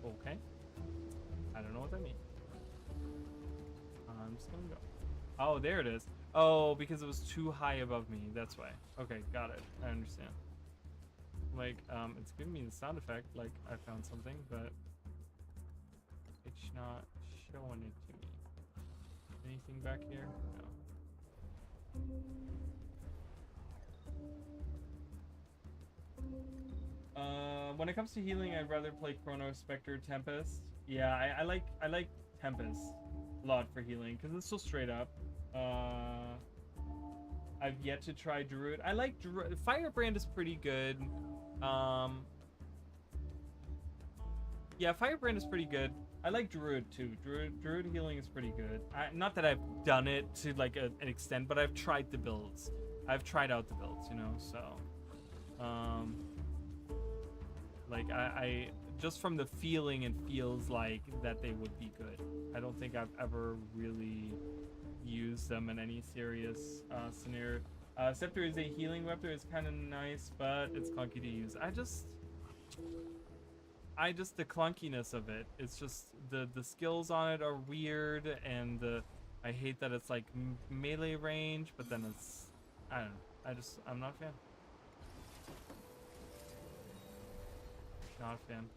Okay. I don't know what that means. I'm just gonna go. Oh, there it is. Oh, because it was too high above me. That's why. Okay, got it. I understand. Like, it's giving me the sound effect, like I found something, but it's not showing it to me. Anything back here? No. When it comes to healing, I'd rather play Chrono, Spectre, Tempest. Yeah, I like Tempest a lot for healing because it's so straight up. I've yet to try Druid. I like Druid. Firebrand is pretty good. Yeah, Firebrand is pretty good. I like Druid too. Druid healing is pretty good. Not that I've done it to like an extent, but I've tried the builds. I've tried out the builds, you know. So, like I just from the feeling, it feels like that they would be good. I don't think I've ever really used them in any serious scenario. Scepter is a healing weapon. It's kind of nice, but it's clunky to use. The clunkiness of it. It's just the skills on it are weird, and I hate that it's like melee range, but then it's, I don't know. I'm not a fan. Not a fan.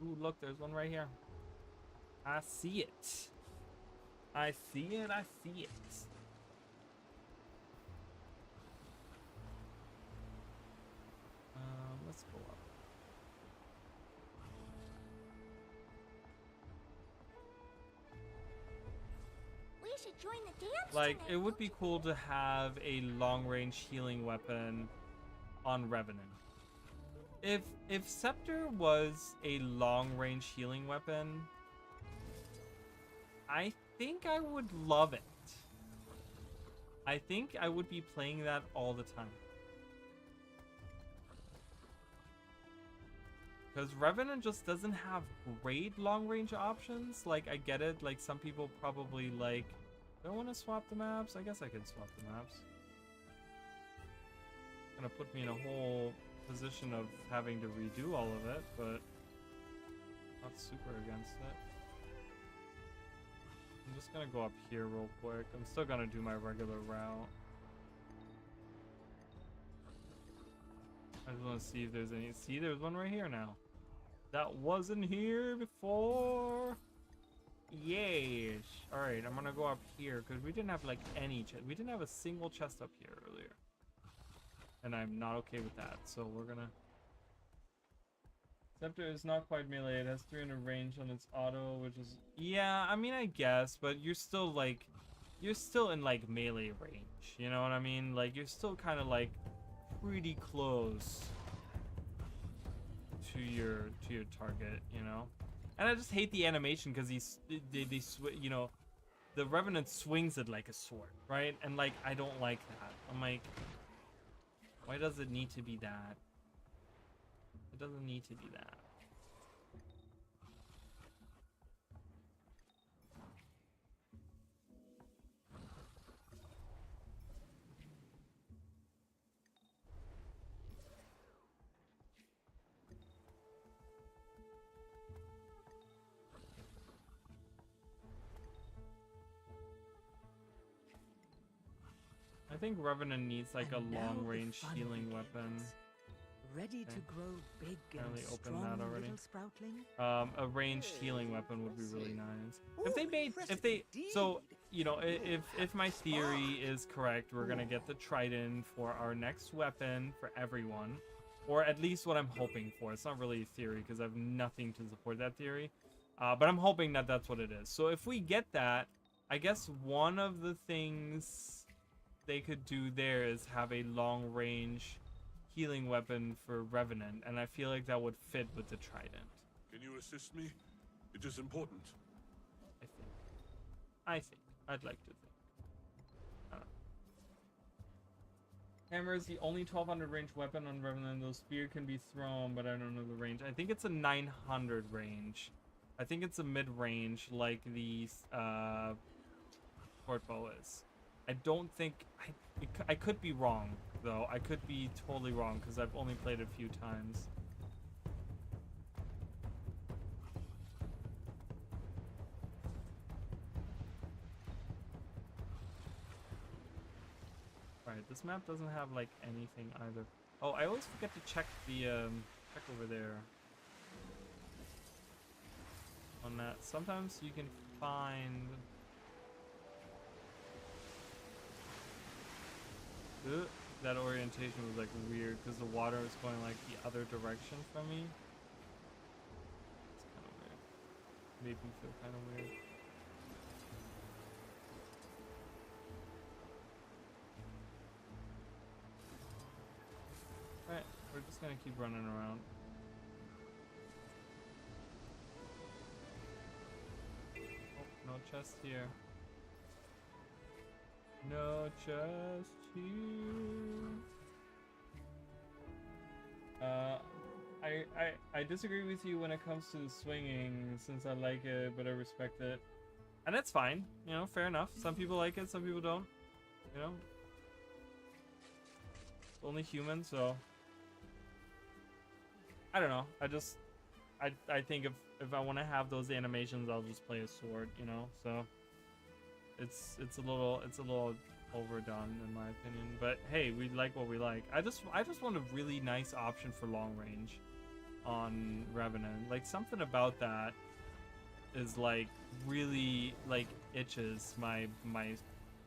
Ooh, look, there's one right here. I see it. I see it. I see it. Let's go up. We should join the dance. Like, it would be cool to have a long-range healing weapon on Revenant. If Scepter was a long-range healing weapon, I think I would love it. I think I would be playing that all the time. Because Revenant just doesn't have great long-range options. Like, I get it. Like, some people probably like, do I want to swap the maps? I guess I can swap the maps. It's gonna put me in a whole position of having to redo all of it, but not super against it. I'm just gonna go up here real quick. I'm still gonna do my regular route. I just want to see if there's any. See, there's one right here now. That wasn't here before. Yes. All right, I'm gonna go up here because we didn't have like any chest. We didn't have a single chest up here earlier, and I'm not okay with that. So we're gonna. Scepter is not quite melee. It has 300 range on its auto, which is, yeah. I mean, I guess, but you're still like, you're still in like melee range. You know what I mean? Like you're still kind of like pretty close to your target, you know. And I just hate the animation because you know, the Revenant swings it like a sword, right? And like I don't like that. I'm like, why does it need to be that? It doesn't need to be that. I think Revenant needs like a long-range healing weapon. Ready to grow big and open strong, that already. little sproutling? A ranged healing weapon would be really nice. If they so, you know, if my theory is correct, we're gonna get the Trident for our next weapon for everyone, or at least what I'm hoping for. It's not really a theory because I have nothing to support that theory, but I'm hoping that that's what it is. So if we get that, I guess one of the things they could do there is have a long-range healing weapon for Revenant, and I feel like that would fit with the Trident. Can you assist me? It is important. I think. I think. I'd like to think. I don't know. Hammer is the only 1200 range weapon on Revenant, though spear can be thrown, but I don't know the range. I think it's a 900 range. I think it's a mid-range like the short bow is. I don't think... I could be wrong, though. I could be totally wrong, because I've only played it a few times. Alright, this map doesn't have, like, anything either. Oh, I always forget to check the, check over there. On that. Sometimes you can find... that orientation was like weird because the water was going like the other direction from me. It's kind of weird. Made me feel kind of weird. Alright, we're just gonna keep running around. Oh, no chest here. No chest here. I disagree with you when it comes to the swinging, since I like it, but I respect it. And that's fine, you know, fair enough. Some people like it, some people don't. You know? It's only human, so... I don't know. I think if I want to have those animations, I'll just play a sword, you know? So... It's a little overdone in my opinion, but hey, we like what we like. I just want a really nice option for long range on Revenant. Like something about that is like really like itches my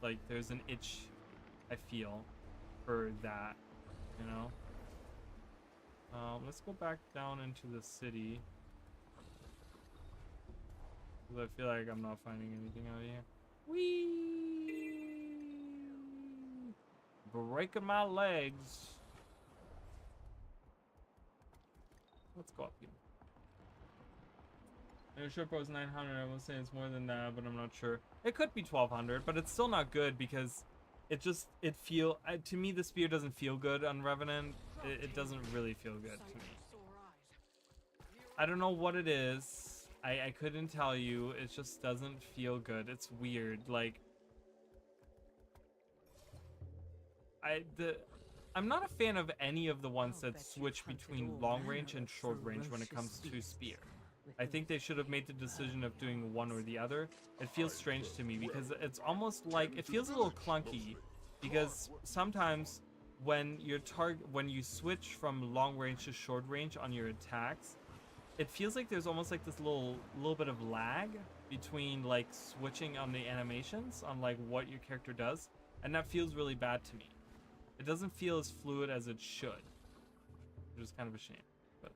like there's an itch I feel for that, you know. Let's go back down into the city because I feel like I'm not finding anything out here. Whee! Breaking my legs. Let's go up here. The short bow is 900. I will say it's more than that, but I'm not sure. It could be 1200, but it's still not good because it to me the spear doesn't feel good on Revenant. It doesn't really feel good to me. I don't know what it is. I couldn't tell you. It just doesn't feel good. It's weird. Like I'm not a fan of any of the ones that switch between long range and short range when it comes to spear. I think they should have made the decision of doing one or the other. It feels strange to me because it's almost like it feels a little clunky because sometimes when you switch from long range to short range on your attacks, it feels like there's almost like this little bit of lag between like switching on the animations on like what your character does, and that feels really bad to me. It doesn't feel as fluid as it should, which is kind of a shame, but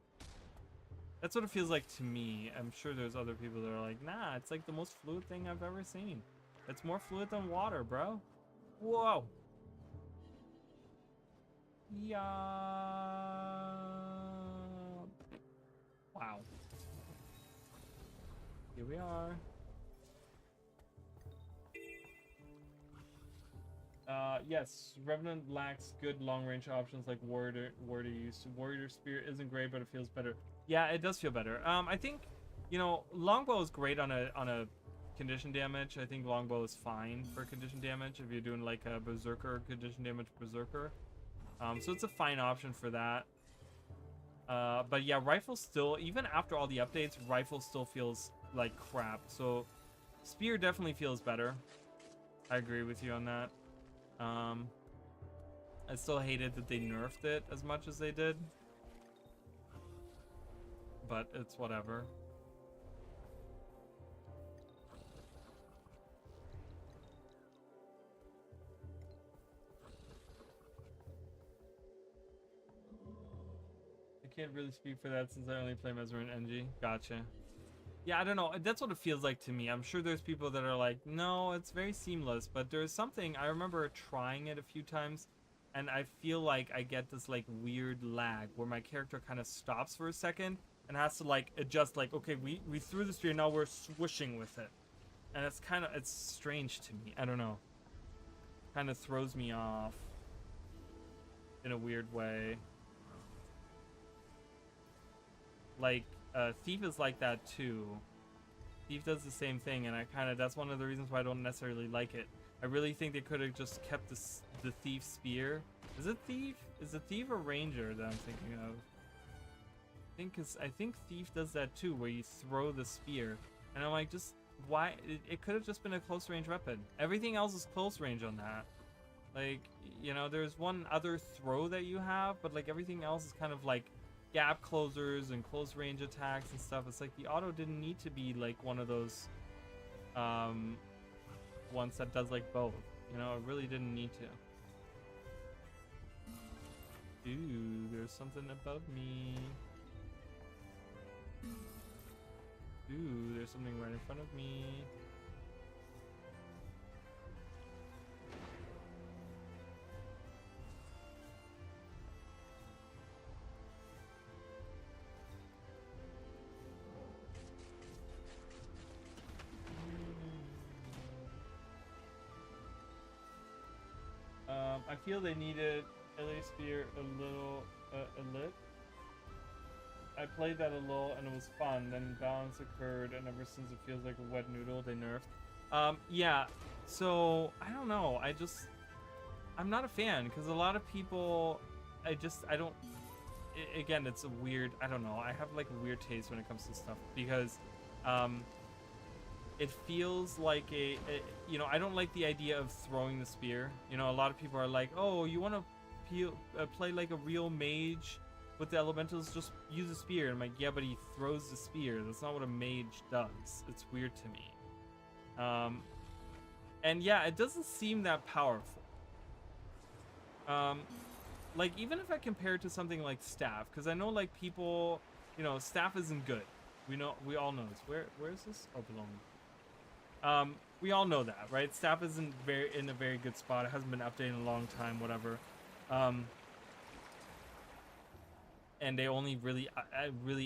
that's what it feels like to me. I'm sure there's other people that are like, nah, it's like the most fluid thing I've ever seen. It's more fluid than water, bro. Whoa. Yeah. Wow. Here we are. Yes, Revenant lacks good long-range options like Warrior use. Warrior Spear isn't great, but it feels better. Yeah, it does feel better. I think, you know, Longbow is great on a condition damage. I think Longbow is fine for condition damage if you're doing like a Berserker, condition damage Berserker. So it's a fine option for that. But yeah, Rifle still, even after all the updates, Rifle still feels like crap. So Spear definitely feels better. I agree with you on that. I still hated that they nerfed it as much as they did, but it's whatever. I can't really speak for that since I only play Mesmer and NG. Gotcha. Yeah, I don't know. That's what it feels like to me. I'm sure there's people that are like, no, it's very seamless. But there's something, I remember trying it a few times, and I feel like I get this like weird lag where my character kind of stops for a second and has to like adjust, like, okay, we threw the spear, now we're swishing with it. And it's strange to me. I don't know. Kind of throws me off in a weird way. Like, Thief is like that too. Thief does the same thing, and that's one of the reasons why I don't necessarily like it. I really think they could have just kept the Thief spear. Is it Thief? Is it Thief or Ranger that I'm thinking of? I think Thief does that too, where you throw the spear. And I'm like, just why? It could have just been a close range weapon. Everything else is close range on that. Like, you know, there's one other throw that you have, but like everything else is kind of like gap closers and close range attacks and stuff. It's like the auto didn't need to be like one of those ones that does like both. You know, it really didn't need to. Ooh, there's something above me. Ooh, there's something right in front of me. I feel they needed LA Spear a little lit. I played that a little and it was fun. Then balance occurred, and ever since it feels like a wet noodle they nerfed. Yeah. So I don't know. I'm not a fan because a lot of people. I don't. Again, it's a weird. I don't know. I have like a weird taste when it comes to stuff because, it feels like you know, I don't like the idea of throwing the spear. You know, a lot of people are like, oh, you want to play like a real mage with the elementals, just use a spear. And I'm like, yeah, but he throws the spear. That's not what a mage does. It's weird to me. And yeah, it doesn't seem that powerful. Like, even if I compare it to something like staff, because I know like people, you know, staff isn't good. We all know this. Where is this? Oh, below me. We all know that, right? Staff isn't in a very good spot. It hasn't been updated in a long time, whatever. And they only really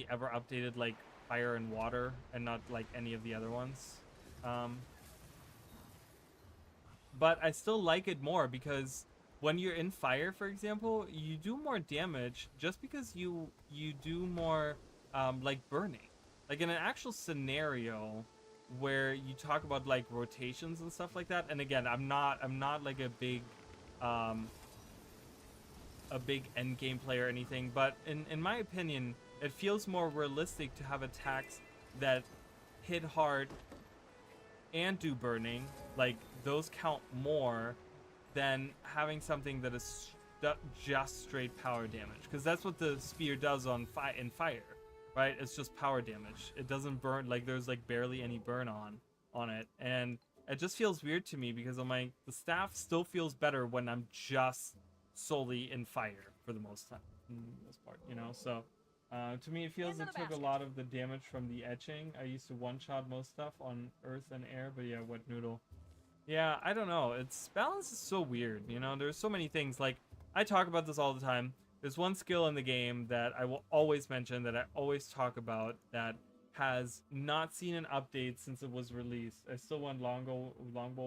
ever updated like fire and water, and not like any of the other ones. But I still like it more because when you're in fire, for example, you do more damage just because you do more like burning. Like in an actual scenario where you talk about like rotations and stuff like that. And again, I'm not like a big end game player or anything, but in my opinion, it feels more realistic to have attacks that hit hard and do burning. Like those count more than having something that is just straight power damage, because that's what the spear does in fire. Right, it's just power damage. It doesn't burn, like there's like barely any burn on it, and it just feels weird to me because I'm like, the staff still feels better when I'm just solely in fire for the most part, you know. So to me, it feels it took a lot of the damage from the etching. I used to one-shot most stuff on earth and air, but yeah, wet noodle. Yeah, I don't know. Its balance is so weird, you know. There's so many things. Like I talk about this all the time. There's one skill in the game that I will always mention, that I always talk about, that has not seen an update since it was released. I still want longbow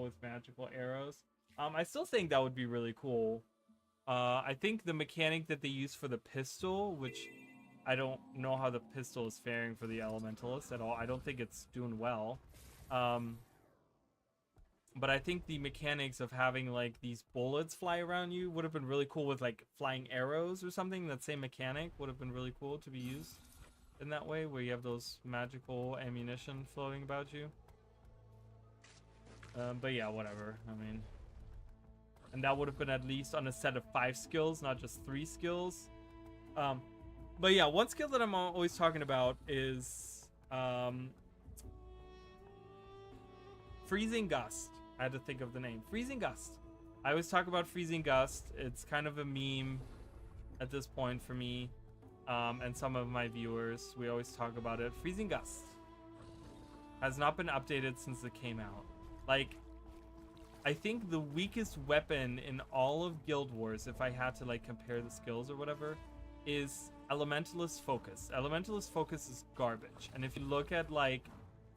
with magical arrows. I still think that would be really cool. I think the mechanic that they use for the pistol, which I don't know how the pistol is faring for the elementalist at all. I don't think it's doing well. But I think the mechanics of having like these bullets fly around you would have been really cool with like flying arrows or something. That same mechanic would have been really cool to be used in that way, where you have those magical ammunition floating about you. But yeah, whatever. I mean, and that would have been at least on a set of 5 skills, not just 3 skills. But yeah, one skill that I'm always talking about is Freezing Gust. I had to think of the name. Freezing Gust. I always talk about Freezing Gust. It's kind of a meme at this point for me, and some of my viewers. We always talk about it. Freezing Gust has not been updated since it came out. Like, I think the weakest weapon in all of Guild Wars, if I had to like compare the skills or whatever, is Elementalist Focus. Elementalist Focus is garbage. And if you look at like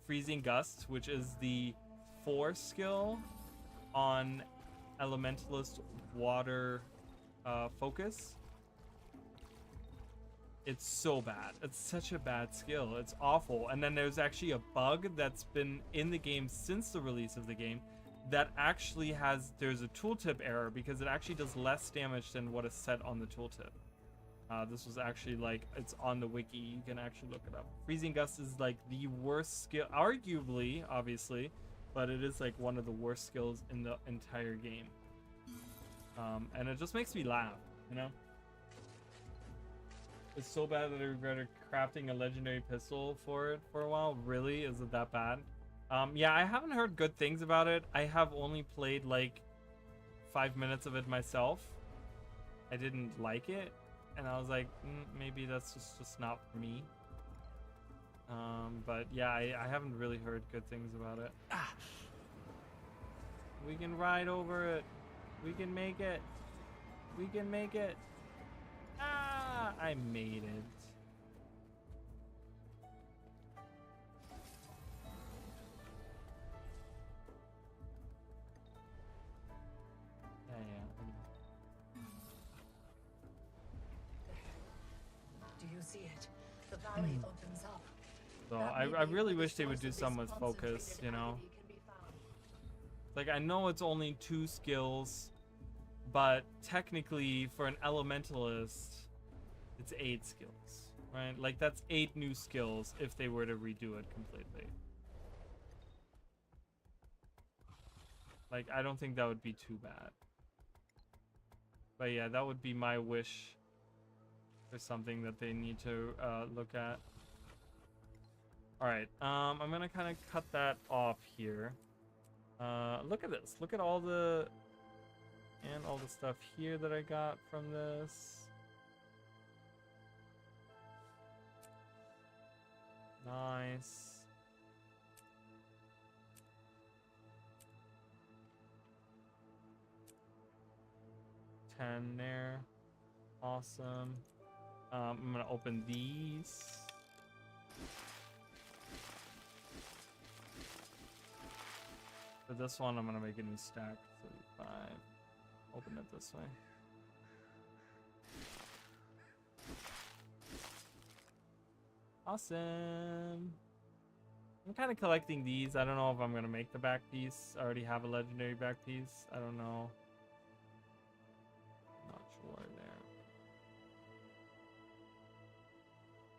Freezing Gust, which is the 4 skill on Elementalist water focus. It's so bad. It's such a bad skill. It's awful. And then there's actually a bug that's been in the game since the release of the game that actually there's a tooltip error because it actually does less damage than what is set on the tooltip. This was actually like, it's on the wiki. You can actually look it up. Freezing Gust is like the worst skill, arguably, obviously, but it is like one of the worst skills in the entire game. And it just makes me laugh, you know? It's so bad that I regretted crafting a legendary pistol for it for a while. Really? Is it that bad? Yeah, I haven't heard good things about it. I have only played like 5 minutes of it myself. I didn't like it, and I was like, maybe that's just not for me. But yeah, I haven't really heard good things about it. We can ride over it. We can make it. We can make it. I made it. Do you see it? The valley opens up. So I really wish they would do some with focus, you know? Like, I know it's only 2 skills, but technically for an elementalist, it's 8 skills, right? Like, that's 8 new skills if they were to redo it completely. Like, I don't think that would be too bad. But yeah, that would be my wish for something that they need to look at. Alright, I'm gonna kind of cut that off here. Look at this. Look at all the stuff here that I got from this. Nice. $10 there. Awesome. I'm gonna open these. For this one, I'm gonna make a new stack. 35. Open it this way. Awesome. I'm kind of collecting these. I don't know if I'm gonna make the back piece. I already have a legendary back piece. I don't know. Not sure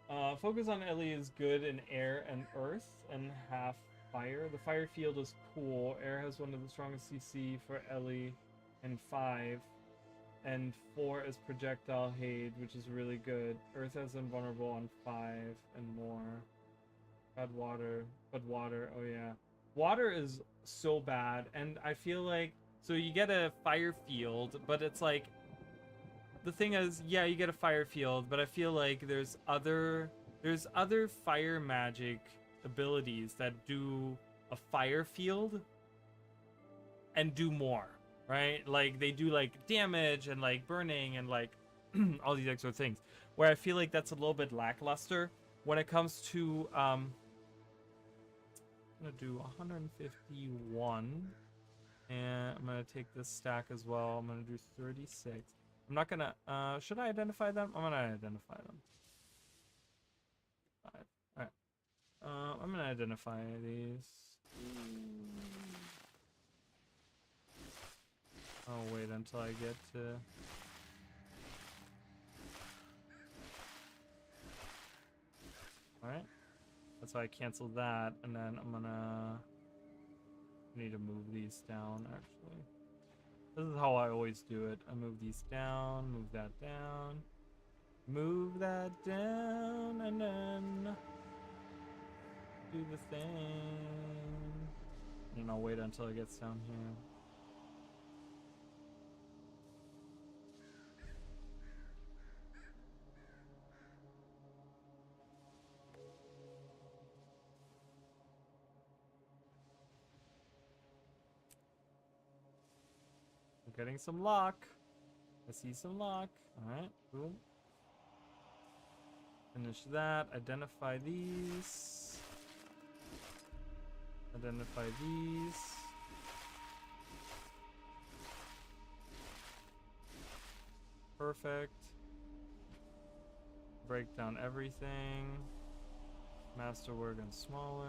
there. Focus on Ellie is good in air and earth and half fire. The fire field is cool. Air has one of the strongest CC for Ellie and 5. And 4 is projectile haste, which is really good. Earth has invulnerable on 5 and more. Bad water. But water, oh yeah. Water is so bad, and I feel like, so you get a fire field, but it's like, the thing is, yeah, you get a fire field, but I feel like there's other fire magic abilities that do a fire field and do more, right? Like they do like damage and like burning and like all these extra things, where I feel like that's a little bit lackluster when it comes to I'm gonna do 151, and I'm gonna take this stack as well. I'm gonna do 36. I'm not gonna should I identify them? I'm gonna identify them. 5. All right. I'm gonna identify these. I'll wait until I get to. All right. That's why I canceled that, and then I'm gonna need to move these down. Actually, this is how I always do it. I move these down, move that down, move that down, and then do the thing. And I'll wait until it gets down here. I'm getting some luck. I see some luck. Alright, boom. Finish that. Identify these. Identify these. Perfect. Break down everything. Masterwork and smaller.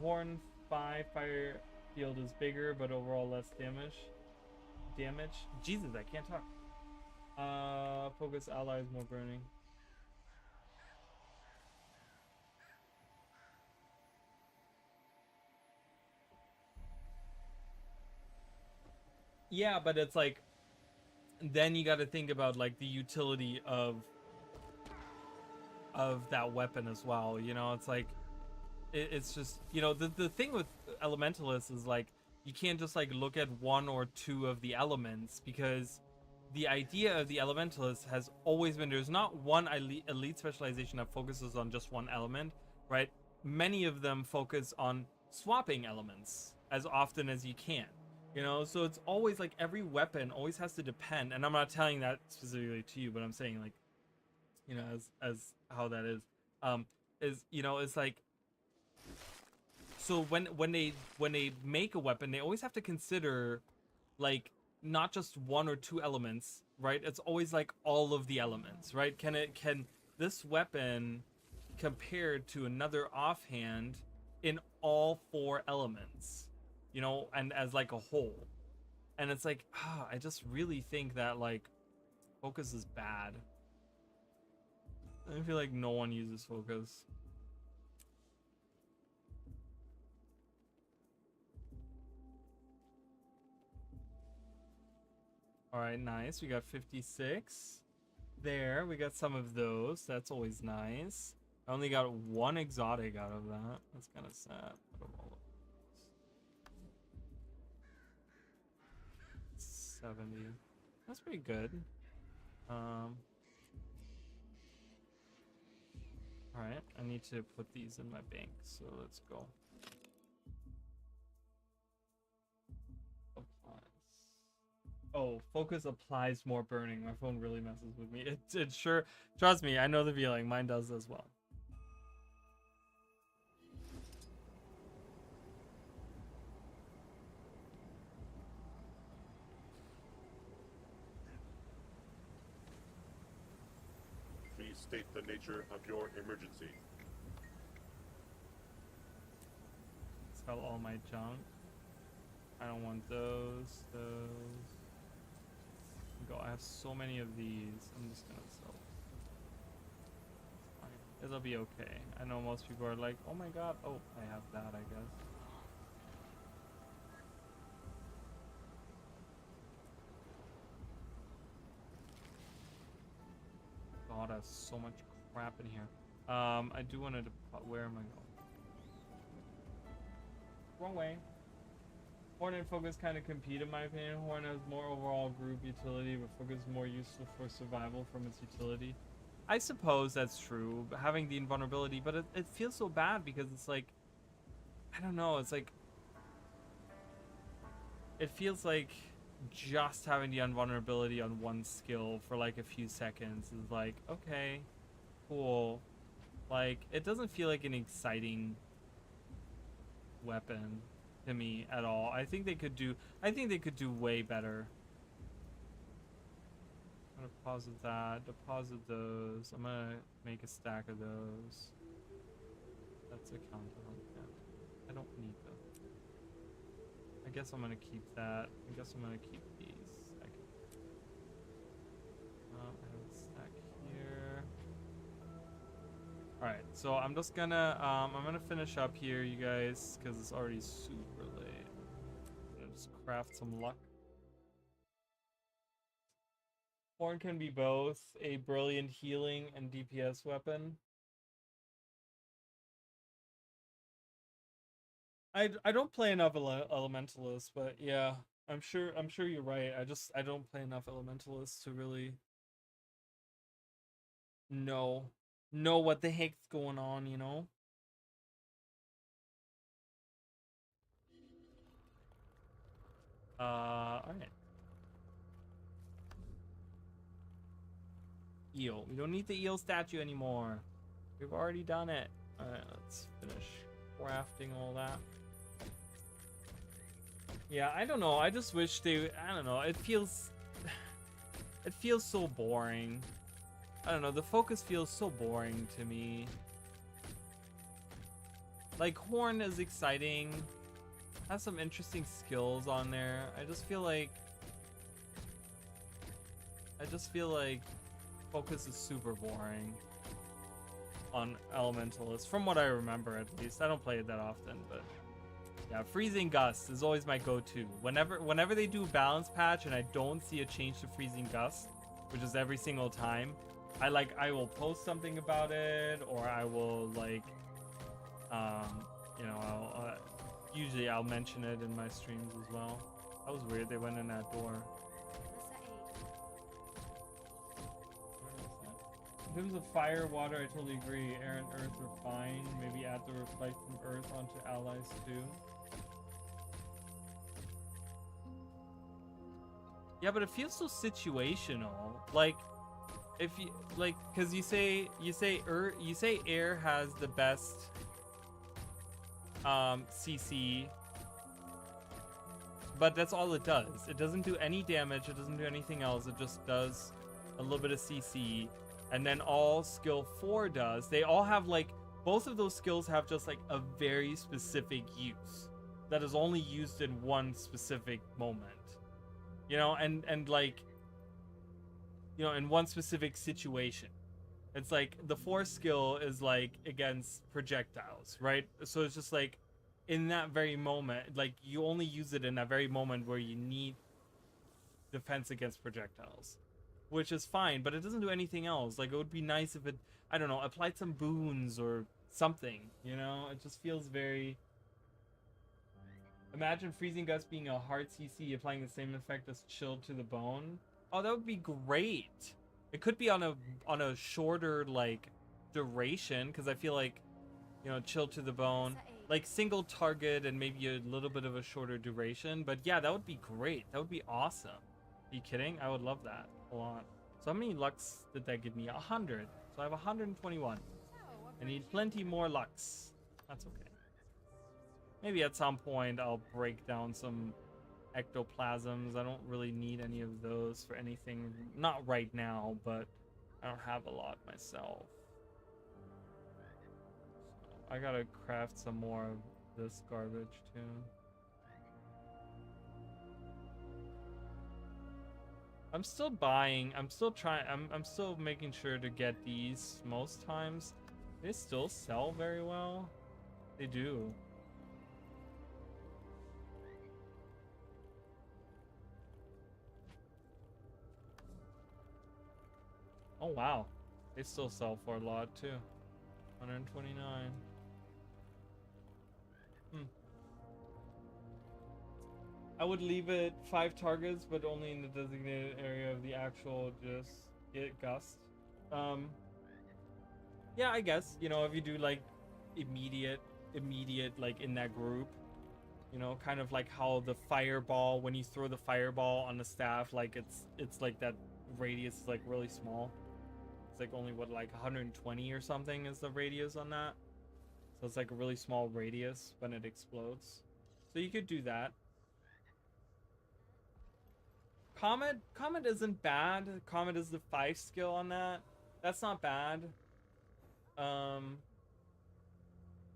Horn 5 fire field is bigger, but overall less damage. Jesus, I can't talk. Focus allies more burning. Yeah, but it's like, then you got to think about like the utility of that weapon as well. You know, it's like, it's just, you know, the thing with elementalists is like, you can't just like look at one or two of the elements, because the idea of the elementalist has always been, there's not one elite specialization that focuses on just one element, right? Many of them focus on swapping elements as often as you can, you know? So it's always like every weapon always has to depend, and I'm not telling that specifically to you, but I'm saying like, you know, as how that is, you know, it's like, so when they make a weapon, they always have to consider like not just one or two elements, right? It's always like all of the elements, right? Can this weapon compare to another offhand in all four elements, you know, and as like a whole? And it's like, I just really think that like focus is bad. I feel like no one uses focus. All right, nice. We got 56 there. We got some of those. That's always nice. I only got one exotic out of that. That's kind of sad. Out of all of those. 70. That's pretty good. All right, I need to put these in my bank, so let's go. Oh, focus applies more burning. My phone really messes with me. It sure, trust me, I know the feeling. Mine does as well. Please state the nature of your emergency. Sell all my junk. I don't want those. Go. I have so many of these. I'm just gonna sell. It's fine. It'll be okay. I know most people are like, oh my god. Oh, I have that, I guess. God, I have so much crap in here. I do want to. Where am I going? Wrong way. Horn and Focus kind of compete in my opinion. Horn has more overall group utility, but Focus is more useful for survival from its utility. I suppose that's true, having the invulnerability, but it feels so bad because it's like, I don't know, it's like, it feels like just having the invulnerability on one skill for like a few seconds is like, okay, cool. Like, it doesn't feel like an exciting weapon to me at all. I think they could do way better. I'm gonna deposit that, deposit those. I'm gonna make a stack of those. That's a countdown. Yeah. I don't need them. I guess I'm gonna keep that. I guess I'm gonna keep these. I have a stack here. Alright, so I'm just gonna I'm gonna finish up here, you guys, because it's already super late. I'm gonna just craft some luck. Horn can be both a brilliant healing and DPS weapon. I don't play enough elementalists, but yeah, I'm sure you're right. I don't play enough elementalists to really know what the heck's going on, you know? Alright. Eel. We don't need the eel statue anymore. We've already done it. Alright, let's finish crafting all that. Yeah, I don't know. I just wish they... I don't know. It feels so boring. I don't know. The focus feels so boring to me. Like, Horn is exciting. Has some interesting skills on there. I just feel like focus is super boring on Elementalist, from what I remember at least. I don't play it that often, but yeah, Freezing Gust is always my go-to. Whenever they do a balance patch and I don't see a change to Freezing Gust, which is every single time, I will post something about it, or I will like, you know, usually I'll mention it in my streams as well. That was weird. They went in that door. In terms of fire, water, I totally agree. Air and earth are fine. Maybe add the reflect from earth onto allies too. Yeah, but it feels so situational. Like, if you like, because you say air has the best CC, but that's all it does. It doesn't do any damage. It doesn't do anything else. It just does a little bit of CC. And then all skill 4 does, they all have like, both of those skills have just like a very specific use that is only used in one specific moment, you know, and like, you know, in one specific situation. It's like the 4 skill is like against projectiles, right? So it's just like in that very moment, like you only use it in that very moment where you need defense against projectiles. Which is fine, but it doesn't do anything else. Like, it would be nice if it, I don't know, applied some boons or something, you know? It just feels very... Imagine Freezing Gust being a hard CC, applying the same effect as Chill to the Bone. Oh, that would be great. It could be on a shorter, like, duration, because I feel like, you know, Chill to the Bone, like, single target and maybe a little bit of a shorter duration. But yeah, that would be great. That would be awesome. Are you kidding? I would love that a lot. So how many Lux did that give me? 100. So I have 121. I need plenty more Lux. That's okay. Maybe at some point I'll break down some ectoplasms. I don't really need any of those for anything. Not right now, but I don't have a lot myself. So I gotta craft some more of this garbage too. I'm still buying, I'm still trying, I'm still making sure to get these most times. They still sell very well. They do. Oh wow. They still sell for a lot too. 129. I would leave it 5 targets, but only in the designated area of the actual just get gust. Yeah, I guess, you know, if you do like immediate like in that group, you know, kind of like how the fireball, when you throw the fireball on the staff, like it's like that radius is like really small. It's like only what, like 120 or something is the radius on that. So it's like a really small radius when it explodes. So you could do that. Comet isn't bad. Comet is the 5 skill on that. That's not bad.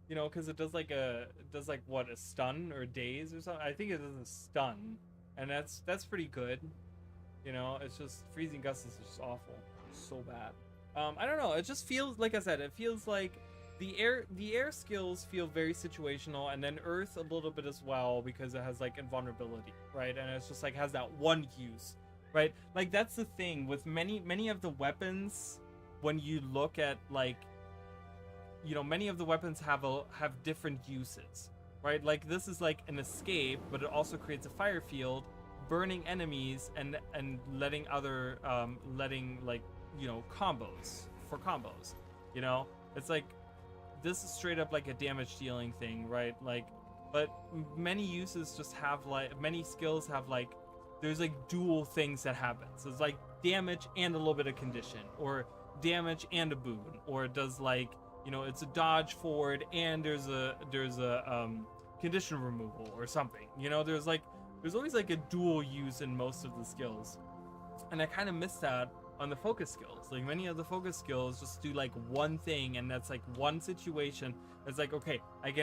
You know, because it does like what, a stun or daze or something. I think it does a stun, and that's pretty good. You know, it's just Freezing Gust is just awful, so bad. I don't know. It just feels, like I said, it feels like the air skills feel very situational, and then Earth a little bit as well, because it has like invulnerability, right? And it's just like has that one use, right? Like that's the thing with many of the weapons. When you look at, like, you know, many of the weapons have different uses, right? Like this is like an escape, but it also creates a fire field, burning enemies and letting other like, you know, combos, you know. It's like, this is straight up like a damage dealing thing, right? Like, but many uses just have like, many skills have like, there's like dual things that happen. So it's like damage and a little bit of condition, or damage and a boon, or it does like you know, it's a dodge forward and there's a condition removal or something. You know, there's always like a dual use in most of the skills, and I kind of miss that on the focus skills. Like many of the focus skills just do like one thing, and that's like one situation. It's like, okay, I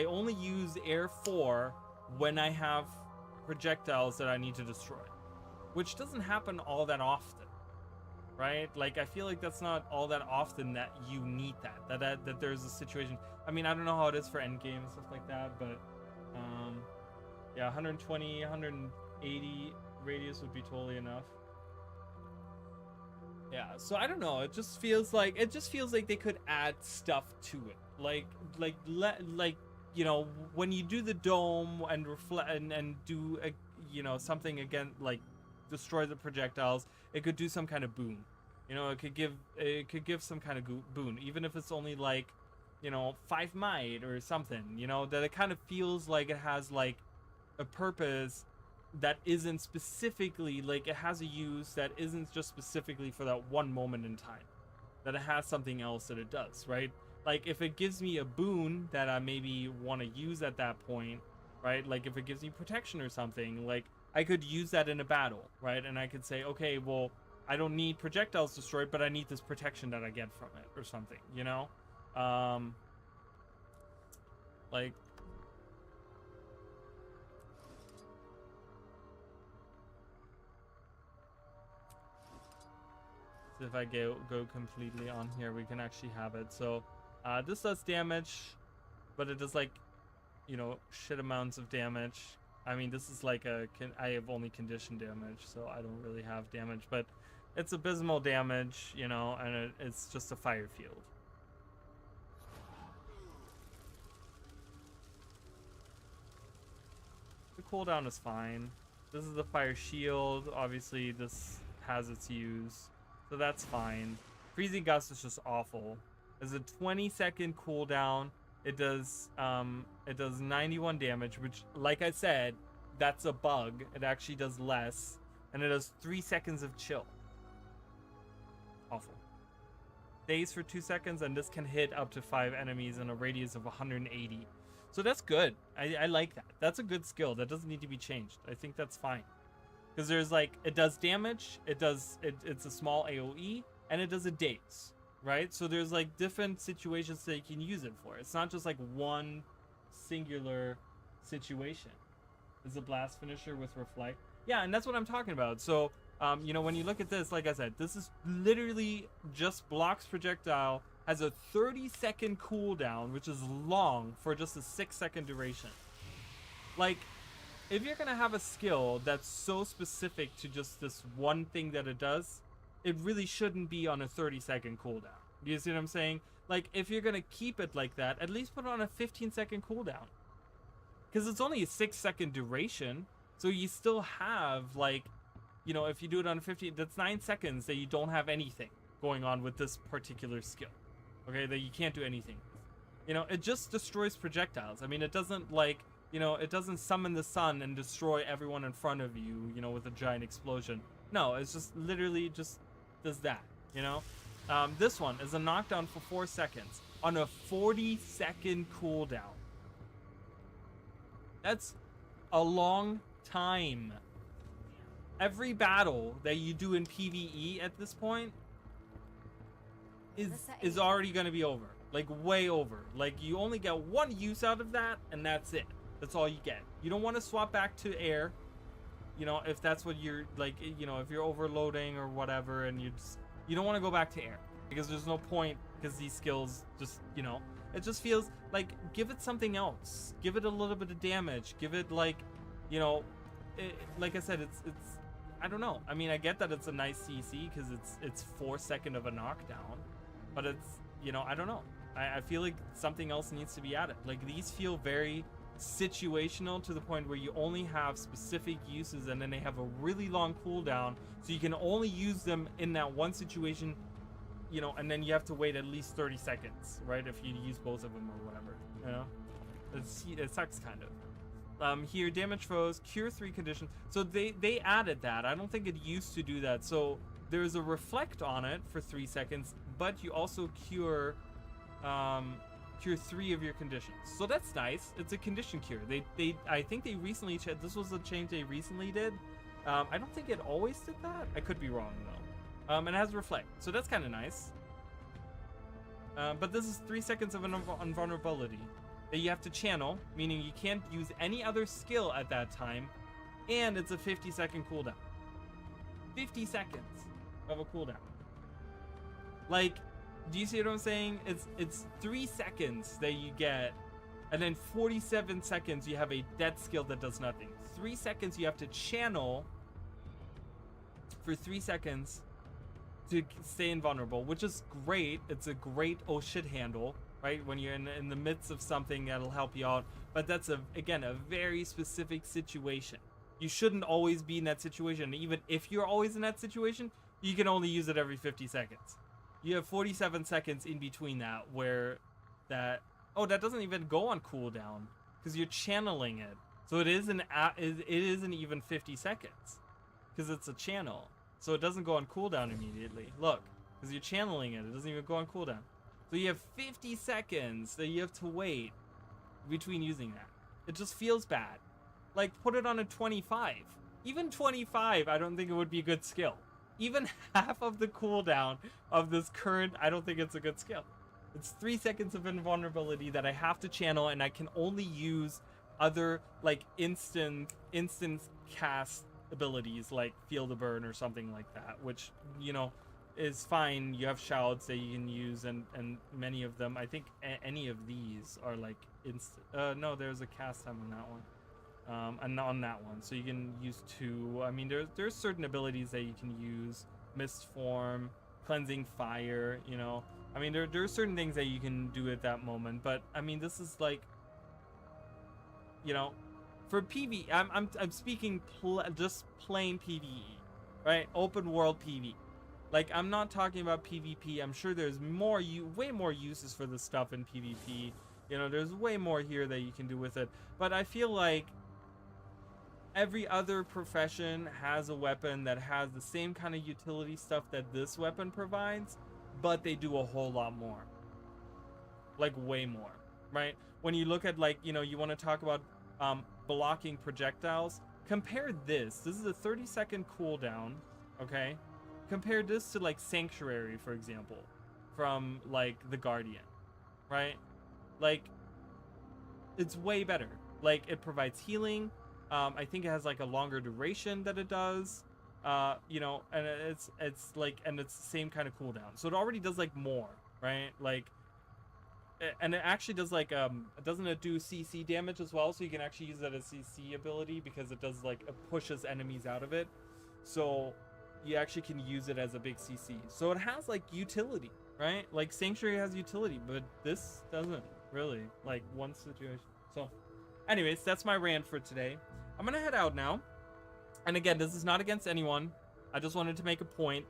only use air 4 when I have projectiles that I need to destroy, which doesn't happen all that often, right? Like I feel like that's not all that often that you need that there's a situation. I mean, I don't know how it is for endgame and stuff like that, but yeah, 120, 180 radius would be totally enough. Yeah, so I don't know. It just feels like they could add stuff to it. Like you know, when you do the dome and reflect and do a, you know, something again, like destroy the projectiles, it could do some kind of boon. You know, it could give some kind of boon, even if it's only like, you know, 5 might or something. You know, that it kind of feels like it has like a purpose that isn't specifically, like it has a use that isn't just specifically for that one moment in time, that it has something else that it does, right? Like if it gives me a boon that I maybe want to use at that point, right? Like if it gives me protection or something, like I could use that in a battle, right? And I could say, okay, well, I don't need projectiles destroyed, but I need this protection that I get from it or something, you know? Like, so if I go completely on here, we can actually have it. So this does damage, but it does like, you know, shit amounts of damage. I mean, this is like I have only condition damage, so I don't really have damage, but it's abysmal damage, you know, and it's just a fire field. The cooldown is fine. This is the fire shield. Obviously, this has its use, so that's fine. Freezing Gust is just awful. It's a 20-second cooldown. It does 91 damage, which, like I said, that's a bug. It actually does less, and it does 3 seconds of chill. Awful. Daze for 2 seconds, and this can hit up to 5 enemies in a radius of 180. So that's good. I like that. That's a good skill. That doesn't need to be changed. I think that's fine. Because there's like, it does damage, it's a small AoE, and it does a daze, right? So there's like different situations that you can use it for. It's not just like one singular situation. It's a blast finisher with reflect. Yeah, and that's what I'm talking about. So, you know, when you look at this, like I said, this is literally just blocks projectile, has a 30-second cooldown, which is long for just a 6-second duration. Like, if you're gonna have a skill that's so specific to just this one thing that it does, it really shouldn't be on a 30-second cooldown. You see what I'm saying? Like, if you're gonna keep it like that, at least put it on a 15-second cooldown. Because it's only a 6-second duration, so you still have, like, you know, if you do it on a 15, that's 9 seconds that you don't have anything going on with this particular skill. Okay, that you can't do anything. You know, it just destroys projectiles. I mean, it doesn't, like, you know, it doesn't summon the sun and destroy everyone in front of you, you know, with a giant explosion. No, it's just literally just does that, you know? This one is a knockdown for 4 seconds on a 40-second cooldown. That's a long time. Every battle that you do in PvE at this point is already going to be over. Like, way over. Like, you only get one use out of that, and that's it. That's all you get. You don't want to swap back to air, you know, if that's what you're, like, you know, if you're overloading or whatever, and you don't want to go back to air, because there's no point, because these skills just, you know, it just feels like, give it something else. Give it a little bit of damage. Give it, like, you know, like I said, it's I don't know. I mean, I get that it's a nice CC, because it's 4 seconds of a knockdown, but it's, you know, I don't know. I feel like something else needs to be added. Like, these feel very situational to the point where you only have specific uses, and then they have a really long cooldown, so you can only use them in that one situation, you know, and then you have to wait at least 30 seconds, right, if you use both of them or whatever, you know? It sucks, kind of. Here, damage foes, cure 3 conditions. So they added that. I don't think it used to do that. So there's a reflect on it for 3 seconds, but you also cure cure 3 of your conditions. So that's nice. It's a condition cure. I think they recently this was a change they recently did. I don't think it always did that. I could be wrong though. And it has reflect, so that's kind of nice. But this is 3 seconds of an invulnerability that you have to channel, meaning you can't use any other skill at that time, and it's a 50-second cooldown. 50 seconds of a cooldown. Like, do you see what I'm saying? It's 3 seconds that you get, and then 47 seconds you have a dead skill that does nothing. 3 seconds you have to channel for 3 seconds to stay invulnerable, which is great. It's a great oh shit handle, right? When you're in the midst of something that'll help you out. But that's again a very specific situation. You shouldn't always be in that situation. Even if you're always in that situation, you can only use it every 50 seconds. You have 47 seconds in between that where that doesn't even go on cooldown because you're channeling it. So it isn't even 50 seconds because it's a channel. So it doesn't go on cooldown immediately. Look, because you're channeling it. It doesn't even go on cooldown. So you have 50 seconds that you have to wait between using that. It just feels bad. Like, put it on a 25. Even 25, I don't think it would be a good skill. Even half of the cooldown of this current, I don't think it's a good skill. It's 3 seconds of invulnerability that I have to channel, and I can only use other, like, instant cast abilities like Feel the Burn or something like that, which, you know, is fine. You have shouts that you can use, and many of them, I think any of these are like instant. No, there's a cast time on that one, and on that one, so you can use 2. I mean, there's certain abilities that you can use. Mist Form, Cleansing Fire, you know. I mean, there are certain things that you can do at that moment, but I mean, this is like, you know, for PvE, I'm speaking just plain PvE, right? Open world PvE. Like, I'm not talking about PvP. I'm sure there's way more uses for this stuff in PvP. You know, there's way more here that you can do with it. But I feel like every other profession has a weapon that has the same kind of utility stuff that this weapon provides, but they do a whole lot more. Like, way more, right? When you look at, like, you know, you want to talk about blocking projectiles, compare this is a 30-second cooldown, okay? Compare this to like Sanctuary, for example, from like the Guardian, right? Like, it's way better. Like, it provides healing. I think it has like a longer duration that it does, you know, and it's like, and it's the same kind of cooldown, so it already does like more, right? Like, and it actually does like doesn't it do CC damage as well? So you can actually use that as CC ability because it does like, it pushes enemies out of it, so you actually can use it as a big CC. So it has like utility, right? Like Sanctuary has utility, but this doesn't really, like one situation. So anyways, that's my rant for today. I'm gonna head out now, and again, this is not against anyone. I just wanted to make a point.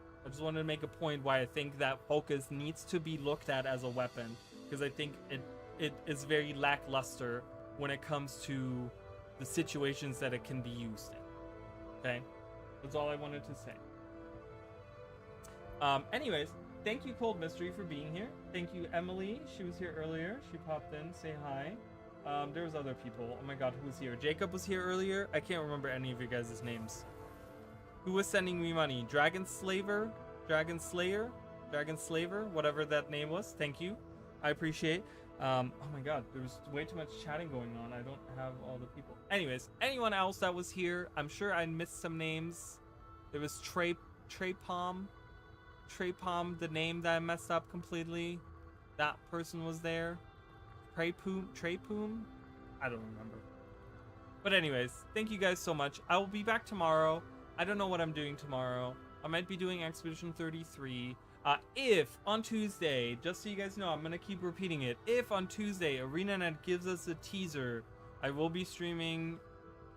Why I think that focus needs to be looked at as a weapon, because I think it is very lackluster when it comes to the situations that it can be used in. Okay, that's all I wanted to say. Anyways, thank you, Cold Mystery, for being here. Thank you, Emily. She was here earlier. She popped in. Say hi. There was other people. Oh my god, who was here? Jacob was here earlier. I can't remember any of you guys' names. Who was sending me money? Dragon Slayer, whatever that name was. Thank you. I appreciate. Oh my god, there was way too much chatting going on. I don't have all the people. Anyways, anyone else that was here, I'm sure I missed some names. There was Trey Palm, the name that I messed up completely. That person was there. Trey Poom? I don't remember. But anyways, thank you guys so much. I will be back tomorrow. I don't know what I'm doing tomorrow. I might be doing Expedition 33. If on Tuesday, just so you guys know, I'm going to keep repeating it. If on Tuesday, ArenaNet gives us a teaser, I will be streaming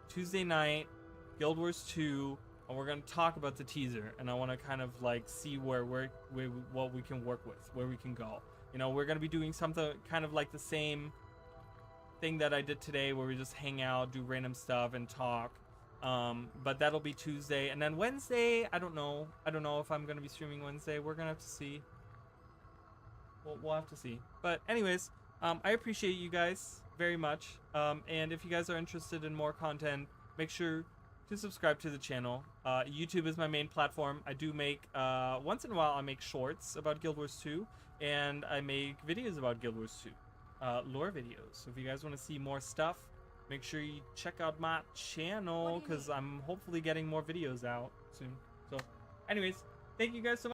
Tuesday night, Guild Wars 2, and we're going to talk about the teaser. And I want to kind of like see what we can work with, where we can go. You know, we're going to be doing something kind of like the same thing that I did today, where we just hang out, do random stuff, and talk. But that'll be Tuesday. And then Wednesday, I don't know if I'm going to be streaming Wednesday. We're going to have to see. we'll have to see. But anyways, I appreciate you guys very much. And if you guys are interested in more content, make sure to subscribe to the channel. YouTube is my main platform. I do make, once in a while, I make shorts about Guild Wars 2, and I make videos about Guild Wars 2, lore videos. So if you guys want to see more stuff, make sure you check out my channel, because I'm hopefully getting more videos out soon. So anyways, thank you guys so much.